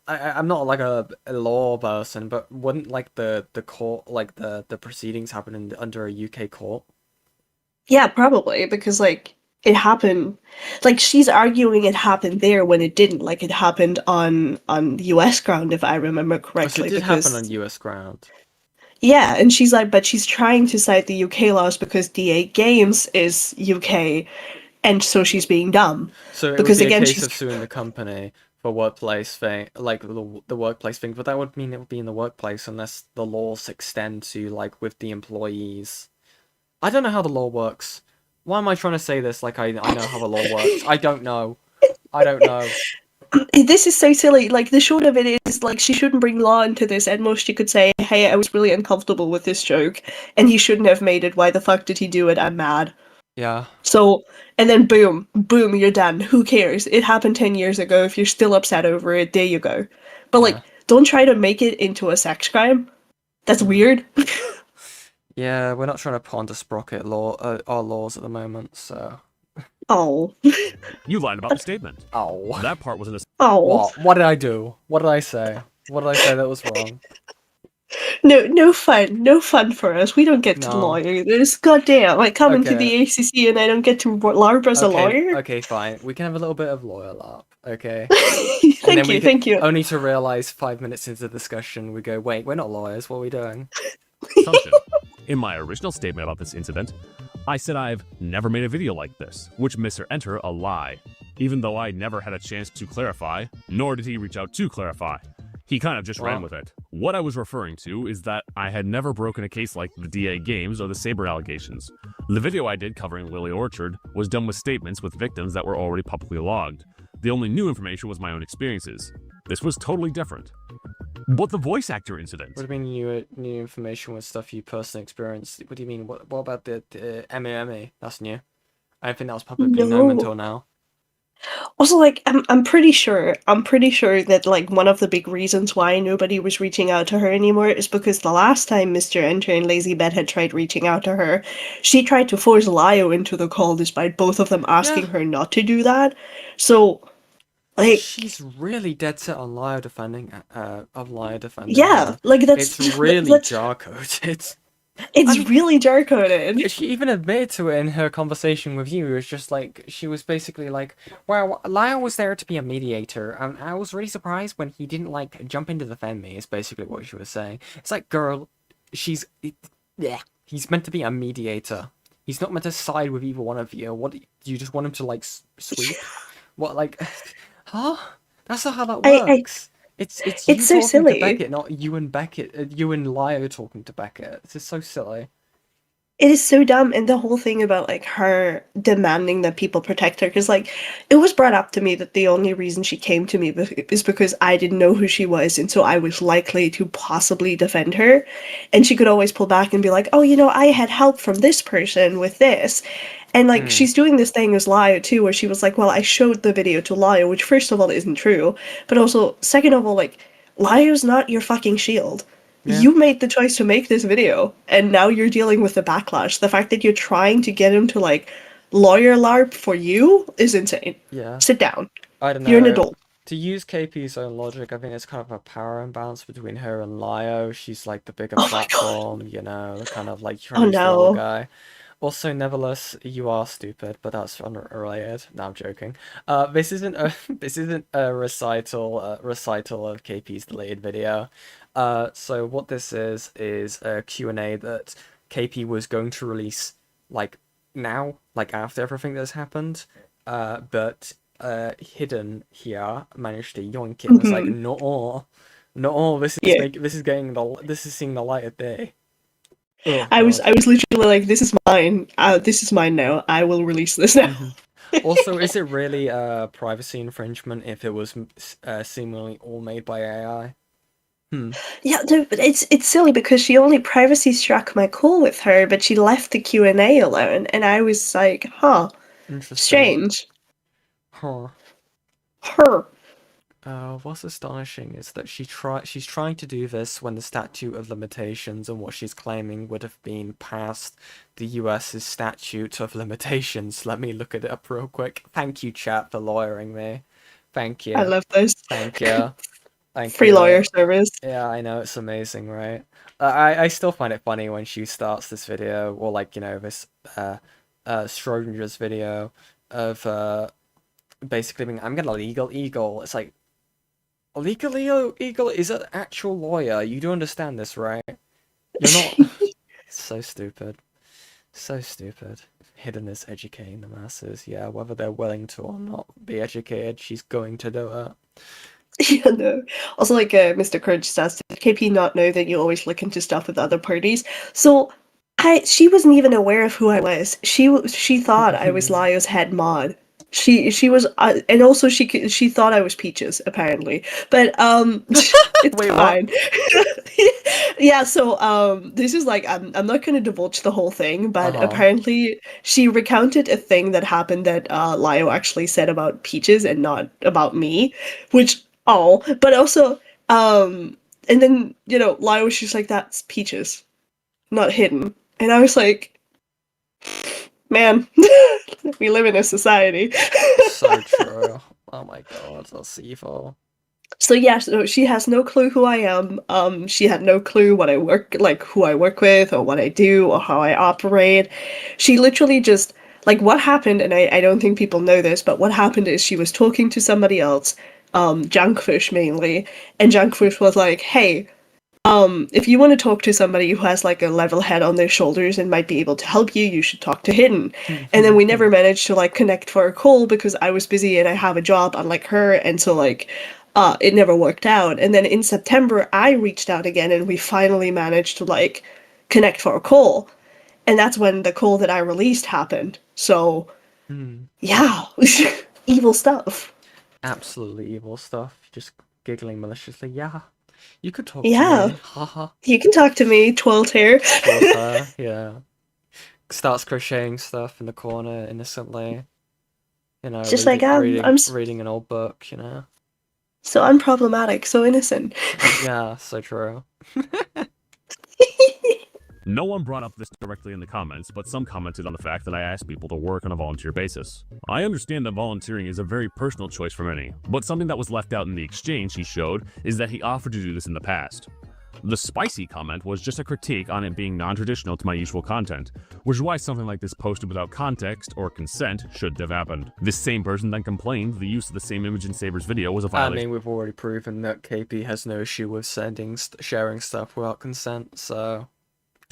I'm not, like, a law person, but wouldn't, like, the court, like, the proceedings happen under a UK court? Yeah, probably, because, like, it happened... Like, she's arguing it happened there when it didn't. Like, it happened on US ground, if I remember correctly. Oh, so it did happen on US ground. Yeah, and she's like, but she's trying to cite the UK laws because DA Games is UK, and so she's being dumb. So it because would be again, a case she's of suing the company for workplace thing, like the workplace thing, but that would mean it would be in the workplace unless the laws extend to, like, with the employees. I don't know how the law works. Why am I trying to say this like I know how the law works? I don't know. I don't know. This is so silly. Like, the short of it is, like, she shouldn't bring law into this. At most, she could say, hey, I was really uncomfortable with this joke, and he shouldn't have made it. Why the fuck did he do it? I'm mad. Yeah. So, and then boom, you're done. Who cares? It happened 10 years ago. If you're still upset over it, there you go. But, like, don't try to make it into a sex crime. That's weird. Yeah, we're not trying to ponder sprocket our laws at the moment, so... Oh. You lied about the statement. Oh. That part wasn't a... Oh. What did I do? What did I say? What did I say that was wrong? No fun for us. We don't get to lawyer this. Goddamn, I come into the ACC and I don't get to LARP as a lawyer. Okay, fine. We can have a little bit of lawyer LARP, okay? Thank you. Only to realize 5 minutes into the discussion, we go, wait, we're not lawyers. What are we doing? Assumption. In my original statement about this incident, I said I've never made a video like this, which Mr. Enter a lie, even though I never had a chance to clarify, nor did he reach out to clarify. He kind of just ran with it. What I was referring to is that I had never broken a case like the DA games or the Saber allegations. The video I did covering Lily Orchard was done with statements with victims that were already publicly logged. The only new information was my own experiences. This was totally different. But the voice actor incident... What do you mean new information with stuff you personally experienced? What do you mean? What about the MMA? That's new. I don't think that was publicly known until now. Also, like, I'm pretty sure that, like, one of the big reasons why nobody was reaching out to her anymore is because the last time Mr. Enter and Lazy Bed had tried reaching out to her, she tried to force Lio into the call despite both of them asking her not to do that. So, like... She's really dead set on Lio defending Yeah, her. like, that's... It's really jar-coded. It's really jar-coded. She even admitted to it in her conversation with you. It was just like, she was basically like, well, Lyle was there to be a mediator, and I was really surprised when he didn't, like, jump in to defend me, is basically what she was saying. It's like, girl, he's meant to be a mediator. He's not meant to side with either one of you. What, do you just want him to, like, sweep? What, like, huh? That's not how that works. It's you so talking silly. to Beckett, not you and Beckett. You and Lio talking to Beckett. This is so silly. It is so dumb, and the whole thing about, like, her demanding that people protect her, because, like, it was brought up to me that the only reason she came to me is because I didn't know who she was, and so I was likely to possibly defend her, and she could always pull back and be like, oh, you know, I had help from this person with this, and, like, she's doing this thing as Lio, too, where she was like, well, I showed the video to Lio, which, first of all, isn't true, but also, second of all, like, Lio's not your fucking shield. Yeah. You made the choice to make this video, and now you're dealing with the backlash. The fact that you're trying to get him to, like, lawyer LARP for you is insane. Yeah. Sit down. I don't know. You're an adult. To use KP's own logic, I think it's kind of a power imbalance between her and Lio. She's like the bigger platform, you know, kind of like trying to little guy. Also, nevertheless, you are stupid, but that's unrelated. No, I'm joking. This isn't a recital of KP's deleted video. So what this is a Q&A that KP was going to release, like, now, like, after everything that's happened, but Hidden here managed to yoink it and was like, no, this is seeing the light of day. Oh, I was literally like, this is mine. This is mine now. I will release this now. Also, is it really privacy infringement if it was seemingly all made by AI? Yeah, no, but it's silly because she only privacy struck my call with her, but she left the Q&A alone, and I was like, huh, strange. Huh. Her. What's astonishing is that she's trying to do this when the statute of limitations and what she's claiming would have been past the US's statute of limitations. Let me look it up real quick. Thank you, chat, for lawyering me. Thank you. I love this. Thank you. Free lawyer service. Yeah, I know, it's amazing, right? I still find it funny when she starts this video, or like, you know, this Schrodinger's video of basically being, I'm gonna legal eagle. It's like, a legal eagle is an actual lawyer. You do understand this, right? You're not. It's so stupid. So stupid. Hidden is educating the masses. Yeah, whether they're willing to or not be educated, she's going to do it. Yeah, no. Also, like Mr. Crunch says, did KP not know that you always look into stuff with other parties? So, she wasn't even aware of who I was. She thought I was Lio's head mod. She was, and also she thought I was Peaches apparently. But it's Wait, fine. Yeah, so this is like I'm not gonna divulge the whole thing, but Uh-huh. apparently she recounted a thing that happened that Lio actually said about Peaches and not about me, which but also and then Lio was just like, that's Peaches, not hidden. And I was like, man, we live in a society. So true. Oh my god, that's evil. So yeah, so she has no clue who I am. She had no clue what I work like, who I work with, or what I do, or how I operate. She literally just like what happened, and I don't think people know this, but what happened is she was talking to somebody else, Junkfish mainly, and Junkfish was like, "Hey, if you want to talk to somebody who has like a level head on their shoulders and might be able to help you, you should talk to Hidden." And then we never managed to like connect for a call because I was busy and I have a job unlike her, and so like it never worked out. And then in September I reached out again and we finally managed to like connect for a call. And that's when the call that I released happened. So yeah, evil stuff. Absolutely evil stuff. Just giggling maliciously. Yeah. You could talk Yeah. to me. Haha. You can talk to me, twirled hair. Yeah. Starts crocheting stuff in the corner innocently. Just like I'm reading an old book, so unproblematic, so innocent. Yeah, so true. No one brought up this directly in the comments, but some commented on the fact that I asked people to work on a volunteer basis. I understand that volunteering is a very personal choice for many, but something that was left out in the exchange he showed is that he offered to do this in the past. The spicy comment was just a critique on it being non-traditional to my usual content, which is why something like this posted without context or consent shouldn't have happened. This same person then complained the use of the same image in Saber's video was a violation. I mean, we've already proven that KP has no issue with sharing stuff without consent, so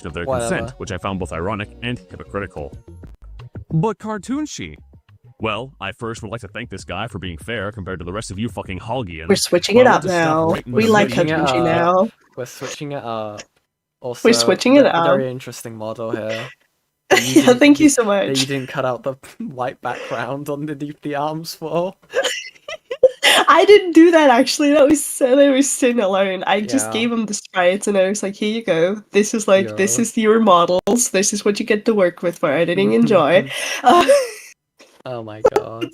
of their whatever. Consent, which I found both ironic and hypocritical. But Cartoon She. Well, I first would like to thank this guy for being fair compared to the rest of you fucking Hoggians. We're switching it up now. We like Cartoon She now. We're switching it up. Also, we're switching it up. Very interesting model here. Yeah, thank you so much. That you didn't cut out the white background underneath the arms for. I didn't do that actually. That was Sin alone. I just gave him the sprites and I was like, here you go. This is like this is your models. This is what you get to work with for editing. Enjoy. Oh my god.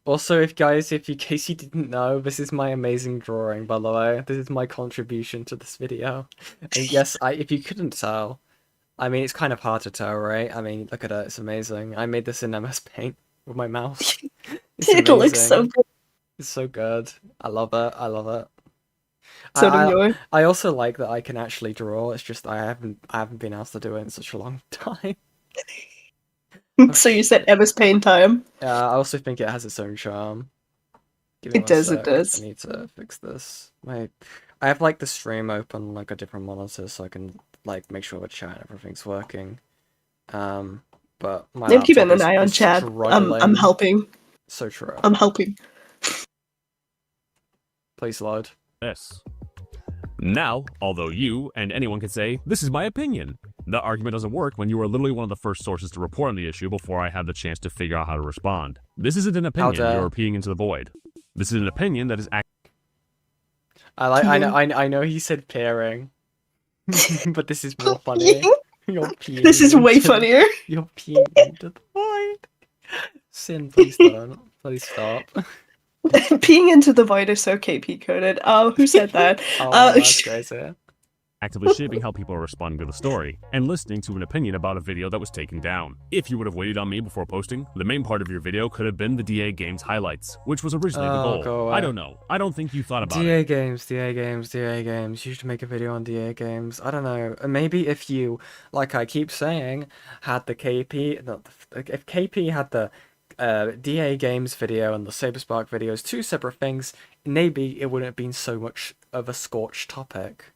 Also, in case you didn't know, this is my amazing drawing, by the way. This is my contribution to this video. And yes, if you couldn't tell, I mean, it's kind of hard to tell, right? I mean, look at it, it's amazing. I made this in MS Paint with my mouse. It looks so good. It's so good. I love it. I love it. So do you. I also like that I can actually draw. It's just I haven't been asked to do it in such a long time. So you said MS Paint time. Yeah, I also think it has its own charm. It does. It does. I need to fix this. I have like the stream open on like a different monitor, so I can like make sure the chat and everything's working. But my I'm keeping an eye on is chat. I'm helping. So true. I'm helping. Please load. Yes. Now, although you and anyone can say, this is my opinion, the argument doesn't work when you are literally one of the first sources to report on the issue before I had the chance to figure out how to respond. This isn't an opinion, you're peeing into the void. This is an opinion that is I know he said pairing, but this is more funny. This is way funnier. You're peeing into the void. Sin, please don't. Please stop. Peeing into the void is so KP coded. Oh, who said that? That's crazy. Actively shaping how people are responding to the story, and listening to an opinion about a video that was taken down. If you would have waited on me before posting, the main part of your video could have been the DA Games highlights, which was originally the goal. Go away. I don't know. I don't think you thought about DA it. DA Games. You should make a video on DA Games. I don't know. Maybe if you, like I keep saying, had the KP... If KP had the DA Games video and the Saberspark videos, two separate things, maybe it wouldn't have been so much of a scorched topic.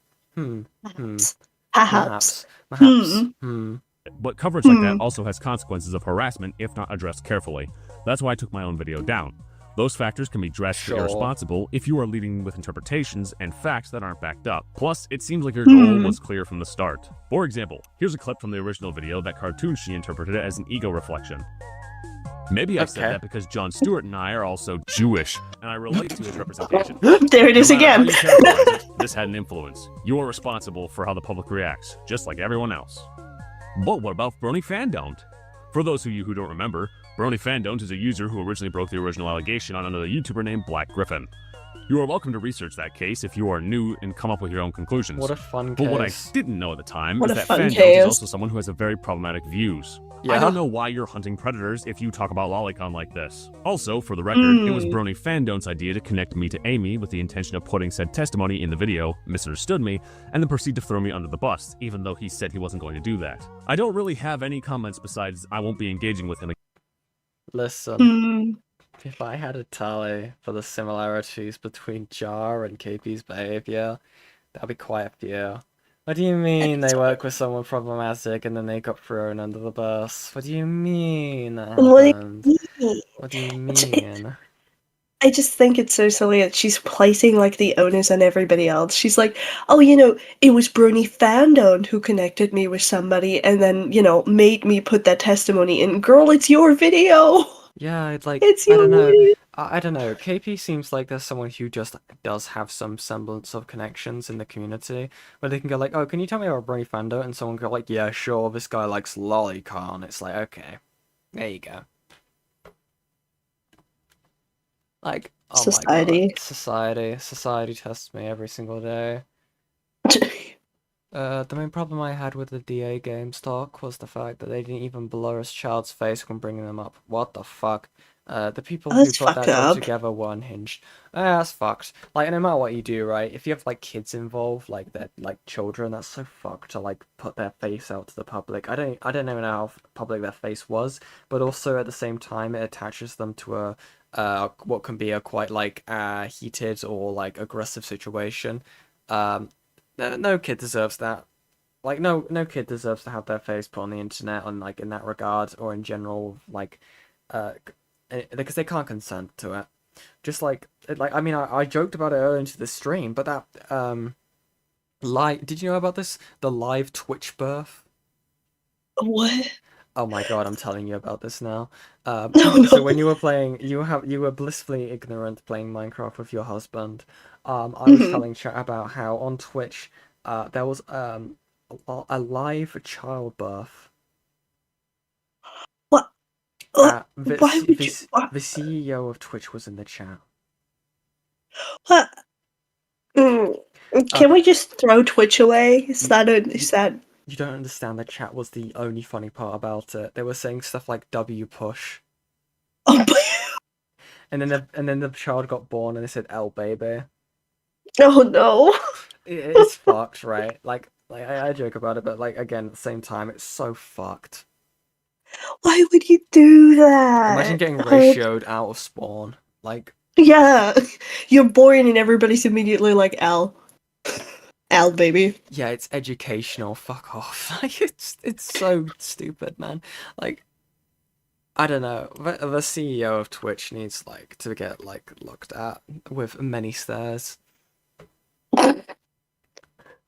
Perhaps. But coverage like that also has consequences of harassment if not addressed carefully. That's why I took my own video down. Those factors can be drastically irresponsible if you are leading with interpretations and facts that aren't backed up. Plus, it seems like your goal was clear from the start. For example, here's a clip from the original video that Cartoon She interpreted as an ego reflection. Maybe I said that because Jon Stewart and I are also Jewish, and I relate to his representation. There it is No matter again. how you characterize it, this had an influence. You are responsible for how the public reacts, just like everyone else. But what about Brony Fandon't? For those of you who don't remember, Brony Fandon't is a user who originally broke the original allegation on another YouTuber named Black Griffin. You are welcome to research that case if you are new and come up with your own conclusions. What a fun But what I case. didn't know at the time What is a that fun Fandon't case. is also someone who has a very problematic views. I Yeah? don't know why you're hunting predators if you talk about Lolicon like this. Also, for the record, it was Brony Fandon't's idea to connect me to Amy with the intention of putting said testimony in the video, misunderstood me, and then proceed to throw me under the bus, even though he said he wasn't going to do that. I don't really have any comments besides I won't be engaging with him again. Listen, if I had a tally for the similarities between Jar and KP's behavior, that'd be quite a few. What do you mean they work with someone problematic and then they got thrown under the bus? What do you mean that happened? What do you mean? I just think it's so silly that she's placing like the onus on everybody else. She's like, oh, you know, it was Brony Fandon who connected me with somebody and then, you know, made me put that testimony in. Girl, it's your video. Yeah, it's like, It's I your don't know. video. I don't know. KP seems like there's someone who just does have some semblance of connections in the community where they can go like, oh, can you tell me about Brony Fando? And someone go like, yeah, sure, this guy likes Lolicon. It's like, okay, there you go. Like, oh Society. my god, society tests me every single day. The main problem I had with the DA games talk was the fact that they didn't even blur a child's face when bringing them up. What the fuck? The people who That's put that fucked job up. together were unhinged. That's fucked. Like, no matter what you do, right? If you have like kids involved, like they're like children, that's so fucked to like put their face out to the public. I don't even know how public their face was, but also at the same time, it attaches them to a what can be a quite like heated or like aggressive situation. No kid deserves that. Like, no kid deserves to have their face put on the internet, on like in that regard, or in general, like, because they can't consent to it. Just like I mean, I joked about it earlier into the stream, but that did you know about this? The live Twitch birth. What? Oh my god, I'm telling you about this now. No. So when you were playing, you were blissfully ignorant playing Minecraft with your husband. I was telling chat about how on Twitch, there was a live childbirth. What? The Why would you? the CEO of Twitch was in the chat. What? Can we just throw Twitch away? Is that? You don't understand. The chat was the only funny part about it. They were saying stuff like "W push," Oh, and then the child got born, and they said "L baby." oh no. It's fucked, right? Like I joke about it, but like again, at the same time, it's so fucked. Why would you do that? Imagine getting ratioed out of spawn. Like, Yeah, you're born and everybody's immediately like Al, baby. yeah, it's educational. Fuck off. Like, it's so stupid, man. Like, I don't know. The CEO of Twitch needs like to get like looked at with many stares.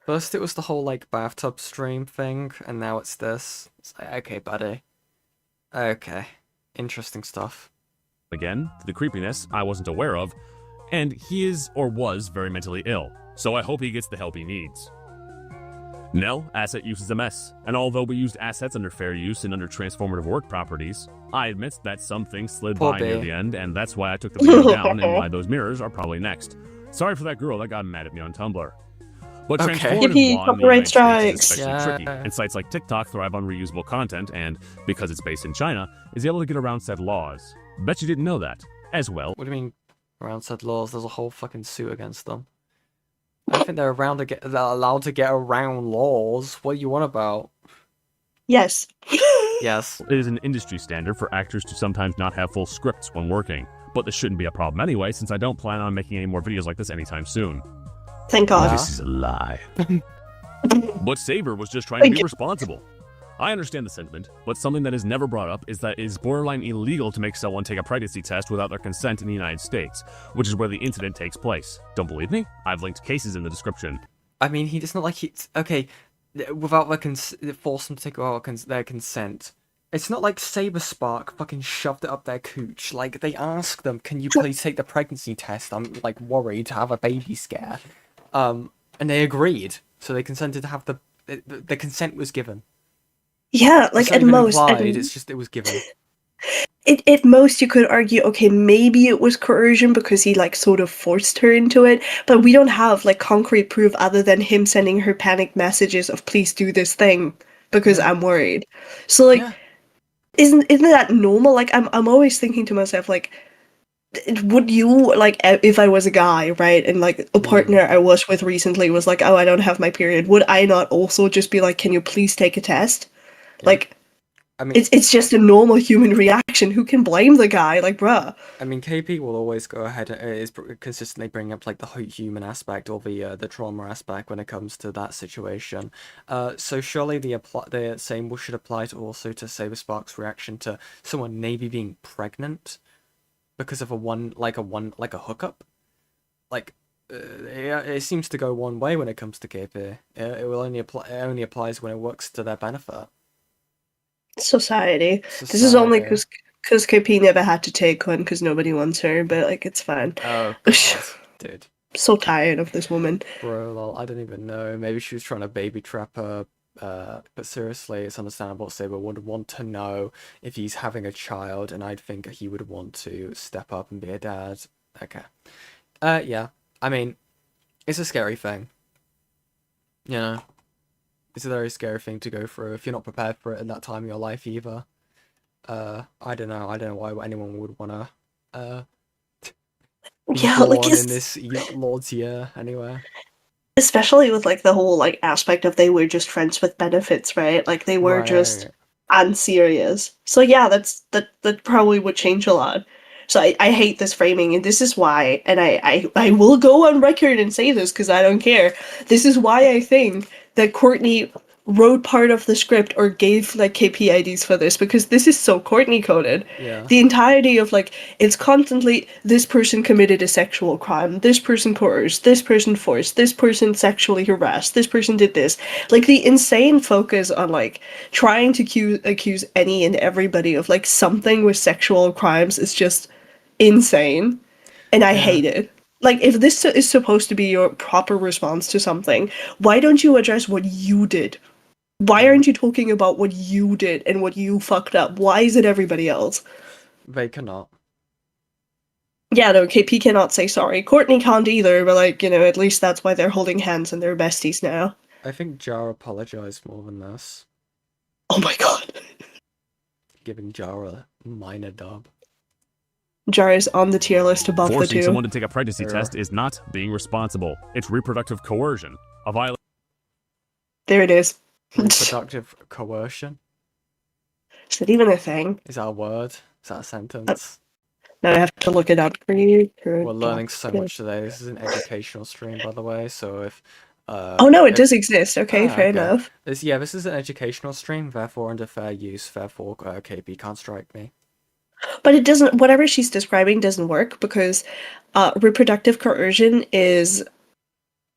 First, it was the whole like bathtub stream thing, and now it's this. It's like, okay, buddy. Okay, interesting stuff. Again, the creepiness I wasn't aware of, and he is or was very mentally ill, so I hope he gets the help he needs. No, asset use is a mess, and although we used assets under fair use and under transformative work properties, I admit that some things slid Poor by near bae. the end, and that's why I took the video down and why those mirrors are probably next. Sorry for that girl that got mad at me on Tumblr. But Okay. transformative Yippee, law in the copyright United States is strikes. especially tricky, Yeah. and sites like TikTok thrive on reusable content, and because it's based in China, is able to get around said laws. Bet you didn't know that. As well, What do you mean around said laws? There's a whole fucking suit against them. I don't think they're allowed to get around laws. What do you want about? Yes. Yes. it is an industry standard for actors to sometimes not have full scripts when working. But this shouldn't be a problem anyway, since I don't plan on making any more videos like this anytime soon. Thank God. This is a lie. But Saber was just trying to Thank be you. responsible. I understand the sentiment, but something that is never brought up is that it is borderline illegal to make someone take a pregnancy test without their consent in the United States, which is where the incident takes place. Don't believe me? I've linked cases in the description. I mean, he does not like it. Okay, without their force them to take out their consent. It's not like Saber Spark fucking shoved it up their cooch. Like, they asked them, can you please take the pregnancy test? I'm, like, worried to have a baby scare. And they agreed. So they consented to have the consent was given. Yeah, It's like, not at even most... implied, it's just, it was given. At most, you could argue, okay, maybe it was coercion because he, like, sort of forced her into it, but we don't have, like, concrete proof other than him sending her panicked messages of, please do this thing, because I'm worried. So, like, isn't that normal? Like, I'm always thinking to myself, like, would you, like, if I was a guy, right, and, like, a partner I was with recently was like, oh, I don't have my period, would I not also just be like, can you please take a test? Yeah. Like, I mean, it's just a normal human reaction. Who can blame the guy? Like, bruh. I mean, KP will always go ahead and is consistently bring up like the human aspect or the trauma aspect when it comes to that situation. So surely the same should apply to also to Saber Spark's reaction to someone maybe being pregnant because of a hookup. Like, it seems to go one way when it comes to KP. It will only apply. It only applies when it works to their benefit. Society. This is only because KP never had to take one because nobody wants her, but like it's fine. Oh god, dude. So tired of this woman. Bro, lol, I don't even know. Maybe she was trying to baby trap her. But seriously, it's understandable Saber would want to know if he's having a child, and I'd think he would want to step up and be a dad. Okay. Yeah. I mean, it's a scary thing. You know? It's a very scary thing to go through if you're not prepared for it in that time of your life either. I don't know. I don't know why anyone would wanna be born in this Lord's year anyway. Especially with like the whole like aspect of they were just friends with benefits, right? Like they were just unserious. So yeah, that probably would change a lot. So I hate this framing, and this is why, and I will go on record and say this because I don't care. This is why I think that Courtney wrote part of the script or gave like KP IDs for this, because this is so Courtney coded. Yeah. The entirety of like it's constantly this person committed a sexual crime, this person coerced, this person forced, this person sexually harassed, this person did this. Like the insane focus on like trying to accuse any and everybody of like something with sexual crimes is just insane, and I hate it. Like, if this is supposed to be your proper response to something, why don't you address what you did? Why aren't you talking about what you did and what you fucked up? Why is it everybody else? They cannot. Yeah, no, KP cannot say sorry. Courtney can't either, but like, you know, at least that's why they're holding hands and they're besties now. I think Jara apologized more than this. Oh my god. Giving Jara a minor dub. Jara is on the tier list above the two. Forcing someone to take a pregnancy test is not being responsible. It's reproductive coercion. A violation. There it is. Reproductive coercion? Is that even a thing? Is that a word? Is that a sentence? Now I have to look it up. We're learning so much today. This is an educational stream, by the way, so if... oh no, it does exist. Okay, fair enough. This is an educational stream, therefore under fair use, therefore KP can't strike me. But it doesn't, whatever she's describing doesn't work because reproductive coercion is,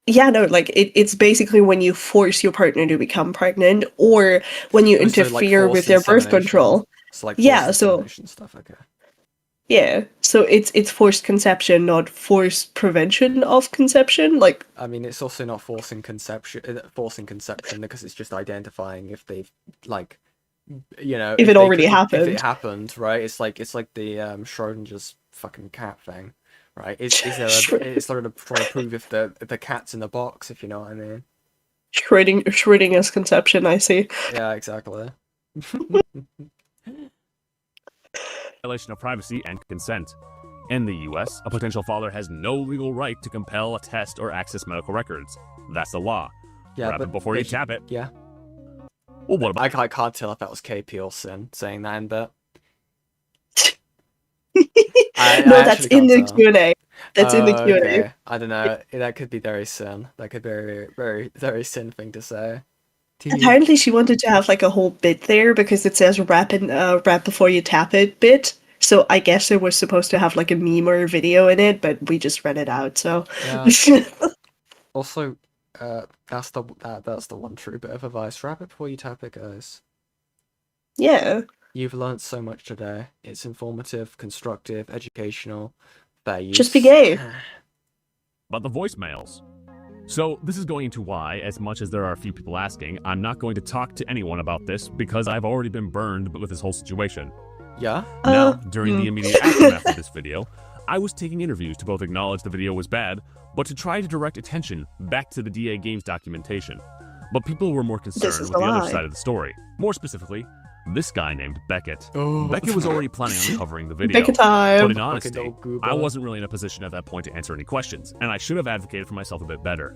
yeah, no, like it's basically when you force your partner to become pregnant or when you interfere with their birth control. So like yeah, so stuff, okay. Yeah, so it's forced conception, not forced prevention of conception. Like, I mean, it's also not forcing conception because it's just identifying if they've like. You know, if it already happened. If it happened, right? It's like the Schrodinger's fucking cat thing, right? Is there it's sort of trying to prove if the cat's in the box, if you know what I mean? Schrodinger's conception, I see. Yeah, exactly. Violation of privacy and consent. In the US, a potential father has no legal right to compel a test or access medical records. That's the law. Yeah, Grab it before you tap it. Yeah. Well, what about... I can't tell if that was KP or Sin saying that in bit. No, that's in the Q&A. That's in the Q&A. Okay. I don't know. That could be very Sin. That could be very, very, very Sin thing to say. Apparently she wanted to have like a whole bit there because it says rap before you tap it bit. So I guess it was supposed to have like a meme or a video in it, but we just read it out, so... Yeah. Also... that's the one true bit of advice. Wrap it before you tap it, guys. Yeah. You've learnt so much today. It's informative, constructive, educational, fair use. Just be gay. About the voicemails. So this is going into why, as much as there are a few people asking, I'm not going to talk to anyone about this because I've already been burned with this whole situation. Yeah? Now, during the immediate aftermath of this video, I was taking interviews to both acknowledge the video was bad, but to try to direct attention back to the DA Games documentation. But people were more concerned with the other side of the story. More specifically, this guy named Beckett. Beckett was already planning on covering the video. Beckett time. But in honesty, I wasn't really in a position at that point to answer any questions, and I should have advocated for myself a bit better.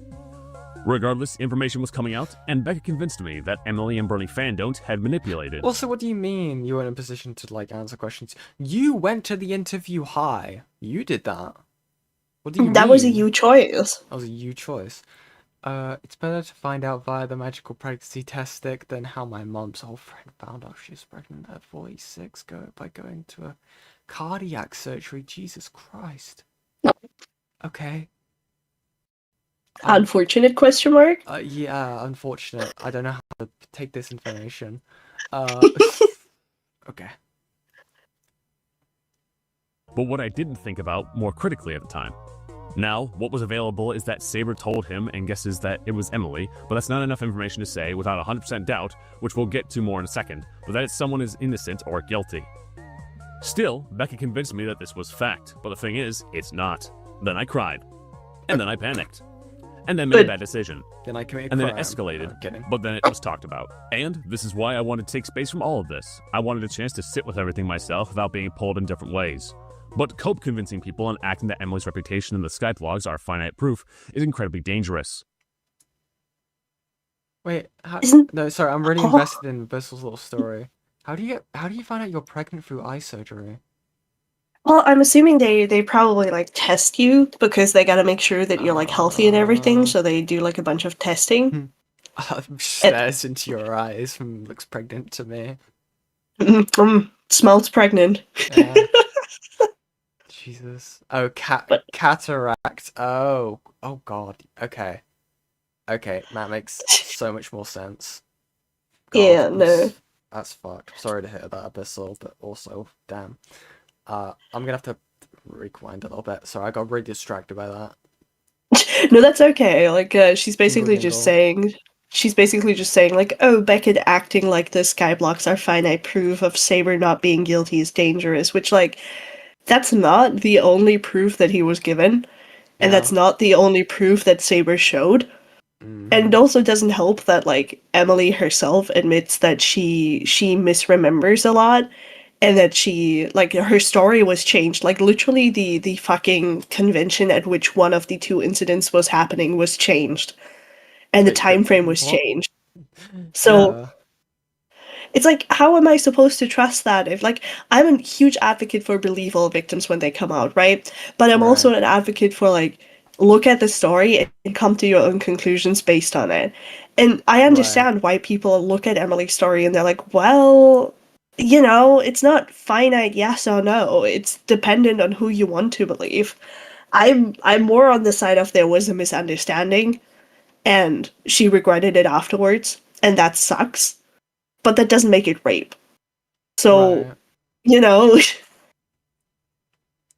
Regardless, information was coming out, and Beckett convinced me that Emily and Bernie Fandon't had manipulated. Also, what do you mean you were in a position to, like, answer questions? You went to the interview high. You did that. What do you mean? That was a you choice. That was a you choice. It's better to find out via the magical pregnancy test stick than how my mom's old friend found out she was pregnant at 46 by going to a cardiac surgery. Jesus Christ. Okay. Unfortunate question mark? Yeah, unfortunate. I don't know how to take this information. Okay. But what I didn't think about more critically at the time. Now, what was available is that Saber told him and guesses that it was Emily, but that's not enough information to say without 100% doubt, which we'll get to more in a second, but that someone is innocent or guilty. Still, Becky convinced me that this was fact, but the thing is, it's not. Then I cried. And then I panicked. And then made a bad decision. Then I committed and then crime. it escalated, No, kidding. but then it was talked about. And this is why I wanted to take space from all of this. I wanted a chance to sit with everything myself without being pulled in different ways. But cope convincing people and acting that Emily's reputation and the Skype logs are finite proof is incredibly dangerous. Wait, no, sorry, I'm really invested in Bristol's little story. How do you find out you're pregnant through eye surgery? Well, I'm assuming they probably like test you because they gotta make sure that you're like healthy and everything, so they do like a bunch of testing. Stares into your eyes and looks pregnant to me. Smells pregnant. Yeah. Jesus. Oh, cataract. Oh god. Okay. Okay, that makes so much more sense. God, Yeah, no. That's fucked. Sorry to hear that, Abyssal, but also, damn. I'm gonna have to rewind a little bit. Sorry, I got really distracted by that. No, that's okay. Like, she's basically just saying, like, oh, Beckett acting like the Skyblocks are finite proof of Saber not being guilty is dangerous, which, like, that's not the only proof that he was given, and that's not the only proof that Saber showed. And it also doesn't help that, like, Emily herself admits that she misremembers a lot, and that she, like, her story was changed. Like, literally the fucking convention at which one of the two incidents was happening was changed. And the time frame was changed. So it's like, how am I supposed to trust that? If, like, I'm a huge advocate for believe all victims when they come out, right? But I'm also an advocate for, like, look at the story and come to your own conclusions based on it. And I understand why people look at Emily's story and they're like, well, you know, it's not finite yes or no. It's dependent on who you want to believe. I'm more on the side of there was a misunderstanding and she regretted it afterwards, and that sucks. But that doesn't make it rape. So, you know.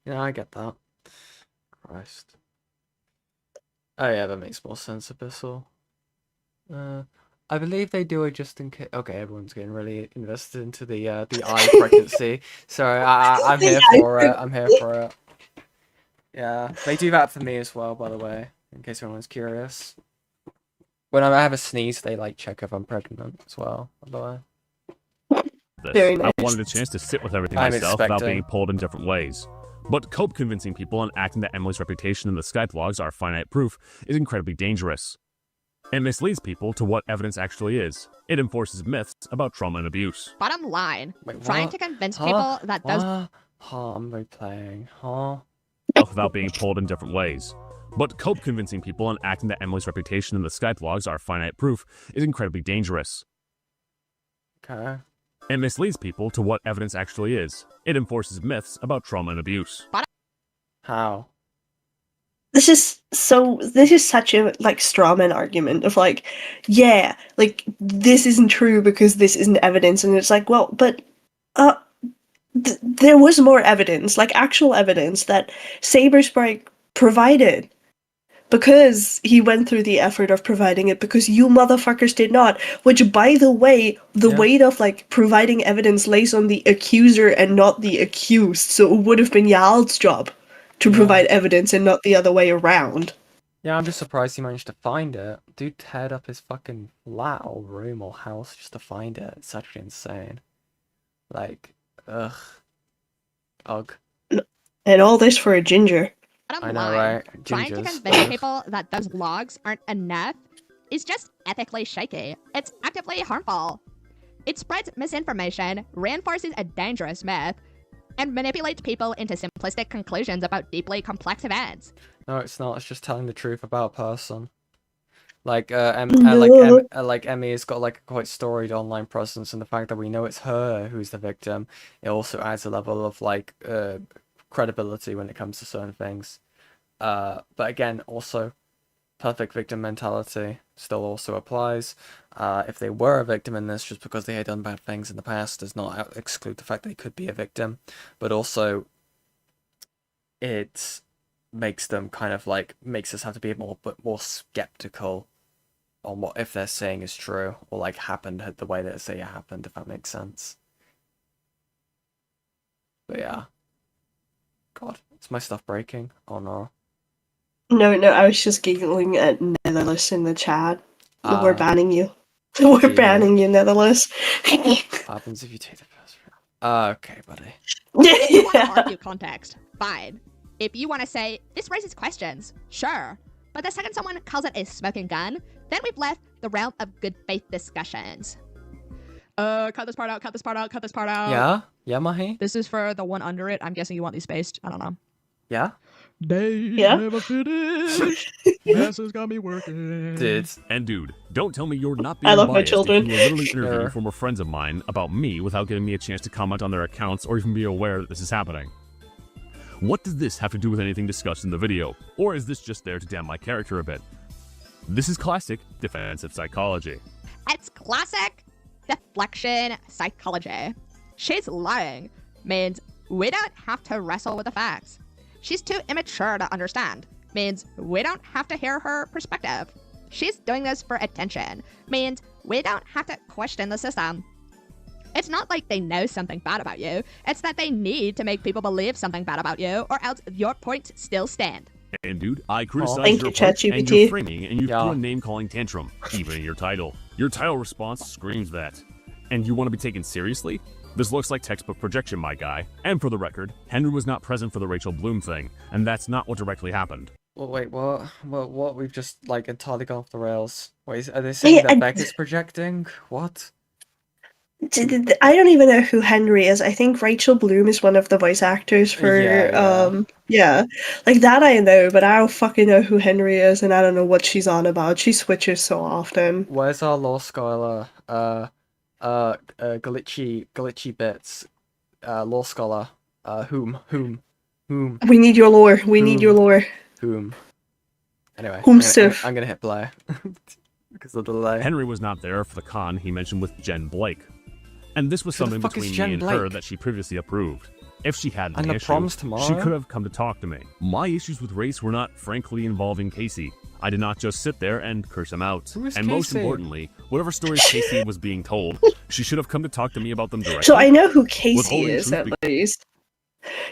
Yeah, I get that. Christ. Oh yeah, that makes more sense, Abyssal. I believe they do it just in case. Okay, everyone's getting really invested into the eye pregnancy. Sorry, I'm here for it. I'm here for it. Yeah, they do that for me as well, by the way, in case anyone's curious. When I have a sneeze, they like check if I'm pregnant as well, by the way. Very nice. I wanted a chance to sit with everything I'm myself without expecting. being pulled in different ways. But cope convincing people and acting that Emily's reputation and the Skype logs are finite proof is incredibly dangerous. It misleads people to what evidence actually is. It enforces myths about trauma and abuse. Bottom line, Wait, trying what? to convince Huh? people that those I'm replaying. Huh? Without being pulled in different ways. But cope convincing people and acting that Emily's reputation and the Skype logs are finite proof is incredibly dangerous. Okay. It misleads people to what evidence actually is. It enforces myths about trauma and abuse. How? This is such a, like, strawman argument of, like, yeah, like, this isn't true because this isn't evidence, and it's like, well, but There was more evidence, like actual evidence that Sabersprite provided. Because he went through the effort of providing it, because you motherfuckers did not. Which, by the way, the weight of, like, providing evidence lays on the accuser and not the accused. So it would have been Yal's job to provide evidence and not the other way around. Yeah, I'm just surprised he managed to find it. Dude teared up his fucking flat or room or house just to find it. It's actually insane. Like, ugh. Ugh. And all this for a ginger. I know, right? Trying to Gingers. convince people that those logs aren't enough is just ethically shaky. It's actively harmful. It spreads misinformation, reinforces a dangerous myth, and manipulates people into simplistic conclusions about deeply complex events. No, it's not. It's just telling the truth about a person. Like, No. like Emmy has got like a quite storied online presence, and the fact that we know it's her who's the victim, it also adds a level of like credibility when it comes to certain things. But again, also, perfect victim mentality still also applies. If they were a victim in this just because they had done bad things in the past, does not exclude the fact they could be a victim, but also it makes them kind of like makes us have to be more skeptical on what if they're saying is true or like happened the way they say it happened, if that makes sense. But yeah. God, is my stuff breaking? Oh no. No, I was just giggling at Netherless in the chat. We're banning you. We're Gee. banning you, Netherless. What happens if you take the first round? Okay, buddy. If you want to argue context, fine. If you want to say, this raises questions, sure. But the second someone calls it a smoking gun, then we've left the realm of good faith discussions. Cut this part out, cut this part out, cut this part out. Yeah? Yeah, Mahi? This is for the one under it. I'm guessing you want these spaced. I don't know. Yeah? Days Yeah? never finished. This has got me working. Dude, Don't tell me you're not being I love my biased children. if you were literally interviewing Sure. former friends of mine about me without giving me a chance to comment on their accounts or even be aware that this is happening. What does this have to do with anything discussed in the video? Or is this just there to damn my character a bit? This is classic defensive psychology. It's classic deflection psychology. She's lying means we don't have to wrestle with the facts. She's too immature to understand means we don't have to hear her perspective. She's doing this for attention means we don't have to question the system. It's not like they know something bad about you. It's that they need to make people believe something bad about you, or else your points still stand. And dude, I criticize Thank your you, approach and ChatGPT. your framing, and you Yeah. threw a name-calling tantrum, even in your title. Your title response screams that. And you want to be taken seriously? This looks like textbook projection, my guy. And for the record, Henry was not present for the Rachel Bloom thing, and that's not what directly happened. Well, wait, what? What? We've just like entirely gone off the rails. Wait, are they saying Yeah, that and- Beckett's projecting? What? I don't even know who Henry is. I think Rachel Bloom is one of the voice actors for Yeah. Like that I know, but I don't fucking know who Henry is and I don't know what she's on about. She switches so often. Where's our law scholar? Glitchy bits. Law scholar. Whom? We need your lore. We need your lore. Anyway, Whomstuff. I'm gonna hit play because of the delay. Henry was not there for the con he mentioned with Jen Blake. And this was Who the something fuck is between Jen me and her Blake? that she previously approved. If she had And an the issue, prom's she tomorrow? could have come to talk to me. My issues with race were not frankly involving Casey. I did not just sit there and curse him out. Who is And most Casey? importantly, whatever stories Casey was being told, she should have come to talk to me about them directly. So I know who Casey Withholding is truth at least.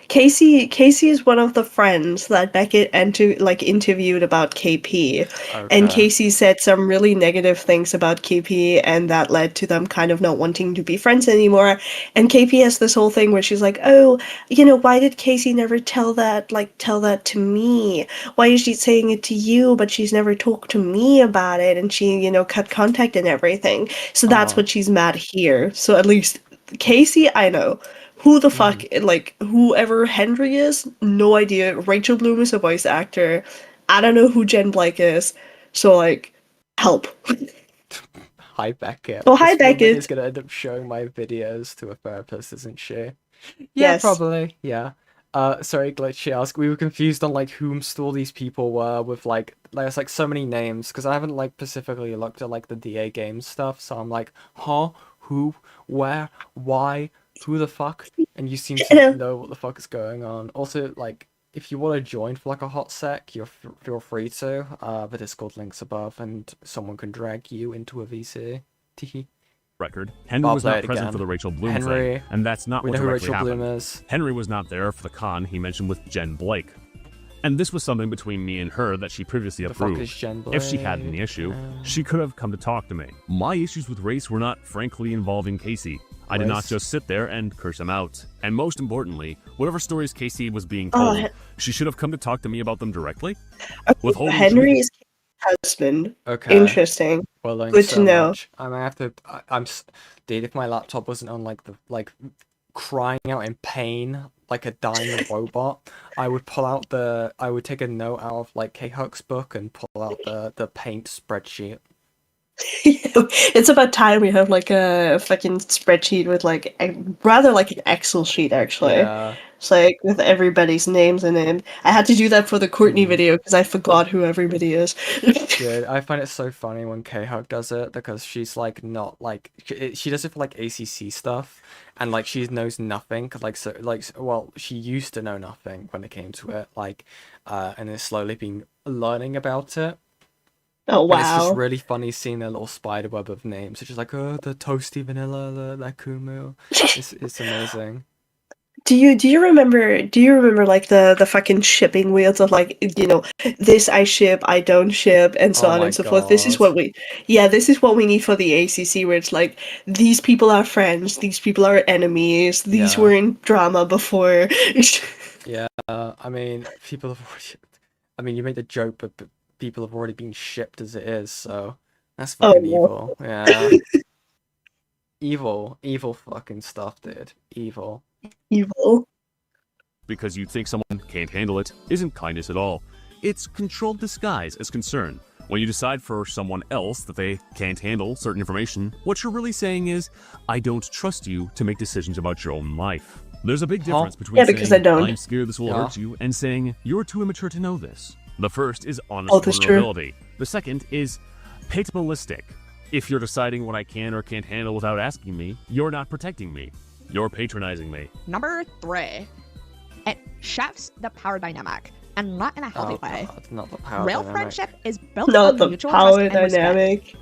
Casey is one of the friends that Beckett interviewed about KP, and Okay. Casey said some really negative things about KP, and that led to them kind of not wanting to be friends anymore. And KP has this whole thing where she's like, "Oh, why did Casey never tell that to me? Why is she saying it to you, but she's never talked to me about it?" And she, cut contact and everything. So that's what she's mad here. So at least Casey, I know. Who the fuck, whoever Henry is, no idea. Rachel Bloom is a voice actor. I don't know who Jen Blake is. So, help. Hi, Beckett. Oh, hi, This woman Beckett. is gonna end up showing my videos to a therapist, isn't she? Yeah, Yes. probably. Yeah. Sorry, Glitchy ask. We were confused on whomst all these people were with there's so many names because I haven't specifically looked at the DA games stuff. So I'm like, huh, who, where, why, who the fuck? And you seem You to know. know what the fuck is going on. Also, like, if you want to join for like a hot sec, feel free to. The Discord link's above, and someone can drag you into a VC. Teehee. Record. Henry I'll was play not it present again. for the Rachel Bloom Henry, thing, and that's not we what know who directly Rachel happened. Bloom is. Henry was not there for the con he mentioned with Jen Blake. And this was something between me and her that she previously The fuck approved. is Jen If she had Blake? any issue, she could have come to talk to me. My issues with race were not frankly involving Casey. I did not Race? just sit there and curse him out. And most importantly, whatever stories Casey was being told, she should have come to talk to me about them directly. Withholding Henry truth- is Kate's husband. Okay. Interesting. Well, thanks Good so to know. much. I might have to. Dude, if my laptop wasn't on like crying out in pain like a dying robot, I would take a note out of like K-Huck's book and pull out the paint spreadsheet. It's about time we have like a fucking spreadsheet with like rather like an Excel sheet actually. Yeah. It's like with everybody's names in it. I had to do that for the Courtney video because I forgot who everybody is. Dude, I find it so funny when K-Hug does it because she's like not like she does it for like ACC stuff, and like she knows nothing. Well, she used to know nothing when it came to it, and has slowly been learning about it. Oh And it's just wow. really funny seeing their little spider web of names. It's just like, oh, the toasty vanilla, the Kumu. It's amazing. Do you remember like the fucking shipping wheels of like, you know, this I ship, I don't ship, and so Oh on my and so forth. This is God. this is what we need for the ACC, where it's like these people are friends, these people are enemies, these Yeah. were in drama before. Yeah, I mean, people have already. I mean, you made the joke, but people have already been shipped as it is, so that's Oh, fucking no. evil. Yeah. Evil fucking stuff, dude. Evil. Evil. because you think someone can't handle it isn't kindness at all. It's controlled disguise as concern. When you decide for someone else that they can't handle certain information, what you're really saying is, I don't trust you to make decisions about your own life. There's a big difference between Yeah, because I saying, don't. I'm scared this will Yeah. hurt you, and saying, you're too immature to know this. The first is honest Oh, that's true. vulnerability. The second is paternalistic. If you're deciding what I can or can't handle without asking me, you're not protecting me. You're patronizing me. Number 3. It shifts the power dynamic, and not in a healthy way. God, not the power Real dynamic. friendship is built Not on the mutual power trust and respect. dynamic.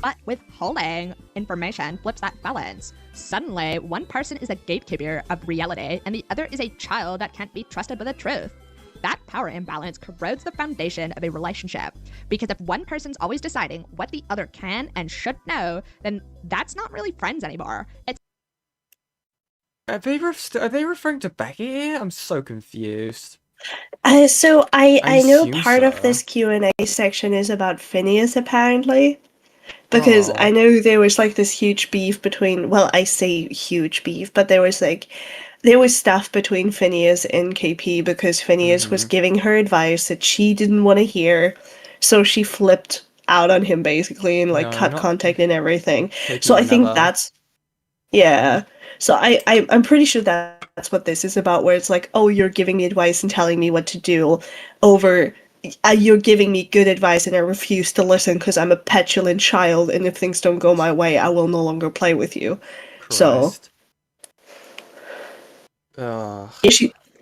But withholding information flips that balance. Suddenly, one person is a gatekeeper of reality, and the other is a child that can't be trusted with the truth. That power imbalance corrodes the foundation of a relationship. Because if one person's always deciding what the other can and should know, then that's not really friends anymore. It's Are they referring to Becky here? I'm so confused. So I know assume part of so. this Q&A section is about Phineas apparently. Because Oh. I know there was like this huge beef between, well, I say huge beef, but there was stuff between Phineas and KP because Phineas was Mhm. giving her advice that she didn't want to hear, so she flipped out on him basically and like No, cut not- contact and everything. KP So I would think never. that's yeah. So I'm pretty sure that's what this is about, where it's like, oh, you're giving me advice and telling me what to do over you're giving me good advice and I refuse to listen because I'm a petulant child, and if things don't go my way, I will no longer play with you. So Christ. Ugh. yeah,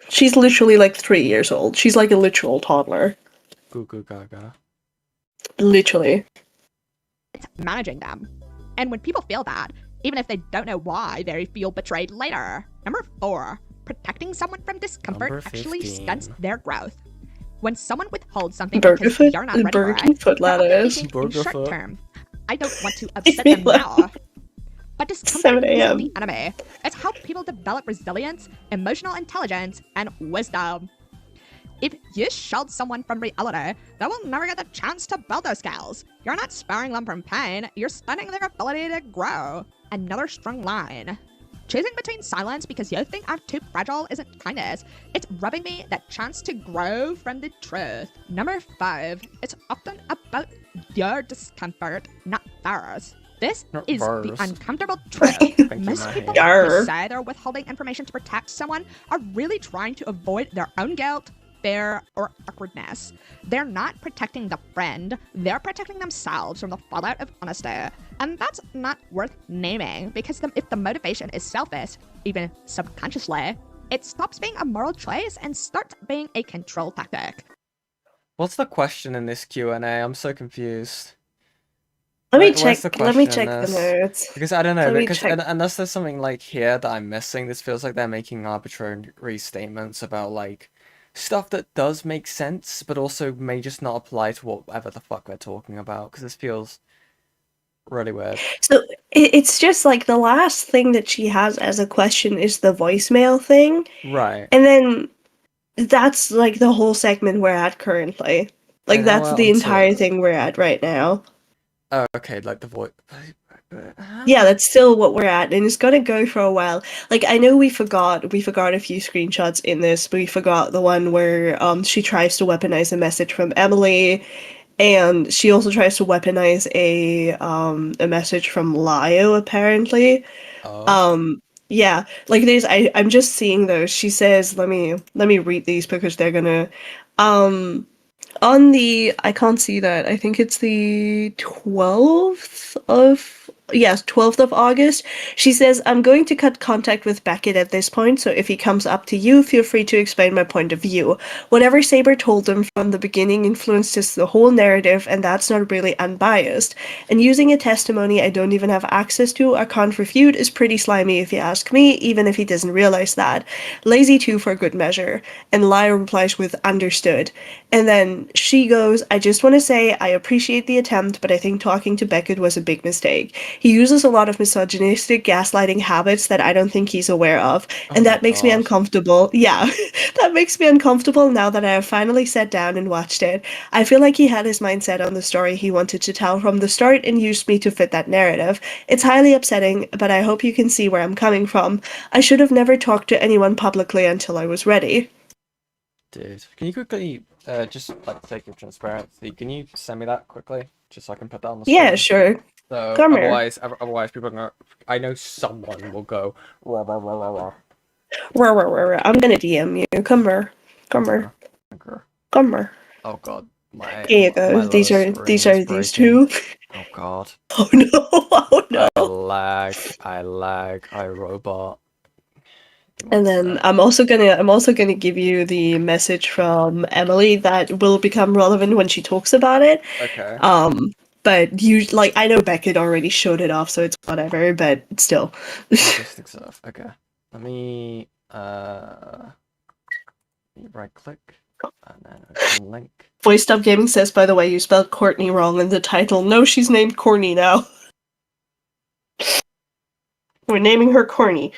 she's literally like 3 years old. She's like a literal toddler. Goo goo gaga. Literally. managing them. And when people feel that, even if they don't know why, they feel betrayed later. Number 4. Protecting someone from discomfort Number actually 15. stunts their growth. When someone withholds something because Burgerfoot? you're not ready for Burger it, King foot they're often ladders. thinking in short Burgerfoot. term. I don't want to upset them now. But discomfort 7 isn't a.m. the enemy. It's how people develop resilience, emotional intelligence, and wisdom. If you shield someone from reality, they will never get the chance to build those skills. You're not sparing them from pain, you're stunning their ability to grow. Another strong line. Choosing between silence because you think I'm too fragile isn't kindness. It's robbing me that chance to grow from the truth. Number 5. It's often about your discomfort, not theirs. This Not is theirs. the uncomfortable truth. Thank you, Most Mahe. people Yarr. who say they're withholding information to protect someone are really trying to avoid their own guilt, fear, or awkwardness. They're not protecting the friend, they're protecting themselves from the fallout of honesty. And that's not worth naming, because if the motivation is selfish, even subconsciously, it stops being a moral choice and starts being a control tactic. What's the question in this Q&A? I'm so confused. Let me Where's check. the Let me question check in the this? notes. Because I don't know, Let me because check. unless there's something like here that I'm missing, this feels like they're making arbitrary statements about like stuff that does make sense, but also may just not apply to whatever the fuck we're talking about. Because this feels really weird. So it's just like the last thing that she has as a question is the voicemail thing, Right. and then that's like the whole segment we're at currently. Like And now that's we're the on entire to... thing we're at right now. Oh, okay, like the voice. Yeah, that's still what we're at, and it's gonna go for a while. Like I know we forgot a few screenshots in this. We forgot the one where she tries to weaponize a message from Emily, and she also tries to weaponize a message from Lio apparently. Oh. Yeah, like there's I'm just seeing those. She says, let me read these because they're gonna um on the I can't see that. I think it's the 12th of yes, 12th of August. She says, I'm going to cut contact with Beckett at this point, so if he comes up to you, feel free to explain my point of view. Whatever Saber told him from the beginning influenced the whole narrative, and that's not really unbiased. And using a testimony I don't even have access to or can't refute is pretty slimy if you ask me, even if he doesn't realize that. Lazy too for good measure. And Lyra replies with understood. And then she goes, I just want to say I appreciate the attempt, but I think talking to Beckett was a big mistake. He uses a lot of misogynistic gaslighting habits that I don't think he's aware of, and that makes me uncomfortable. Yeah, that makes me uncomfortable now that I have finally sat down and watched it. I feel like he had his mindset on the story he wanted to tell from the start and used me to fit that narrative. It's highly upsetting, but I hope you can see where I'm coming from. I should have never talked to anyone publicly until I was ready. Dude, can you quickly, just like for sake of transparency, can you send me that quickly, just so I can put that on the screen? Yeah, sure. So Come here. otherwise people are gonna, I know someone will go, rah, rah, rah, rah, rah. I'm gonna DM you. Come here. Come here. Come here. Oh god, my Here you go. my These lower are screen is these breaking. two. Oh god. Oh no! Oh no! I lag, I robot. And then I'm also gonna give you the message from Emily that will become relevant when she talks about it. Okay. But you like I know Beckett already showed it off, so it's whatever. But still. Interesting stuff. Okay. Let me right click and then open link. Voice Stop Gaming says, by the way, you spelled Courtney wrong in the title. No, she's named Corny now. We're naming her Corny.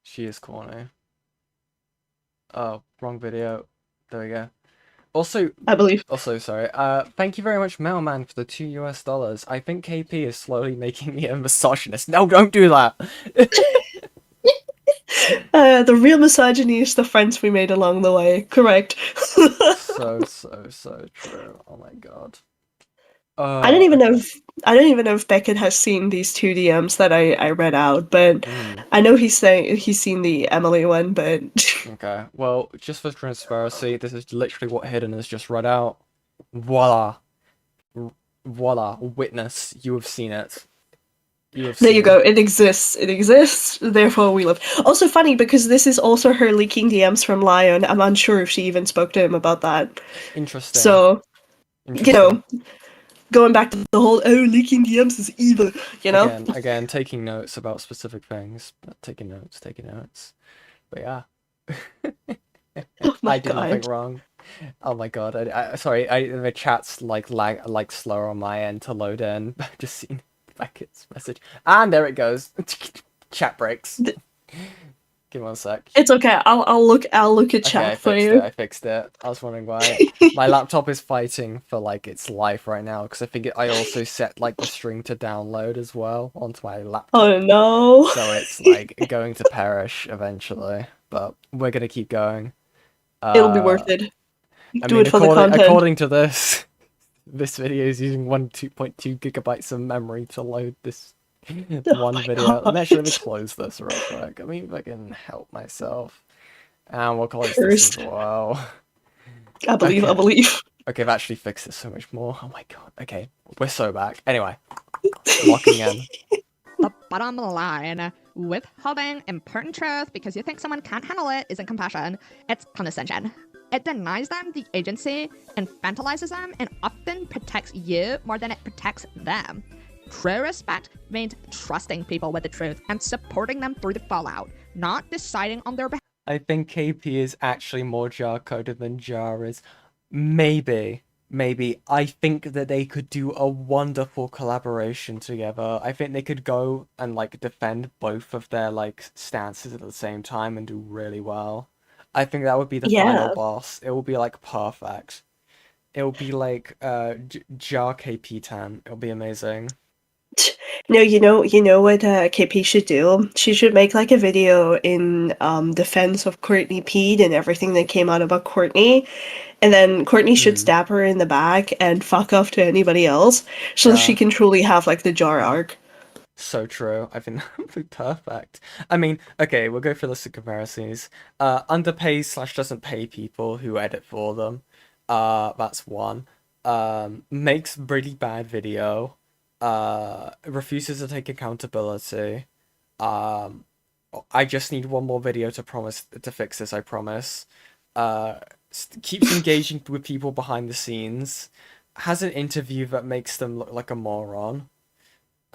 She is corny. Oh, wrong video. There we go. Also, I believe. Also, sorry. Thank you very much, Mailman, for the $2. I think KP is slowly making me a misogynist. No, don't do that. The real misogyny is the friends we made along the way. Correct. so true. Oh my god. I don't even know if Beckett has seen these two DMs that I read out, but I know he's seen the Emily one, but okay. Well, just for transparency, this is literally what Hidden has just read out. Voila. Voila. Witness. You have seen it. There you go. It exists. It exists. Therefore, we live. Also funny because this is also her leaking DMs from Lion. I'm unsure if she even spoke to him about that. Interesting. So, you know, going back to the whole leaking DMs is evil. You know. Again, taking notes about specific things. Taking notes. But yeah. I did nothing wrong. Oh my god. Sorry. The chat's like slower on my end to load in. I've just seen Beckett's message, and there it goes. Chat breaks. Give me one sec. It's okay. I'll look at chat for you. I fixed it. I was wondering why my laptop is fighting for like its life right now because I think I also set like the string to download as well onto my laptop. Oh no! So it's like going to perish eventually, but we're gonna keep going. It'll be worth it. Do it for the content. According to this video is using 2.2 gigabytes of memory to load this one video. Let me close this real quick. I mean, if I can help myself. And we'll close this as well. I believe, I believe. Okay, I've actually fixed it so much more. Oh my god. Okay, we're so back. Anyway, locking in. The bottom line, withholding important truth because you think someone can't handle it isn't compassion, it's condescension. It denies them the agency, infantilizes them, and often protects you more than it protects them. True respect means trusting people with the truth and supporting them through the fallout, not deciding on their behalf. I think KP is actually more jar-coded than Jar is. Maybe. I think that they could do a wonderful collaboration together. I think they could go and, like, defend both of their, like, stances at the same time and do really well. I think that would be the final boss. It will be, like, perfect. It will be, like, Jar KP 10. It'll be amazing. No, you know what KP should do? She should make like a video in defense of Courney Peet and everything that came out about Courtney, and then Courtney should stab her in the back and fuck off to anybody else, so that she can truly have like the Jar arc. So true. I think that would be perfect. I mean, okay, we'll go for the comparisons. Underpays / doesn't pay people who edit for them. That's one. Makes really bad video. Refuses to take accountability. I just need one more video to fix this, I promise. Keeps engaging with people behind the scenes. Has an interview that makes them look like a moron.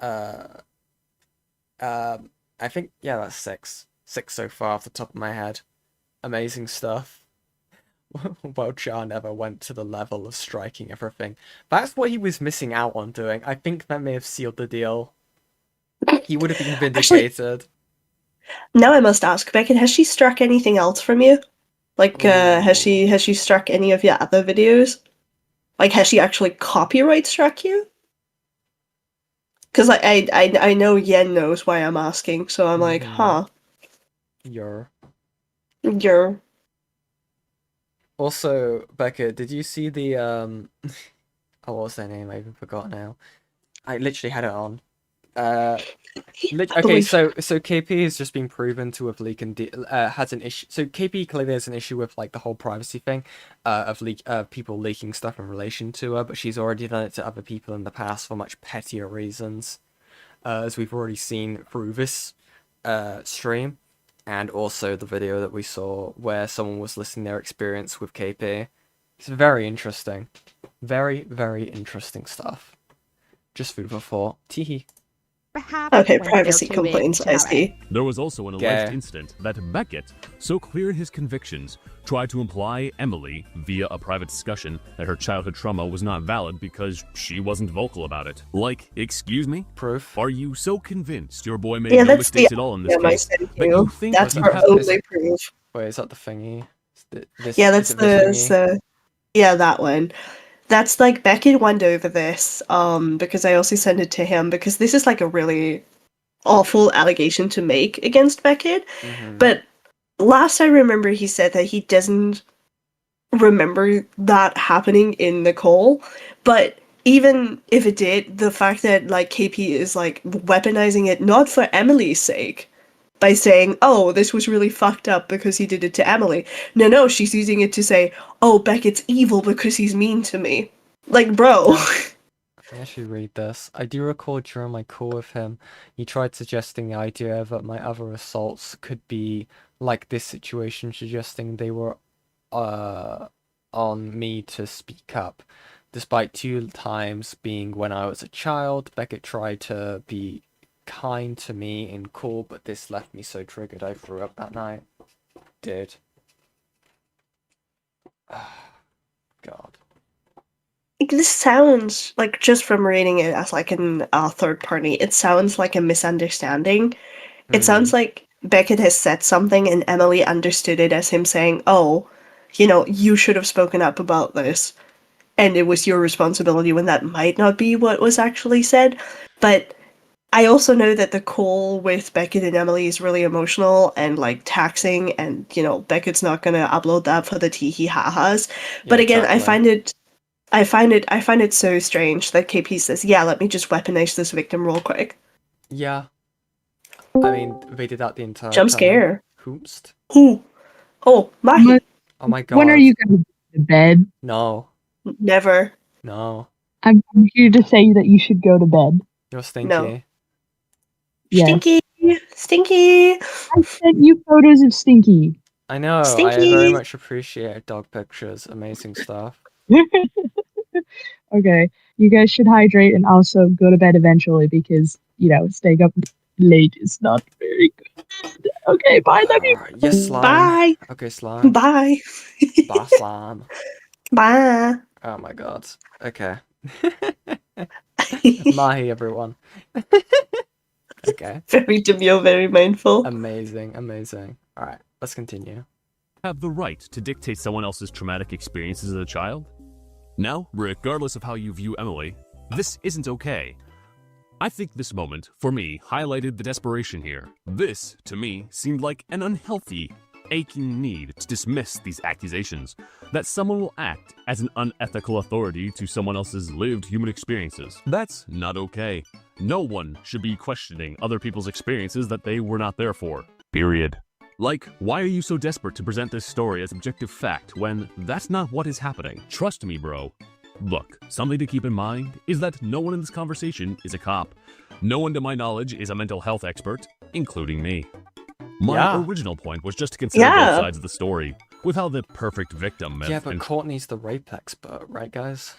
I think, yeah, that's 6. 6 so far off the top of my head. Amazing stuff. Well, Jar never went to the level of striking everything. That's what he was missing out on doing. I think that may have sealed the deal. He would have been vindicated. Now I must ask, Beckett, has she struck anything else from you? Like, has she struck any of your other videos? Like, has she actually copyright struck you? Because I know Yen knows why I'm asking, so I'm like, huh. You're. Also, Becca, did you see the oh, what was their name? I even forgot now. I literally had it on. Okay, so KP has just been proven to have has an issue. So KP clearly has an issue with like the whole privacy thing, of people leaking stuff in relation to her, but she's already done it to other people in the past for much pettier reasons, as we've already seen through this stream. And also the video that we saw where someone was listing their experience with KP. It's very interesting. Very, very interesting stuff. Just food for thought. Teehee. Okay, privacy complaints, I see. There was also an alleged incident that Beckett, so clear in his convictions, tried to imply Emily, via a private discussion, that her childhood trauma was not valid because she wasn't vocal about it. Like, excuse me? Proof? Are you so convinced your boy made no mistakes at all in this case that you think that's you our have only this... proof. Wait, is that the thingy? Yeah, that's yeah, that one. That's like Beckett went over this, because I also sent it to him because this is like a really awful allegation to make against Beckett. But last I remember he said that he doesn't remember that happening in Nicole. But even if it did, the fact that like KP is like weaponizing it not for Emily's sake, by saying, oh, this was really fucked up because he did it to Emily. No, she's using it to say, oh, Beckett's evil because he's mean to me. Like, bro. I should read this. I do recall during my call with him, he tried suggesting the idea that my other assaults could be like this situation, suggesting they were on me to speak up. Despite 2 times being when I was a child, Beckett tried to be kind to me and cool, but this left me so triggered I threw up that night. Did. God. This sounds like, just from reading it as like an third party, it sounds like a misunderstanding. It sounds like Beckett has said something and Emily understood it as him saying, oh, you should have spoken up about this, and it was your responsibility, when that might not be what was actually said. But I also know that the call with Beckett and Emily is really emotional and like taxing, and Beckett's not gonna upload that for the tee ha-has. But again, exactly. I find it so strange that KP says, yeah, let me just weaponize this victim real quick. Yeah. I mean, they did that the entire Jump time. scare. Hoopst. Who? Oh, Mahi. Oh my god. When are you gonna to bed? No. Never. No. I'm here to say that you should go to bed. You're stinky. No. Yes. Stinky! Stinky! I sent you photos of Stinky. I know. I Stinky! very much appreciate dog pictures. Amazing stuff. Okay, you guys should hydrate and also go to bed eventually because, staying up late is not very good. Okay, bye, love you. Yes, slime. Bye! Okay, slime. Bye! Bye, slime. Bye! Oh my god. Okay. Mahi, everyone. Okay. Very demure, very mindful. Amazing, amazing. Alright, let's continue. Have the right to dictate someone else's traumatic experiences as a child? Now, regardless of how you view Emily, this isn't okay. I think this moment, for me, highlighted the desperation here. This, to me, seemed like an unhealthy, aching need to dismiss these accusations, that someone will act as an unethical authority to someone else's lived human experiences. That's not okay. No one should be questioning other people's experiences that they were not there for. Period. Like, why are you so desperate to present this story as objective fact when that's not what is happening? Trust me, bro. Look, something to keep in mind is that no one in this conversation is a cop. No one to my knowledge is a mental health expert, including me. My original point was just to consider both sides of the story, with how the perfect victim myth. Yeah, but Courtney's the rape expert, right, guys?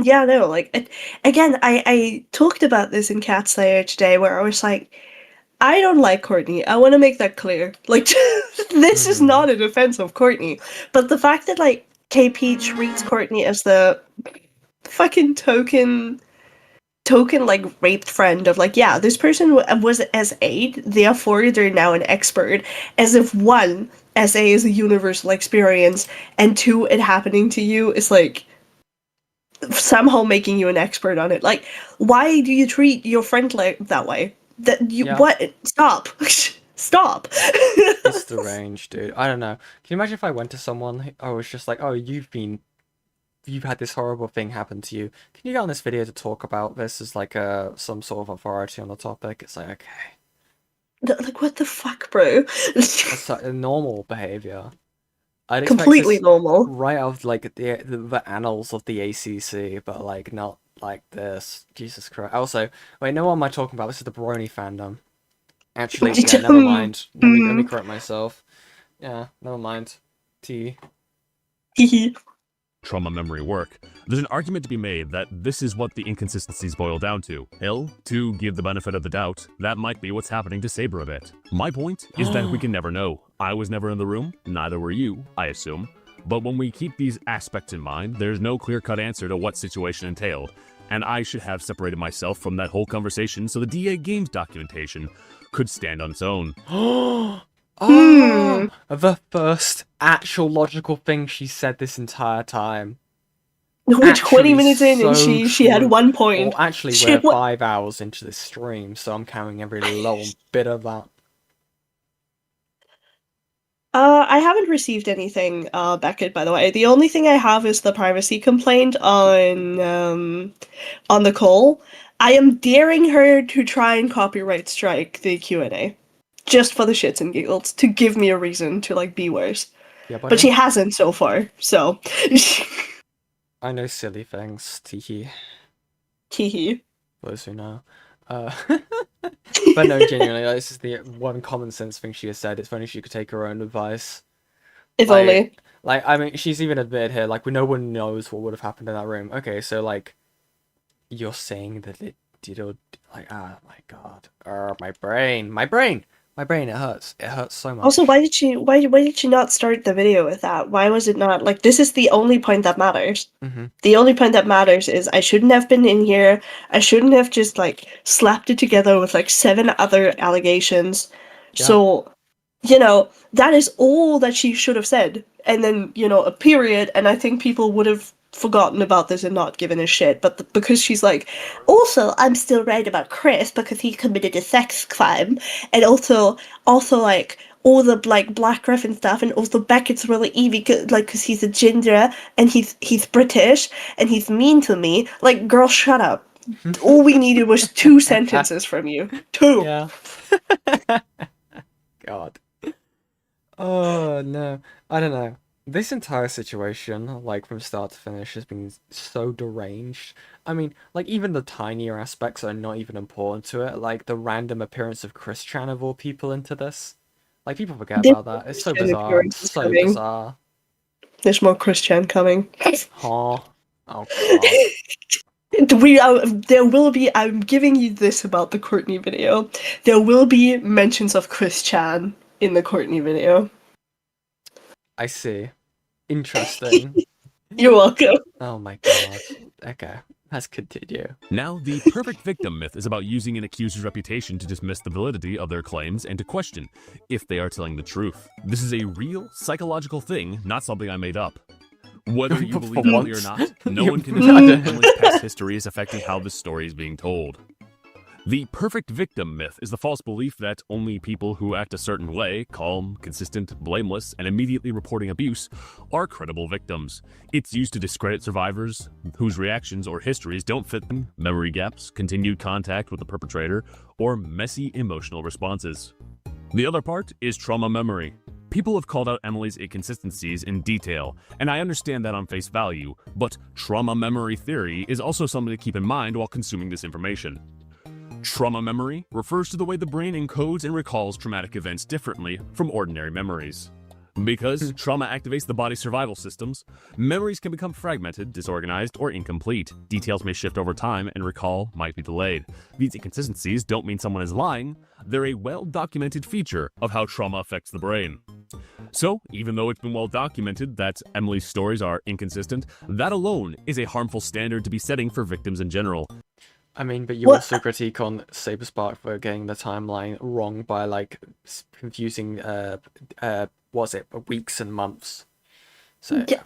Yeah, no, like, again, I talked about this in Cat Slayer today, where I was like, I don't like Courtney. I want to make that clear. Like, this is not a defense of Courtney. But the fact that, like, KP treats Courtney as the fucking token, like, raped friend of, like, yeah, this person was as aid, therefore they're now an expert. As if, one, SA is a universal experience, and two, it happening to you is, like, somehow making you an expert on it. Like, why do you treat your friend like that way? That you what? Stop! Stop! It's the range, dude. I don't know. Can you imagine if I went to someone I was just like, oh, you've had this horrible thing happen to you. Can you get on this video to talk about this as like some sort of authority on the topic? It's like, okay. Like, what the fuck, bro? It's like a normal behavior. I'd expect Completely this normal. right out of like the annals of the ACC, but like not like this. Jesus Christ. Also, wait, no, what am I talking about? This is the Brony fandom. Actually, yeah, never mind. Let me correct myself. Yeah, never mind. T. Trauma memory work. There's an argument to be made that this is what the inconsistencies boil down to. Hell, to give the benefit of the doubt, that might be what's happening to Saber a bit. My point is that we can never know. I was never in the room, neither were you, I assume. But when we keep these aspects in mind, there's no clear-cut answer to what situation entailed, and I should have separated myself from that whole conversation so the DA Games documentation could stand on its own. Oh, the first actual logical thing she said this entire time. We're 20 minutes in and she had 1 point. Well, actually, we're 5 hours into this stream, so I'm counting every little bit of that. I haven't received anything, Beckett, by the way. The only thing I have is the privacy complaint on the call. I am daring her to try and copyright strike the Q&A. Just for the shits and giggles, to give me a reason to, like, be worse. Yeah, but she hasn't so far, so... I know silly things, teehee. Teehee. Those who know. But no, genuinely, like, this is the one common sense thing she has said. It's funny she could take her own advice. If only. Like, I mean, she's even admitted here, like, no one knows what would have happened in that room. Okay, so, like, you're saying that it did, like, oh my god. My brain, it hurts. It hurts so much. Also, why did she not start the video with that? Why was it not, like, this is the only point that matters. The only point that matters is I shouldn't have been in here. I shouldn't have just, like, slapped it together with, like, 7 other allegations. Yeah. So, you know, that is all that she should have said. And then, you know, a period, and I think people would have forgotten about this and not given a shit. But because she's like, also, I'm still right about Chris because he committed a sex crime. And also, like, all the, like, black ref and stuff, and also Beckett's really evil, because he's a ginger, and he's British, and he's mean to me. Like, girl, shut up. All we needed was 2 sentences from you. 2. Yeah. God. Oh, no. I don't know. This entire situation, like from start to finish, has been so deranged. I mean, like even the tinier aspects are not even important to it. Like the random appearance of Chris Chan of all people into this. Like people forget There's about that. more It's so Christian bizarre. appearances So coming. bizarre. There's more Christian coming. Huh? Oh god. There will be. I'm giving you this about the Courtney video. There will be mentions of Chris Chan in the Courtney video. I see. Interesting. You're welcome. Oh my god. Okay, let's continue. Now, the perfect victim myth is about using an accuser's reputation to dismiss the validity of their claims and to question if they are telling the truth. This is a real psychological thing, not something I made up. Whether you believe it or not, no one can deny that Emily's past history is affecting how this story is being told. The perfect victim myth is the false belief that only people who act a certain way, calm, consistent, blameless, and immediately reporting abuse, are credible victims. It's used to discredit survivors whose reactions or histories don't fit them, memory gaps, continued contact with the perpetrator, or messy emotional responses. The other part is trauma memory. People have called out Emily's inconsistencies in detail, and I understand that on face value, but trauma memory theory is also something to keep in mind while consuming this information. Trauma memory refers to the way the brain encodes and recalls traumatic events differently from ordinary memories. Because trauma activates the body's survival systems, memories can become fragmented, disorganized, or incomplete. Details may shift over time, and recall might be delayed. These inconsistencies don't mean someone is lying, they're a well-documented feature of how trauma affects the brain. So, even though it's been well documented that Emily's stories are inconsistent, that alone is a harmful standard to be setting for victims in general. I mean, but you also critique on Saberspark for getting the timeline wrong by like confusing what's it, weeks and months. So yeah,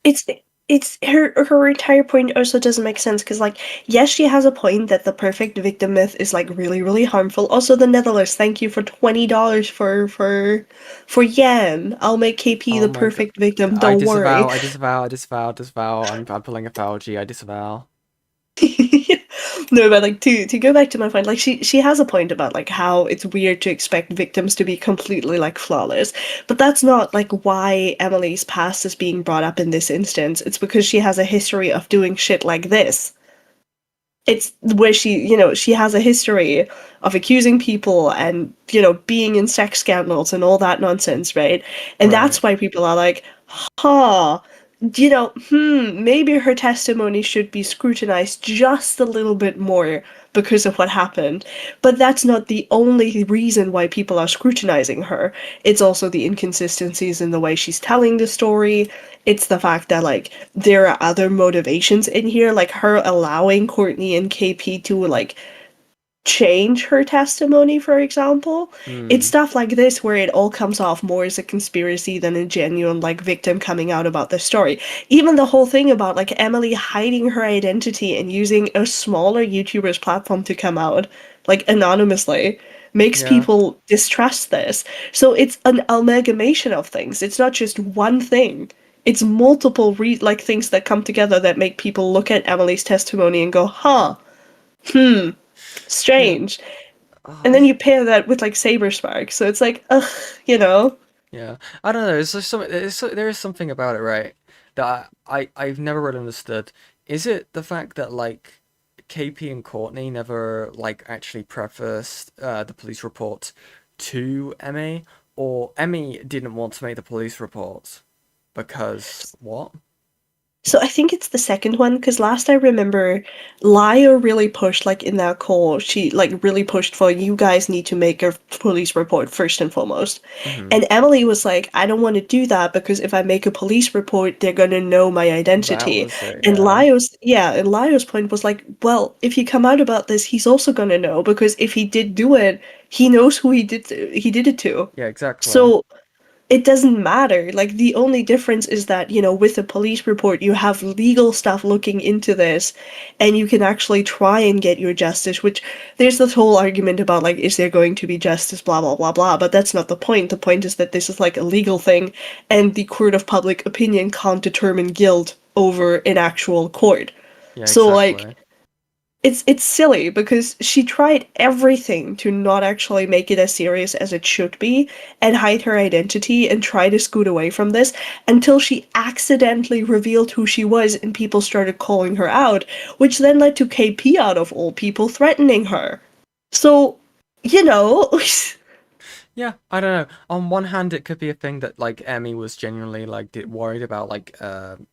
it's her entire point also doesn't make sense because like yes, she has a point that the perfect victim myth is like really harmful. Also, the Netherlands, thank you for $20 for yen. I'll make KP the perfect victim. Don't worry. I disavow. I'm pulling a apology. I disavow. No, but like to go back to my point, like she has a point about like how it's weird to expect victims to be completely like flawless, but that's not like why Emily's past is being brought up in this instance. It's because she has a history of doing shit like this. It's where she has a history of accusing people and being in sex scandals and all that nonsense, right? And that's why people are like, huh. Maybe her testimony should be scrutinized just a little bit more because of what happened. But that's not the only reason why people are scrutinizing her. It's also the inconsistencies in the way she's telling the story. It's the fact that, like, there are other motivations in here, like her allowing Courtney and KP to, like, change her testimony, for example. It's stuff like this where it all comes off more as a conspiracy than a genuine like victim coming out about the story. Even the whole thing about like Emily hiding her identity and using a smaller YouTuber's platform to come out like anonymously makes people distrust this. So it's an amalgamation of things. It's not just one thing. It's multiple things that come together that make people look at Emily's testimony and go, huh, strange. And then you pair that with like Saberspark, so it's like, ugh, Yeah, I don't know. There's just there is something about it, right? That I've never really understood. Is it the fact that like KP and Courtney never like actually prefaced the police report to Emmy, or Emmy didn't want to make the police report because what? So I think it's the second one, because last I remember, Lio really pushed, like, in that call, she, like, really pushed for, you guys need to make a police report first and foremost. And Emily was like, I don't want to do that, because if I make a police report, they're gonna know my identity. And Lio's point was like, well, if you come out about this, he's also gonna know, because if he did do it, he knows who he did it to. Yeah, exactly. So it doesn't matter. Like, the only difference is that, with a police report, you have legal stuff looking into this, and you can actually try and get your justice, which there's this whole argument about, like, is there going to be justice, blah, blah, blah, blah, but that's not the point. The point is that this is, like, a legal thing, and the court of public opinion can't determine guilt over an actual court. Yeah, so, exactly. like, it's silly because she tried everything to not actually make it as serious as it should be and hide her identity and try to scoot away from this until she accidentally revealed who she was and people started calling her out, which then led to KP out of all people threatening her. So, you know, Yeah, I don't know. On one hand, it could be a thing that like Emmy was genuinely like worried about like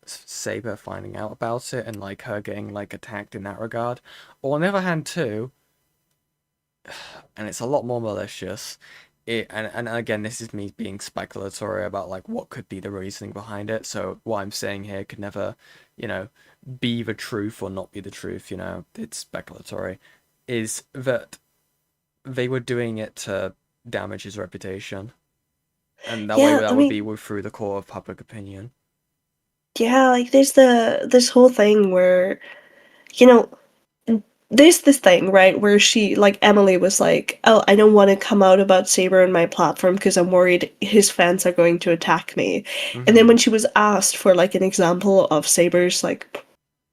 Saber finding out about it and like her getting like attacked in that regard. Or on the other hand, too, and it's a lot more malicious. And again, this is me being speculatory about like what could be the reasoning behind it. So what I'm saying here could never, you know, be the truth or not be the truth. You know, it's speculatory. Is that they were doing it to damage his reputation, and that way yeah, that I would mean, be through the core of public opinion. yeah, like there's this whole thing where, you know, there's this thing, right, where she, like, Emily was like, oh, I don't want to come out about Saber on my platform because I'm worried his fans are going to attack me. And then when she was asked for, like, an example of Saber's, like,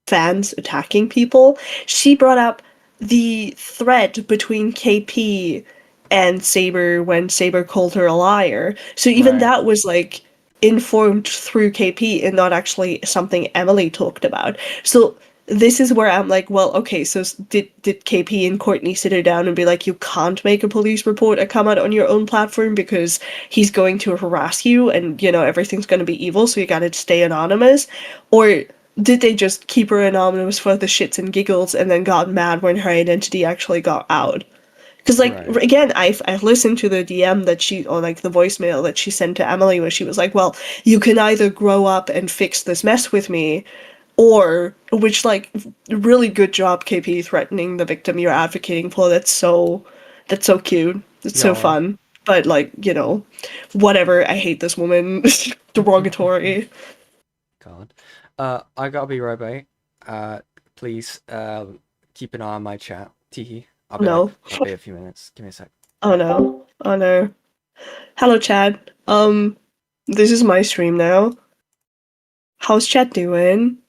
fans attacking people, she brought up the thread between KP and Saber when Saber called her a liar. So even Right. that was, like, informed through KP and not actually something Emily talked about. So this is where I'm like, well, okay, so did KP and Courtney sit her down and be like, you can't make a police report or come out on your own platform because he's going to harass you and, you know, everything's going to be evil, so you gotta stay anonymous? Or did they just keep her anonymous for the shits and giggles and then got mad when her identity actually got out? Because, like, Right. again, I've listened to the DM that she, or like the voicemail that she sent to Emily where she was like, well, you can either grow up and fix this mess with me, or, which, like, really good job, KP, threatening the victim you're advocating for. That's so cute. It's so Yeah. fun. But, like, you know, whatever, I hate this woman. Derogatory. God. I gotta be right back. Please, keep an eye on my chat. Teehee. No. I'll be a few minutes. Give me a sec. Oh no. Oh no. Hello, Chad. This is my stream now. How's Chad doing?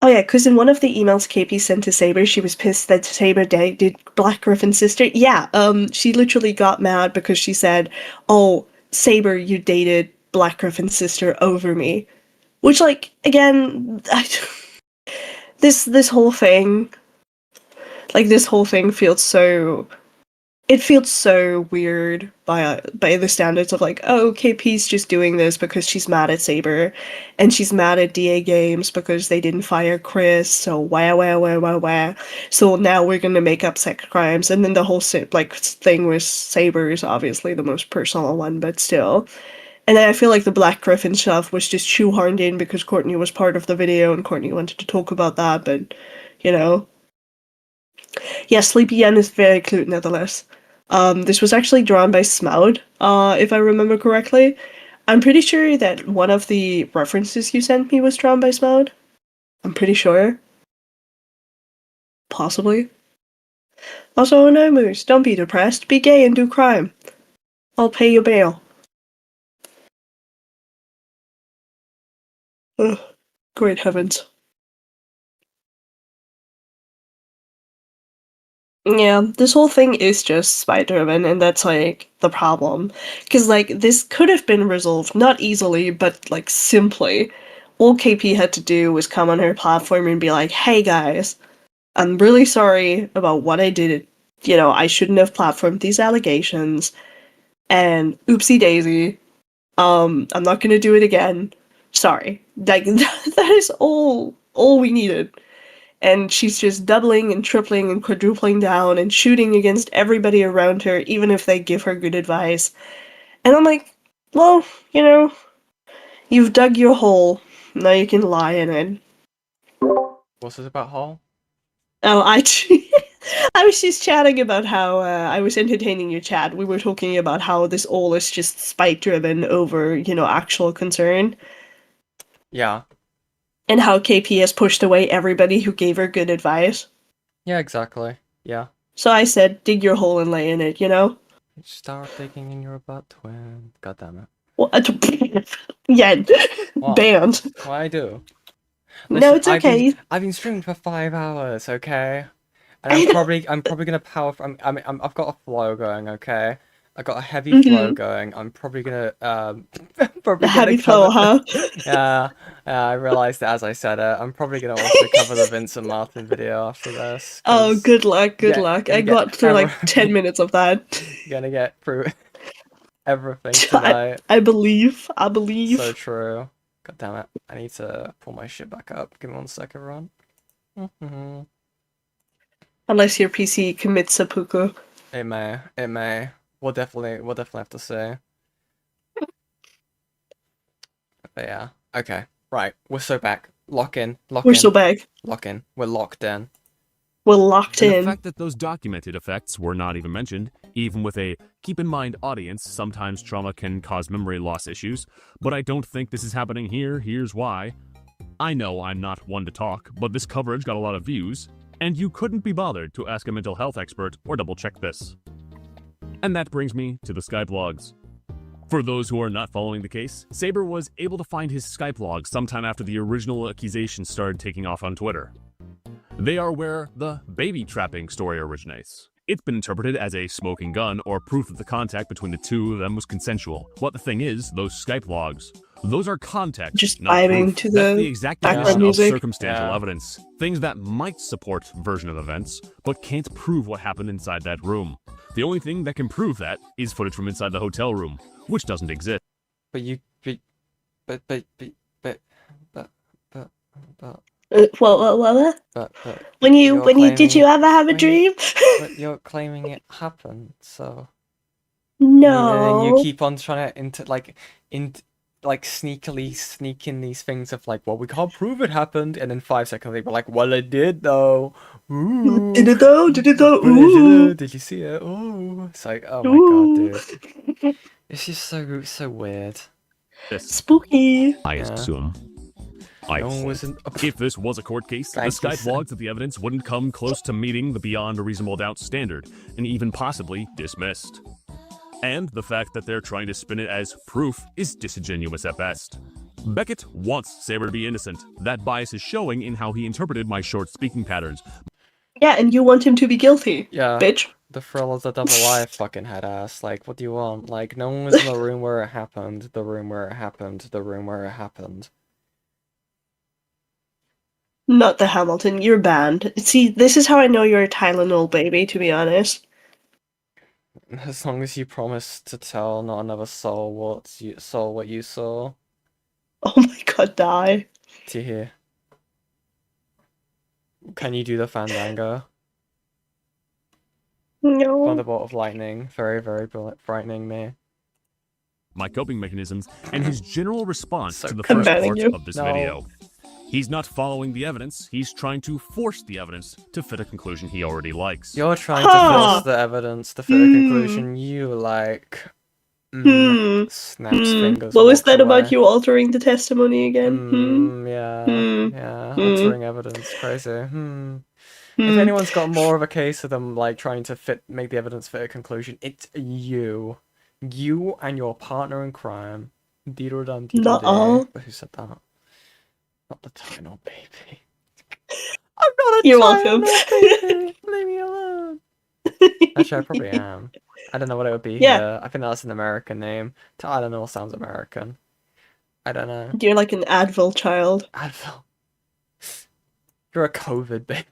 Oh yeah, because in one of the emails KP sent to Saber, she was pissed that Saber dated Black Griffin's sister. Yeah, she literally got mad because she said, oh, Saber, you dated Black Griffin's sister over me. Which, like, again, this whole thing, like, this whole thing feels so... It feels so weird by the standards of, like, oh, KP's just doing this because she's mad at Saber, and she's mad at DA Games because they didn't fire Chris, so wah. So now we're gonna make up sex crimes, and then the whole thing with Saber is obviously the most personal one, but still. And then I feel like the Black Griffin stuff was just shoehorned in because Courtney was part of the video and Courtney wanted to talk about that, but, you know. Yeah, Sleepy Yen is very cute nevertheless. This was actually drawn by Smoud, if I remember correctly. I'm pretty sure that one of the references you sent me was drawn by Smoud. I'm pretty sure. Possibly. Also, no, Moose, don't be depressed. Be gay and do crime. I'll pay you bail. Ugh, great heavens. Yeah, this whole thing is just spy-driven, and that's, like, the problem. Because, like, this could have been resolved, not easily, but, like, simply. All KP had to do was come on her platform and be like, hey guys, I'm really sorry about what I did. You know, I shouldn't have platformed these allegations, and oopsie daisy, I'm not gonna do it again. Sorry. Like, that is all we needed. And she's just doubling and tripling and quadrupling down and shooting against everybody around her, even if they give her good advice. And I'm like, well, you know, you've dug your hole. Now you can lie in it. What's this about Hall? Oh, I was just chatting about how I was entertaining your chat. We were talking about how this all is just spite driven over, you know, actual concern. Yeah. And how KP has pushed away everybody who gave her good advice. Yeah, exactly. Yeah. So I said, dig your hole and lay in it, you know? Start digging in your butt, twin. God damn it. What? Yeah. What? Banned. What I do? No, it's okay. I've been streaming for 5 hours, okay? And I'm probably gonna power. I've got a flow going, okay? I got a heavy flow going. I'm probably gonna The heavy flow, huh? Yeah, I realized that as I said it. I'm probably gonna also cover the Vincent Martin video after this. Oh, good luck, good luck. I got through like 10 minutes of that. Gonna get through everything tonight. I believe. So true. God damn it. I need to pull my shit back up. Give me 1 second, Ron. Unless your PC commits seppuku. It may. We'll definitely have to see. But yeah. Okay. Right. We're so back. Lock in. We're so back. Lock in. We're locked in. We're locked and in. The fact that those documented effects were not even mentioned, even with a keep in mind audience, sometimes trauma can cause memory loss issues, but I don't think this is happening here. Here's why. I know I'm not one to talk, but this coverage got a lot of views, and you couldn't be bothered to ask a mental health expert or double check this. And that brings me to the Skype logs. For those who are not following the case, Saber was able to find his Skype logs sometime after the original accusations started taking off on Twitter. They are where the baby trapping story originates. It's been interpreted as a smoking gun or proof that the contact between the two of them was consensual. What the thing is, those Skype logs, those are context, just not vibing proof. to That's the exact background definition of music. circumstantial evidence. Things that might support version of events, but can't prove what happened inside that room. The only thing that can prove that is footage from inside the hotel room, which doesn't exist. But What? But When you did you ever have a dream? But you're claiming it happened, so No. and you keep on trying to sneakily sneak in these things of like, well, we can't prove it happened, and then 5 seconds later, we're like, well, it did though. Ooh. Did it though? Ooh. Did you see it? Oh, it's like, oh my god, dude. It's just so weird. Spooky. I assume. If this was a court case, the Skype logs of the evidence wouldn't come close to meeting the beyond a reasonable doubt standard, and even possibly dismissed. And the fact that they're trying to spin it as proof is disingenuous at best. Beckett wants Saber to be innocent. That bias is showing in how he interpreted my short speaking patterns. Yeah, and you want him to be guilty, yeah, bitch. The thrill of the double life, fucking head ass. Like, what do you want? Like, no one was in the room where it happened. The room where it happened. The room where it happened. Not the Hamilton, you're banned. See, this is how I know you're a Tylenol baby, to be honest. As long as you promise to tell not another soul what you saw. Oh my god, die. Do you hear? Can you do the Fandango? No. Thunderbolt of lightning. Very, very frightening me. My coping mechanisms and his general response to the first part of this video. He's not following the evidence, he's trying to force the evidence to fit a conclusion he already likes. You're trying to force the evidence to fit a conclusion you like. Snaps fingers. What was that about you altering the testimony again? Yeah, altering evidence. Crazy. If anyone's got more of a case of them like trying to make the evidence fit a conclusion, it's you. You and your partner in crime. Not all. Who said that? Not the Tylenol baby. I'm not a You're Tylenol welcome. baby. Leave me alone. Actually, I probably am. I don't know what it would be here. I think that's an American name. Tylenol sounds American. I don't know. You're like an Advil child. Advil. You're a COVID baby.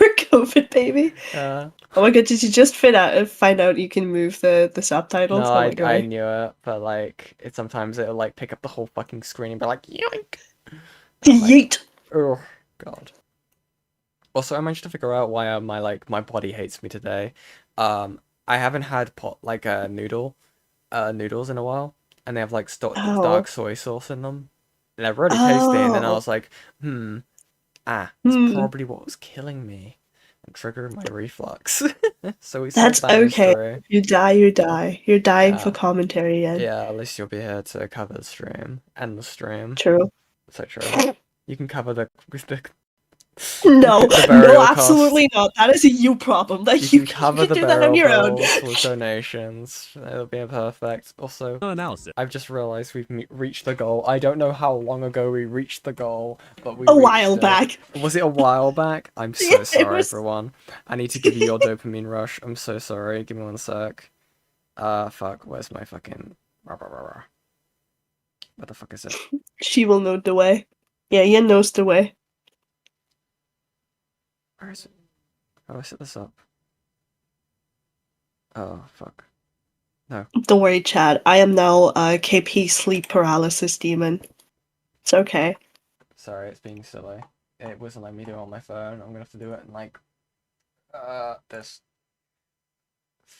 You're a COVID baby? Oh my god, did you just find out you can move the subtitles? No, Oh I knew it, but like, sometimes it'll like pick up the whole fucking screen and be like, yoink! Yeet! Oh, god. Also, I managed to figure out why my body hates me today. I haven't had noodles in a while, and they have like dark soy sauce in them, and they're really tasty. And then I was like, that's probably what was killing me and triggering my reflux. So that's okay. You die. You're dying for commentary. Yeah, at least you'll be here to cover the stream and the stream. True. So true. You can cover the No, The no, burial absolutely not. That is a you problem. Like You you can cover can the do that on burial your own. bills with donations. It'll be perfect. Also, analysis. I've just realised we've reached the goal. I don't know how long ago we reached the goal, but we A reached while it. back. Was it a while back? I'm so Yeah, it sorry, was- everyone. I need to give you your dopamine rush. I'm so sorry. Give me 1 sec. Fuck. Where's my fucking... What the fuck is it? She will know the way. Yeah, Yen knows the way. Where is it? How do I set this up? Oh, fuck. No. Don't worry, Chad. I am now a KP sleep paralysis demon. It's okay. Sorry, it's being silly. It wasn't letting me do it on my phone. I'm gonna have to do it in, like... this.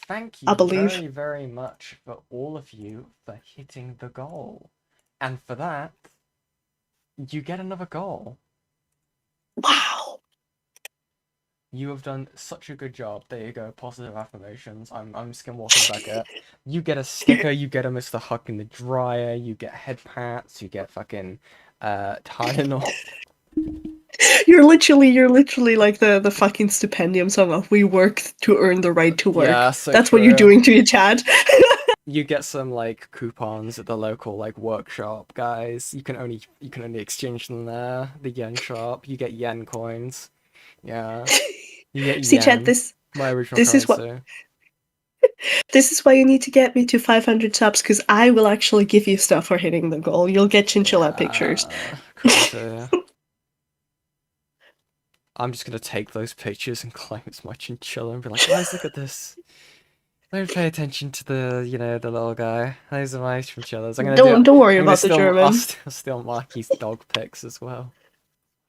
Thank you I believe. very, very much for all of you for hitting the goal. And for that, you get another goal. Wow. You have done such a good job. There you go, positive affirmations. I'm skinwalking Beckett. You get a sticker, you get a Mr. Huck in the dryer, you get head pats, you get fucking Tylenol. You're literally like the fucking stipendium song of "We work to earn the right to work." Yeah, so That's what you're true. doing to your Chad. You get some like coupons at the local like workshop, guys. You can only exchange them there. The yen shop. You get yen coins. Yeah. You get See, yen. Chad, My original this is currency. what this is why you need to get me to 500 subs, because I will actually give you stuff for hitting the goal. You'll get chinchilla pictures. Crazy. I'm just gonna take those pictures and claim it's my chinchilla and be like, guys, look at this. Don't pay attention to the, the little guy. Those are my chinchillas. I'm gonna Don't worry I'm gonna about the steal, German. I'll steal Marky's dog pics as well.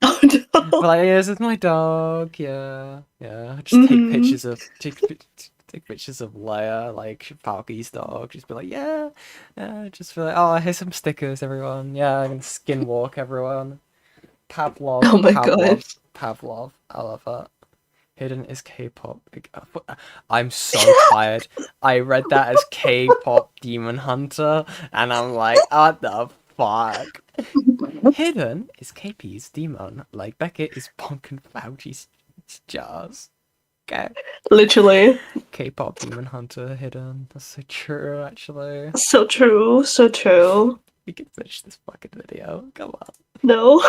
Oh no. But like, yeah, this is my dog. Yeah, yeah. Just take pictures of take pictures of Leia, like Falky's dog. Just be like, yeah, just be like, oh, here's some stickers, everyone. Yeah, I'm gonna skinwalk everyone. Pavlov. Oh my Pavlov. God. Pavlov. I love that. Hidden is K-pop. I'm so tired. I read that as K-pop Demon Hunter, and I'm like, what the fuck? Hidden is KP's demon, like Beckett is Bonk and Fauci's jars. Okay. Literally. K-pop Demon Hunter hidden. That's so true, actually. So true, so true. We can finish this fucking video. Come on. No.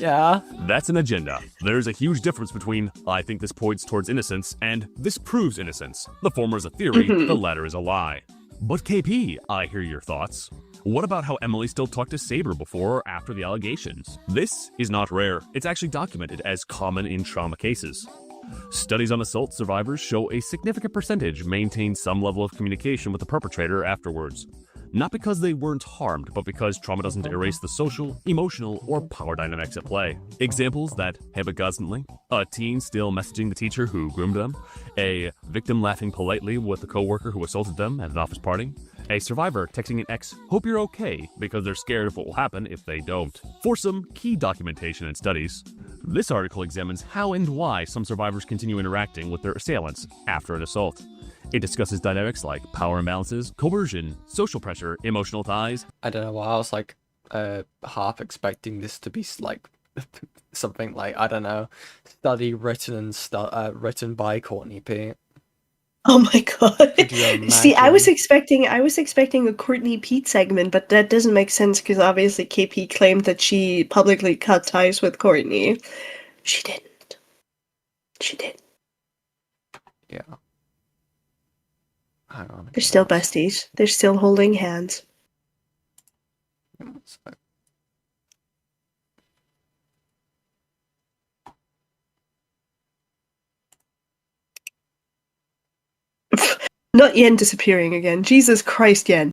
Yeah. That's an agenda. There's a huge difference between I think this points towards innocence and this proves innocence. The former is a theory, the latter is a lie. But KP, I hear your thoughts. What about how Emily still talked to Saber before or after the allegations? This is not rare. It's actually documented as common in trauma cases. Studies on assault survivors show a significant percentage maintain some level of communication with the perpetrator afterwards. Not because they weren't harmed, but because trauma doesn't erase the social, emotional, or power dynamics at play. Examples that happen constantly: a teen still messaging the teacher who groomed them, a victim laughing politely with a coworker who assaulted them at an office party, a survivor texting an ex, "Hope you're okay," because they're scared of what will happen if they don't. For some key documentation and studies, this article examines how and why some survivors continue interacting with their assailants after an assault. It discusses dynamics like power imbalances, coercion, social pressure, emotional ties. I don't know why I was like half expecting this to be like something like, I don't know, study written by Courney Peet. Oh my God. Could you See, I was imagine? expecting a Courtney Peet segment, but that doesn't make sense because obviously KP claimed that she publicly cut ties with Courtney. She didn't. She didn't. Yeah. Hang on. They're still besties. They're still holding hands. Not Yen disappearing again. Jesus Christ, Yen.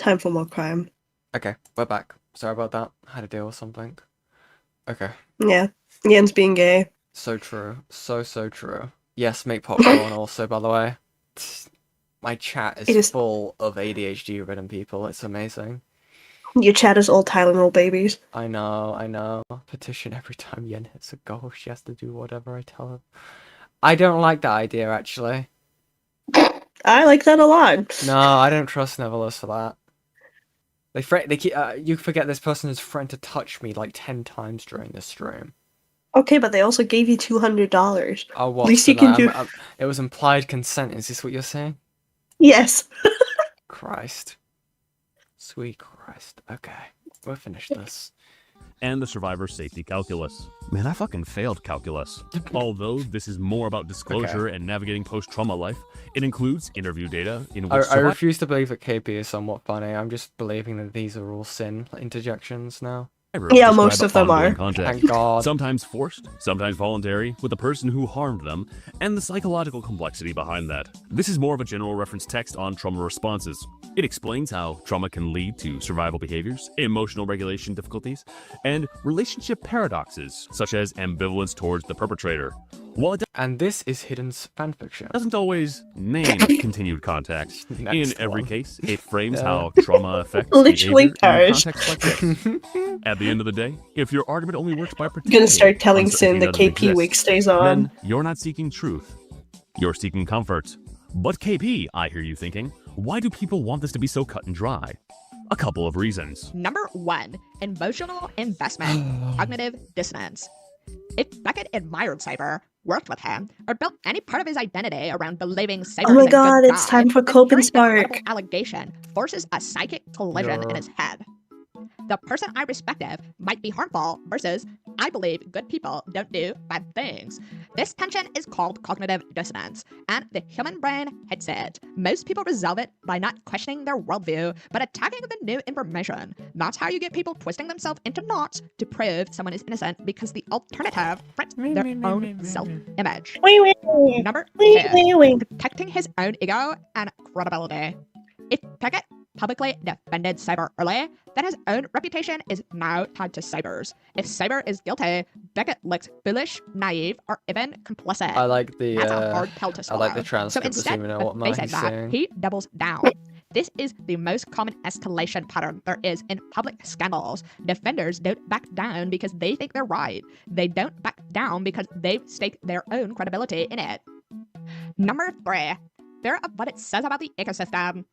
Time for more crime. Okay, we're back. Sorry about that. I had to deal with something. Okay. Yeah. Yen's being gay. So true. So true. Yes, make popcorn also, by the way. My chat is full of ADHD-ridden people. It's amazing. Your chat is all Tylenol babies. I know. Petition every time Yen hits a goal, she has to do whatever I tell her. I don't like that idea, actually. I like that a lot. No, I don't trust Neverless for that. They keep, you forget this person has threatened to touch me like 10 times during this stream. Okay, but they also gave you $200. Oh, what? At least you can do. It was implied consent. Is this what you're saying? Yes. Christ. Sweet Christ. Okay, we'll finish this. And the survivor safety calculus. Man, I fucking failed calculus. Although this is more about disclosure and navigating post-trauma life, it includes interview data in which I refuse to believe that KP is somewhat funny. I'm just believing that these are all sin interjections now. Yeah, most of them are. Thank God. Sometimes forced, sometimes voluntary, with the person who harmed them, and the psychological complexity behind that. This is more of a general reference text on trauma responses. It explains how trauma can lead to survival behaviors, emotional regulation difficulties, and relationship paradoxes, such as ambivalence towards the perpetrator. And this is Hidden's fanfiction. Doesn't always name continued contact. In every case, it frames how trauma affects literally behavior in contexts like this. At the end of the day, if your argument only works by I'm pretending gonna start telling something Sin that doesn't KP exist, wig stays on. then you're not seeking truth. You're seeking comfort. But KP, I hear you thinking, why do people want this to be so cut and dry? A couple of reasons. Number 1, emotional investment, cognitive dissonance. If Beckett admired Cyber, worked with him, or built any part of his identity around believing Cyber Oh my is a god, good it's guy, time for then Cope and hearing the Spark. credible allegation forces a psychic collision in his head. The person I respect might be harmful versus I believe good people don't do bad things. This tension is called cognitive dissonance, and the human brain hates it. Most people resolve it by not questioning their worldview, but attacking the new information. That's how you get people twisting themselves into knots to prove someone is innocent because the alternative threats their own self-image. Number 2, protecting his own ego and credibility. If Pickett publicly defended Cyber early, then his own reputation is now tied to Cyber's. If Cyber is guilty, Beckett looks foolish, naive, or even complicit. I like the That's a hard pill to I swallow. like the transcript. So instead Even know of what Mahi's facing that, saying. he doubles down. This is the most common escalation pattern there is in public scandals. Defenders don't back down because they think they're right. They don't back down because they stake their own credibility in it. Number 3, fear of what it says about the ecosystem.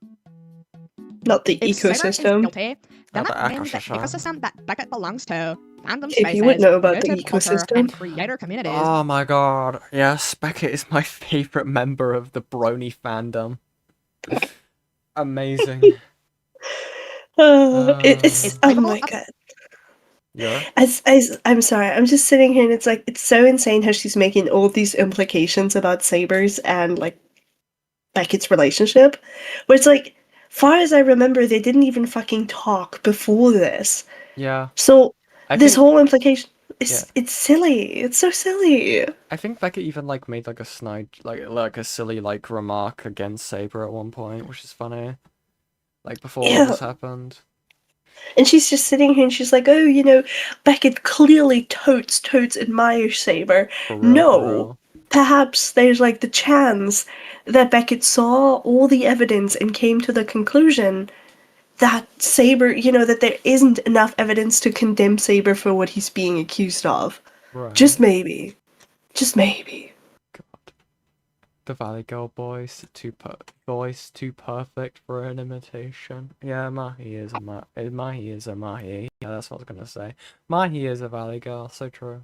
Not the If Cyber is ecosystem. guilty, then Not that the means the ecosystem. ecosystem that Beckett belongs to, fandom If spaces, you would know about the creative culture, ecosystem. and creator communities. Oh my god. Yes, Beckett is my favorite member of the Brony fandom. Amazing. It's oh my god. Yeah. I'm sorry, I'm just sitting here and it's like, it's so insane how she's making all these implications about Sabers and like Beckett's relationship. Where it's like, far as I remember, they didn't even fucking talk before this. Yeah. So I this think- whole implication is Yeah. it's silly. It's so silly. I think Beckett even like made like a snide like a silly like remark against Saber at one point, which is funny. Like before all this happened. And she's just sitting here and she's like, oh, you know, Beckett clearly totes admires Saber. For real, for No. real. Perhaps there's like the chance that Beckett saw all the evidence and came to the conclusion that Saber, you know, that there isn't enough evidence to condemn Saber for what he's being accused of. Right. Just maybe. Just maybe. The Valley Girl voice too perfect for an imitation. Yeah, Mahi is a Mahi is a Mahi. Yeah, that's what I was gonna say. Mahi is a Valley Girl. So true.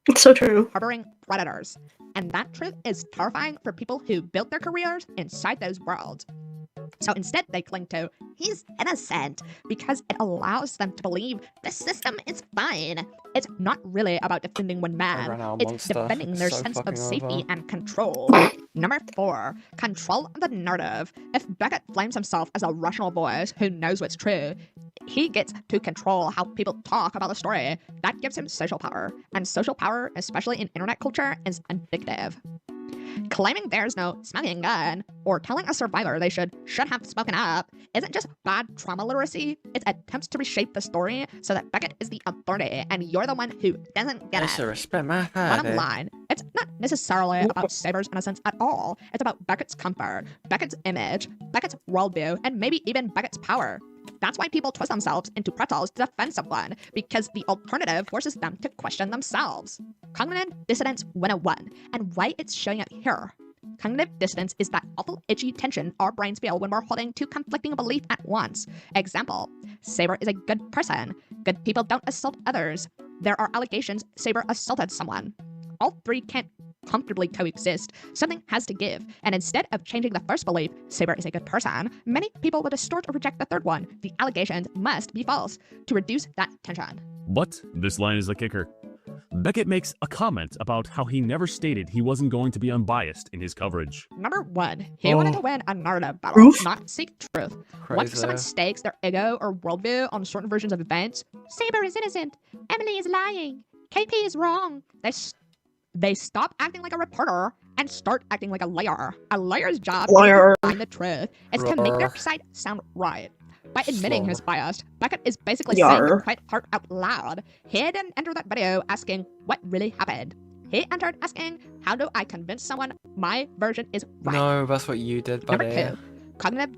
It's so true. Harboring predators. And that truth is terrifying for people who built their careers inside those worlds. So instead they cling to, he's innocent, because it allows them to believe the system is fine. It's not really about defending one ran man, out of it's monster. defending their So sense of fucking safety over. and control. Number 4, control of the narrative. If Beckett flames himself as a rational voice who knows what's true, he gets to control how people talk about the story. That gives him social power, and social power, especially in internet culture, is addictive. Claiming there's no smoking gun, or telling a survivor they should have spoken up, isn't just bad trauma literacy, it's attempts to reshape the story so that Beckett is the authority and you're the one who doesn't get it. Respect my Bottom line, it's not necessarily about Saber's innocence at all. It's about Beckett's comfort, Beckett's image, Beckett's worldview, and maybe even Beckett's power. That's why people twist themselves into pretzels to defend someone, because the alternative forces them to question themselves. Cognitive dissonance 101, and why it's showing up here. Cognitive dissonance is that awful itchy tension our brains feel when we're holding two conflicting beliefs at once. Example, Saber is a good person. Good people don't assault others. There are allegations Saber assaulted someone. All three can't comfortably coexist. Something has to give, and instead of changing the first belief, Saber is a good person, many people will distort or reject the third one. The allegations must be false to reduce that tension. But this line is the kicker. Beckett makes a comment about how he never stated he wasn't going to be unbiased in his coverage. Number one, he wanted to win a narrative battle, not seek truth. Crazy. Once someone stakes their ego or worldview on certain versions of events, Saber is innocent, Emily is lying, KP is wrong, they stop acting like a reporter and start acting like a liar. A liar's job is to find the truth, is to make their side sound right. By admitting his bias, Beckett is basically saying the quiet part out loud. He didn't enter that video asking what really happened. He entered asking, how do I convince someone my version is right? No, that's what you did, buddy. Number two, cognitive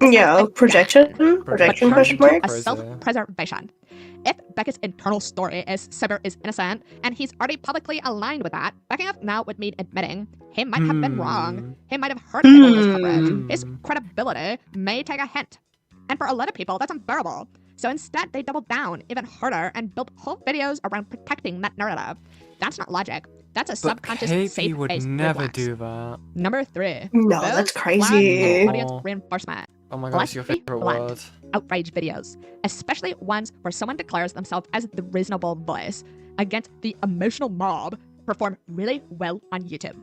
projection question mark? A self-preservation. If Beckett's internal story is Saber is innocent, and he's already publicly aligned with that, backing up now would mean admitting he might have been wrong. He might have hurt people in his coverage. His credibility may take a hint. And for a lot of people, that's unbearable. So instead, they double down even harder and build whole videos around protecting that narrative. That's not logic. That's a subconscious safe space would never do that. Number three. No, that's crazy. Audience reinforcement. Oh my god, it's your favorite word. Outrage videos, especially ones where someone declares themselves as the reasonable voice against the emotional mob, perform really well on YouTube.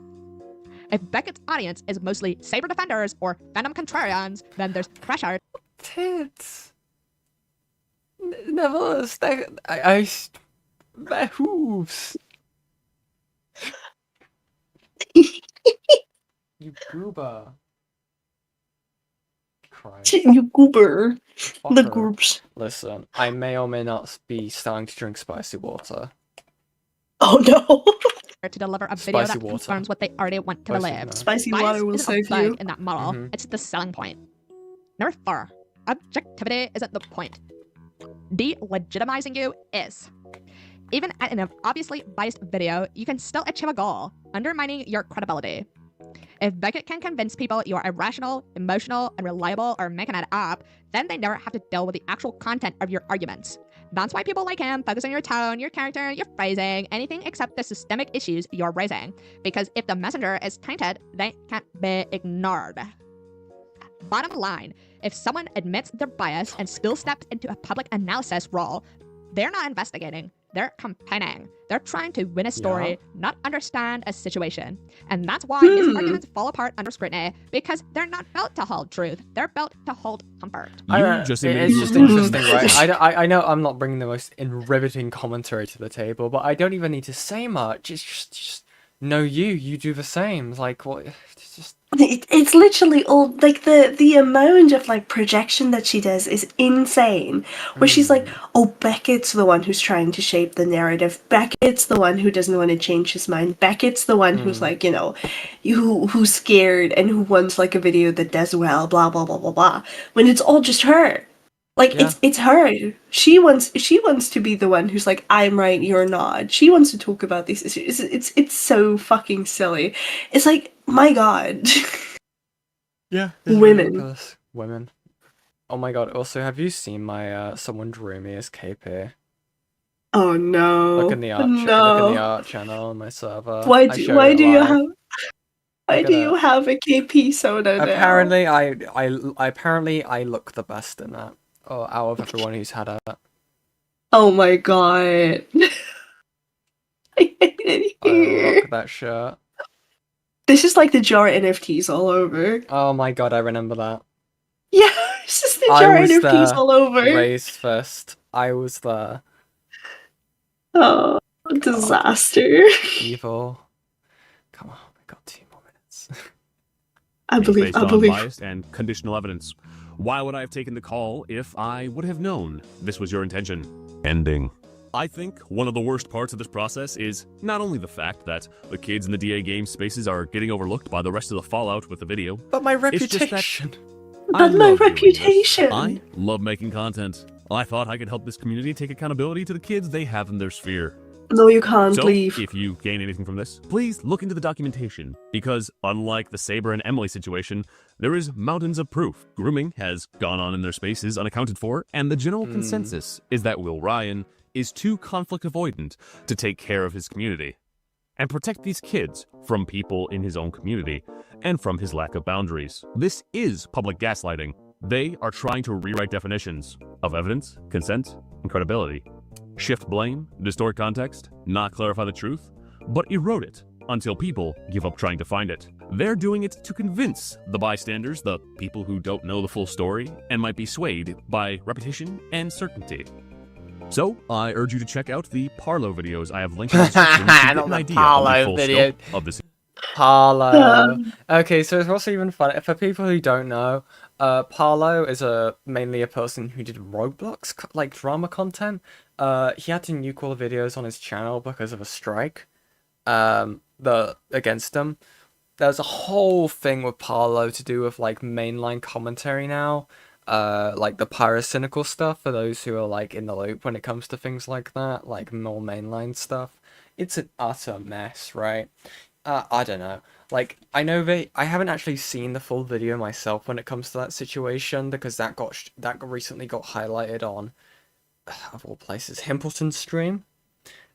If Beckett's audience is mostly Saber defenders or fandom contrarians, then there's pressure. Tits. Nevertheless, their hooves. You goober. Christ. You goober. Fucker. The groups. Listen, I may or may not be starting to drink spicy water. Oh no. To deliver a video that confirms what they already want to believe. Spicy water will save you. In that model, it's the selling point. Number 4. Objectivity isn't the point. De-legitimizing you is. Even at an obviously biased video, you can still achieve a goal, undermining your credibility. If Beckett can convince people you are irrational, emotional, unreliable, or making it up, then they never have to deal with the actual content of your arguments. That's why people like him focus on your tone, your character, your phrasing, anything except the systemic issues you're raising. Because if the messenger is tainted, they can't be ignored. Bottom line, if someone admits their bias and still steps into a public analysis role, they're not investigating, they're campaigning. They're trying to win a story, not understand a situation. And that's why his arguments fall apart under scrutiny, because they're not built to hold truth, they're built to hold comfort. It's just interesting, right? I know I'm not bringing the most riveting commentary to the table, but I don't even need to say much. It's just know you do the same. Like, what? It's just... It's literally all like the amount of like projection that she does is insane. Where she's like, "Oh, Beckett's the one who's trying to shape the narrative. Beckett's the one who doesn't want to change his mind. Beckett's the one who's like, you know, who's scared and who wants like a video that does well. Blah blah blah blah blah." When it's all just her. Like it's her. She wants to be the one who's like, I'm right, you're not. She wants to talk about these issues. It's so fucking silly. It's like, my god. Yeah. Women. Women. Oh my god. Also, have you seen my someone drew me as KP? Oh no. Look in the art. Look in the art channel on my server. Why do you have a KP soda now? Apparently, I look the best in that. Or out of everyone who's had it. Oh my god. I hate it here. I rock that shirt. This is like the jar NFTs all over. Oh my god, I remember that. Yeah, it's just the jar NFTs all over. Raised first. I was there. Oh, disaster. Evil. Come on, we got 2 more minutes. I being believe, based I on believe. biased and conditional evidence. Why would I have taken the call if I would have known this was your intention? Ending. I think one of the worst parts of this process is not only the fact that the kids in the DA game spaces are getting overlooked by the rest of the fallout with the video, But my it's just that reputation. I But my love doing this. reputation. I love making content. I thought I could help this community take accountability to the kids they have in their sphere. No, you can't So, leave. if you gain anything from this, please look into the documentation, because unlike the Saber and Emily situation, there is mountains of proof. Grooming has gone on in their spaces unaccounted for, and the general consensus is that Will Ryan is too conflict avoidant to take care of his community and protect these kids from people in his own community and from his lack of boundaries. This is public gaslighting. They are trying to rewrite definitions of evidence, consent, and credibility. Shift blame, distort context, not clarify the truth, but erode it until people give up trying to find it. They're doing it to convince the bystanders, the people who don't know the full story and might be swayed by repetition and certainty. So, I urge you to check out the Parlo videos I have linked in the description to get an idea of the full scope of this. Parlo. Okay, so it's also even fun for people who don't know. Parlo is mainly a person who did Roblox like drama content. He had to nuke all the videos on his channel because of a strike. Against them. There's a whole thing with Parlo to do with like mainline commentary now. Like the pyrocynical stuff for those who are like in the loop when it comes to things like that, like more mainline stuff. It's an utter mess, right? I don't know. Like, I know I haven't actually seen the full video myself when it comes to that situation, because that recently got highlighted on, of all places, Himpleton's stream.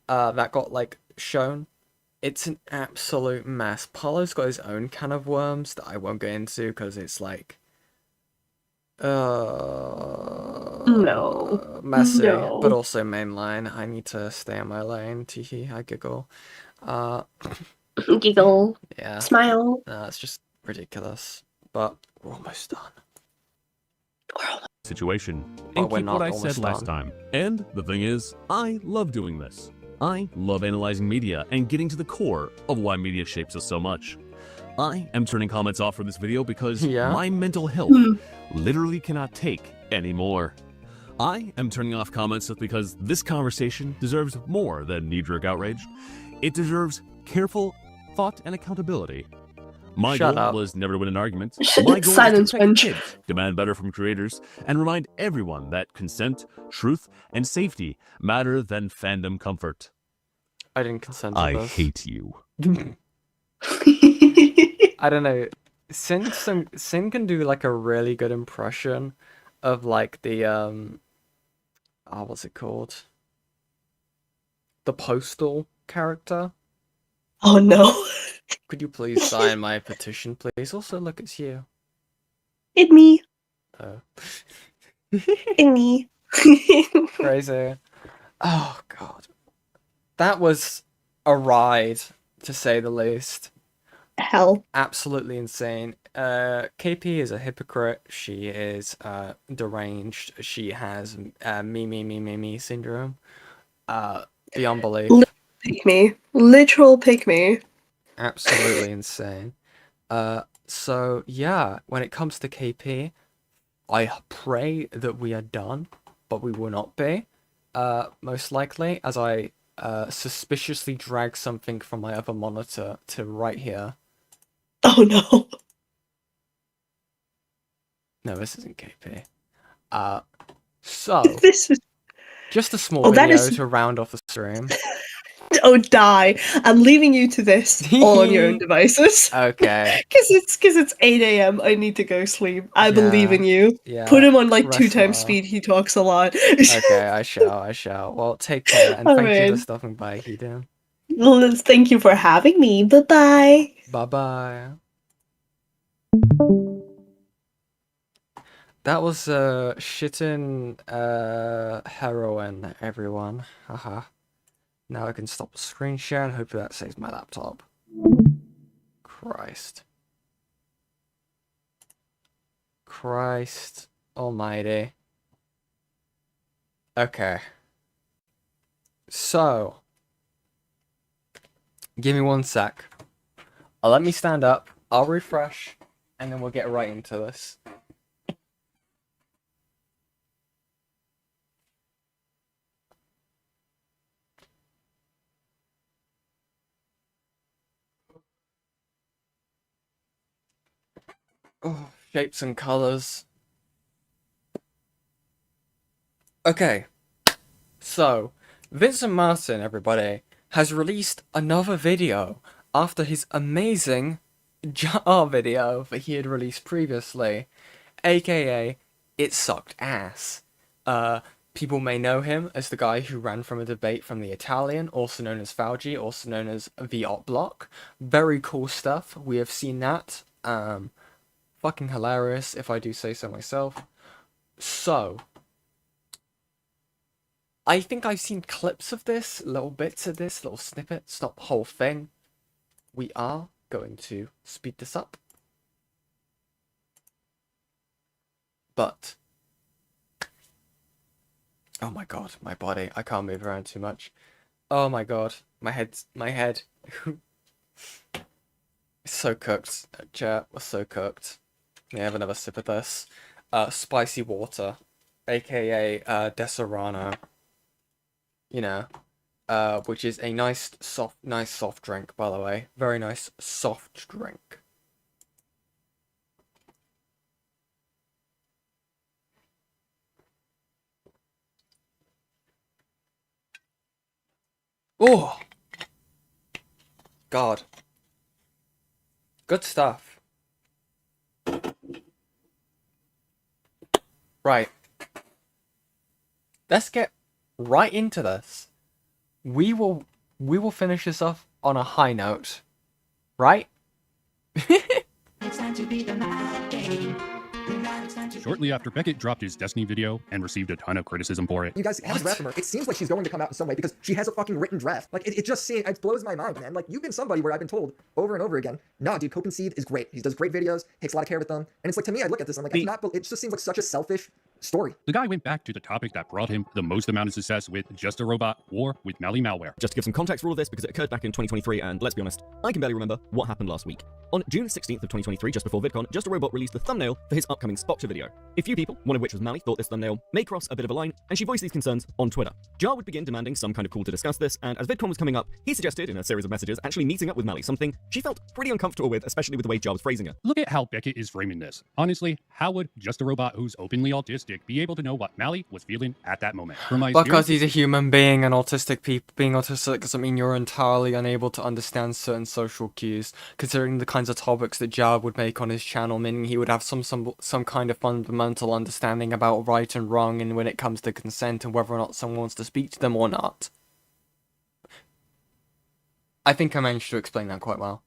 That got, like, shown. It's an absolute mess. Parlo's got his own can of worms that I won't get into, because it's, like, No. messy, No. but also mainline. I need to stay in my lane. Teehee, I giggle. Giggle. Yeah. Smile. It's just ridiculous. But we're almost done. Situation But and we're keep not what I almost said last done. time. And the thing is, I love doing this. I love analyzing media and getting to the core of why media shapes us so much. I am turning comments off for this video because my mental health literally cannot take anymore. I am turning off comments just because this conversation deserves more than knee-jerk outrage. It deserves careful thought and accountability. My Shut goal up. was never to win an argument. My goal Silence, is to protect Wench. kids, demand better from creators, and remind everyone that consent, truth, and safety matter than fandom comfort. I didn't consent to I this. hate you. I don't know. Sin can do like a really good impression of like the what's it called? The postal character. Oh no. Could you please sign my petition, please? Also, look, it's you. It me. Oh. It me. Crazy. Oh god. That was a ride, to say the least. Hell. Absolutely insane. KP is a hypocrite. She is deranged. She has me syndrome. Beyond belief. Pick me. Literal pick me. Absolutely insane. So yeah, when it comes to KP, I pray that we are done, but we will not be. Most likely, as I suspiciously drag something from my other monitor to right here. Oh no. No, this isn't KP. So This is just a small that video is- to round off the stream. Oh, die. I'm leaving you to this all on your own devices. Okay. Because it's 8 a.m. I need to go sleep. I believe in you. Yeah. Put him on like Rest 2 times well. speed. He talks a lot. Okay, I shall. Well, take care, and thank you Alright. for stopping by, Hidden. Well, thank you for having me. Bye bye. Bye-bye. That was shitting heroin, everyone. Haha. Now I can stop the screen share and hopefully that saves my laptop. Christ. Christ almighty. Okay. So. Give me one sec. Let me stand up. I'll refresh. and then we'll get right into this. Oh, shapes and colors. Okay, so Vincent Martin, everybody, has released another video after his amazing jar video that he had released previously, aka It Sucked Ass. People may know him as the guy who ran from a debate from the Italian, also known as Fauci, also known as the Ot Block. Very cool stuff. We have seen that. Fucking hilarious, if I do say so myself. So, I think I've seen clips of this, little bits of this, little snippets, not the whole thing. We are going to speed this up. But, oh my god, my body, I can't move around too much. Oh my god, my head. It's so cooked, chat, we're so cooked. Yeah, have another sip of this. Spicy water, aka Deserrano. You know, which is a nice soft drink, by the way. Very nice soft drink. Oh, God, good stuff. Right. Let's get right into this. We will finish this off on a high note. Right? It's time to beat the math game. Shortly after Beckett dropped his Destiny video and received a ton of criticism for it. You guys have a draft from her. It seems like she's going to come out in some way because she has a fucking written draft. Like, it just seems, it blows my mind, man. Like, you've been somebody where I've been told over and over again, no, dude, Cope and Seed is great. He does great videos, takes a lot of care with them. And it's like, to me, I look at this, I'm like, it just seems like such a selfish story. The guy went back to the topic that brought him the most amount of success with Just a Robot or with Mally Malware. Just to give some context for all of this, because it occurred back in 2023, and let's be honest, I can barely remember what happened last week. On June 16th of 2023, just before VidCon, Just a Robot released the thumbnail for his upcoming Spoctor video. A few people, one of which was Mally, thought this thumbnail may cross a bit of a line, and she voiced these concerns on Twitter. Jar would begin demanding some kind of call to discuss this, and as VidCon was coming up, he suggested in a series of messages actually meeting up with Mally, something she felt pretty uncomfortable with, especially with the way Jar was phrasing it. Look at how Beckett is framing this. Honestly, how would Just a Robot who's openly autistic be able to know what Mally was feeling at that moment? Because he's a human being, and being autistic doesn't mean you're entirely unable to understand certain social cues, considering the kinds of topics that Jar would make on his channel, meaning he would have some kind of fundamental understanding about right and wrong, and when it comes to consent and whether or not someone wants to speak to them or not. I think I managed to explain that quite well.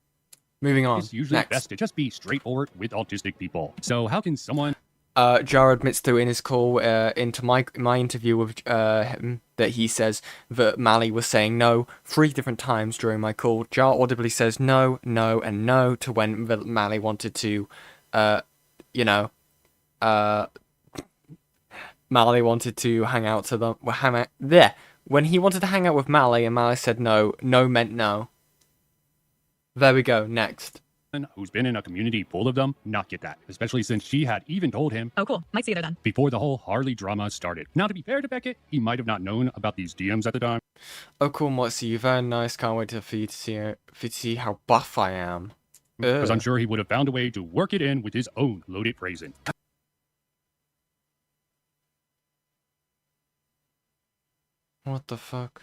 Moving on. It's usually Next. best to just be straightforward with autistic people. So how can someone... Jar admits to in his call into my interview with him that he says that Mally was saying no 3 different times during my call. Jar audibly says no, no, and no to when Mally wanted to, Mally wanted to hang out to them. When he wanted to hang out with Mally and Mally said no, no meant no. There we go. Next. Who's been in a community full of them not get that, especially since she had even told him, oh cool, might see you there then, before the whole Harley drama started. Now, to be fair to Beckett, he might have not known about these DMs at the time. Oh cool, Moxie, you're very nice, can't wait for you to see how buff I am. Because I'm sure he would have found a way to work it in with his own loaded phrasing. What the fuck?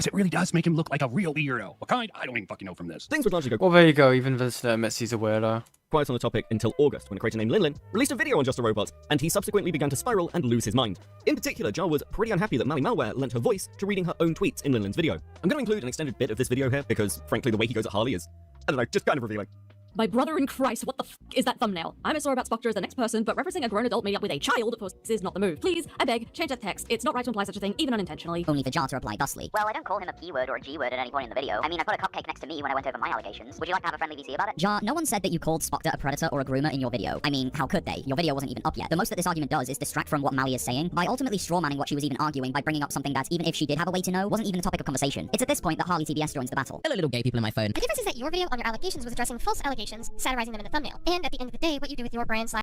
It really does make him look like a real weirdo. What kind? I don't even fucking know from this. Things would largely go... Well, there you go. Even Vincent admits he's a weirdo. Quiet on the topic until August, when a creator named Linlin released a video on Just a Robot, and he subsequently began to spiral and lose his mind. In particular, Jar was pretty unhappy that Mally Malware lent her voice to reading her own tweets in Linlin's video. I'm going to include an extended bit of this video here, because frankly the way he goes at Harley is, I don't know, just kind of revealing. My brother in Christ, what the f is that thumbnail? I'm as sore about Spoctor as the next person, but referencing a grown adult made up with a child is not the move. Please, I beg, change that text. It's not right to imply such a thing, even unintentionally. Only for Jar to reply thusly. Well, I don't call him a P-word or a G-word at any point in the video. I mean, I put a cupcake next to me when I went over my allegations. Would you like to have a friendly VC about it? Jar, no one said that you called Spoctor a predator or a groomer in your video. I mean, how could they? Your video wasn't even up yet. The most that this argument does is distract from what Mally is saying by ultimately strawmanning what she was even arguing by bringing up something that, even if she did have a way to know, wasn't even the topic of conversation. It's at this point that Harley TBS joins the battle. Hello, little gay people in my phone. The difference is that your video on your allegations was addressing false allegations allegations, satirizing them in the thumbnail. And at the end of the day, what you do with your brand slash...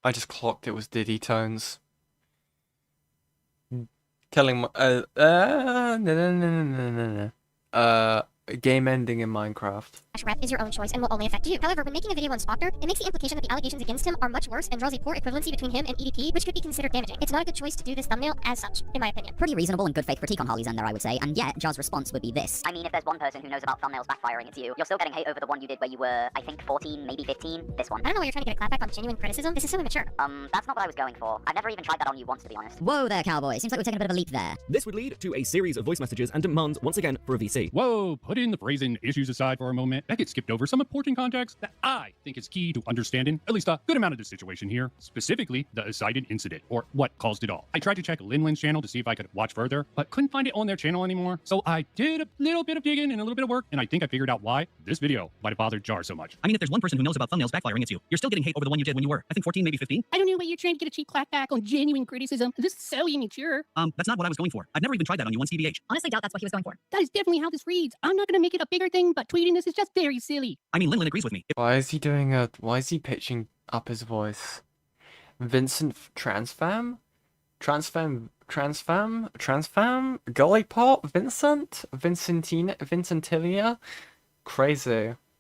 I just clocked it was Diddy tones. Telling game ending in Minecraft. rep is your own choice and will only affect you. However, when making a video on Spoctor, it makes the implication that the allegations against him are much worse and draws a poor equivalency between him and EDP, which could be considered damaging. It's not a good choice to do this thumbnail as such, in my opinion. Pretty reasonable and good faith critique on Harley's end there, I would say, and yet Jar's response would be this. I mean, if there's one person who knows about thumbnails backfiring, it's you. You're still getting hate over the one you did where you were, I think, 14, maybe 15. This one. I don't know why you're trying to get a clapback on genuine criticism. This is so immature. That's not what I was going for. I've never even tried that on you once, to be honest. Whoa there, cowboy. Seems like we're taking a bit of a leap there. This would lead to a series of voice messages and demands once again for a VC. Whoa, put in the phrasing issues aside for a moment. Beckett skipped over some important context that I think is key to understanding at least a good amount of the situation here, specifically the Poseidon incident, or what caused it all. I tried to check Linlin's channel to see if I could watch further, but couldn't find it on their channel anymore, so I did a little bit of digging and a little bit of work, and I think I figured out why this video might have bothered Jar so much. I mean, if there's one person who knows about thumbnails backfiring, it's you. You're still getting hate over the one you did when you were, I think, 14, maybe 15. I don't know why you're trying to get a cheap clapback on genuine criticism. This is so immature. That's not what I was going for. I've never even tried that on you once, TBH. Honestly doubt that's what he was going for. That is definitely how this reads. I'm not gonna make it a bigger thing, but tweeting this is just very silly. I mean, Linlin agrees with me. Why is he pitching up his voice? Vincent Transfam? Transfam? Gully Pot? Vincentilia?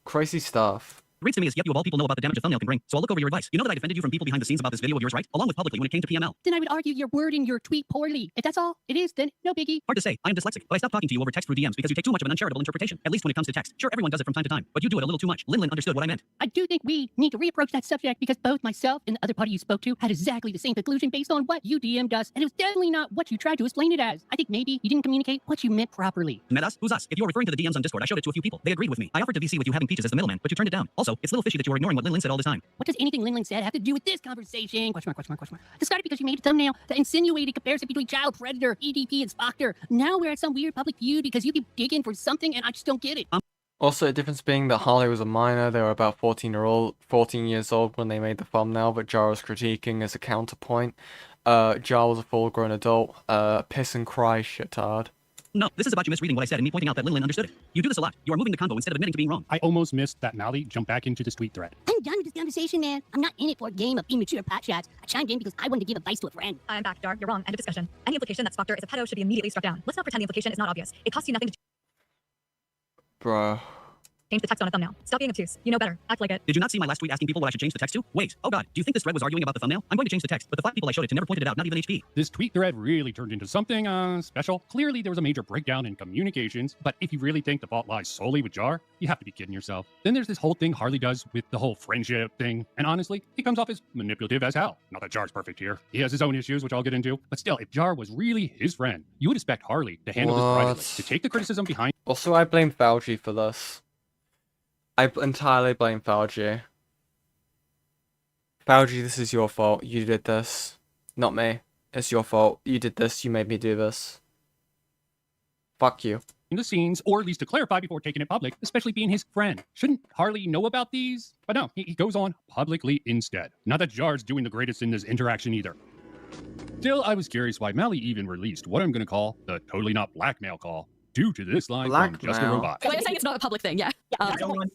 Crazy stuff. Reads to me as yet you of all people know about the damage a thumbnail can bring, so I'll look over your advice. You know that I defended you from people behind the scenes about this video of yours, right? Along with publicly when it came to PML. Then I would argue you're wording your tweet poorly. If that's all it is, then no biggie. Hard to say. I am dyslexic, but I stopped talking to you over text through DMs because you take too much of an uncharitable interpretation, at least when it comes to text. Sure, everyone does it from time to time, but you do it a little too much. Linlin understood what I meant. I do think we need to reapproach that subject because both myself and the other party you spoke to had exactly the same conclusion based on what you DM'd us, and it was definitely not what you tried to explain it as. I think maybe you didn't communicate what you meant properly. Met us? Who's us? If you're referring to the DMs on Discord, I showed it to a few people. They agreed with me. I offered to VC with you having Peaches as the middleman, but you turned it down. Also, it's a little fishy that you were ignoring what Linlin said all this time. What does anything Linlin said have to do with this conversation? Question mark. Decided because you made a thumbnail that insinuated comparison between Child Predator, EDP, and Spoctor. Now we're at some weird public feud because you keep digging for something and I just don't get it. Also, the difference being that Harley was a minor, they were about 14 years old when they made the thumbnail, but Jar was critiquing as a counterpoint. Jar was a full-grown adult. Piss and cry, shitard. No, this is about you misreading what I said and me pointing out that Linlin understood it. You do this a lot. You are moving the convo instead of admitting to being wrong. I almost missed that Mally jumped back into this tweet thread. I'm done with this conversation, man. I'm not in it for a game of immature pot shots. I chimed in because I wanted to give advice to a friend. I'm back, Jar. You're wrong. End of discussion. Any implication that Spoctor is a pedo should be immediately struck down. Let's not pretend the implication is not obvious. It costs you nothing to Bruh. change the text on a thumbnail. Stop being obtuse. You know better. Act like it. Did you not see my last tweet asking people what I should change the text to? Wait. Oh god. Do you think this thread was arguing about the thumbnail? I'm going to change the text, but the 5 people I showed it to never pointed it out, not even HP. This tweet thread really turned into something special. Clearly there was a major breakdown in communications, but if you really think the fault lies solely with Jar, you have to be kidding yourself. Then there's this whole thing Harley does with the whole friendship thing, and honestly, he comes off as manipulative as hell. Not that Jar's perfect here. He has his own issues, which I'll get into, but still, if Jar was really his friend, you would expect Harley to handle this privately, to take the criticism behind. Also, I blame Fauci for this. I entirely blame Fauci. Fauci, this is your fault. You did this. Not me. It's your fault. You did this. You made me do this. Fuck you. In the scenes, or at least to clarify before taking it public, especially being his friend. Shouldn't Harley know about these? But no, he goes on publicly instead. Not that Jar's doing the greatest in this interaction either. Still, I was curious why Mally even released what I'm gonna call the totally not blackmail call. Due to this line from Just a Robot. Well, you're saying it's not a public thing, yeah?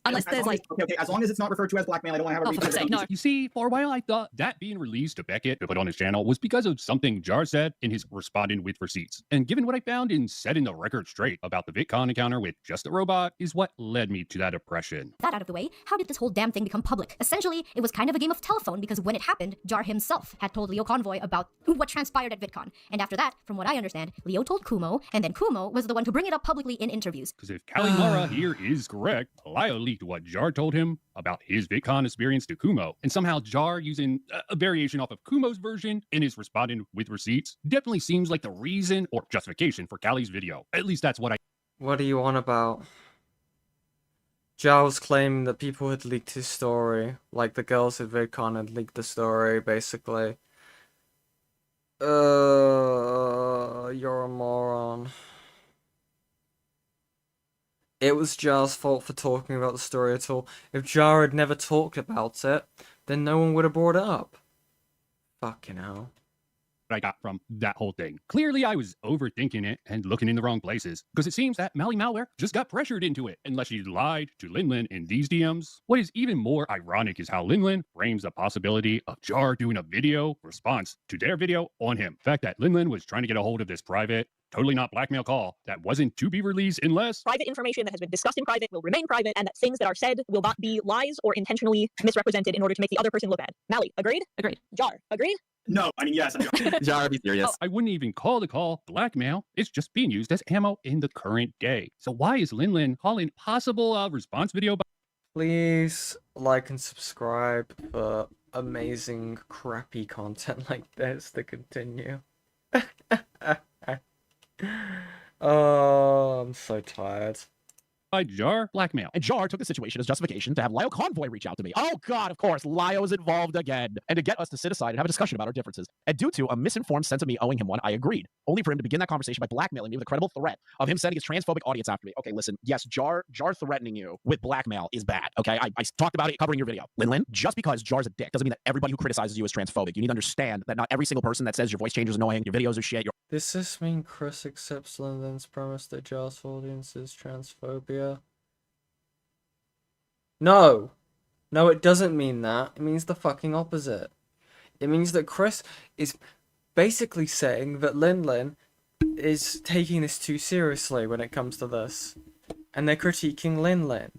Unless there's like... Okay, as long as it's not referred to as blackmail, I don't want to have a for fuck's sake, no. You see, for a while I thought that being released to Beckett to put on his channel was because of something Jar said in his responding with receipts. And given what I found in setting the record straight about the VidCon encounter with Just a Robot is what led me to that impression. That out of the way, how did this whole damn thing become public? Essentially, it was kind of a game of telephone because when it happened, Jar himself had told Leo Convoy about what transpired at VidCon. And after that, from what I understand, Leo told Kumo, and then Kumo was the one to bring it up publicly in interviews. Because if Kalimara here is correct, Lio leaked what Jar told him about his VidCon experience to Kumo, and somehow Jar using a variation off of Kumo's version and is responding with receipts definitely seems like the reason or justification for Callie's video. At least that's what I... What are you on about? Jar was claiming that people had leaked his story, like the girls at VidCon had leaked the story, basically. You're a moron. It was Jar's fault for talking about the story at all. If Jar had never talked about it, then no one would have brought it up. Fucking hell. I got from that whole thing. Clearly, I was overthinking it and looking in the wrong places, because it seems that Mally Malware just got pressured into it, unless she lied to Linlin in these DMs. What is even more ironic is how Linlin frames the possibility of Jar doing a video response to their video on him. The fact that Linlin was trying to get a hold of this private, totally not blackmail call that wasn't to be released unless Private information that has been discussed in private will remain private, and that things that are said will not be lies or intentionally misrepresented in order to make the other person look bad. Mally, agreed? Agreed. Jar, agreed? No, I mean, yes. Jar, be serious. I wouldn't even call the call blackmail. It's just being used as ammo in the current day. So why is Linlin calling possible response video? Please like and subscribe for amazing crappy content like this to continue. Oh, I'm so tired. By Jar, blackmail. And Jar took the situation as justification to have Lio Convoy reach out to me. Oh god, of course, Lio's involved again. And to get us to sit aside and have a discussion about our differences. And due to a misinformed sense of me owing him one, I agreed. Only for him to begin that conversation by blackmailing me with a credible threat of him sending his transphobic audience after me. Okay, listen, yes, Jar threatening you with blackmail is bad, okay? I talked about it covering your video. Linlin, just because Jar's a dick doesn't mean that everybody who criticizes you is transphobic. You need to understand that not every single person that says your voice changer is annoying, your videos are shit, Does this mean Chris accepts Linlin's premise that Jar's audience is transphobia? No! No, it doesn't mean that. It means the fucking opposite. It means that Chris is basically saying that Linlin is taking this too seriously when it comes to this. And they're critiquing Linlin.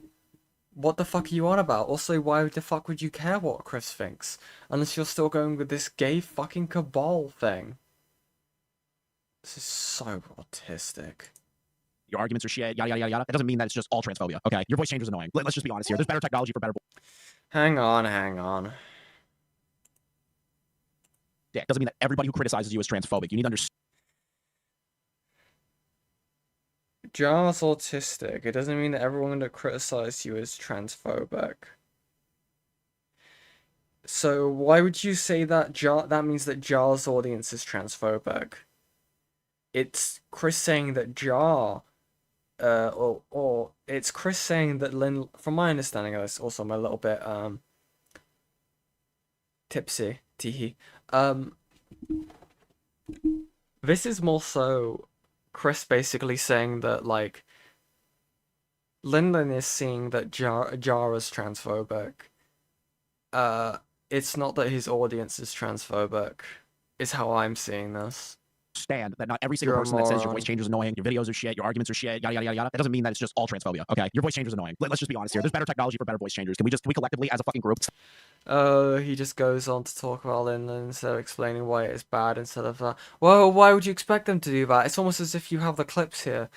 What the fuck are you on about? Also, why the fuck would you care what Chris thinks? Unless you're still going with this gay fucking cabal thing. This is so autistic. Your arguments are shit, yada, yada, yada, yada. That doesn't mean that it's just all transphobia, okay? Your voice changer is annoying. Let's just be honest here. There's better technology for better... Hang on. Yeah, it doesn't mean that everybody who criticizes you is transphobic. You need to understand... Jar's autistic. It doesn't mean that everyone that criticizes you is transphobic. So why would you say that that means that Jar's audience is transphobic? It's Chris saying that Jar... or it's Chris saying that Lin, from my understanding of this, also I'm a little bit tipsy, teehee. This is more so Chris basically saying that like Linlin is seeing that Jar is transphobic. It's not that his audience is transphobic, is how I'm seeing this. Understand that not every single person that says your voice changer is annoying, your videos are shit, your arguments are shit, yada, yada, yada, yada. That doesn't mean that it's just all transphobia, okay? Your voice changer is annoying. Let's just be honest here. There's better technology for better voice changers. Can we collectively, as a fucking group... He just goes on to talk about Linlin instead of explaining why it is bad instead of that. Well, why would you expect them to do that? It's almost as if you have the clips here.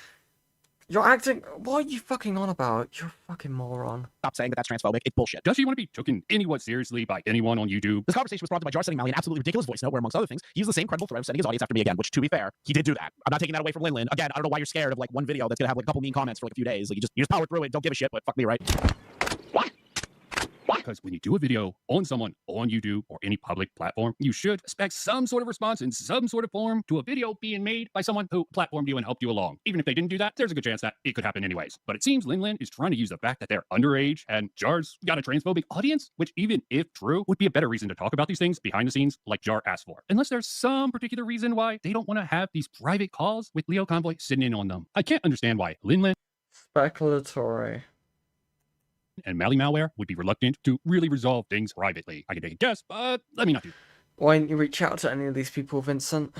You're acting... What are you fucking on about? You're a fucking moron. Stop saying that that's transphobic. It's bullshit. Does he want to be taken anywhat seriously by anyone on YouTube? This conversation was prompted by Jar sending Mally an absolutely ridiculous voice note where, amongst other things, he used the same credible threat of sending his audience after me again, which, to be fair, he did do that. I'm not taking that away from Linlin. Again, I don't know why you're scared of, like, one video that's gonna have, like, a couple mean comments for, like, a few days. Like, you just power through it, don't give a shit, but fuck me, right? Because when you do a video on someone on YouTube or any public platform, you should expect some sort of response in some sort of form to a video being made by someone who platformed you and helped you along. Even if they didn't do that, there's a good chance that it could happen anyways. But it seems Linlin is trying to use the fact that they're underage and Jar's got a transphobic audience, which even if true, would be a better reason to talk about these things behind the scenes like Jar asked for. Unless there's some particular reason why they don't want to have these private calls with Lio Convoy sitting in on them. I can't understand why Linlin... Speculatory. And Mally Malware would be reluctant to really resolve things privately. I can take a guess, but let me not do. Why didn't you reach out to any of these people, Vincent?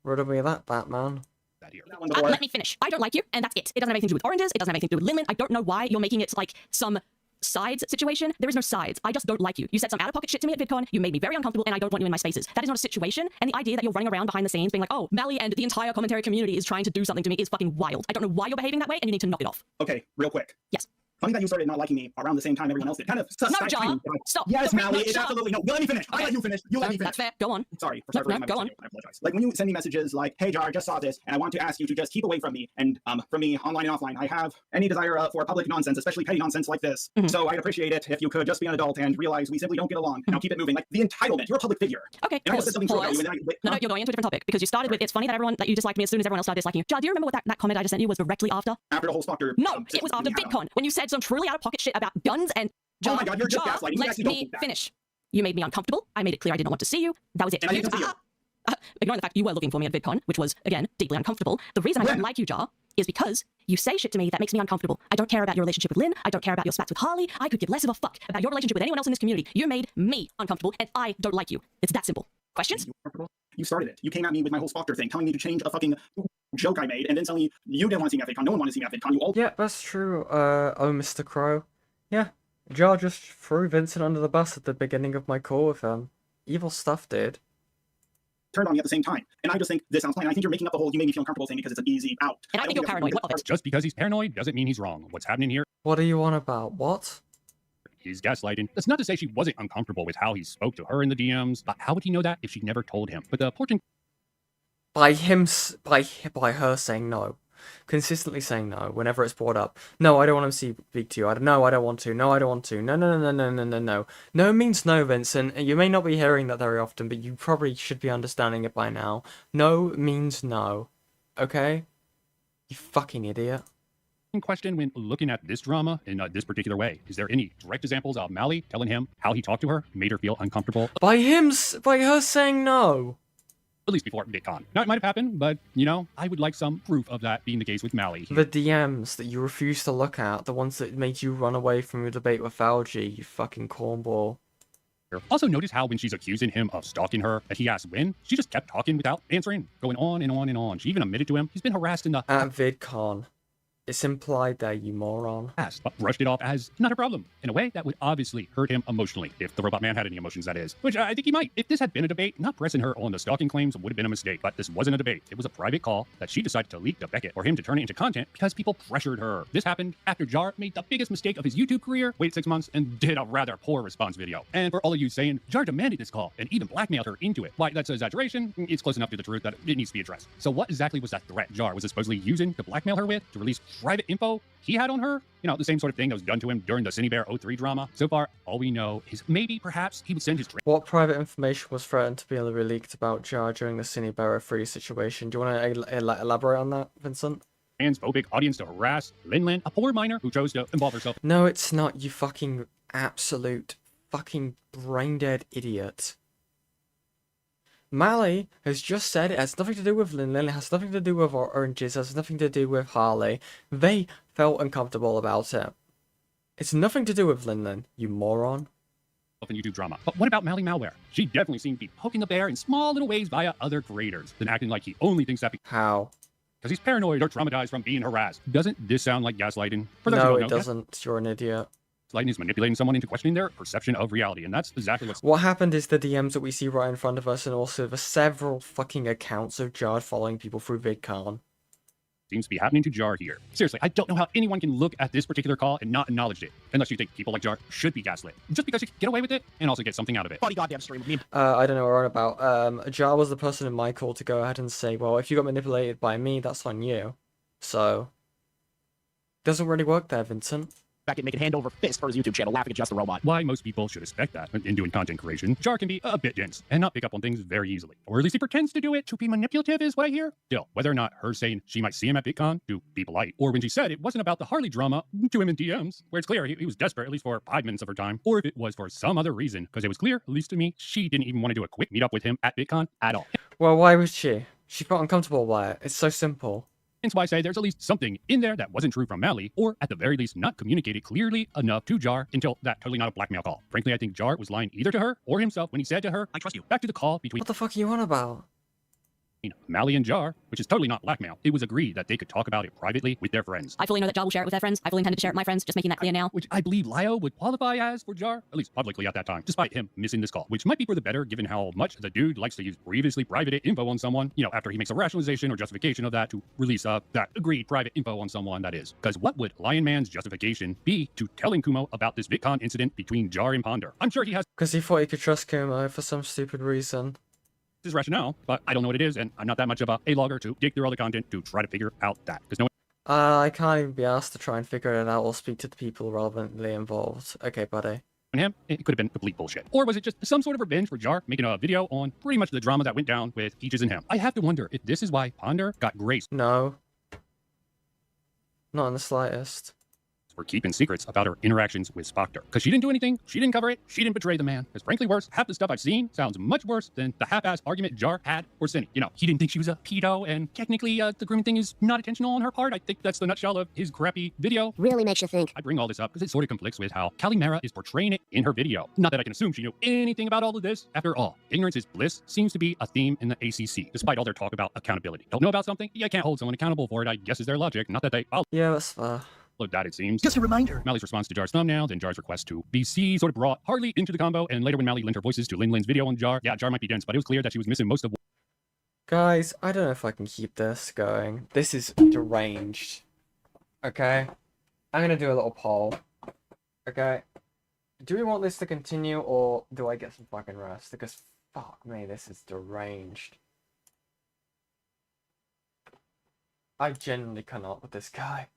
Rid of me of that, Batman. Let me finish. I don't like you, and that's it. It doesn't have anything to do with oranges. It doesn't have anything to do with Linlin. I don't know why you're making it like some sides situation. There is no sides. I just don't like you. You said some out-of-pocket shit to me at VidCon. You made me very uncomfortable, and I don't want you in my spaces. That is not a situation, and the idea that you're running around behind the scenes being like, oh, Mally and the entire commentary community is trying to do something to me is fucking wild. I don't know why you're behaving that way, and you need to knock it off. Okay, real quick. Yes. Funny that you started not liking me around the same time everyone else did. Kind of No, John. Stop. Yes, No, Mally. no, It's John. absolutely no. You let me finish. I let you finish. You let me finish. That's fair. Go on. Sorry. No, go on. I apologize. Like when you send me messages like, "Hey Jar, I just saw this, and I want to ask you to just keep away from me and from me online and offline. I have any desire for public nonsense, especially petty nonsense like this. So I'd appreciate it if you could just be an adult and realize we simply don't get along. Now keep it moving. Like the entitlement. You're a public figure. Okay. And I just said something true about you, and then No, you're going into a different topic because you started with it's funny that you disliked me as soon as everyone else started disliking you. Jar, do you remember what that comment I just sent you was directly after? After the whole Spectre. No, it was after VidCon when you said some truly out-of-pocket shit about guns and. Jar, oh my God, you're just Jar, gaslighting. let me finish. You made me uncomfortable. I made it clear I didn't want to see you. That was it. And I didn't see you. Ignoring the fact you were looking for me at VidCon, which was, again, deeply uncomfortable, the reason I don't like you, Jar, is because you say shit to me that makes me uncomfortable. I don't care about your relationship with Lynn. I don't care about your spats with Harley. I could give less of a fuck about your relationship with anyone else in this community. You made me uncomfortable, and I don't like you. It's that simple. Questions? You started it. You came at me with my whole Spoctor thing, telling me to change a fucking joke I made, and then telling me you didn't want to see me at VidCon. No one wanted to see me at VidCon. You all. Yeah, that's true. Oh, Mr. Crow. Yeah, Jar just threw Vincent under the bus at the beginning of my call with him. Evil stuff, dude. Turned on me at the same time. And I just think this sounds plain. I think you're making up the whole you made me feel uncomfortable thing because it's an easy out. And I think you're paranoid. What of it? Just because he's paranoid doesn't mean he's wrong. What's happening here? What are you on about? What? He's gaslighting. That's not to say she wasn't uncomfortable with how he spoke to her in the DMs, but how would he know that if she never told him? But the important... By her saying no. Consistently saying no whenever it's brought up. No, I don't want to speak to you. No, I don't want to. No, I don't want to. No, no, no, no, no, no, no. No means no, Vincent. You may not be hearing that very often, but you probably should be understanding it by now. No means no. Okay? You fucking idiot. Question when looking at this drama in this particular way. Is there any direct examples of Mally telling him how he talked to her, made her feel uncomfortable? By her saying no. At least before VidCon. Now, it might have happened, but, you know, I would like some proof of that being the case with Mally. The DMs that you refuse to look at, the ones that made you run away from your debate with Algie, you fucking cornball. Also notice how when she's accusing him of stalking her, and he asked when, she just kept talking without answering, going on and on and on. She even admitted to him he's been harassed in the... At VidCon. It's implied there, you moron. But brushed it off as not a problem, in a way that would obviously hurt him emotionally, if the robot man had any emotions, that is. Which I think he might. If this had been a debate, not pressing her on the stalking claims would have been a mistake. But this wasn't a debate. It was a private call that she decided to leak to Beckett for him to turn it into content because people pressured her. This happened after Jar made the biggest mistake of his YouTube career, waited 6 months, and did a rather poor response video. And for all of you saying, Jar demanded this call and even blackmailed her into it. Why, that's an exaggeration. It's close enough to the truth that it needs to be addressed. So what exactly was that threat Jar was supposedly using to blackmail her with, to release private info he had on her? You know, the same sort of thing that was done to him during the Cinebear 03 drama. So far, all we know is maybe, perhaps, he would send his... What private information was threatened to be leaked about Jar during the Cinebear 03 situation? Do you want to elaborate on that, Vincent? Transphobic audience to harass Lin, a poor minor who chose to involve herself... No, it's not, you fucking absolute fucking brain-dead idiot. Mally has just said it has nothing to do with Lin, it has nothing to do with oranges, it has nothing to do with Harley. They felt uncomfortable about it. It's nothing to do with Lin, you moron. In YouTube drama. But what about Mally Malware? She definitely seemed to be poking the bear in small little ways via other creators, then acting like he only thinks that... How? Because he's paranoid or traumatized from being harassed. Doesn't this sound like gaslighting? No, it doesn't. You're an idiot. Gaslighting is manipulating someone into questioning their perception of reality, and that's exactly what happened is the DMs that we see right in front of us, and also the several fucking accounts of Jar following people through VidCon. Seems to be happening to Jar here. Seriously, I don't know how anyone can look at this particular call and not acknowledge it, unless you think people like Jar should be gaslit, just because you can get away with it and also get something out of it. Funny goddamn stream. I don't know what we're on about. Jar was the person in my call to go ahead and say, well, if you got manipulated by me, that's on you. So, doesn't really work there, Vincent. Beckett making hand over fist for his YouTube channel, laughing at Just a Robot. Why most people should expect that in doing content creation. Jar can be a bit dense and not pick up on things very easily. Or at least he pretends to do it to be manipulative is what I hear. Still, whether or not her saying she might see him at VidCon to be polite, or when she said it wasn't about the Harley drama to him in DMs, where it's clear he was desperate at least for 5 minutes of her time, or if it was for some other reason, because it was clear, at least to me, she didn't even want to do a quick meetup with him at VidCon at all. Well, why would she? She felt uncomfortable by it. It's so simple. Hence why I say there's at least something in there that wasn't true from Mally, or at the very least not communicated clearly enough to Jar until that totally not a blackmail call. Frankly, I think Jar was lying either to her or himself when he said to her, I trust you. Back to the call between... What the fuck are you on about? Mally and Jar, which is totally not blackmail. It was agreed that they could talk about it privately with their friends. I fully know that Jar will share it with their friends. I fully intended to share it with my friends, just making that clear now. Which I believe Lio would qualify as for Jar, at least publicly at that time, despite him missing this call, which might be for the better given how much the dude likes to use previously private info on someone, you know, after he makes a rationalization or justification of that to release that agreed private info on someone, that is. Because what would Lion Man's justification be to telling Kumo about this VidCon incident between Jar and Ponder? I'm sure he has... Because he thought he could trust Kumo for some stupid reason. His rationale, but I don't know what it is, and I'm not that much of a logger to dig through all the content to try to figure out that. Because no one... I can't even be asked to try and figure it out or speak to the people relevantly involved. Okay, buddy. And him, it could have been complete bullshit. Or was it just some sort of revenge for Jar making a video on pretty much the drama that went down with Peaches and him? I have to wonder if this is why Ponder got grace. No. Not in the slightest. for keeping secrets about her interactions with Spoctor. Because she didn't do anything, she didn't cover it, she didn't betray the man. Because frankly worse, half the stuff I've seen sounds much worse than the half-assed argument Jar had for Cindy. You know, he didn't think she was a pedo, and technically the grooming thing is not intentional on her part. I think that's the nutshell of his crappy video. Really makes you think. I bring all this up because it sort of conflicts with how Calimera is portraying it in her video. Not that I can assume she knew anything about all of this. After all, ignorance is bliss seems to be a theme in the ACC, despite all their talk about accountability. Don't know about something? Yeah, I can't hold someone accountable for it, I guess is their logic. Not that they follow. Yeah, that's fair. That it seems. Just a reminder. Mally's response to Jar's thumbnail, then Jar's request to BC sort of brought Harley into the combo, and later when Mally lent her voices to Lin's video on Jar, yeah, Jar might be dense, but it was clear that she was missing most of. Guys, I don't know if I can keep this going. This is deranged. Okay? I'm gonna do a little poll. Okay? Do we want this to continue, or do I get some fucking rest? Because, fuck me, this is deranged. I genuinely cannot with this guy.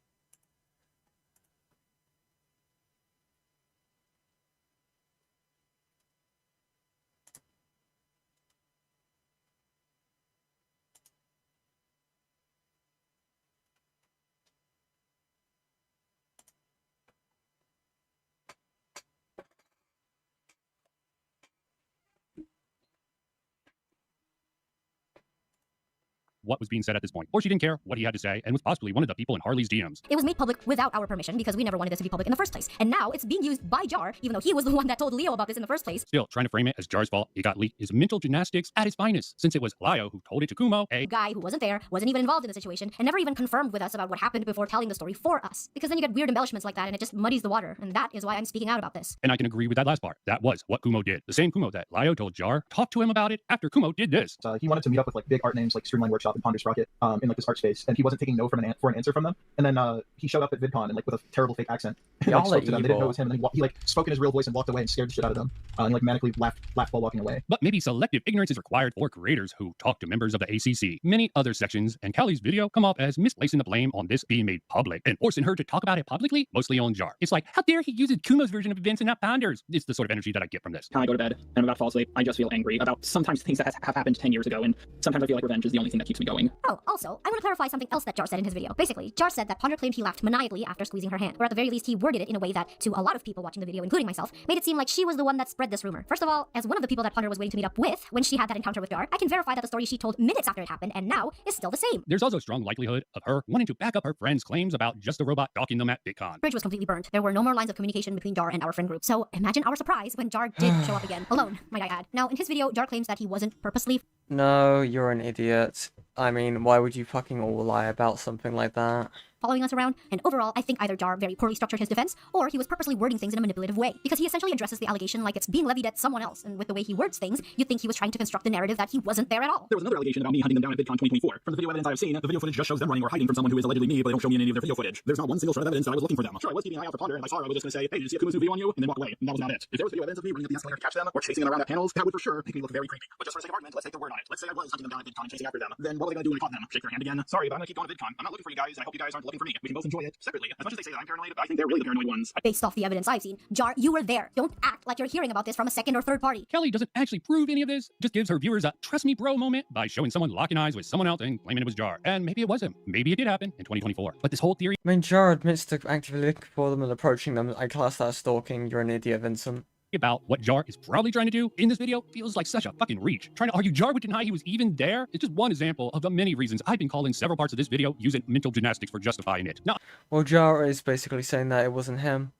What was being said at this point, or she didn't care what he had to say, and was possibly one of the people in Harley's DMs. It was made public without our permission because we never wanted this to be public in the first place. And now it's being used by Jar, even though he was the one that told Leo about this in the first place. Still, trying to frame it as Jar's fault it got leaked is mental gymnastics at its finest, since it was Lio who told it to Kumo, a guy who wasn't there, wasn't even involved in the situation, and never even confirmed with us about what happened before telling the story for us. Because then you get weird embellishments like that, and it just muddies the water, and that is why I'm speaking out about this. And I can agree with that last part. That was what Kumo did. The same Kumo that Lio told Jar talked to him about it after Kumo did this. He wanted to meet up with like big art names like Streamline Workshop and Ponder Sprocket in like this art space, and he wasn't taking no for an answer from them. And then he showed up at VidCon and like with a terrible fake accent. And, like, spoke to them. They didn't know it was him. And then he like spoke in his real voice and walked away and scared the shit out of them. And like manically laughed while walking away. But maybe selective ignorance is required for creators who talk to members of the ACC. Many other sections and Callie's video come off as misplacing the blame on this being made public and forcing her to talk about it publicly, mostly on Jar. It's like, how dare he uses Kumo's version of events and not Ponder's? It's the sort of energy that I get from this. When I go to bed and I'm about to fall asleep, I just feel angry about sometimes things that have happened 10 years ago, and sometimes I feel like revenge is the only thing that keeps me going. Oh, also, I want to clarify something else that Jar said in his video. Basically, Jar said that Ponder claimed he laughed maniacally after squeezing her hand, or at the very least he worded it in a way that, to a lot of people watching the video, including myself, made it seem like she was the one that spread this rumor. First of all, as one of the people that Ponder was waiting to meet up with when she had that encounter with Jar, I can verify that the story she told minutes after it happened and now is still the same. There's also a strong likelihood of her wanting to back up her friend's claims about just a robot stalking them at VidCon. Bridge was completely burned. There were no more lines of communication between Jar and our friend group. So imagine our surprise when Jar did show up again. Alone, might I add. Now, in his video, Jar claims that he wasn't purposely... No, you're an idiot. I mean, why would you fucking all lie about something like that? Following us around, and overall, I think either Jar very poorly structured his defense, or he was purposely wording things in a manipulative way, because he essentially addresses the allegation like it's being levied at someone else, and with the way he words things, you'd think he was trying to construct the narrative that he wasn't there at all. There was another allegation about me hunting them down at VidCon 2024. From the video evidence I have seen, the video footage just shows them running or hiding from someone who is allegedly me, but they don't show me any of their video footage. There's not one single shred of evidence that I was looking for them. Sure, I was keeping an eye out for Ponder, and if I saw her, I was just going to say, hey, did you see a Kuma's new video on you? And then walk away, and that was not it. If there was video evidence of me running up the escalator to catch them, or chasing them around at panels, that would for sure make me look very creepy. But just for the sake of argument, let's take their word on it. Let's say I was hunting them down at VidCon and chasing after them. Then what were they going to do when I caught them? Shake their hand again? Sorry, but I'm going to keep going to VidCon. I'm not looking for you guys, and I hope you guys aren't looking for me. We can both enjoy it separately. As much as they say that I'm paranoid, I think they're really the paranoid ones. Based off the evidence I've seen, Jar, you were there. Don't act like you're hearing about this from a second or third party. Kelly doesn't actually prove any of this, just gives her viewers a trust me bro moment by showing someone locking eyes with someone else and claiming it was Jar. And maybe it was him. Maybe it did happen in 2024. But this whole theory... I mean, Jar admits to actively looking for them and approaching them. I class that as stalking. You're an idiot, Vincent. About what Jar is probably trying to do in this video feels like such a fucking reach. Trying to argue Jar would deny he was even there is just one example of the many reasons I've been calling several parts of this video using mental gymnastics for justifying it. Now, well, Jar is basically saying that it wasn't him.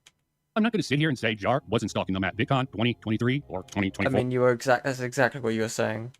I'm not going to sit here and say Jar wasn't stalking them at VidCon 2023 or 2024. I mean, you were that's exactly what you were saying.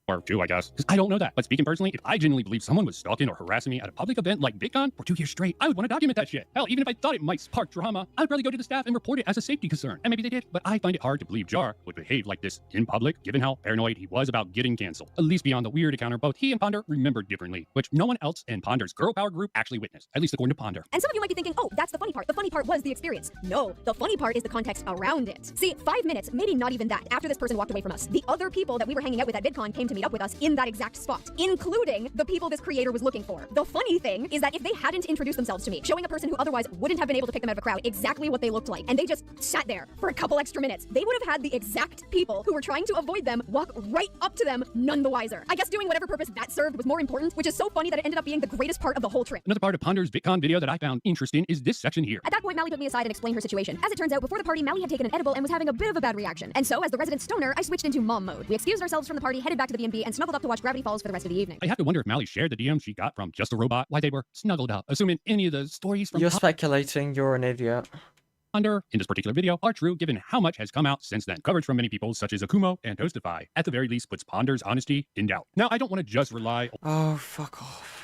Or two, I guess. Because I don't know that. But speaking personally, if I genuinely believe someone was stalking or harassing me at a public event like VidCon for 2 years straight, I would want to document that shit. Hell, even if I thought it might spark drama, I'd probably go to the staff and report it as a safety concern. And maybe they did, but I find it hard to believe Jar would behave like this in public, given how paranoid he was about getting canceled. At least beyond the weird encounter both he and Ponder remembered differently, which no one else in Ponder's girl power group actually witnessed, at least according to Ponder. And some of you might be thinking, oh, that's the funny part. The funny part was the experience. No, the funny part is the context around it. See, 5 minutes, maybe not even that, after this person walked away from us, the other people that we were hanging out with at VidCon came to to meet up with us in that exact spot, including the people this creator was looking for. The funny thing is that if they hadn't introduced themselves to me, showing a person who otherwise wouldn't have been able to pick them out of a crowd exactly what they looked like, and they just sat there for a couple extra minutes, they would have had the exact people who were trying to avoid them walk right up to them, none the wiser. I guess doing whatever purpose that served was more important, which is so funny that it ended up being the greatest part of the whole trip. Another part of Ponder's VidCon video that I found interesting is this section here. At that point, Mally took me aside and explained her situation. As it turns out, before the party, Mally had taken an edible and was having a bit of a bad reaction. And so, as the resident stoner, I switched into mom mode. We excused ourselves from the party, headed back to the B&B, and snuggled up to watch Gravity Falls for the rest of the evening. I have to wonder if Mally shared the DM she got from Just a Robot while they were snuggled up, assuming any of the stories from You're speculating, you're an idiot. Ponder in this particular video are true given how much has come out since then. Coverage from many people such as Akumo and Toastify at the very least puts Ponder's honesty in doubt. Now, I don't want to just rely fuck off.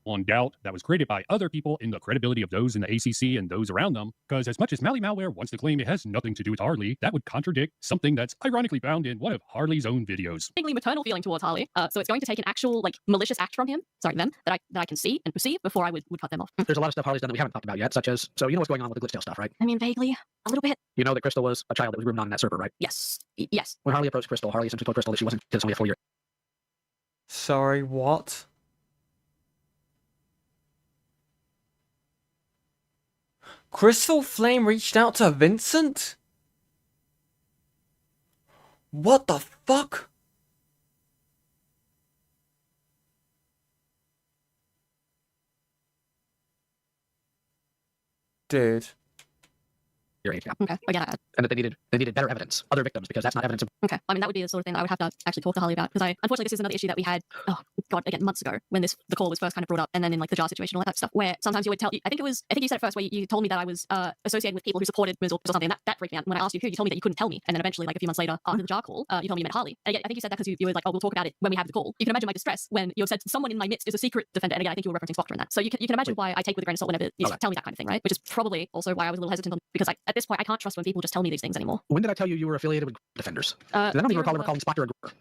on doubt that was created by other people in the credibility of those in the ACC and those around them, because as much as Mally Malware wants to claim it has nothing to do with Harley, that would contradict something that's ironically found in one of Harley's own videos. Maternal feeling towards Harley, so it's going to take an actual malicious act from them that I can see and perceive before I would cut them off. There's a lot of stuff Harley's done that we haven't talked about yet, such as, so you know what's going on with the Glitchdale stuff, right? I mean, vaguely, a little bit. You know that Crystal was a child that was groomed on that server, right? Yes. Yes. When Harley approached Crystal, Harley essentially told Crystal that she wasn't only a full year. Sorry, what? Crystal Flame reached out to Vincent? What the fuck? Dude. Your age gap. Okay, I get it. And that they needed better evidence, other victims, because that's not evidence of. Okay, I mean, that would be the sort of thing I would have to actually talk to Harley about, because unfortunately, this is another issue that we had, again, months ago, when the call was first kind of brought up, and then in the jar situation, all that type of stuff, where sometimes you would tell, I think you said it first, where you told me that I was associated with people who supported Ms. or something, and that freaked me out. When I asked you who, you told me that you couldn't tell me, and then eventually, a few months later, after the jar call, you told me you meant Harley. And again, I think you said that because you were like, oh, we'll talk about it when we have the call. You can imagine my distress when you said someone in my midst is a secret defender, and again, I think you were referencing Spoctor in that. So you can imagine why I take with a grain of salt whenever you tell me that kind of thing, right? Which is probably also why I was a little hesitant on, because at this point, I can't trust when people just tell me these things anymore. When did I tell you were affiliated with Defenders? I don't even recall ever calling Spoctor a groomer.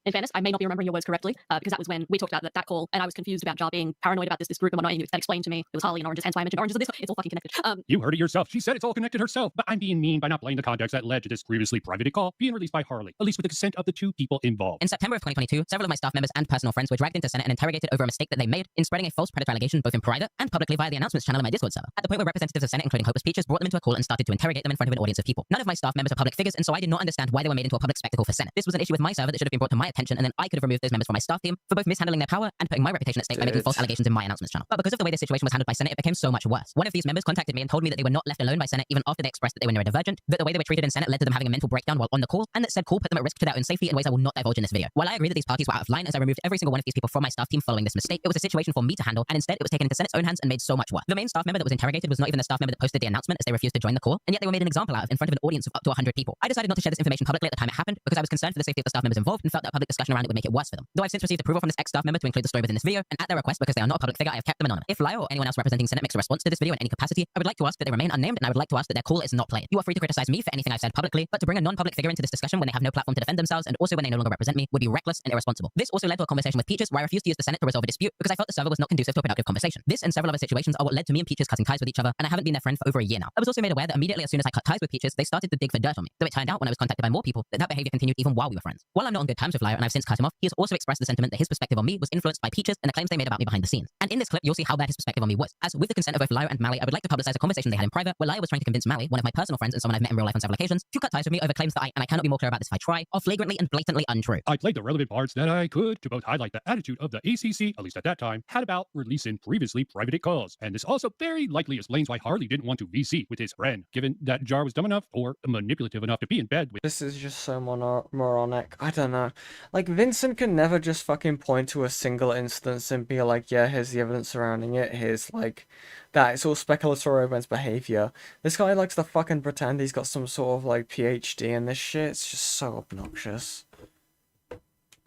In fairness, I may not be remembering your words correctly, because that was when we talked about that call, and I was confused about Jar being paranoid about this group and whatnot, and that explained to me it was Harley and Oranges, hence why I mentioned Oranges. It's all fucking connected. You heard it yourself. She said it's all connected herself, but I'm being mean by not playing the context that led to this previously privated call being released by Harley, at least with the consent of the two people involved. In September of 2022, several of my staff members and personal friends were dragged into Senate and interrogated over a mistake that they made in spreading a false predator allegation both in private and publicly via the announcements channel in my Discord server. At the point where representatives of Senate, including Hopeless Peaches, brought them into a call and started to interrogate them in front of an audience of people. None of my staff members are public figures, and so I did not understand why they were made into a public spectacle for Senate. This was an issue with my server that should have been brought to my attention, and then I could have removed those members from my staff team for both mishandling their power and putting my reputation at stake by making false allegations in my announcements channel. But because of the way this situation was handled by Senate, it became so much worse. One of these members contacted me and told me that they were not left alone by Senate even after they expressed that they were neurodivergent, that the way they were treated in Senate led to them having a mental breakdown while on the call, and that said call put them at risk to their own safety in ways I will not divulge in this video. While I agree that these parties were out of line, as I removed every single one of these people from my staff team following this mistake, it was a situation for me to handle, and instead it was taken into Senate's own hands and made so much worse. The main staff member that was interrogated was not even the staff member that posted the announcement, as they refused to join the call, and yet they were made an example out of in front of an audience of up to 100 people. I decided not to share this information publicly at the time it happened because I was concerned for the safety of the staff members involved and felt that public discussion around it would make it worse for them. Though I've since received approval from this ex-staff member to include the story within this video, and at their request because they are not a public figure, I have kept them anonymous. If Lyle or anyone else representing Senate makes a response to this video in any capacity, I would like to ask that they remain unnamed, and I would like to ask that their call is not played. You are free to criticize me for anything I've said publicly, but to bring a non-public figure into this discussion when they have no platform to defend themselves and also when they no longer represent me would be reckless and irresponsible. This also led to a conversation with Peaches where I refused to use the Senate to resolve a dispute because I felt the server was not conducive to a productive conversation. This and several other situations are what led to me and Peaches cutting ties with each other, and I haven't been their friend for over a year now. I was also made aware that immediately as soon as I cut ties with Peaches, they started to dig for dirt on me. Though it turned out when I was contacted by more people that behavior continued even while we were friends. While I'm not on good terms with Lyle and I've since cut him off, he has also expressed the sentiment that his perspective on me was influenced by Peaches and the claims they made about me behind the scenes. And in this clip, you'll see how bad his perspective on me was. As with the consent of both Lyle and Mally, I would like to publicize a conversation they had in private where Lyle was trying to convince Mally, one of my personal friends and someone I've met in real life on several occasions, to cut ties with me over claims that I cannot be more clear about this if I try, are flagrantly and blatantly untrue. I played the relevant parts that I could to both highlight the attitude of the ACC, at least at that time, had about releasing previously privated calls. And this also very likely explains why Harley didn't want to VC with his friend, given that Jar was dumb enough or manipulative enough to be in bed with. This is just so moronic. I don't know. Like, Vincent can never just fucking point to a single instance and be like, yeah, here's the evidence surrounding it, here's like that. It's all speculatory against behavior. This guy likes to fucking pretend he's got some sort of like PhD in this shit. It's just so obnoxious.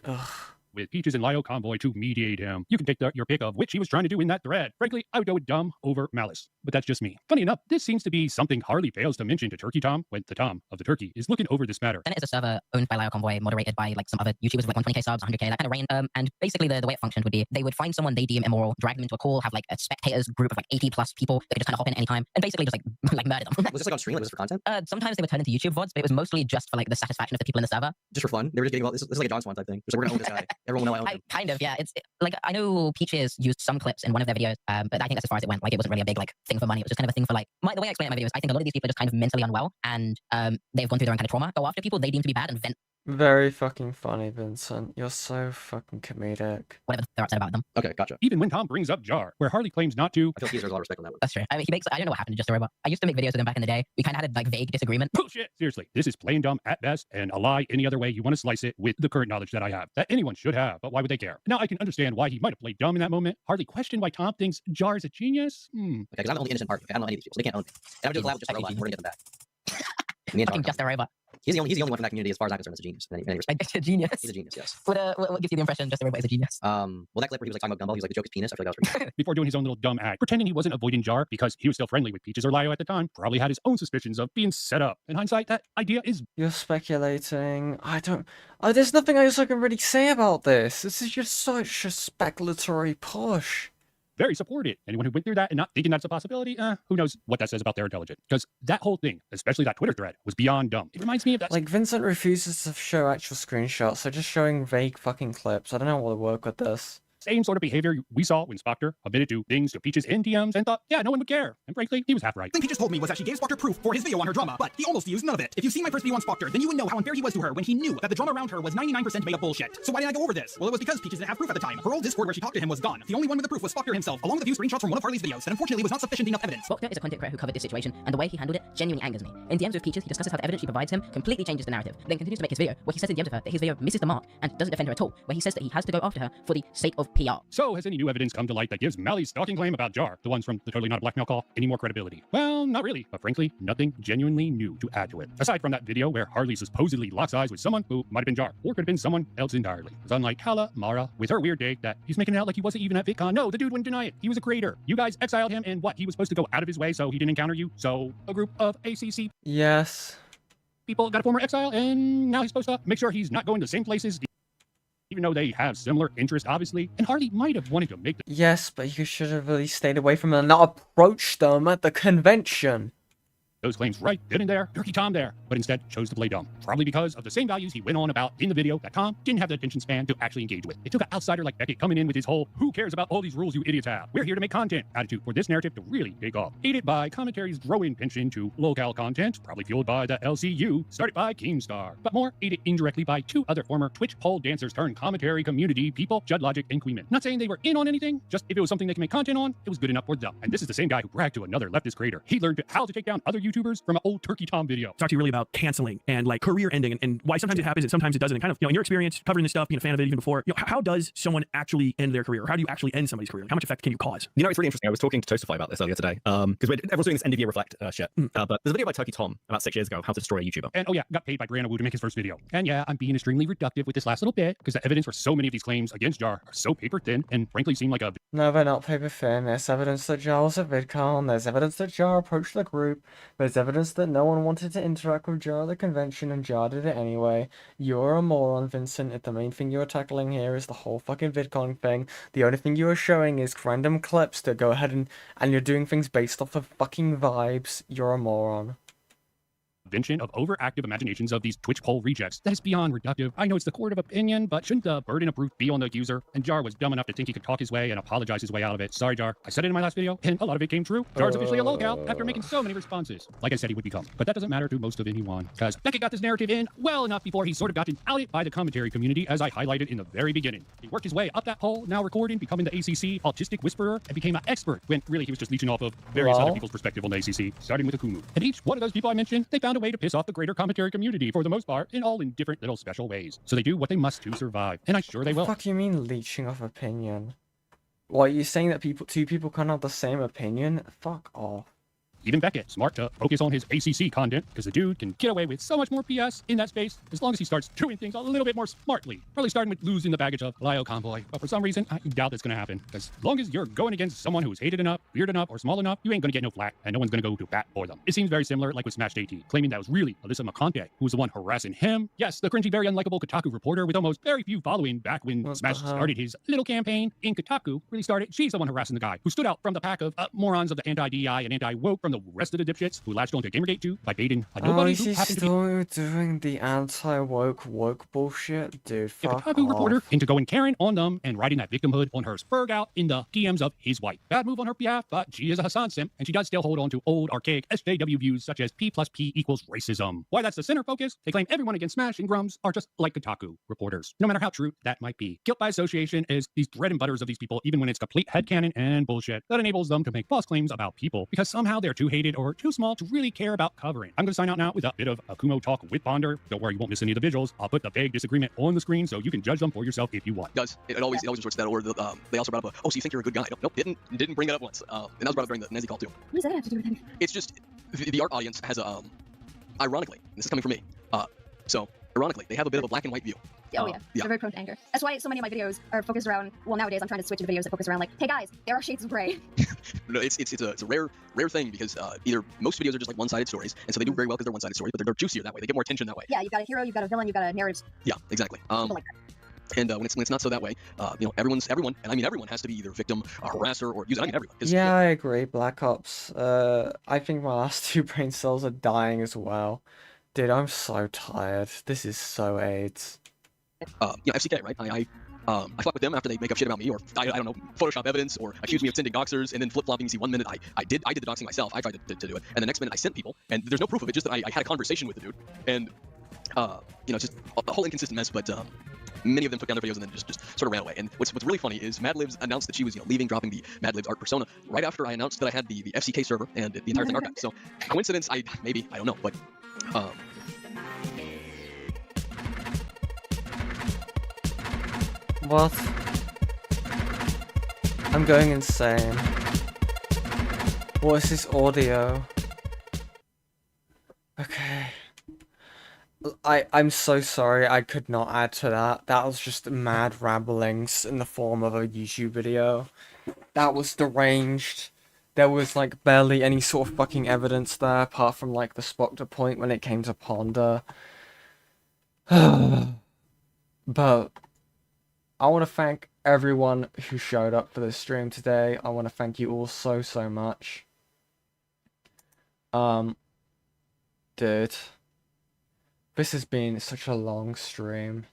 Ugh. With Peaches and Lyle Convoy to mediate him. You can take your pick of which he was trying to do in that thread. Frankly, I would go with dumb over malice. But that's just me. Funny enough, this seems to be something Harley fails to mention to Turkey Tom when the Tom of the Turkey is looking over this matter. Senate is a server owned by Lyle Convoy, moderated by like some other YouTubers with like 120k subs, 100k, that kind of range. And basically the way it functioned would be they would find someone they deem immoral, drag them into a call, have like a spectators group of like 80 plus people that could just kind of hop in anytime and basically just like murder them. Was this like on stream? Like, was this for content? Sometimes they would turn into YouTube VODs, but it was mostly just for like the satisfaction of the people in the server. Just for fun? They were just getting, well, this is like a John Swan type thing. Just like, we're gonna own this guy. Everyone will know Kind of, yeah. It's like I know Peaches used some clips in one of their videos, but I think that's as far as it went. Like it wasn't really a big like thing for money. It was just kind of a thing for like the way I explain it in my videos. I think a lot of these people are just kind of mentally unwell, and they've gone through their own kind of trauma. Go after people they deem to be bad and vent Very fucking funny, Vincent. You're so fucking comedic. whatever they're upset about them. Okay, gotcha. Even when Tom brings up Jar, where Harley claims not to. I feel like there's a lot of respect on that one. That's true. I mean, I don't know what happened to Just a Robot. I used to make videos with him back in the day. We kind of had a like vague disagreement. Bullshit! Seriously, this is plain dumb at best, and a lie any other way you want to slice it with the current knowledge that I have. That anyone should have, but why would they care? Now I can understand why he might have played dumb in that moment. Hardly question why Tom thinks Jar is a genius. Okay, because I'm the only innocent party. I don't know any of these people, so they can't own me. And I'm doing a collab with Just a Robot, and we're gonna get them back. Me and Jar Just a Robot. He's the only one from that community, as far as I'm concerned, that's a genius. In any respect. A genius. He's a genius, yes. What gives you the impression Just a Robot is a genius? Well, that clip where he was like talking about Gumball, he was like, the joke is penis. I feel like that was pretty good. Before doing his own little dumb act, pretending he wasn't avoiding Jar because he was still friendly with Peaches or Lio at the time, probably had his own suspicions of being set up. In hindsight, that idea is... You're speculating. I don't... there's nothing else I can really say about this. This is just such a speculatory push. very supported. Anyone who went through that and not thinking that's a possibility, who knows what that says about their intelligence. Because that whole thing, especially that Twitter thread, was beyond dumb. It reminds me of that... Like, Vincent refuses to show actual screenshots, so just showing vague fucking clips. I don't know how to work with this. Same sort of behavior we saw when Spoctor admitted to things to Peaches in DMs and thought, yeah, no one would care. And frankly, he was half right. The thing Peaches told me was that she gave Spoctor proof for his video on her drama, but he almost used none of it. If you've seen my first video on Spoctor, then you would know how unfair he was to her when he knew that the drama around her was 99% made up bullshit. So why didn't I go over this? Well, it was because Peaches didn't have proof at the time. Her old Discord where she talked to him was gone. The only one with the proof was Spoctor himself, along with a few screenshots from one of Harley's videos that unfortunately was not sufficient enough evidence. Spoctor is a content creator who covered this situation, and the way he handled it genuinely angers me. In DMs with Peaches, he discusses how the evidence she provides him completely changes the narrative, then continues to make his video, where he says in DMs with her that his video misses the mark and doesn't defend her at all, where he says that he has to go after her for the sake of PR. So has any new evidence come to light that gives Mally's stalking claim about Jar, the ones from the Totally Not a Blackmail Call, any more credibility? Well, not really, but frankly, nothing genuinely new to add to it. Aside from that video where Harley supposedly locks eyes with someone who might have been Jar, or could have been someone else entirely. It's unlike Hala Mara with her weird dig that he's making it out like he wasn't even at VidCon. No, the dude wouldn't deny it. He was a creator. You guys exiled him, and what? He was supposed to go out of his way so he didn't encounter you? So a group of ACC Yes. people got a former exile, and now he's supposed to make sure he's not going to the same places, even though they have similar interests, obviously. And Harley might have wanted to make the... Yes, but you should have really stayed away from them and not approached them at the convention. those claims right then and there, Turkey Tom there, but instead chose to play dumb. Probably because of the same values he went on about in the video that Tom didn't have the attention span to actually engage with. It took an outsider like Beckett coming in with his whole, who cares about all these rules you idiots have? We're here to make content attitude for this narrative to really take off. Aided by commentary's growing penchant to locale content, probably fueled by the LCU, started by Keemstar, but more aided indirectly by two other former Twitch pole dancers turned commentary community people, Judd Logic and Queeman. Not saying they were in on anything, just if it was something they can make content on, it was good enough for them. And this is the same guy who bragged to another leftist creator. He learned how to take down other YouTubers from an old Turkey Tom video. Talk to you really about canceling and like career ending and why sometimes it happens and sometimes it doesn't. And kind of, in your experience covering this stuff, being a fan of it even before, how does someone actually end their career? Or how do you actually end somebody's career? How much effect can you cause? It's really interesting. I was talking to Toastify about this earlier today because everyone's doing this end of year reflect shit. But there's a video by Turkey Tom about 6 years ago, how to destroy a YouTuber. And oh yeah, got paid by Brianna Wu to make his first video. And yeah, I'm being extremely reductive with this last little bit because the evidence for so many of these claims against Jar are so paper thin and frankly seem like a... No, they're not paper thin. There's evidence that Jar was at VidCon. There's evidence that Jar approached the group. There's evidence that no one wanted to interact with Jar at the convention and Jar did it anyway. You're a moron, Vincent. If the main thing you're tackling here is the whole fucking VidCon thing, the only thing you are showing is random clips to go ahead and you're doing things based off of fucking vibes. You're a moron. Invention of overactive imaginations of these Twitch poll rejects. That is beyond reductive. I know it's the court of opinion, but shouldn't the burden of proof be on the user? And Jar was dumb enough to think he could talk his way and apologize his way out of it. Sorry, Jar. I said it in my last video, and a lot of it came true. Jar's officially a lolcow after making so many responses. Like I said he would become. But that doesn't matter to most of anyone, because Beckett got this narrative in well enough before he sort of gotten outed by the commentary community, as I highlighted in the very beginning. He worked his way up that hole, now recording, becoming the ACC autistic whisperer, and became an expert, when really he was just leeching off of various other people's perspective on the ACC, starting with Akumu. And each one of those people I mentioned, they found a way to piss off the greater commentary community for the most part, in all in different little special ways. So they do what they must to survive, and I'm sure they will. What the fuck you mean leeching off opinion? What, are you saying that two people can't have the same opinion? Fuck off. Even Beckett, smart to focus on his ACC content, because the dude can get away with so much more PS in that space, as long as he starts doing things a little bit more smartly. Probably starting with losing the baggage of Lio Convoy, but for some reason, I doubt that's gonna happen. As long as you're going against someone who's hated enough, weird enough, or small enough, you ain't gonna get no flack, and no one's gonna go to bat for them. It seems very similar like with Smashed AT, claiming that it was really Alyssa McConte who was the one harassing him. Yes, the cringy, very unlikable Kotaku reporter with almost very few following back when Smash started his little campaign in Kotaku really started. She's the one harassing the guy who stood out from the pack of morons of the anti-DEI and anti-woke from the the rest of the dipshits who latched onto Gamergate 2 by baiting a Oh, nobody is who he happened to be still doing the woke bullshit? Dude, a fuck Kotaku reporter off. into going Karen on them and riding that victimhood on her spurg out in the DMs of his wife. Bad move on her behalf, but she is a Hassan simp, and she does still hold on to old, archaic SJW views such as P plus P equals racism. Why that's the center focus? They claim everyone against Smash and Grums are just like Kotaku reporters, no matter how true that might be. Guilt by association is these bread and butters of these people, even when it's complete headcanon and bullshit that enables them to make false claims about people because somehow they're too hated or too small to really care about covering. I'm going to sign out now with a bit of Akumo talk with Bonder. Don't worry, you won't miss any of the visuals. I'll put the vague disagreement on the screen so you can judge them for yourself if you want. It always resorts to that, or they also brought up oh, so you think you're a good guy? Nope, didn't bring it up once. And that was brought up during the Nezzy call too. What does that have to do with anything? It's just the art audience has a ironically, this is coming from me. So ironically, they have a bit of a black and white view. Oh yeah, they're very prone to anger. That's why so many of my videos are focused around. Well, nowadays I'm trying to switch to videos that focus around like, hey guys, there are shades of gray. No, it's a rare thing because either most videos are just like one-sided stories, and so they do very well because they're one-sided stories, but they're juicier that way. They get more attention that way. Yeah, you've got a hero, you've got a villain, you've got a narrative. Yeah, exactly. People like that. And when it's not so that way, everyone, and I mean everyone has to be either victim, a harasser, or user. I mean everyone. Yeah, I agree. Black Ops. I think my last 2 brain cells are dying as well. Dude, I'm so tired. This is so AIDS. FCK, right? I fuck with them after they make up shit about me, or I don't know, Photoshop evidence, or accuse me of sending doxers, and then flip-flopping. You see, 1 minute I did the doxing myself. I tried to do it, and the next minute I sent people, and there's no proof of it. Just that I had a conversation with the dude, and just a whole inconsistent mess. But many of them took down their videos and then just sort of ran away. And what's really funny is Madlibs announced that she was leaving, dropping the Madlibs art persona right after I announced that I had the FCK server and the entire thing archived. So coincidence? I don't know, but. What? I'm going insane. What is this audio? Okay. I'm so sorry, I could not add to that. That was just mad ramblings in the form of a YouTube video. That was deranged. There was like barely any sort of fucking evidence there, apart from like the Spoctor point when it came to Ponder. But I want to thank everyone who showed up for this stream today. I want to thank you all so much. Dude. This has been such a long stream.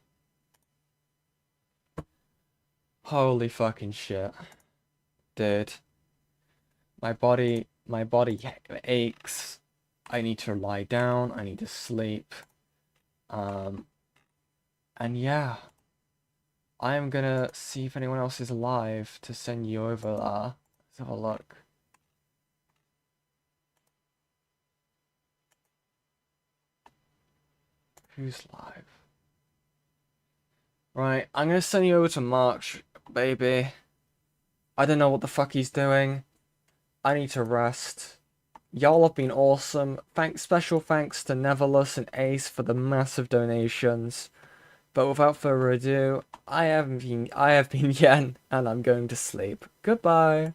Holy fucking shit. Dude. My body aches. I need to lie down. I need to sleep. And yeah. I am gonna see if anyone else is alive to send you over there. Let's have a look. Who's live? Right, I'm gonna send you over to March, baby. I don't know what the fuck he's doing. I need to rest. Y'all have been awesome. Special thanks to Neverless and Ace for the massive donations. But without further ado, I have been Yen, and I'm going to sleep. Goodbye.